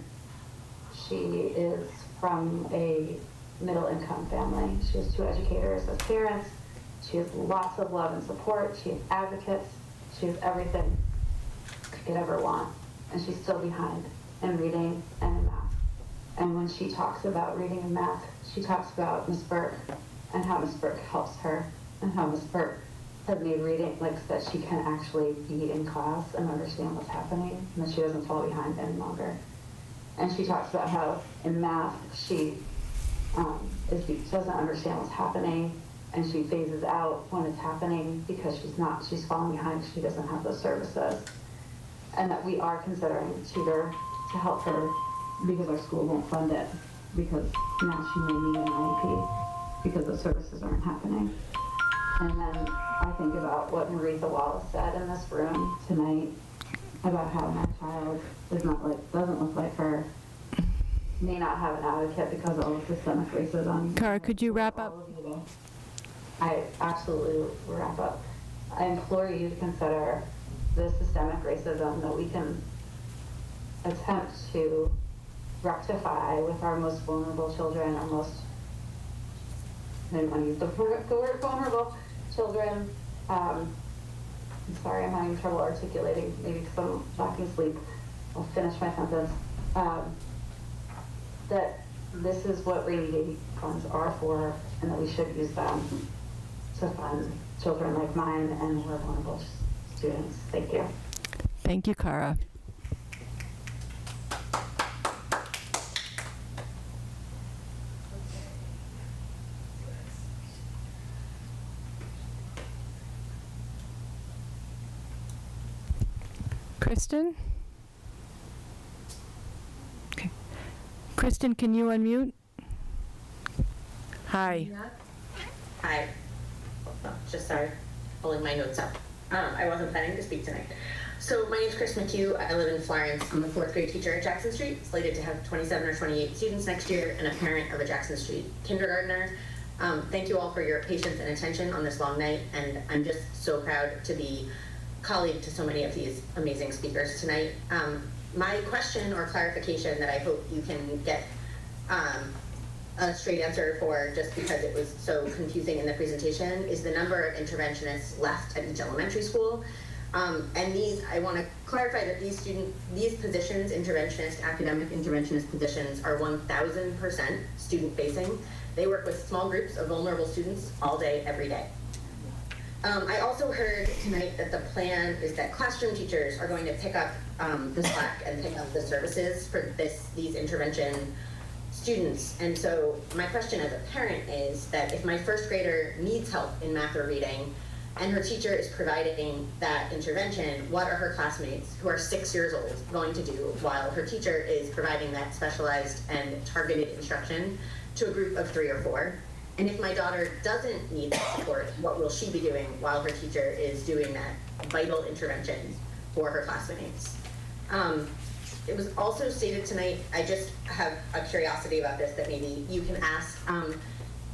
she is from a middle-income family. She has 2 educators as parents. She has lots of love and support. She has advocates. She has everything she could ever want, and she's still behind in reading and in math. And when she talks about reading and math, she talks about Miss Burke and how Miss Burke helps her, and how Miss Burke has made reading like that she can actually be in class and understand what's happening, and that she doesn't fall behind any longer. And she talks about how in math she doesn't understand what's happening, and she phases out when it's happening because she's falling behind, she doesn't have those services. And that we are considering a tutor to help her because our school won't fund it, because now she may need an IEP because the services aren't happening. And then I think about what Maritha Wallace said in this room tonight about how my child doesn't look like her, may not have an advocate because of all the systemic racism. Cara, could you wrap up? I absolutely will wrap up. I implore you to consider the systemic racism that we can attempt to rectify with our most vulnerable children, I didn't want to use the word vulnerable children. I'm sorry, I'm having trouble articulating, maybe because I'm lacking sleep. I'll finish my sentence. That this is what rainy day funds are for, and that we should use them to fund children like mine and more vulnerable students. Thank you. Thank you, Cara. Kristen? Okay. Kristen, can you unmute? Hi. Hi. Just sorry, pulling my notes up. I wasn't planning to speak tonight. So my name's Chris McHugh. I live in Florence. I'm a 4th grade teacher at Jackson Street, slated to have 27 or 28 students next year, and a parent of a Jackson Street kindergartner. Thank you all for your patience and attention on this long night, and I'm just so proud to be colleague to so many of these amazing speakers tonight. My question or clarification that I hope you can get a straight answer for, just because it was so confusing in the presentation, is the number of interventionists left at each elementary school. And I want to clarify that these positions, academic interventionist positions, are 1,000% student facing. They work with small groups of vulnerable students all day, every day. I also heard tonight that the plan is that classroom teachers are going to pick up the slack and pick up the services for these intervention students. And so my question as a parent is that if my first grader needs help in math or reading, and her teacher is providing that intervention, what are her classmates who are 6 years old going to do while her teacher is providing that specialized and targeted instruction to a group of 3 or 4? And if my daughter doesn't need that support, what will she be doing while her teacher is doing that vital intervention for her classmates? It was also stated tonight, I just have a curiosity about this that maybe you can ask,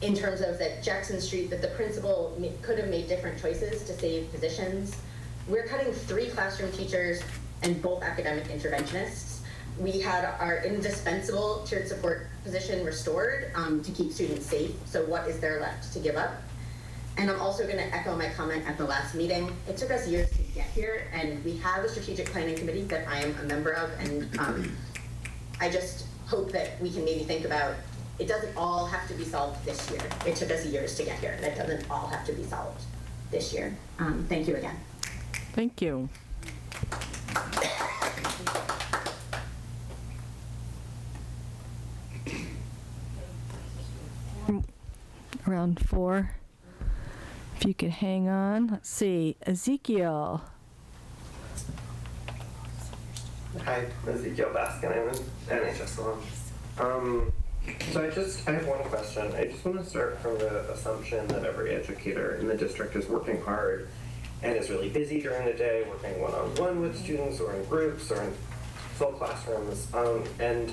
in terms of that Jackson Street, that the principal could have made different choices to save positions. We're cutting 3 classroom teachers and both academic interventionists. we had our indispensable tiered support position restored to keep students safe. So what is there left to give up? And I'm also going to echo my comment at the last meeting. It took us years to get here, and we have a strategic planning committee that I am a member of, and I just hope that we can maybe think about, it doesn't all have to be solved this year. It took us years to get here, and it doesn't all have to be solved this year. Thank you again. Thank you. Round 4. If you could hang on. Let's see. Ezekiel. Hi, Ezekiel Baskin. I'm an NHS alum. So I have one question. I just want to start from the assumption that every educator in the district is working hard and is really busy during the day, working one-on-one with students or in groups or in full classrooms. And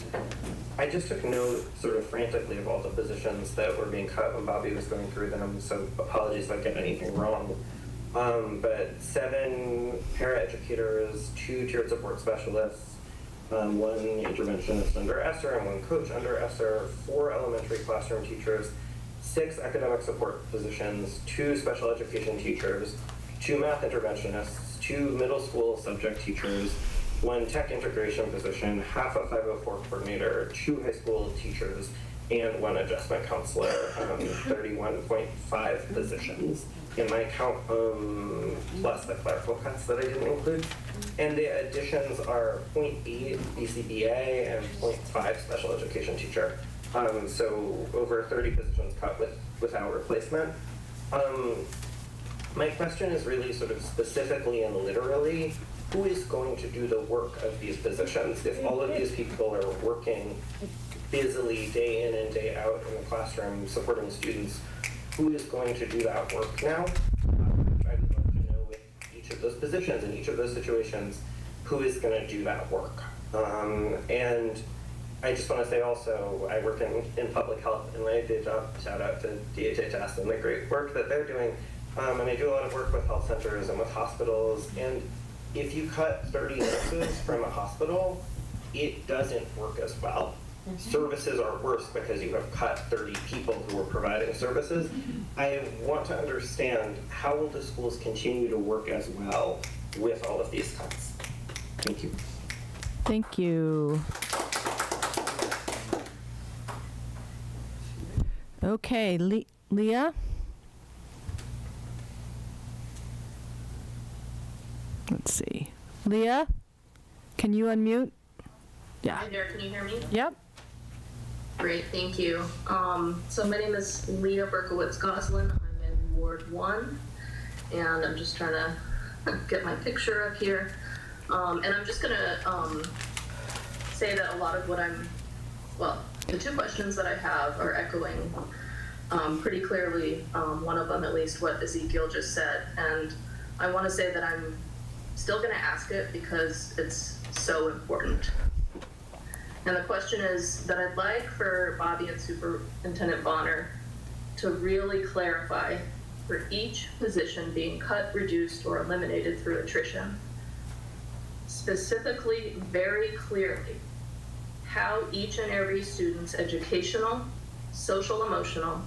I just took note sort of frantically of all the positions that were being cut when Bobby was going through them, so apologies if I get anything wrong. But 7 paraeducators, 2 tiered support specialists, 1 interventionist under ESSER and 1 coach under ESSER, 4 elementary classroom teachers, 6 academic support positions, 2 special education teachers, 2 math interventionists, 2 middle school subject teachers, 1 tech integration position, half a 504 coordinator, 2 high school teachers, and 1 adjustment counselor, 31.5 positions in my count, plus the clerical cuts that I didn't include. And the additions are 0.8 BCBA and 0.5 special education teacher. So over 30 positions cut without replacement. My question is really sort of specifically and literally, who is going to do the work of these positions? If all of these people are working busily day in and day out in the classroom supporting students, who is going to do that work now? I would love to know with each of those positions in each of those situations, who is going to do that work? And I just want to say also, I work in public health in my day job. Shout out to DHHS and the great work that they're doing. And I do a lot of work with health centers and with hospitals. And if you cut 30 nurses from a hospital, it doesn't work as well. Services are worse because you have cut 30 people who are providing services. I want to understand, how will the schools continue to work as well with all of these cuts? Thank you. Thank you. Okay, Leah? Let's see. Leah, can you unmute? Yeah. Hi there, can you hear me? Yep. Great, thank you. So my name is Leah Berkowitz-Goslin. I'm in Ward 1, and I'm just trying to get my picture up here. And I'm just gonna say that a lot of what the 2 questions that I have are echoing pretty clearly, one of them at least, what Ezekiel just said. And I wanna say that I'm still gonna ask it because it's so important. And the question is that I'd like for Bobby and Superintendent Bonner to really clarify for each position being cut, reduced, or eliminated through attrition, specifically, very clearly, how each and every student's educational, social, emotional,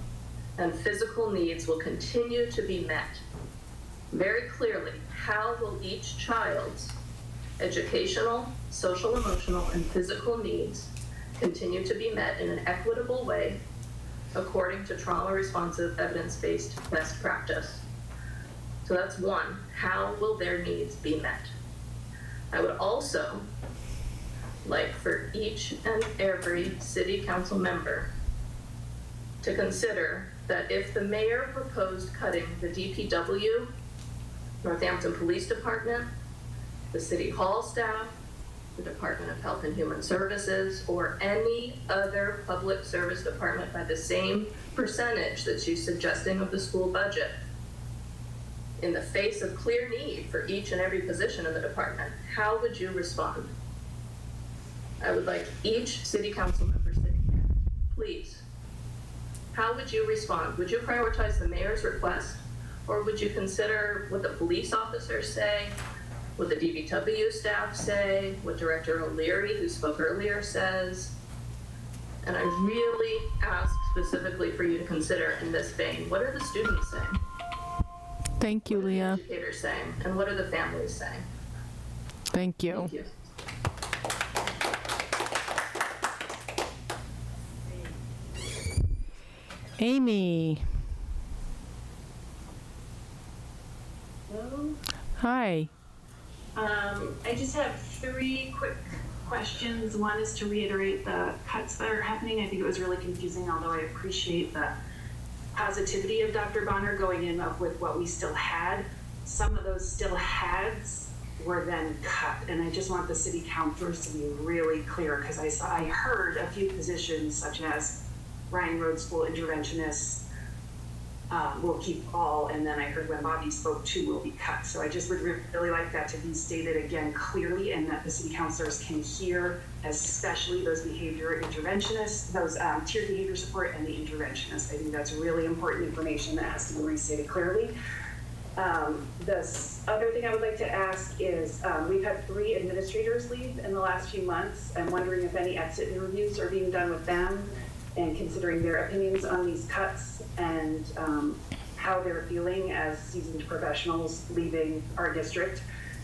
and physical needs will continue to be met. Very clearly, how will each child's educational, social, emotional, and physical needs continue to be met in an equitable way according to trauma-responsive, evidence-based best practice. So that's 1, how will their needs be met? I would also like for each and every city council member to consider that if the mayor proposed cutting the DPW, Northampton Police Department, the City Hall staff, the Department of Health and Human Services, or any other public service department by the same percentage that she's suggesting of the school budget, in the face of clear need for each and every position in the department, how would you respond? I would like each city council member sitting here, please, how would you respond? Would you prioritize the mayor's request, or would you consider what the police officers say, what the DBW staff say, what Director O'Leary, who spoke earlier, says. And I really ask specifically for you to consider in this vein, what are the students saying? Thank you, What are the Leah. educators saying? And what are the families saying? Thank you. Thank you. Amy. Hello. Hi. I just have 3 quick questions. One is to reiterate the cuts that are happening. I think it was really confusing, although I appreciate the positivity of Dr. Bonner going in up with what we still had. Some of those still hads were then cut, and I just want the city councilors to be really clear, because I heard a few positions such as Ryan Road School interventionists will keep all, and then I heard when Bobby spoke, 2 will be cut. So I just would really like that to be stated again clearly, and that the city councilors can hear, especially those behavior interventionists, those tiered behavior support and the interventionists. I think that's really important information that has to be restated clearly. The other thing I would like to ask is, we've had 3 administrators leave in the last few months. I'm wondering if any exit interviews are being done with them, and considering their opinions on these cuts, and how they're feeling as seasoned professionals leaving our district,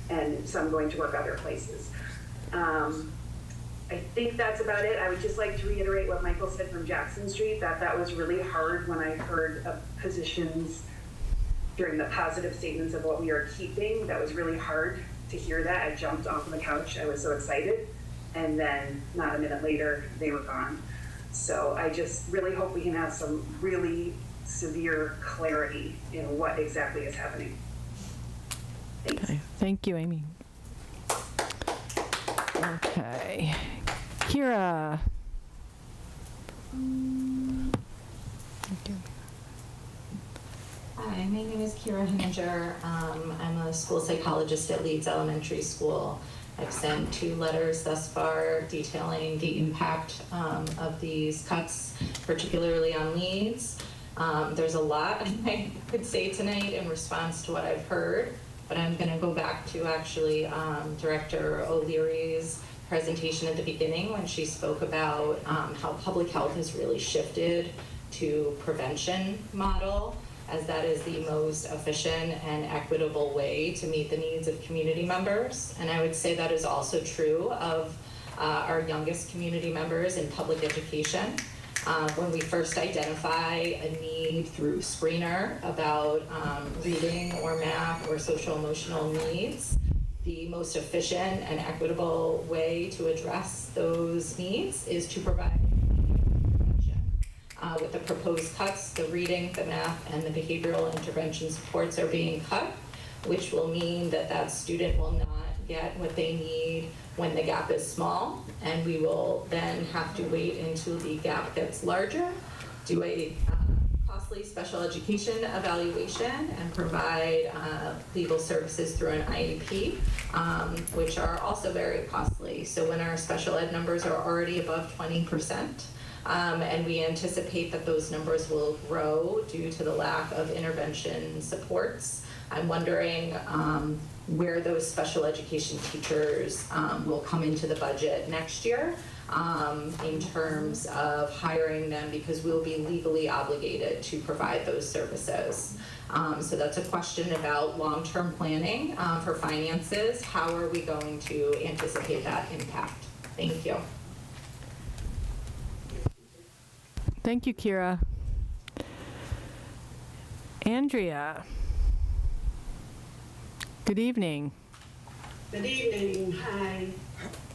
and some going to work other places. I think that's about it. I would just like to reiterate what Michael said from Jackson Street, that was really hard when I heard of positions during the positive statements of what we are keeping. That was really hard to hear that. I jumped off the couch. I was so excited. And then not a minute later, they were gone. So I just really hope we can have some really severe clarity in what exactly is happening. Thanks. Okay. Thank you, Amy. Okay. Kira. Hi, my name is Kira Haninger. I'm a school psychologist at Leeds Elementary School. I've sent 2 letters thus far detailing the impact of these cuts, particularly on Leeds. There's a lot I could say tonight in response to what I've heard, but I'm going to go back to actually Director O'Leary's presentation at the beginning when she spoke about how public health has really shifted to prevention model, as that is the most efficient and equitable way to meet the needs of community members. And I would say that is also true of our youngest community members in public education. When we first identify a need through screener about reading or math or social emotional needs, the most efficient and equitable way to address those needs is to provide with the proposed cuts, the reading, the math, and the behavioral intervention supports are being cut, which will mean that that student will not get what they need when the gap is small, and we will then have to wait until the gap gets larger, do a costly special education evaluation, and provide legal services through an IEP, which are also very costly. So when our special ed numbers are already above 20%, and we anticipate that those numbers will grow due to the lack of intervention supports, I'm wondering where those special education teachers will come into the budget next year in terms of hiring them, because we'll be legally obligated to provide those services. So that's a question about long-term planning for finances. How are we going to anticipate that impact? Thank you. Thank you, Kira. Andrea. Good evening. Good evening. Hi.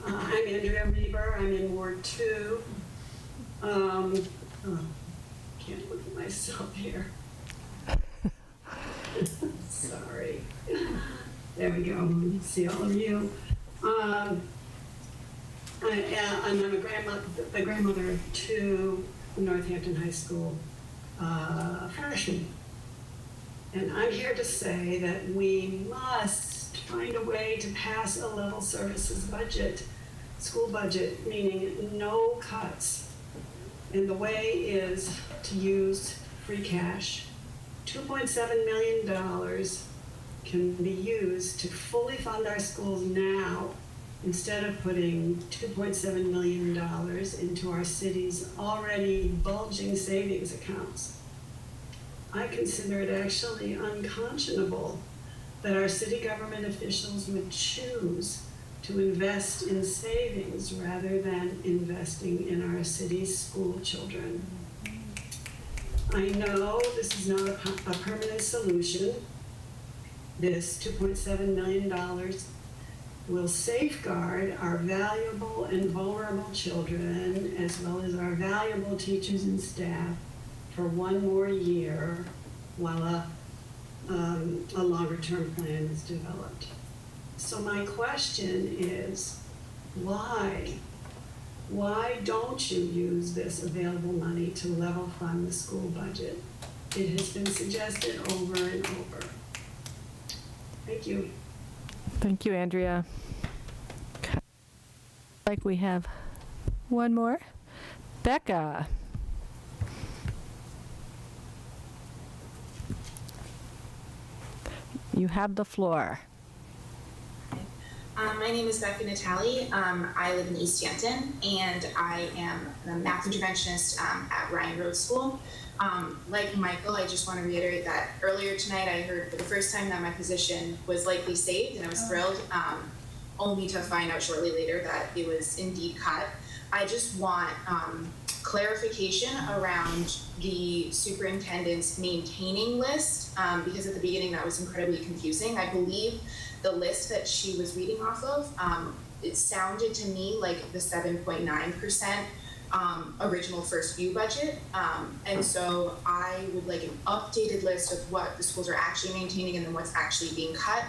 I'm Andrea Reber. I'm in Ward 2. Can't look at myself here. Sorry. There we go. See all of you. I'm a grandmother of 2 Northampton High School freshmen. And I'm here to say that we must find a way to pass a level services budget, school budget, meaning no cuts. And the way is to use free cash. $2.7 million can be used to fully fund our schools now instead of putting $2.7 million into our city's already bulging savings accounts. I consider it actually unconscionable that our city government officials would choose to invest in savings rather than investing in our city's school children. I know this is not a permanent solution. This $2.7 million will safeguard our valuable and vulnerable children, as well as our valuable teachers and staff, for one more year while a longer-term plan is developed. So my question is, why? Why don't you use this available money to level fund the school budget? It has been suggested over and over. Thank you. Thank you, Andrea. Okay. Like we have one more. Becca. You have the floor. My name is Becca Natali. I live in East Hampton, and I am a math interventionist at Ryan Road School. Like Michael, I just want to reiterate that earlier tonight I heard for the first time that my position was likely saved, and I was thrilled, only to find out shortly later that it was indeed cut. I just want clarification around the superintendent's maintaining list, because at the beginning that was incredibly confusing. I believe the list that she was reading off of, it sounded to me like the 7.9% original first view budget. And so I would like an updated list of what the schools are actually maintaining and then what's actually being cut.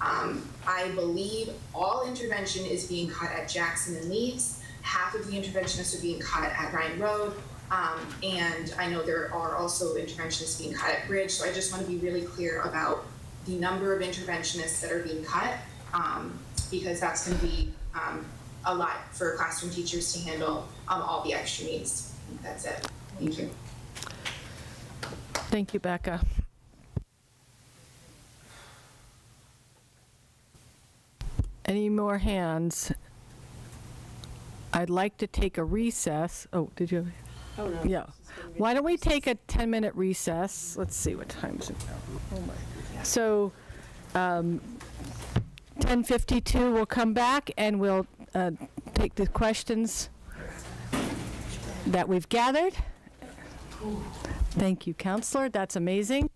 I believe all intervention is being cut at Jackson and Leeds. Half of the interventionists are being cut at Ryan Road. And I know there are also interventionists being cut at Bridge. So I just want to be really clear about the number of interventionists that are being cut, because that's going to be a lot for classroom teachers to handle all the extra needs. That's it. Thank you. Thank you, Becca. Any more hands? I'd like to take a recess. Oh, did you? Oh, no. Yeah. Why don't we take a 10-minute recess? Let's see, what time is it now? Oh my. So 10:52, we'll come back and we'll take the questions that we've gathered. Thank you, Counselor. That's amazing.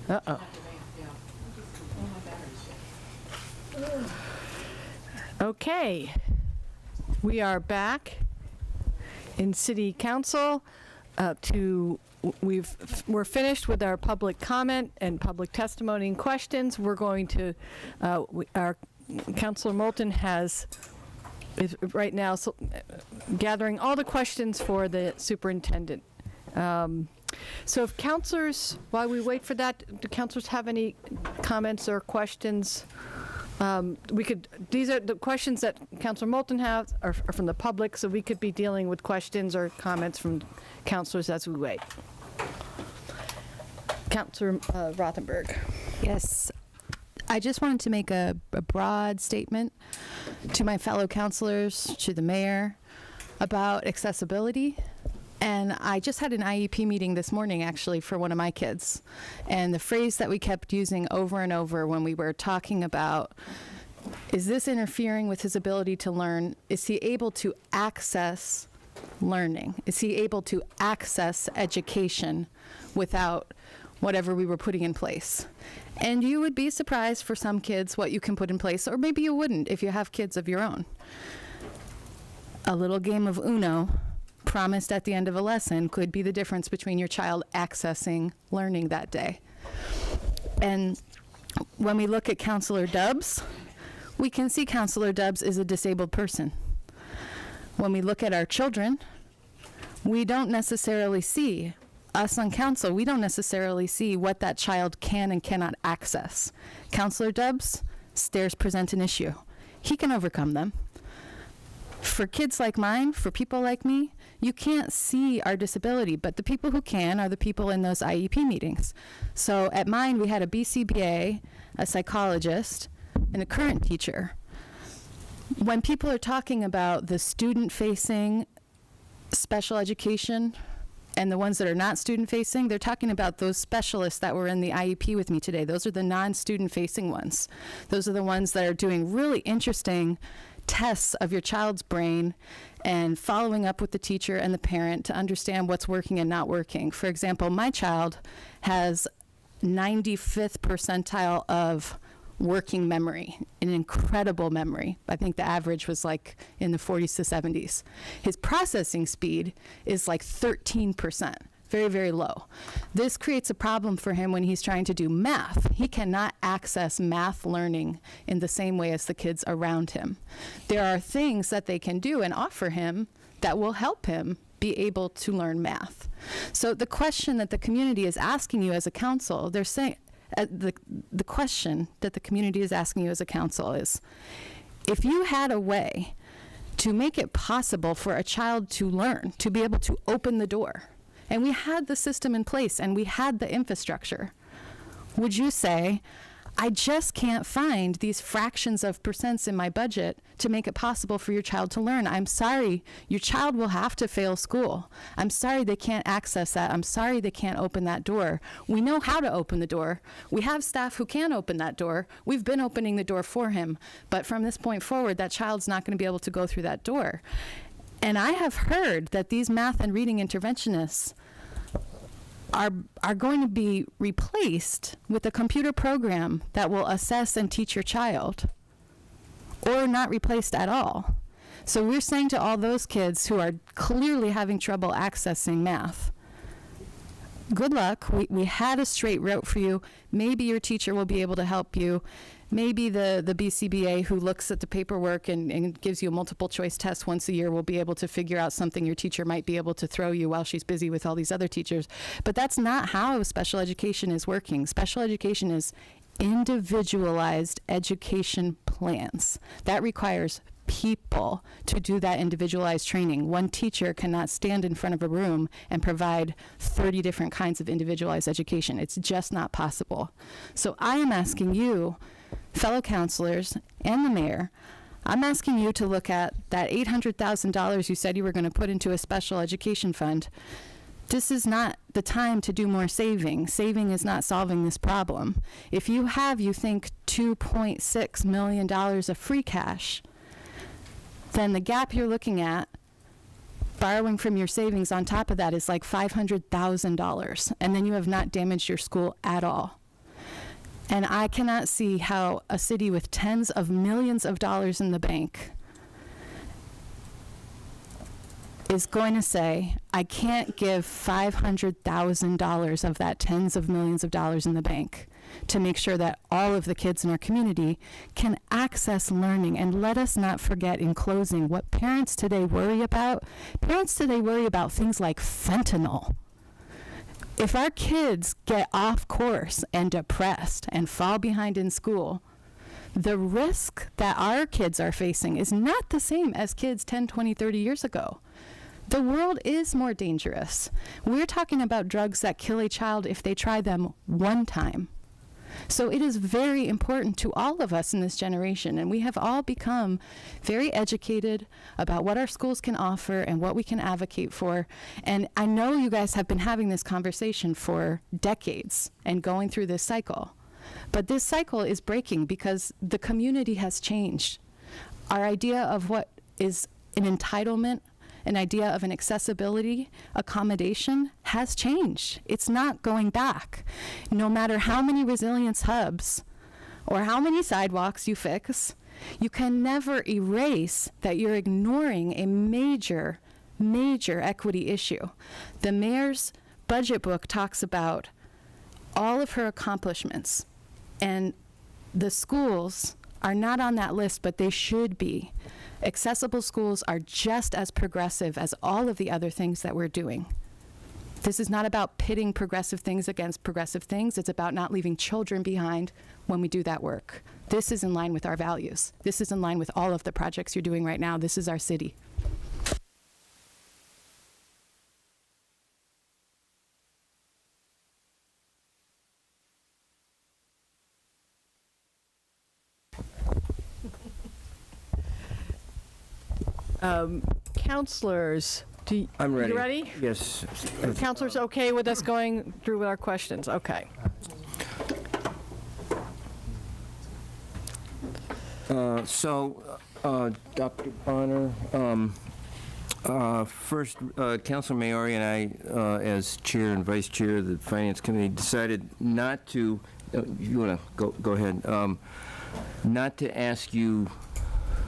Uh-oh. Okay, we are back in City Council we're finished with our public comment and public testimony and questions. We're going to, our Councilor Moulton is right now gathering all the questions for the superintendent. So if councilors, while we wait for that, do councilors have any comments or questions? These are the questions that Councilor Moulton has are from the public, so we could be dealing with questions or comments from councilors as we wait. Councilor Rothenberg. Yes. I just wanted to make a broad statement to my fellow councilors, to the mayor, about accessibility. And I just had an IEP meeting this morning, actually, for one of my kids. And the phrase that we kept using over and over when we were talking about, is this interfering with his ability to learn? Is he able to access learning? Is he able to access education without whatever we were putting in place? And you would be surprised for some kids what you can put in place, or maybe you wouldn't if you have kids of your own. A little game of Uno promised at the end of a lesson could be the difference between your child accessing learning that day. And when we look at Counselor Dubs, we can see Counselor Dubs is a disabled person. When we look at our children, we don't necessarily see, us on council, we don't necessarily see what that child can and cannot access. Counselor Dubs, stairs present an issue. He can overcome them. For kids like mine, for people like me, you can't see our disability, but the people who can are the people in those IEP meetings. So at mine, we had a BCBA, a psychologist, and a current teacher. When people are talking about the student-facing special education and the ones that are not student-facing, they're talking about those specialists that were in the IEP with me today. Those are the non-student-facing ones. Those are the ones that are doing really interesting tests of your child's brain and following up with the teacher and the parent to understand what's working and not working. For example, my child has 95th percentile of working memory, an incredible memory. I think the average was like in the 40s to 70s. His processing speed is like 13%. Very, very low. This creates a problem for him when he's trying to do math. He cannot access math learning in the same way as the kids around him. There are things that they can do and offer him that will help him be able to learn math. So the question that the community is asking you as a council, they're saying, the question that the community is asking you as a council is, if you had a way to make it possible for a child to learn, to be able to open the door, and we had the system in place and we had the infrastructure, would you say, I just can't find these fractions of percents in my budget to make it possible for your child to learn? I'm sorry, your child will have to fail school. I'm sorry they can't access that. I'm sorry they can't open that door. We know how to open the door. We have staff who can open that door. We've been opening the door for him. But from this point forward, that child's not going to be able to go through that door. And I have heard that these math and reading interventionists are going to be replaced with a computer program that will assess and teach your child, or not replaced at all. So we're saying to all those kids who are clearly having trouble accessing math, good luck. We had a straight route for you. Maybe your teacher will be able to help you. Maybe the BCBA who looks at the paperwork and gives you a multiple choice test once a year will be able to figure out something your teacher might be able to throw you while she's busy with all these other teachers. But that's not how special education is working. Special education is individualized education plans. That requires people to do that individualized training. One teacher cannot stand in front of a room and provide 30 different kinds of individualized education. It's just not possible. So I am asking you, fellow counselors and the mayor, I'm asking you to look at that $800,000 you said you were going to put into a special education fund. This is not the time to do more saving. Saving is not solving this problem. If you have, you think, $2.6 million of free cash, then the gap you're looking at, borrowing from your savings on top of that, is like $500,000. And then you have not damaged your school at all. And I cannot see how a city with tens of millions of dollars in the bank is going to say, I can't give $500,000 of that tens of millions of dollars in the bank to make sure that all of the kids in our community can access learning. And let us not forget, in closing, what parents today worry about. Parents today worry about things like fentanyl. If our kids get off course and depressed and fall behind in school, the risk that our kids are facing is not the same as kids 10, 20, 30 years ago. The world is more dangerous. We're talking about drugs that kill a child if they try them one time. So it is very important to all of us in this generation, and we have all become very educated about what our schools can offer and what we can advocate for. And I know you guys have been having this conversation for decades and going through this cycle. But this cycle is breaking because the community has changed. Our idea of what is an entitlement, an idea of an accessibility accommodation has changed. It's not going back. No matter how many resilience hubs or how many sidewalks you fix, you can never erase that you're ignoring a major, major equity issue. The mayor's budget book talks about all of her accomplishments, and the schools are not on that list, but they should be. Accessible schools are just as progressive as all of the other things that we're doing. This is not about pitting progressive things against progressive things. It's about not leaving children behind when we do that work. This is in line with our values. This is in line with all of the projects you're doing right now. This is our city. Counselors, I'm ready. You ready? Yes. Counselors okay with us going through with our questions? Okay. Dr. Bonner, first, Councilor Maori and I, as chair and vice chair of the Finance Committee, decided not to, you want to go ahead, not to ask you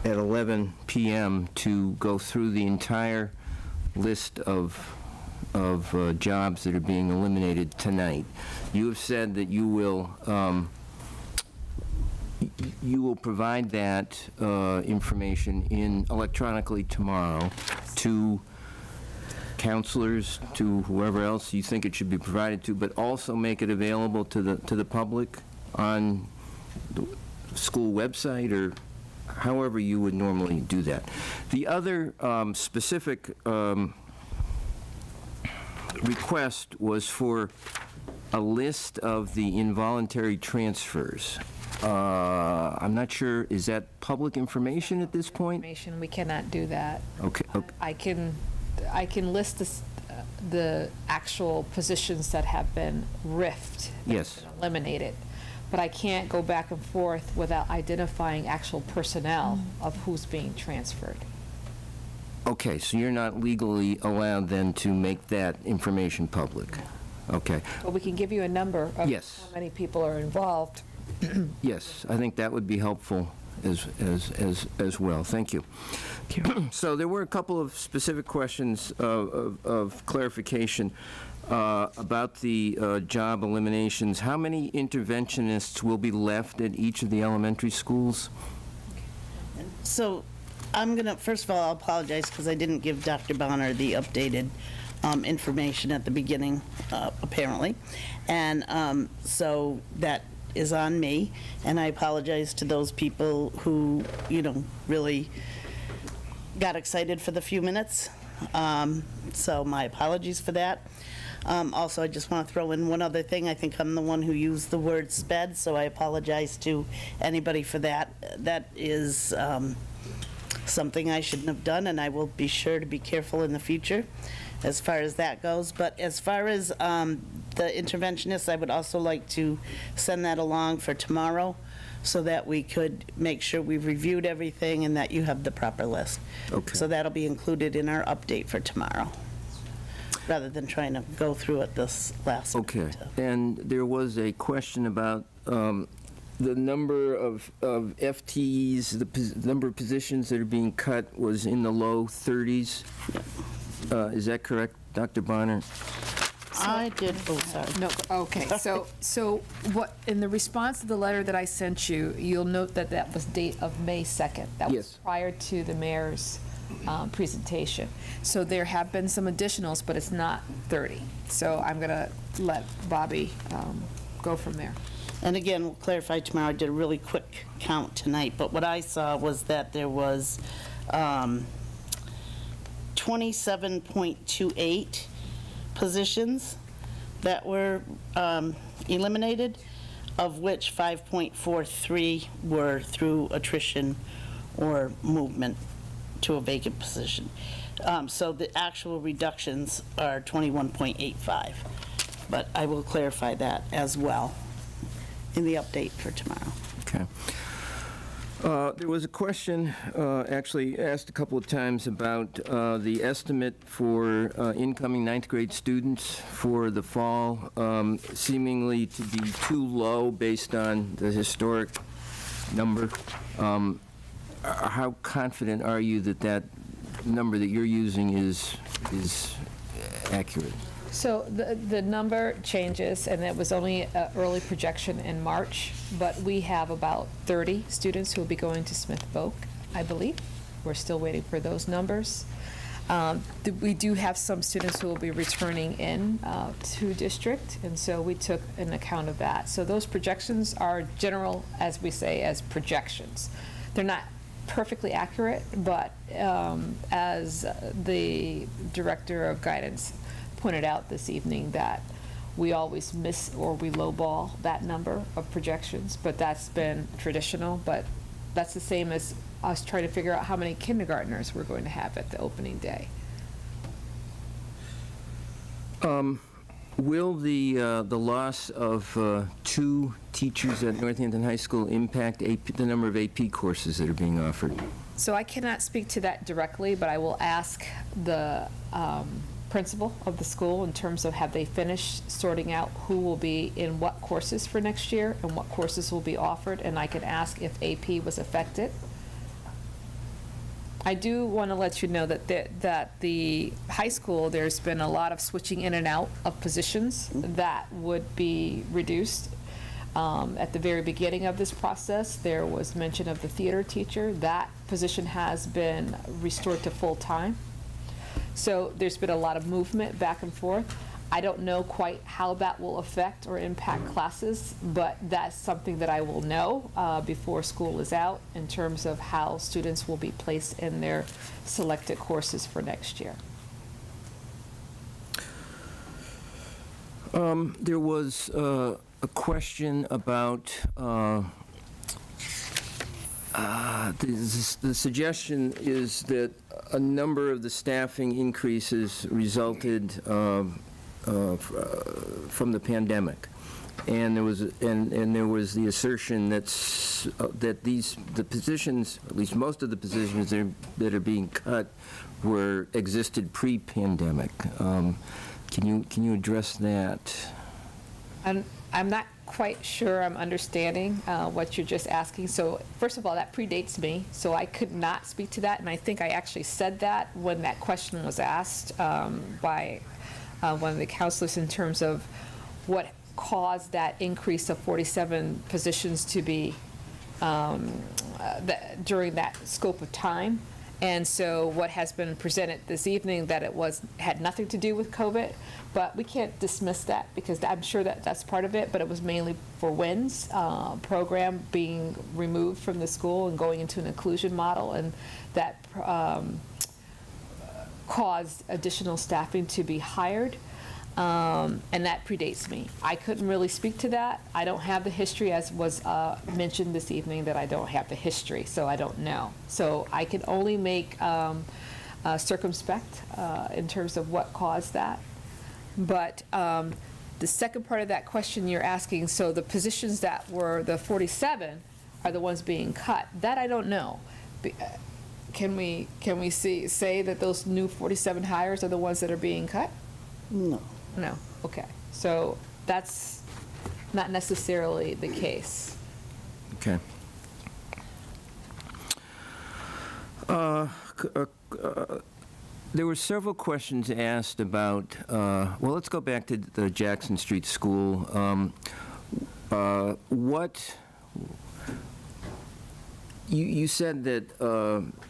at 11 p.m. to go through the entire list of jobs that are being eliminated tonight. You have said that you will provide that information electronically tomorrow to counselors, to whoever else you think it should be provided to, but also make it available to the public on the school website or however you would normally do that. The other specific request was for a list of the involuntary transfers. I'm not sure, is that public information at this point? We cannot do that. Okay. I can list the actual positions that have been RIFed, yes, eliminated, but I can't go back and forth without identifying actual personnel of who's being transferred. Okay, so you're not legally allowed then to make that information public? Okay. But we can give you a number of yes, how many people are involved. Yes, I think that would be helpful as well. Thank you. So there were a couple of specific questions of clarification about the job eliminations. How many interventionists will be left at each of the elementary schools? So I'm going to, first of all, I'll apologize because I didn't give Dr. Bonner the updated information at the beginning, apparently. And so that is on me, and I apologize to those people who, really got excited for the few minutes. So my apologies for that. Also, I just want to throw in one other thing. I think I'm the one who used the word sped, so I apologize to anybody for that. That is something I shouldn't have done, and I will be sure to be careful in the future as far as that goes. But as far as the interventionists, I would also like to send that along for tomorrow so that we could make sure we've reviewed everything and that you have the proper list. Okay. So that'll be included in our update for tomorrow, rather than trying to go through it this last Okay. And there was a question about the number of FTEs, the number of positions that are being cut was in the low 30s. Is that correct, Dr. Bonner? I did, oh, sorry. No, okay, so what, in the response to the letter that I sent you, you'll note that that was date of May 2nd. That was Yes. prior to the mayor's presentation. So there have been some additionals, but it's not 30. So I'm going to let Bobby go from there. And again, we'll clarify tomorrow. I did a really quick count tonight, but what I saw was that there was 27.28 positions that were eliminated, of which 5.43 were through attrition or movement to a vacant position. So the actual reductions are 21.85, but I will clarify that as well in the update for tomorrow. Okay. There was a question, actually asked a couple of times, about the estimate for incoming ninth grade students for the fall, seemingly to be too low based on the historic number. How confident are you that that number that you're using is accurate? So the number changes, and it was only an early projection in March, but we have about 30 students who will be going to Smith Voc, I believe. We're still waiting for those numbers. We do have some students who will be returning in to district, and so we took an account of that. So those projections are general, as we say, as projections. They're not perfectly accurate, but as the director of guidance pointed out this evening, that we always miss or we lowball that number of projections, but that's been traditional. But that's the same as us trying to figure out how many kindergartners we're going to have at the opening day. Will the loss of 2 teachers at Northampton High School impact the number of AP courses that are being offered? So I cannot speak to that directly, but I will ask the principal of the school in terms of have they finished sorting out who will be in what courses for next year and what courses will be offered, and I can ask if AP was affected. I do want to let you know that the high school, there's been a lot of switching in and out of positions that would be reduced. At the very beginning of this process, there was mention of the theater teacher. That position has been restored to full-time. So there's been a lot of movement back and forth. I don't know quite how that will affect or impact classes, but that's something that I will know before school is out in terms of how students will be placed in their selected courses for next year. There was a question about the suggestion is that a number of the staffing increases resulted from the pandemic, and there was the assertion that the positions, at least most of the positions that are being cut, existed pre-pandemic. Can you address that? I'm not quite sure I'm understanding what you're just asking. So first of all, that predates me, so I could not speak to that, and I think I actually said that when that question was asked by one of the counselors in terms of what caused that increase of 47 positions to be during that scope of time. And so what has been presented this evening, that it had nothing to do with COVID, but we can't dismiss that because I'm sure that that's part of it, but it was mainly for WINS program being removed from the school and going into an inclusion model, and that caused additional staffing to be hired. And that predates me. I couldn't really speak to that. I don't have the history, as was mentioned this evening, that I don't have the history, so I don't know. So I can only make circumspect in terms of what caused that. But the second part of that question you're asking, so the positions that were the 47 are the ones being cut. That I don't know. Can we say that those new 47 hires are the ones that are being cut? No. No, okay. So that's not necessarily the case. Okay. There were several questions asked about, well, let's go back to the Jackson Street School. You said that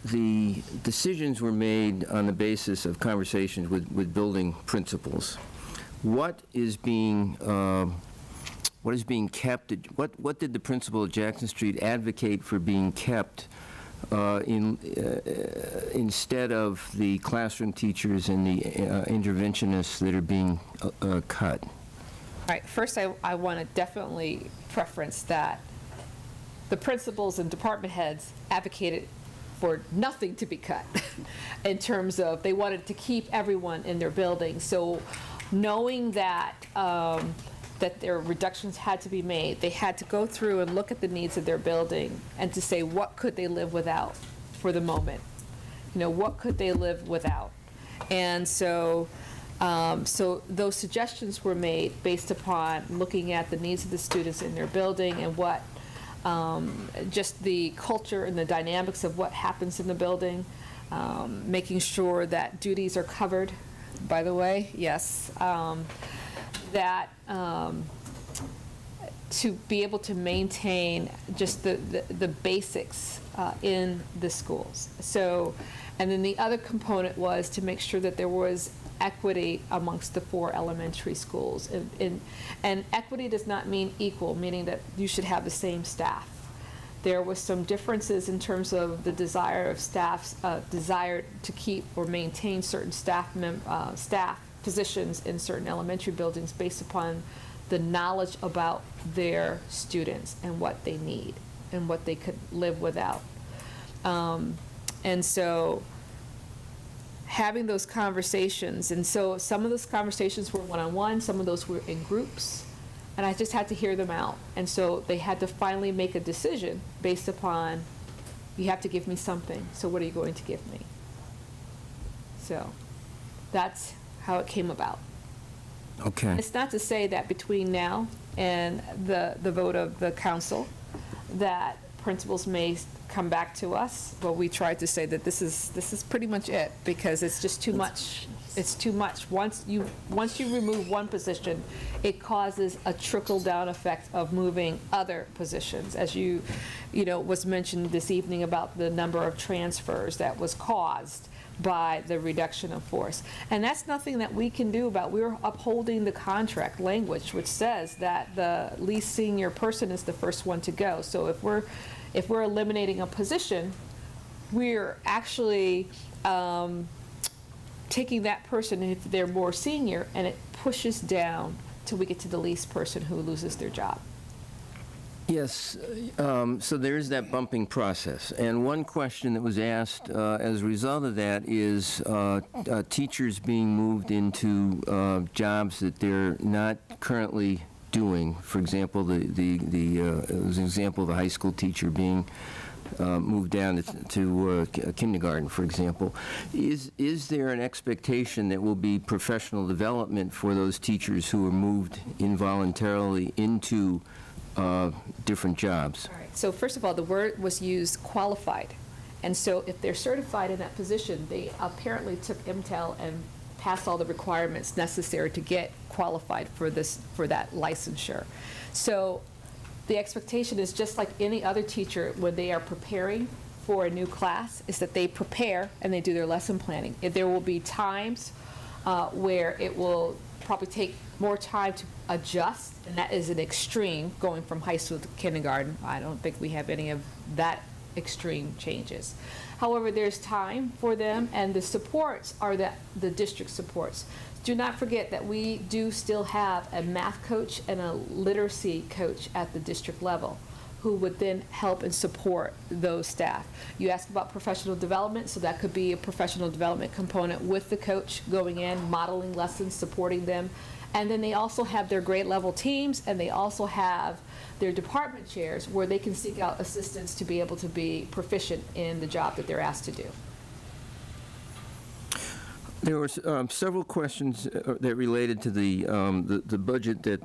the decisions were made on the basis of conversations with building principals. What is being kept? What did the principal at Jackson Street advocate for being kept instead of the classroom teachers and the interventionists that are being cut? All right, first I want to definitely preference that the principals and department heads advocated for nothing to be cut in terms of they wanted to keep everyone in their building. So knowing that that their reductions had to be made, they had to go through and look at the needs of their building and to say what could they live without for the moment. What could they live without? And so so those suggestions were made based upon looking at the needs of the students in their building and what just the culture and the dynamics of what happens in the building, making sure that duties are covered, by the way, yes, that to be able to maintain just the basics in the schools. So, and then the other component was to make sure that there was equity amongst the 4 elementary schools. And equity does not mean equal, meaning that you should have the same staff. There was some differences in terms of the desire of staff's desire to keep or maintain certain staff positions in certain elementary buildings based upon the knowledge about their students and what they need and what they could live without. And so having those conversations, and so some of those conversations were one-on-one, some of those were in groups, and I just had to hear them out. And so they had to finally make a decision based upon, you have to give me something, so what are you going to give me? So that's how it came about. Okay. It's not to say that between now and the vote of the council that principals may come back to us, but we tried to say that this is pretty much it, because it's just too much. It's too much. Once you remove one position, it causes a trickle-down effect of moving other positions, as was mentioned this evening about the number of transfers that was caused by the reduction of force. And that's nothing that we can do about. We're upholding the contract language, which says that the least senior person is the first one to go. So if we're eliminating a position, we're actually taking that person, if they're more senior, and it pushes down till we get to the least person who loses their job. Yes, so there is that bumping process. And one question that was asked as a result of that is teachers being moved into jobs that they're not currently doing. For example, it was an example of a high school teacher being moved down to kindergarten, for example. Is there an expectation that will be professional development for those teachers who are moved involuntarily into different jobs? All right. So first of all, the word was used qualified. And so if they're certified in that position, they apparently took MTEL and passed all the requirements necessary to get qualified for that licensure. So the expectation is just like any other teacher when they are preparing for a new class, is that they prepare and they do their lesson planning. There will be times where it will probably take more time to adjust, and that is an extreme, going from high school to kindergarten. I don't think we have any of that extreme changes. However, there's time for them, and the supports are the district supports. Do not forget that we do still have a math coach and a literacy coach at the district level who would then help and support those staff. You asked about professional development, so that could be a professional development component with the coach going in, modeling lessons, supporting them. And then they also have their grade level teams, and they also have their department chairs where they can seek out assistance to be able to be proficient in the job that they're asked to do. There were several questions that related to the budget that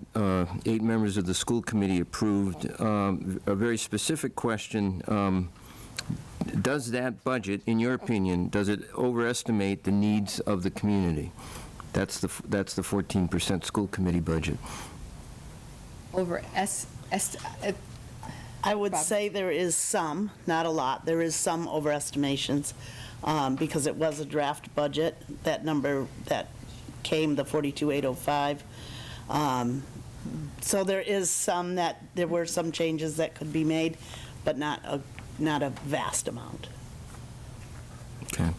8 members of the school committee approved. A very specific question, does that budget, in your opinion, does it overestimate the needs of the community? That's the 14% school committee budget. I would say there is some, not a lot, there is some overestimations, because it was a draft budget. That number that came, the 42,805. So there is some there were some changes that could be made, but not a vast amount. Okay.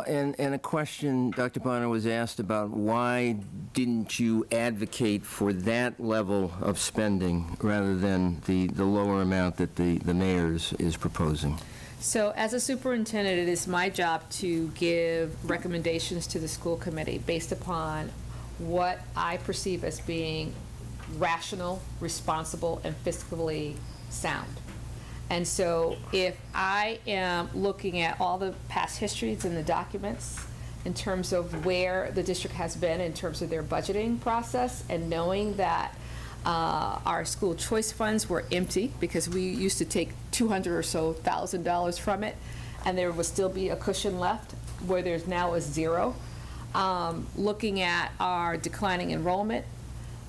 And a question, Dr. Bonner was asked about why didn't you advocate for that level of spending rather than the lower amount that the mayor is proposing? So as a superintendent, it is my job to give recommendations to the school committee based upon what I perceive as being rational, responsible, and fiscally sound. And so if I am looking at all the past histories in the documents in terms of where the district has been in terms of their budgeting process, and knowing that our school choice funds were empty because we used to take $200,000 or so from it, and there would still be a cushion left where there's now a zero. Looking at our declining enrollment,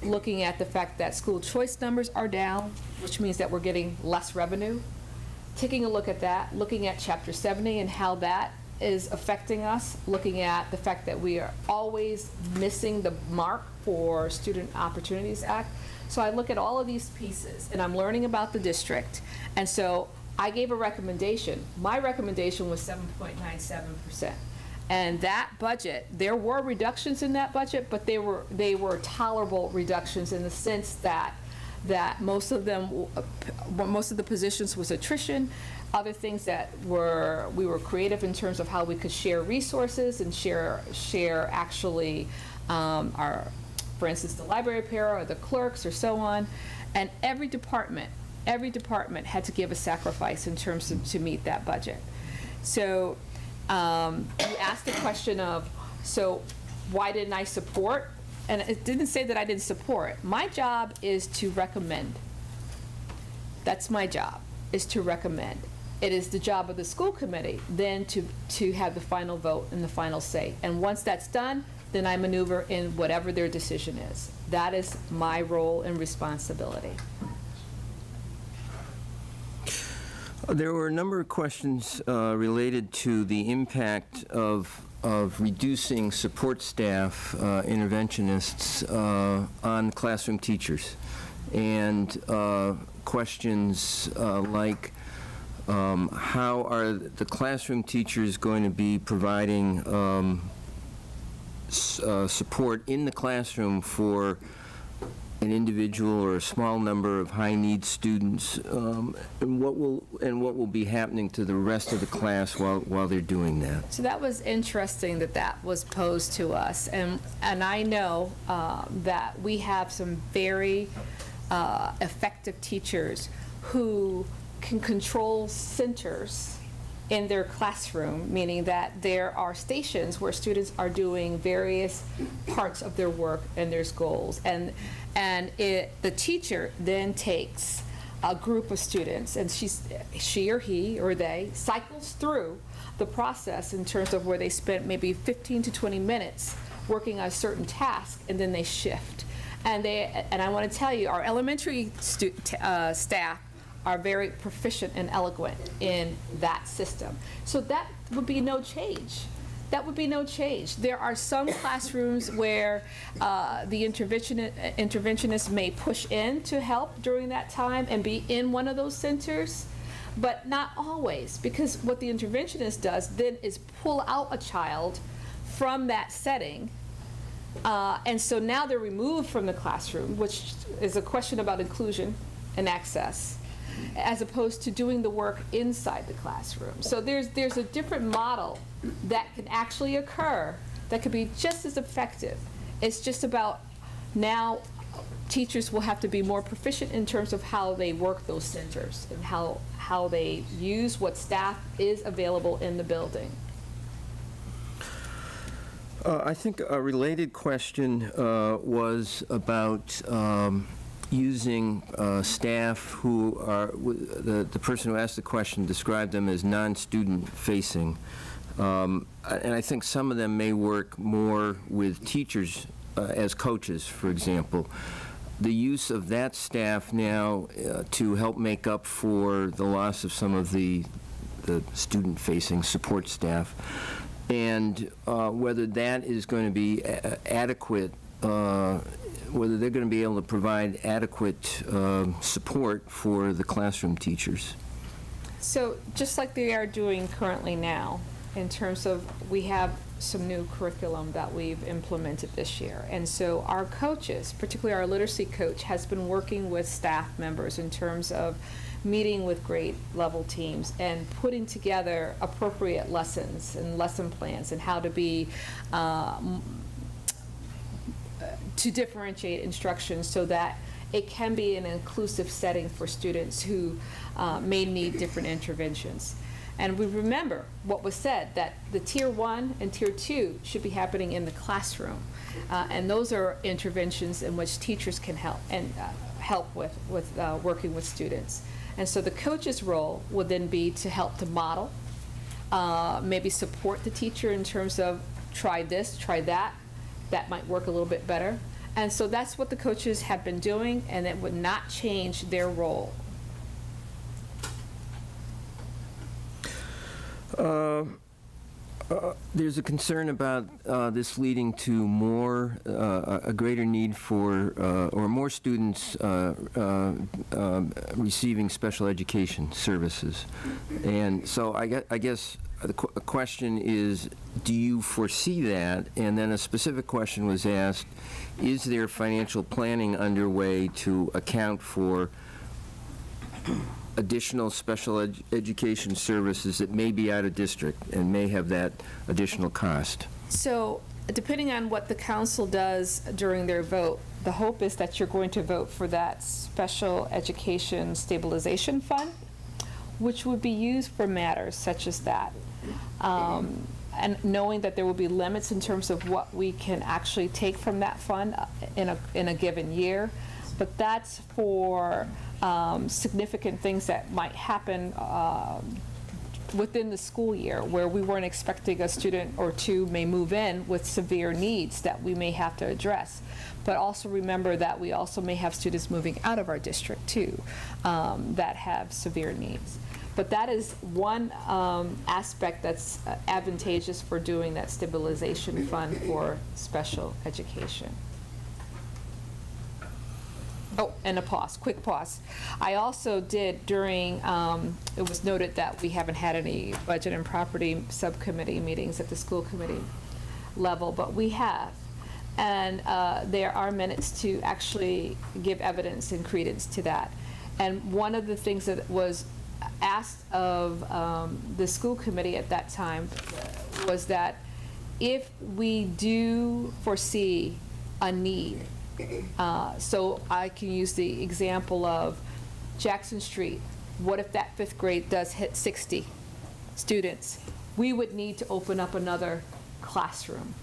looking at the fact that school choice numbers are down, which means that we're getting less revenue. Taking a look at that, looking at Chapter 70 and how that is affecting us, looking at the fact that we are always missing the mark for Student Opportunities Act. So I look at all of these pieces, and I'm learning about the district. And so I gave a recommendation. My recommendation was 7.97%. And that budget, there were reductions in that budget, but they were tolerable reductions in the sense that most of the positions was attrition. Other things that we were creative in terms of how we could share resources and share actually for instance, the library para or the clerks or so on. And every department had to give a sacrifice in terms of to meet that budget. So you asked the question of, so why didn't I support? And it didn't say that I didn't support. My job is to recommend. That's my job, is to recommend. It is the job of the school committee then to have the final vote and the final say. And once that's done, then I maneuver in whatever their decision is. That is my role and responsibility. There were a number of questions related to the impact of reducing support staff, interventionists, on classroom teachers. And questions like how are the classroom teachers going to be providing support in the classroom for an individual or a small number of high-need students, and what will be happening to the rest of the class while they're doing that? So that was interesting that was posed to us, and I know that we have some very effective teachers who can control centers in their classroom, meaning that there are stations where students are doing various parts of their work and their goals, and the teacher then takes a group of students, and she or he or they cycles through the process in terms of where they spent maybe 15 to 20 minutes working on a certain task, and then they shift. And I want to tell you, our elementary staff are very proficient and eloquent in that system. So that would be no change. That would be no change. There are some classrooms where the interventionist may push in to help during that time and be in one of those centers, but not always, because what the interventionist does then is pull out a child from that setting, and so now they're removed from the classroom, which is a question about inclusion and access, as opposed to doing the work inside the classroom. So there's a different model that can actually occur that could be just as effective. It's just about now teachers will have to be more proficient in terms of how they work those centers and how they use what staff is available in the building. I think a related question was about using staff who are, the person who asked the question described them as non-student facing. And I think some of them may work more with teachers as coaches, for example. The use of that staff now to help make up for the loss of some of the student-facing support staff, and whether that is going to be adequate, whether they're going to be able to provide adequate support for the classroom teachers. So just like they are doing currently now, in terms of we have some new curriculum that we've implemented this year. And so our coaches, particularly our literacy coach, has been working with staff members in terms of meeting with grade level teams and putting together appropriate lessons and lesson plans and how to be to differentiate instruction so that it can be an inclusive setting for students who may need different interventions. And we remember what was said, that the Tier 1 and Tier 2 should be happening in the classroom. And those are interventions in which teachers can help and help with working with students. And so the coach's role would then be to help to model, maybe support the teacher in terms of try this, try that. That might work a little bit better. And so that's what the coaches have been doing, and it would not change their role. There's a concern about this leading to more, a greater need for, or more students receiving special education services. And so I guess the question is, do you foresee that? And then a specific question was asked, is there financial planning underway to account for additional special education services that may be out of district and may have that additional cost? So depending on what the council does during their vote, the hope is that you're going to vote for that special education stabilization fund, which would be used for matters such as that. And knowing that there will be limits in terms of what we can actually take from that fund in a given year, but that's for significant things that might happen within the school year, where we weren't expecting a student or two may move in with severe needs that we may have to address. But also remember that we also may have students moving out of our district too that have severe needs. But that is one aspect that's advantageous for doing that stabilization fund for special education. Oh, and a pause, quick pause. I also did during, it was noted that we haven't had any budget and property subcommittee meetings at the school committee level, but we have. And there are minutes to actually give evidence and credence to that. And one of the things that was asked of the school committee at that time was that if we do foresee a need, so I can use the example of Jackson Street. What if that 5th grade does hit 60 students? We would need to open up another classroom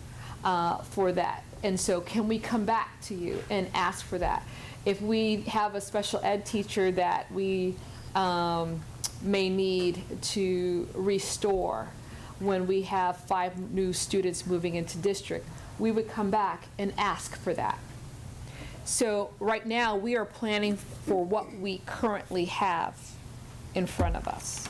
for that. And so can we come back to you and ask for that? If we have a special ed teacher that we may need to restore when we have 5 new students moving into district, we would come back and ask for that. So right now, we are planning for what we currently have in front of us.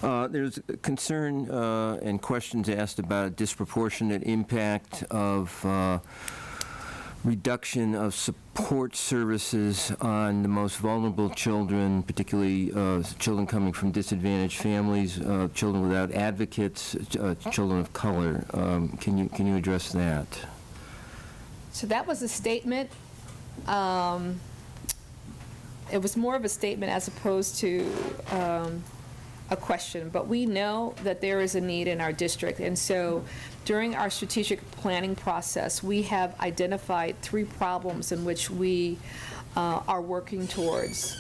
There's concern and questions asked about disproportionate impact of reduction of support services on the most vulnerable children, particularly children coming from disadvantaged families, children without advocates, children of color. Can you address that? So that was a statement. It was more of a statement as opposed to a question, but we know that there is a need in our district. And so during our strategic planning process, we have identified 3 problems in which we are working towards.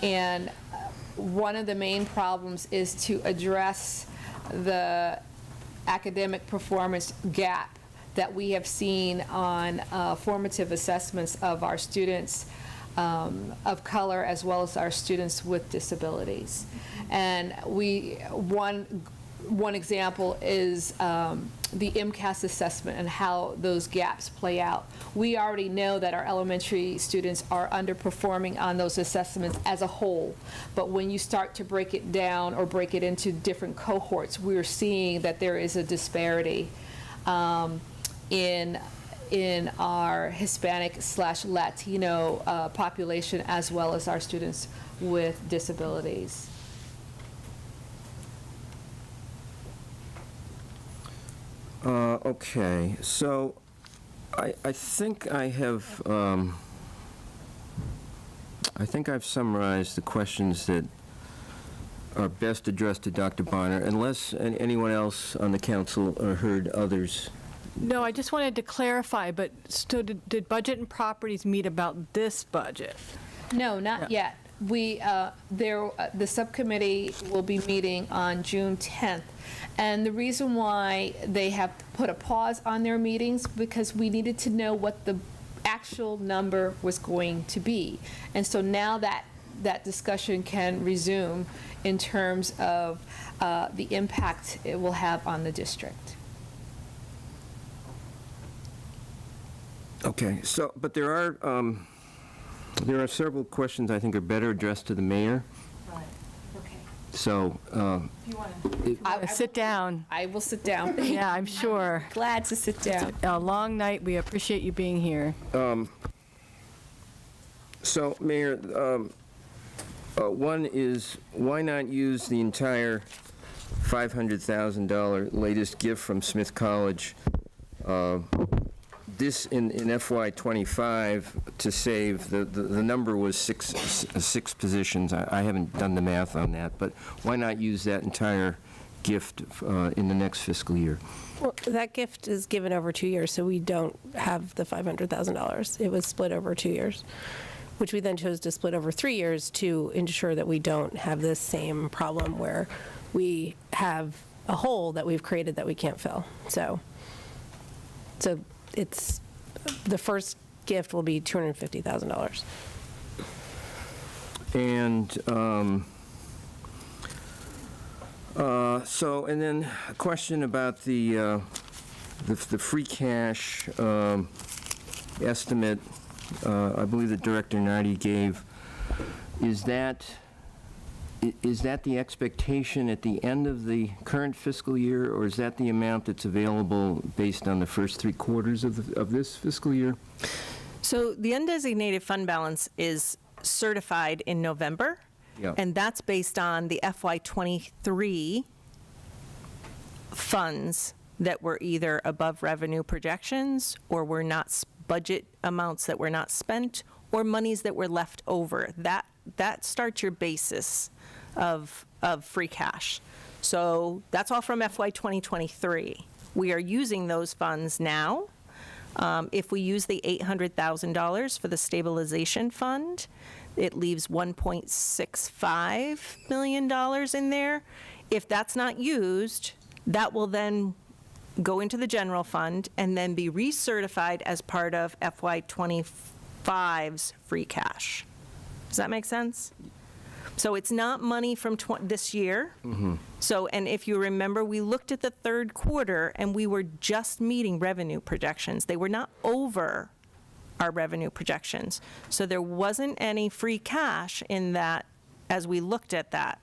And one of the main problems is to address the academic performance gap that we have seen on formative assessments of our students of color as well as our students with disabilities. And one example is the MCAS assessment and how those gaps play out. We already know that our elementary students are underperforming on those assessments as a whole, but when you start to break it down or break it into different cohorts, we're seeing that there is a disparity in our Hispanic/Latino population as well as our students with disabilities. Okay, so I think I've summarized the questions that are best addressed to Dr. Bonner, unless anyone else on the council heard others. No, I just wanted to clarify, but so did Budget and Properties meet about this budget? No, not yet. The subcommittee will be meeting on June 10th. And the reason why they have put a pause on their meetings, because we needed to know what the actual number was going to be. And so now that discussion can resume in terms of the impact it will have on the district. Okay, so, but there are several questions I think are better addressed to the mayor. Right, okay. So, If you want to sit down. I will sit down. Yeah, I'm sure. Glad to sit down. A long night. We appreciate you being here. So, Mayor, one is, why not use the entire $500,000 latest gift from Smith College this in FY '25 to save, the number was six positions. I haven't done the math on that, but why not use that entire gift in the next fiscal year? Well, that gift is given over 2 years, so we don't have the $500,000. It was split over 2 years, which we then chose to split over 3 years to ensure that we don't have this same problem where we have a hole that we've created that we can't fill. So it's, the first gift will be $250,000. And so, and then a question about the free cash estimate. I believe that Director Nardi gave. Is that the expectation at the end of the current fiscal year, or is that the amount that's available based on the first 3 quarters of this fiscal year? So the undesignated fund balance is certified in November, and that's based on the FY23 funds that were either above revenue projections or were not budget amounts that were not spent, or monies that were left over. That starts your basis of free cash. So that's all from FY 2023. We are using those funds now. If we use the $800,000 for the stabilization fund, it leaves $1.65 million in there. If that's not used, that will then go into the general fund and then be recertified as part of FY 25's free cash. Does that make sense? So it's not money from this year. Mm-hmm. So, and if you remember, we looked at the third quarter and we were just meeting revenue projections. They were not over our revenue projections. So there wasn't any free cash in that as we looked at that.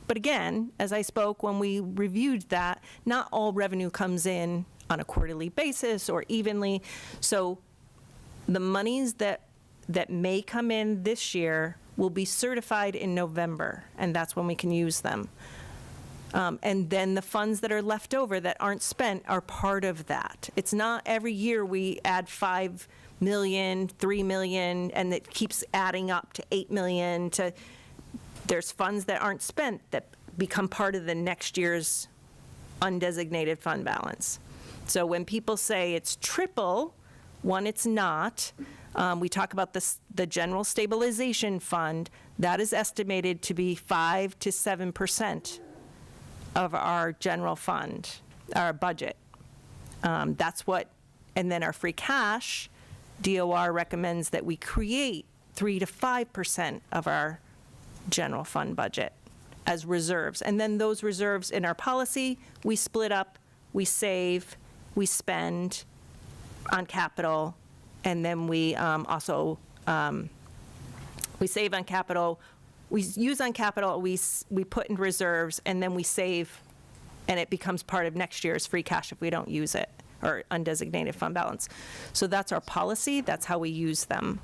But again, as I spoke when we reviewed that, not all revenue comes in on a quarterly basis or evenly. So the monies that may come in this year will be certified in November, and that's when we can use them. And then the funds that are left over that aren't spent are part of that. It's not every year we add $5 million, $3 million, and it keeps adding up to $8 million. There's funds that aren't spent that become part of the next year's undesignated fund balance. So when people say it's triple, one, it's not. We talk about the general stabilization fund. That is estimated to be 5 to 7% of our general fund, our budget. That's what, and then our free cash, DOR recommends that we create 3 to 5% of our general fund budget as reserves. And then those reserves in our policy, we split up, we save, we spend on capital, and then we also, we save on capital, we use on capital, we put in reserves, and then we save, and it becomes part of next year's free cash if we don't use it, or undesignated fund balance. So that's our policy, that's how we use them.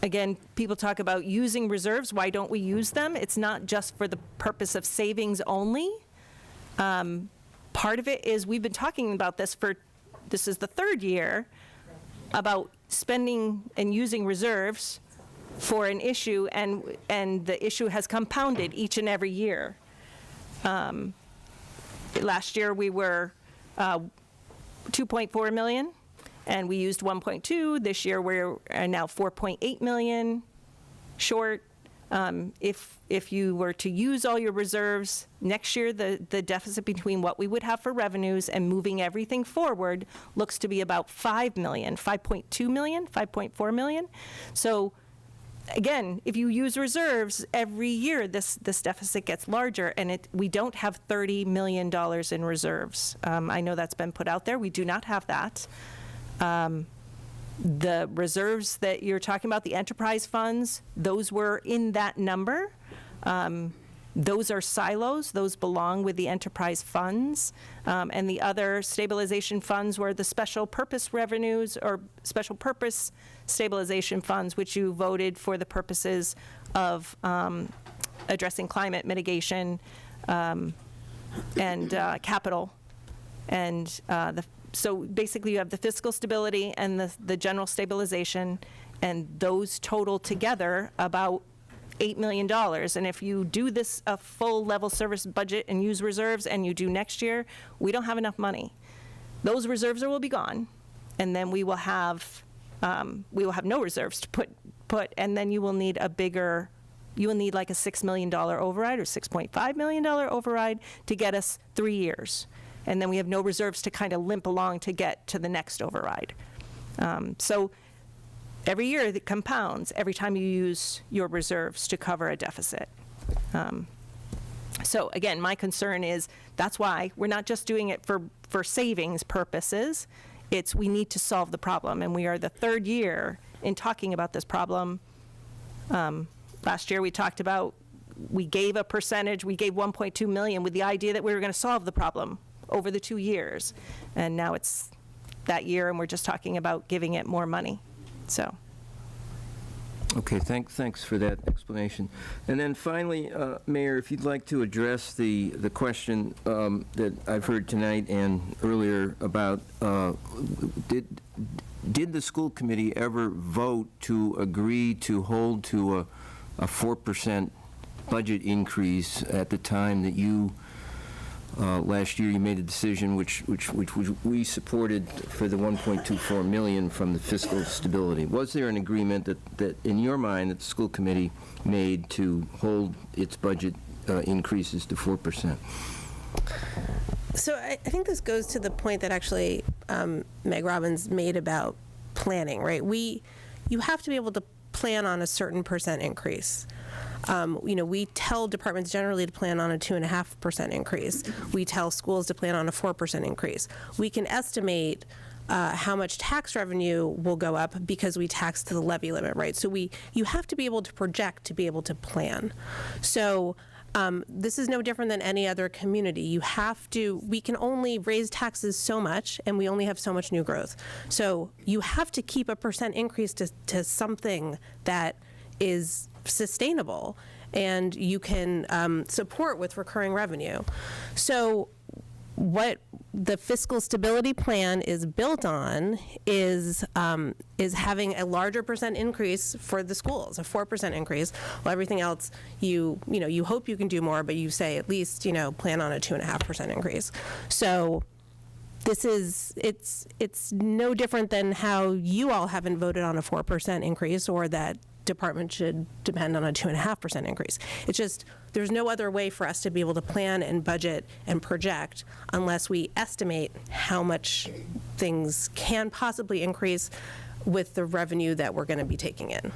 Again, people talk about using reserves. Why don't we use them? It's not just for the purpose of savings only. Part of it is we've been talking about this is the third year, about spending and using reserves for an issue, and the issue has compounded each and every year. Last year we were 2.4 million. And we used 1.2. This year we're now 4.8 million short. If you were to use all your reserves next year, the deficit between what we would have for revenues and moving everything forward looks to be about 5 million, 5.2 million, 5.4 million. So again, if you use reserves every year, this deficit gets larger, and we don't have $30 million in reserves. I know that's been put out there. We do not have that. The reserves that you're talking about, the enterprise funds, those were in that number. Those are silos. Those belong with the enterprise funds. And the other stabilization funds were the special purpose revenues or special purpose stabilization funds, which you voted for the purposes of addressing climate mitigation and capital. And so basically you have the fiscal stability and the general stabilization, and those total together about $8 million. And if you do this a full level service budget and use reserves, and you do next year, we don't have enough money. Those reserves will be gone, and then we will have no reserves to put, and then you will need like a $6 million override or $6.5 million override to get us 3 years. And then we have no reserves to kind of limp along to get to the next override. So every year it compounds every time you use your reserves to cover a deficit. So again, my concern is that's why we're not just doing it for savings purposes. It's we need to solve the problem, and we are the third year in talking about this problem. Last year we talked about, we gave a percentage, we gave 1.2 million with the idea that we were going to solve the problem over the 2 years. And now it's that year, and we're just talking about giving it more money. So. Okay, thanks for that explanation. And then finally, Mayor, if you'd like to address the question that I've heard tonight and earlier about, did the school committee ever vote to agree to hold to a 4% budget increase at the time that you last year you made a decision which we supported for the 1.24 million from the fiscal stability? Was there an agreement that in your mind that the school committee made to hold its budget increases to 4%? So I think this goes to the point that actually Meg Robbins made about planning, right? You have to be able to plan on a certain percent increase. We tell departments generally to plan on a 2.5% increase. We tell schools to plan on a 4% increase. We can estimate how much tax revenue will go up because we tax to the levy limit, right? So you have to be able to project to be able to plan. So this is no different than any other community. We can only raise taxes so much, and we only have so much new growth. So you have to keep a percent increase to something that is sustainable and you can support with recurring revenue. So what the fiscal stability plan is built on is having a larger percent increase for the schools, a 4% increase, while everything else you hope you can do more, but you say at least, plan on a 2.5% increase. So it's no different than how you all haven't voted on a 4% increase, or that department should depend on a 2.5% increase. It's just, there's no other way for us to be able to plan and budget and project unless we estimate how much things can possibly increase with the revenue that we're going to be taking in.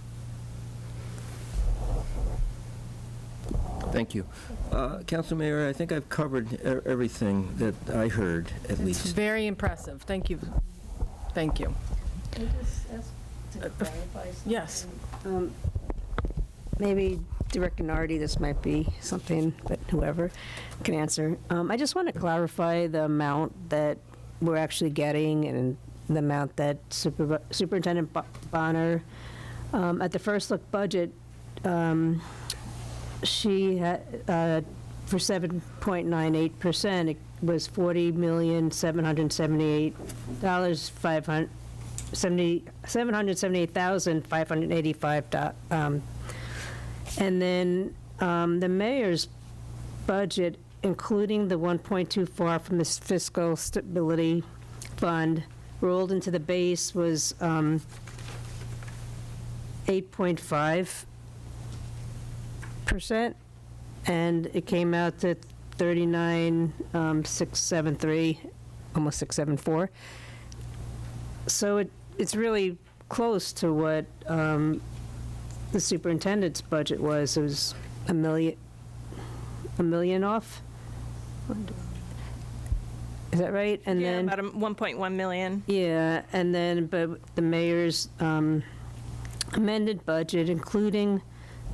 Thank you. Council Mayor, I think I've covered everything that I heard, at least. It's very impressive. Thank you. Thank you. Can I just ask to clarify something? Yes. Maybe Director Nardi, this might be something that whoever can answer. I just want to clarify the amount that we're actually getting and the amount that Superintendent Bonner, at the first look budget, she had, for 7.98%, it was $778,585. And then the mayor's budget, including the 1.24 from this fiscal stability fund, rolled into the base was 8.5%, and it came out to 39,673, almost 674. So it's really close to what the superintendent's budget was. It was a million off. Is that right? And Yeah, then about 1.1 million. yeah, and then but the mayor's amended budget, including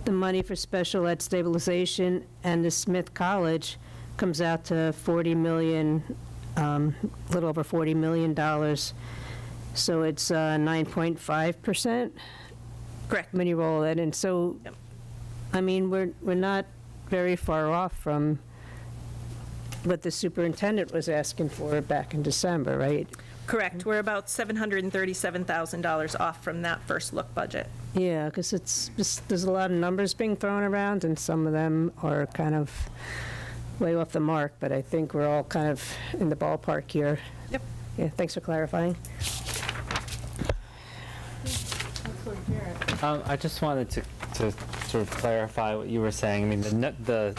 the money for special ed stabilization and the Smith College, comes out to 40 million, a little over $40 million. So it's 9.5%. Correct. When you roll that in. So, I mean, we're not very far off from what the superintendent was asking for back in December, right? Correct. We're about $737,000 off from that first look budget. Yeah, because it's just, there's a lot of numbers being thrown around, and some of them are kind of way off the mark, but I think we're all kind of in the ballpark here. Yep. Yeah, thanks for clarifying. I just wanted to sort of clarify what you were saying. I mean, the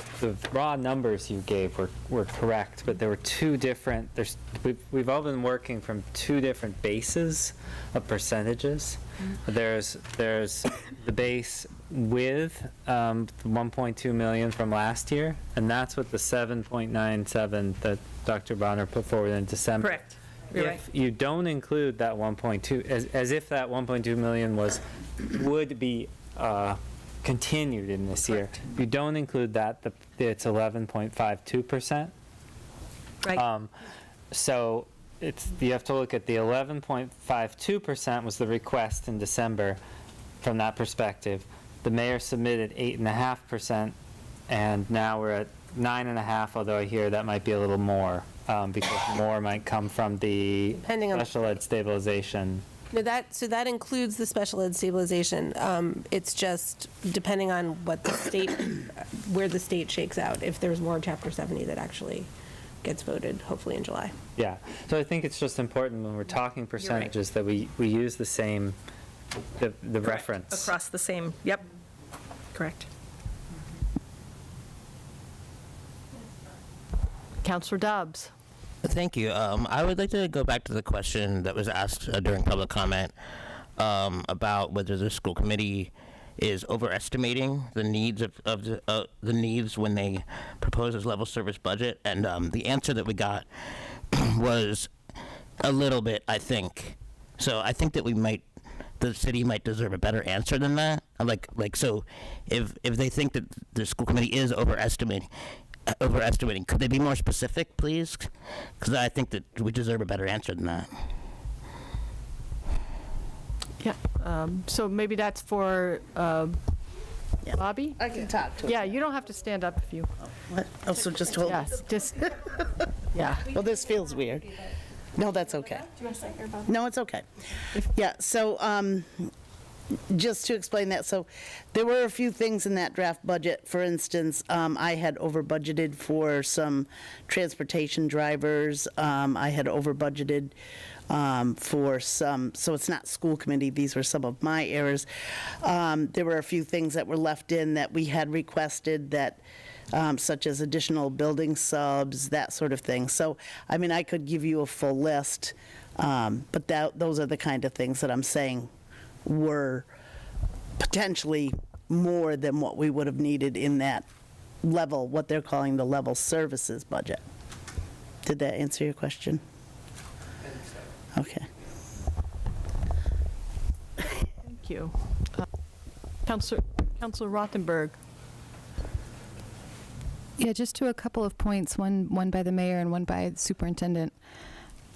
raw numbers you gave were correct, but there were two different, we've all been working from two different bases of percentages. There's the base with 1.2 million from last year, and that's what the 7.97 that Dr. Bonner put forward in December. Correct. You're right. If you don't include that 1.2, as if that 1.2 million would be continued in this year. If you don't include that, it's 11.52%. Right. So you have to look at the 11.52% was the request in December. From that perspective, the mayor submitted 8.5%, and now we're at 9.5%. Although I hear that might be a little more. Because more might come from the special ed stabilization. No, that includes the special ed stabilization. It's just depending on what the state, where the state shakes out, if there's more Chapter 70 that actually gets voted, hopefully in July. Yeah, so I think it's just important when we're talking percentages that we use the same, the reference. Across the same, yep, correct. Counselor Dobbs. Thank you. I would like to go back to the question that was asked during public comment about whether the school committee is overestimating the needs of the needs when they propose this level service budget, and the answer that we got was a little bit, I think. So I think that the city might deserve a better answer than that. So if they think that the school committee is overestimating, could they be more specific, please? Because I think that we deserve a better answer than that. Yeah, so maybe that's for Bobby? I can talk to him. Yeah, you don't have to stand up if you. What? Oh, so just hold it. Yes, just, yeah. Well, this feels weird. No, that's okay. No, it's okay. Yeah, so just to explain that, so there were a few things in that draft budget. For instance, I had over budgeted for some transportation drivers. I had over budgeted for some, so it's not school committee, these were some of my errors. There were a few things that were left in that we had requested that, such as additional building subs, that sort of thing. So, I mean, I could give you a full list, but those are the kind of things that I'm saying were potentially more than what we would have needed in that level, what they're calling the level services budget. Did that answer your question? Okay. Thank you. Counselor Rothenberg. Yeah, just to a couple of points, one by the mayor and one by the superintendent.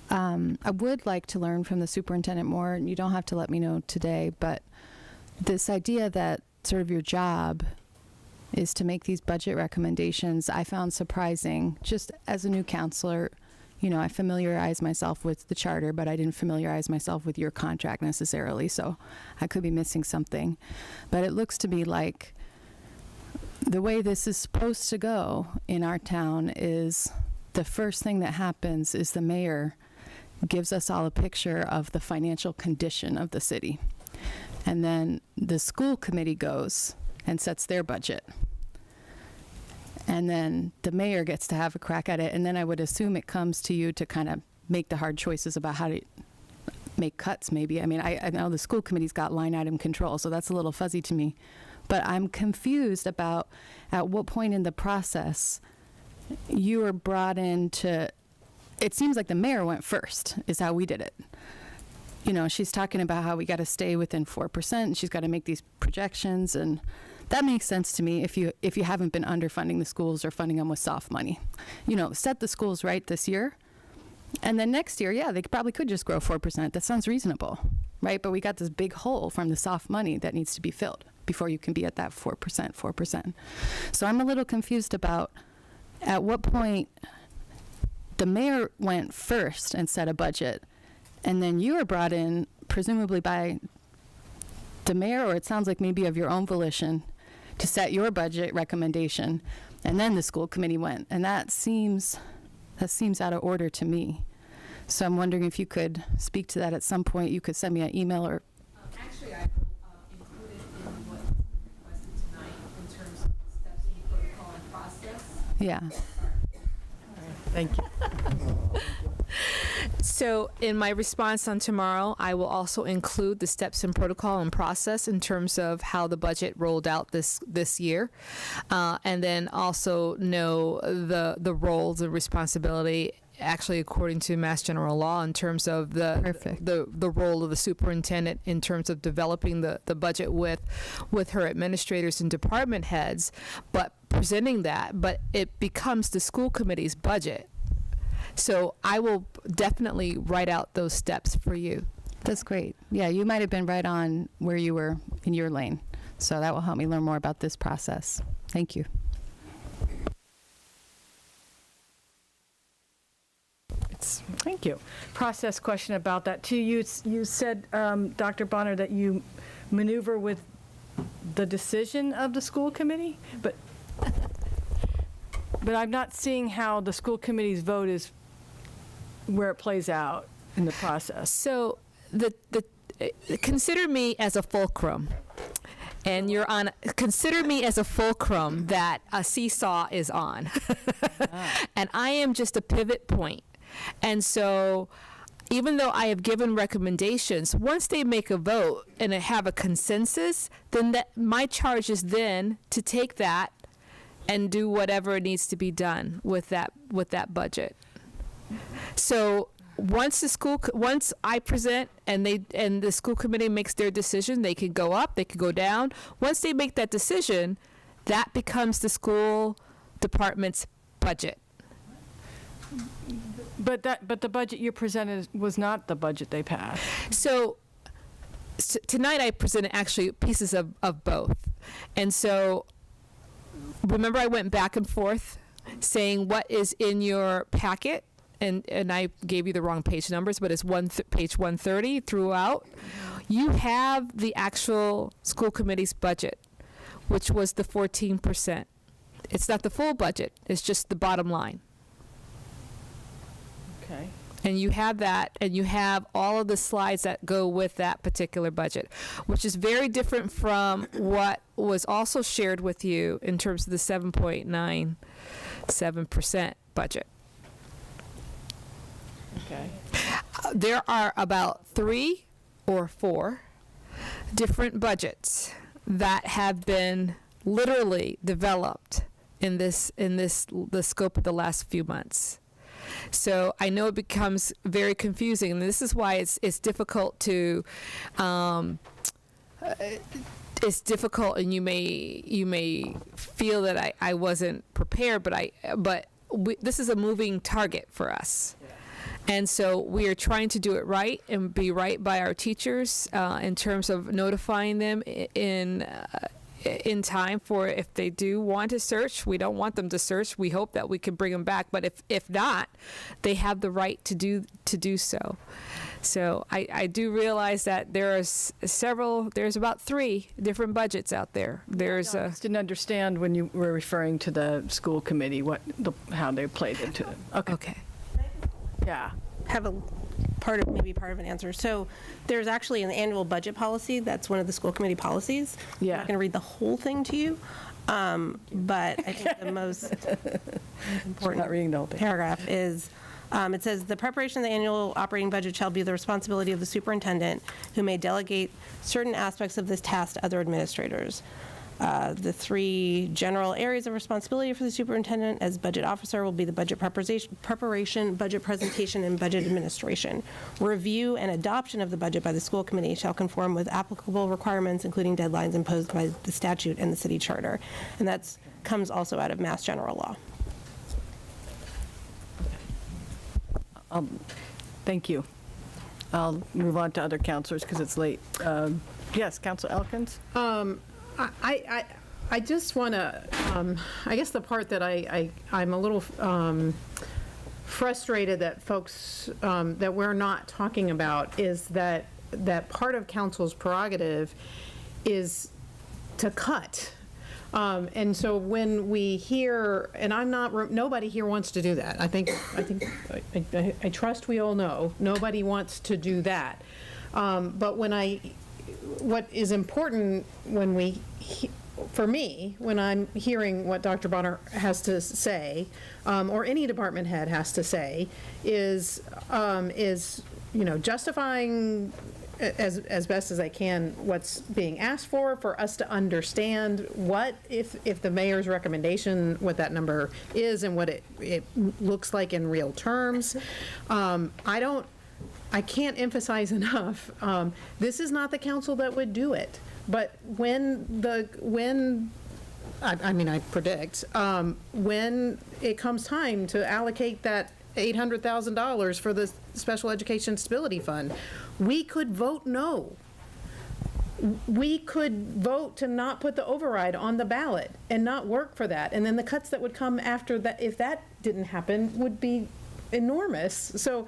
I would like to learn from the superintendent more, and you don't have to let me know today, but this idea that sort of your job is to make these budget recommendations, I found surprising. Just as a new counselor, you know, I familiarized myself with the charter, but I didn't familiarize myself with your contract necessarily, so I could be missing something. But it looks to me like the way this is supposed to go in our town is the first thing that happens is the mayor gives us all a picture of the financial condition of the city. And then the school committee goes and sets their budget. And then the mayor gets to have a crack at it. And then I would assume it comes to you to kind of make the hard choices about how to make cuts, maybe. I mean, I know the school committee's got line item control, so that's a little fuzzy to me. But I'm confused about at what point in the process you were brought in to, it seems like the mayor went first, is how we did it. You know, she's talking about how we got to stay within 4%, and she's got to make these projections, and that makes sense to me if you haven't been underfunding the schools or funding them with soft money. You know, set the schools right this year, and then next year, yeah, they probably could just grow 4%. That sounds reasonable, right? But we got this big hole from the soft money that needs to be filled before you can be at that 4%. So I'm a little confused about at what point the mayor went first and set a budget, and then you were brought in presumably by the mayor, or it sounds like maybe of your own volition, to set your budget recommendation, and then the school committee went, and that seems out of order to me. So I'm wondering if you could speak to that at some point. You could send me an email or. Actually, I will include it in what was requested tonight in terms of the steps in protocol and process. Yeah. Thank you. So in my response on tomorrow, I will also include the steps in protocol and process in terms of how the budget rolled out this year, and then also know the roles and responsibility actually according to Mass General Law in terms of the role of the superintendent in terms of developing the budget with her administrators and department heads, but presenting that, but it becomes the school committee's budget. So I will definitely write out those steps for you. That's great. Yeah, you might have been right on where you were in your lane. So that will help me learn more about this process. Thank you. Thank you. Process question about that too. You said, Dr. Bonner, that you maneuver with the decision of the school committee, but I'm not seeing how the school committee's vote is where it plays out in the process. So consider me as a fulcrum. And consider me as a fulcrum that a seesaw is on. And I am just a pivot point. And so even though I have given recommendations, once they make a vote and have a consensus, then my charge is then to take that and do whatever needs to be done with that budget. So once I present and the school committee makes their decision, they can go up, they can go down. Once they make that decision, that becomes the school department's budget. But the budget you presented was not the budget they passed. So tonight I presented actually pieces of both. And so, remember I went back and forth saying what is in your packet, and I gave you the wrong page numbers, but it's page 130 throughout. You have the actual school committee's budget, which was the 14%. It's not the full budget, it's just the bottom line. Okay. And you have that, and you have all of the slides that go with that particular budget, which is very different from what was also shared with you in terms of the 7.97% budget. Okay. There are about 3 or 4 different budgets that have been literally developed in the scope of the last few months. So I know it becomes very confusing, and this is why it's difficult to it's difficult, and you may feel that I wasn't prepared, but this is a moving target for us. And so we are trying to do it right and be right by our teachers in terms of notifying them in time for if they do want to search. We don't want them to search. We hope that we can bring them back. But if not, they have the right to do so. So I do realize that there's about 3 different budgets out there. I just didn't understand when you were referring to the school committee, how they played into it. Okay. Yeah. Have part of an answer. So there's actually an annual budget policy. That's one of the school committee policies. Yeah. I'm not going to read the whole thing to you, but I think the most important not reading the whole thing. paragraph is, it says, the preparation of the annual operating budget shall be the responsibility of the superintendent, who may delegate certain aspects of this task to other administrators. The 3 general areas of responsibility for the superintendent as budget officer will be the budget preparation, budget presentation, and budget administration. Review and adoption of the budget by the school committee shall conform with applicable requirements, including deadlines imposed by the statute and the city charter. And that comes also out of Mass General Law. Thank you. I'll move on to other counselors because it's late. Yes, Councilor Elkins? I just want to, I guess the part that I'm a little frustrated that folks, that we're not talking about is that part of council's prerogative is to cut. And so when we hear, and nobody here wants to do that. I trust we all know, nobody wants to do that. But what is important for me, when I'm hearing what Dr. Bonner has to say, or any department head has to say, is justifying as best as I can what's being asked for us to understand what, if the mayor's recommendation, what that number is and what it looks like in real terms. I can't emphasize enough, this is not the council that would do it. But I predict, when it comes time to allocate that $800,000 for the Special Education Stability Fund, we could vote no. We could vote to not put the override on the ballot and not work for that. And then the cuts that would come after that, if that didn't happen, would be enormous. So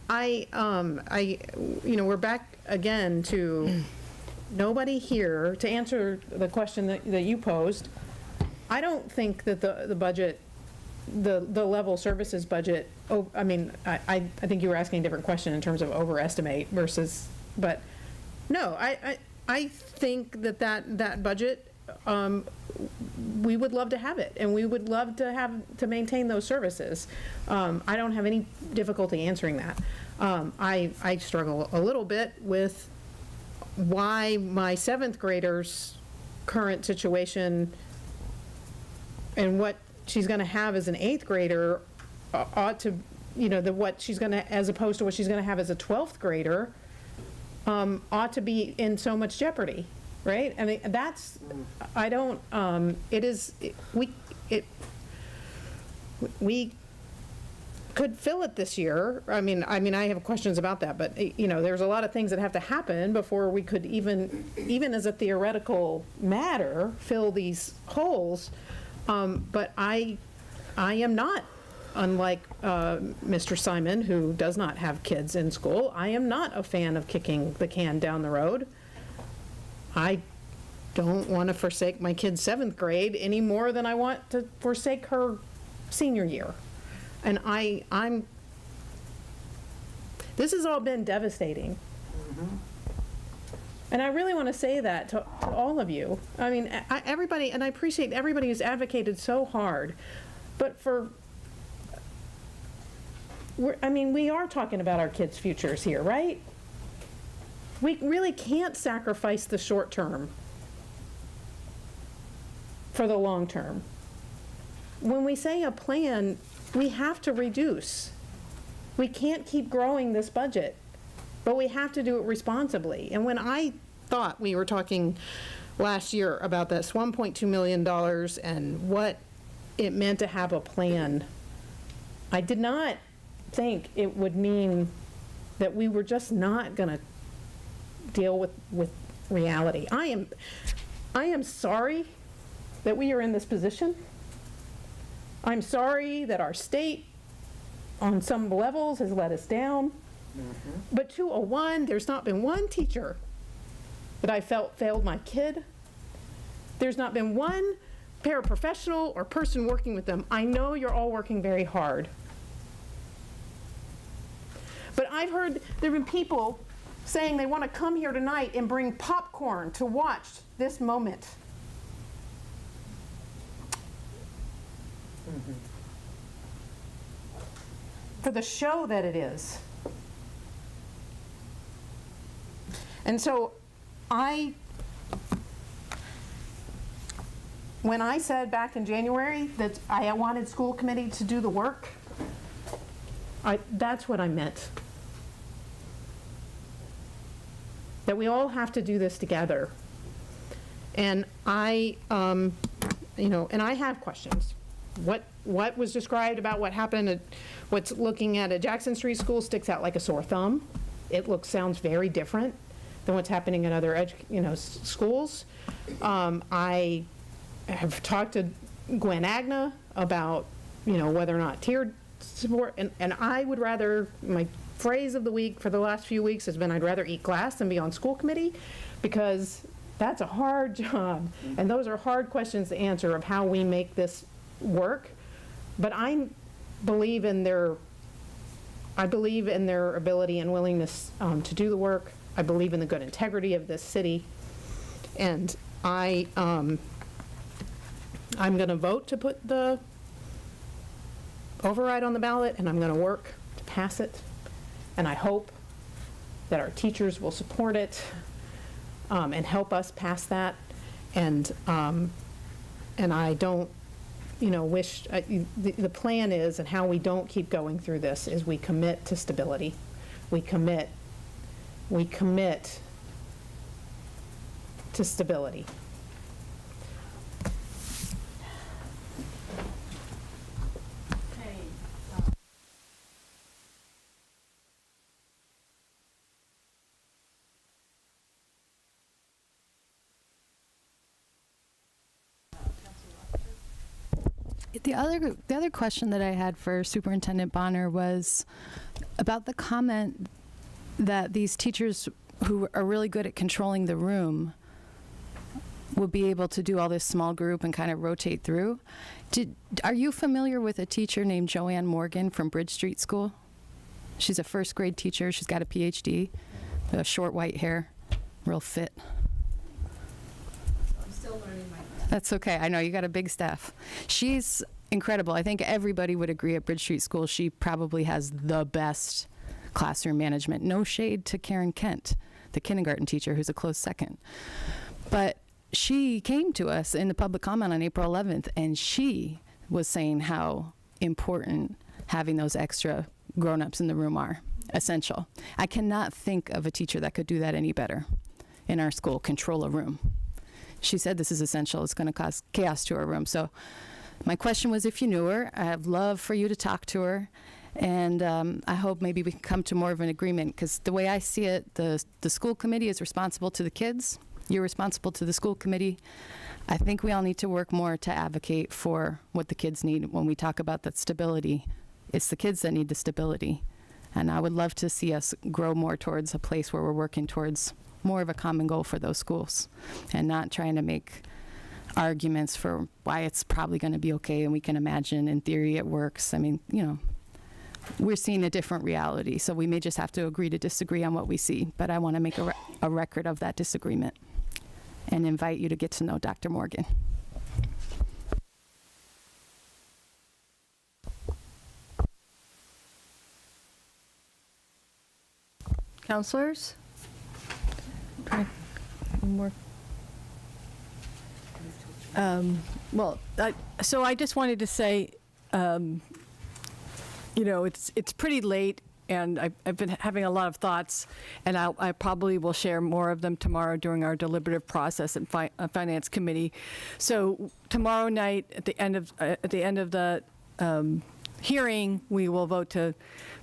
we're back again to nobody here to answer the question that you posed. I don't think that the budget, the level services budget, I think you were asking a different question in terms of overestimate versus, but no, I think that budget, we would love to have it, and we would love to maintain those services. I don't have any difficulty answering that. I struggle a little bit with why my 7th graders' current situation and what she's going to have as an 8th grader ought to, what she's going to, as opposed to what she's going to have as a 12th grader, ought to be in so much jeopardy, right? I mean, could fill it this year. I mean, I have questions about that, but, there's a lot of things that have to happen before we could even as a theoretical matter, fill these holes. But I am not, unlike Mr. Simon, who does not have kids in school, I am not a fan of kicking the can down the road. I don't want to forsake my kid's 7th grade any more than I want to forsake her senior year. And this has all been devastating. And I really want to say that to all of you. I mean, everybody, and I appreciate everybody who's advocated so hard, but we are talking about our kids' futures here, right? We really can't sacrifice the short term for the long term. When we say a plan, we have to reduce. We can't keep growing this budget, but we have to do it responsibly. And when I thought we were talking last year about this $1.2 million and what it meant to have a plan, I did not think it would mean that we were just not going to deal with reality. I am sorry that we are in this position. I'm sorry that our state, on some levels, has let us down. But to a one, there's not been one teacher that I felt failed my kid. There's not been one paraprofessional or person working with them. I know you're all working very hard. But I've heard there have been people saying they want to come here tonight and bring popcorn to watch this moment. For the show that it is. And so when I said back in January that I wanted school committee to do the work, that's what I meant. That we all have to do this together. And and I have questions. What was described about what happened what's looking at a Jackson Street school sticks out like a sore thumb. It sounds very different than what's happening in other schools. I have talked to Gwen Agna about whether or not tiered support, and I would rather, my phrase of the week for the last few weeks has been, I'd rather eat glass than be on school committee, because that's a hard job, and those are hard questions to answer of how we make this work. But I believe in their ability and willingness to do the work. I believe in the good integrity of this city, and I'm going to vote to put the override on the ballot, and I'm going to work to pass it. And I hope that our teachers will support it and help us pass that. And I don't, wish, the plan is, and how we don't keep going through this, is we commit to stability. We commit to stability. The other question that I had for Superintendent Bonner was about the comment that these teachers who are really good at controlling the room will be able to do all this small group and kind of rotate through. Are you familiar with a teacher named Joanne Morgan from Bridge Street School? She's a first grade teacher. She's got a PhD, short white hair, real fit. I'm still learning my. That's okay. I know you got a big staff. She's incredible. I think everybody would agree at Bridge Street School she probably has the best classroom management. No shade to Karen Kent, the kindergarten teacher, who's a close second. But she came to us in the public comment on April 11th, and she was saying how important having those extra grown-ups in the room are essential. I cannot think of a teacher that could do that any better in our school, control a room. She said this is essential. It's going to cause chaos to our room. So my question was if you knew her. I have love for you to talk to her And I hope maybe we can come to more of an agreement, because the way I see it, the school committee is responsible to the kids. You're responsible to the school committee. I think we all need to work more to advocate for what the kids need when we talk about that stability. It's the kids that need the stability. And I would love to see us grow more towards a place where we're working towards more of a common goal for those schools and not trying to make arguments for why it's probably going to be okay and we can imagine in theory it works. I mean, you know, we're seeing a different reality, so we may just have to agree to disagree on what we see. But I want to make a record of that disagreement and invite you to get to know Dr. Morgan. Counselors? Okay. More. So I just wanted to say, you know, it's pretty late, and I've been having a lot of thoughts, and I probably will share more of them tomorrow during our deliberative process in Finance Committee. So tomorrow night, at the end of the hearing, we will vote to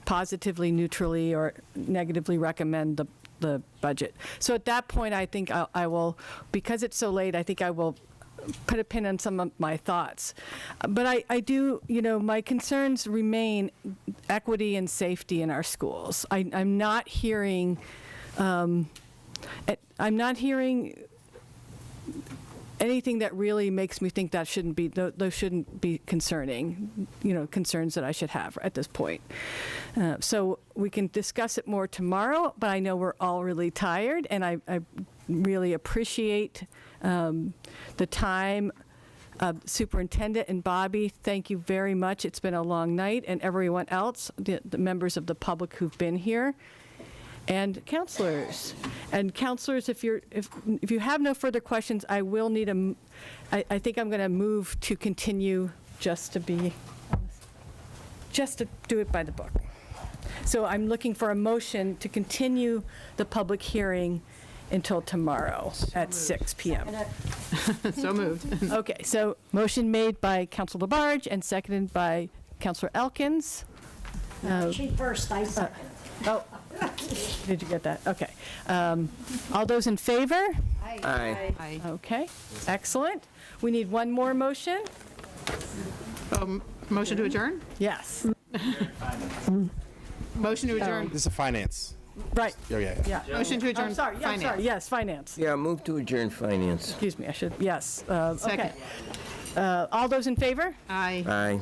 positively, neutrally, or negatively recommend the budget. So at that point, I think I will, because it's so late, I think I will put a pin on some of my thoughts. But I do, you know, my concerns remain equity and safety in our schools. I'm not hearing anything that really makes me think that those shouldn't be concerning, you know, concerns that I should have at this point. So we can discuss it more tomorrow, but I know we're all really tired, and I really appreciate the time. Superintendent and Bobby, thank you very much. It's been a long night, and everyone else, the members of the public who've been here. And counselors, if you have no further questions, I will need I think I'm going to move to continue just to do it by the book. So I'm looking for a motion to continue the public hearing until tomorrow at 6 p.m. So moved. Okay, so motion made by Councilor Labarge and seconded by Councilor Elkins. She first, I second. Oh, did you get that? Okay. All those in favor? Aye. Okay, excellent. We need one more motion. Motion to adjourn? Yes. Motion to adjourn. This is finance. Right. Oh, yeah. Motion to adjourn. I'm sorry, yes, finance. Yeah, move to adjourn finance. Excuse me, I should, yes. Okay. Second. All those in favor? Aye. Aye.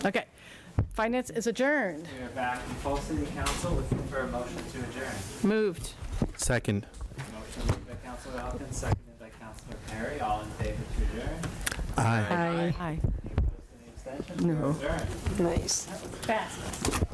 Okay. Finance is adjourned. We are back in full city council looking for a motion to adjourn. Moved. Second. Motion moved by Councilor Elkins, seconded by Councilor Perry. All in favor to adjourn? Aye. Aye. Any opposed, any abstentions? No. We're adjourned. Nice. Fast.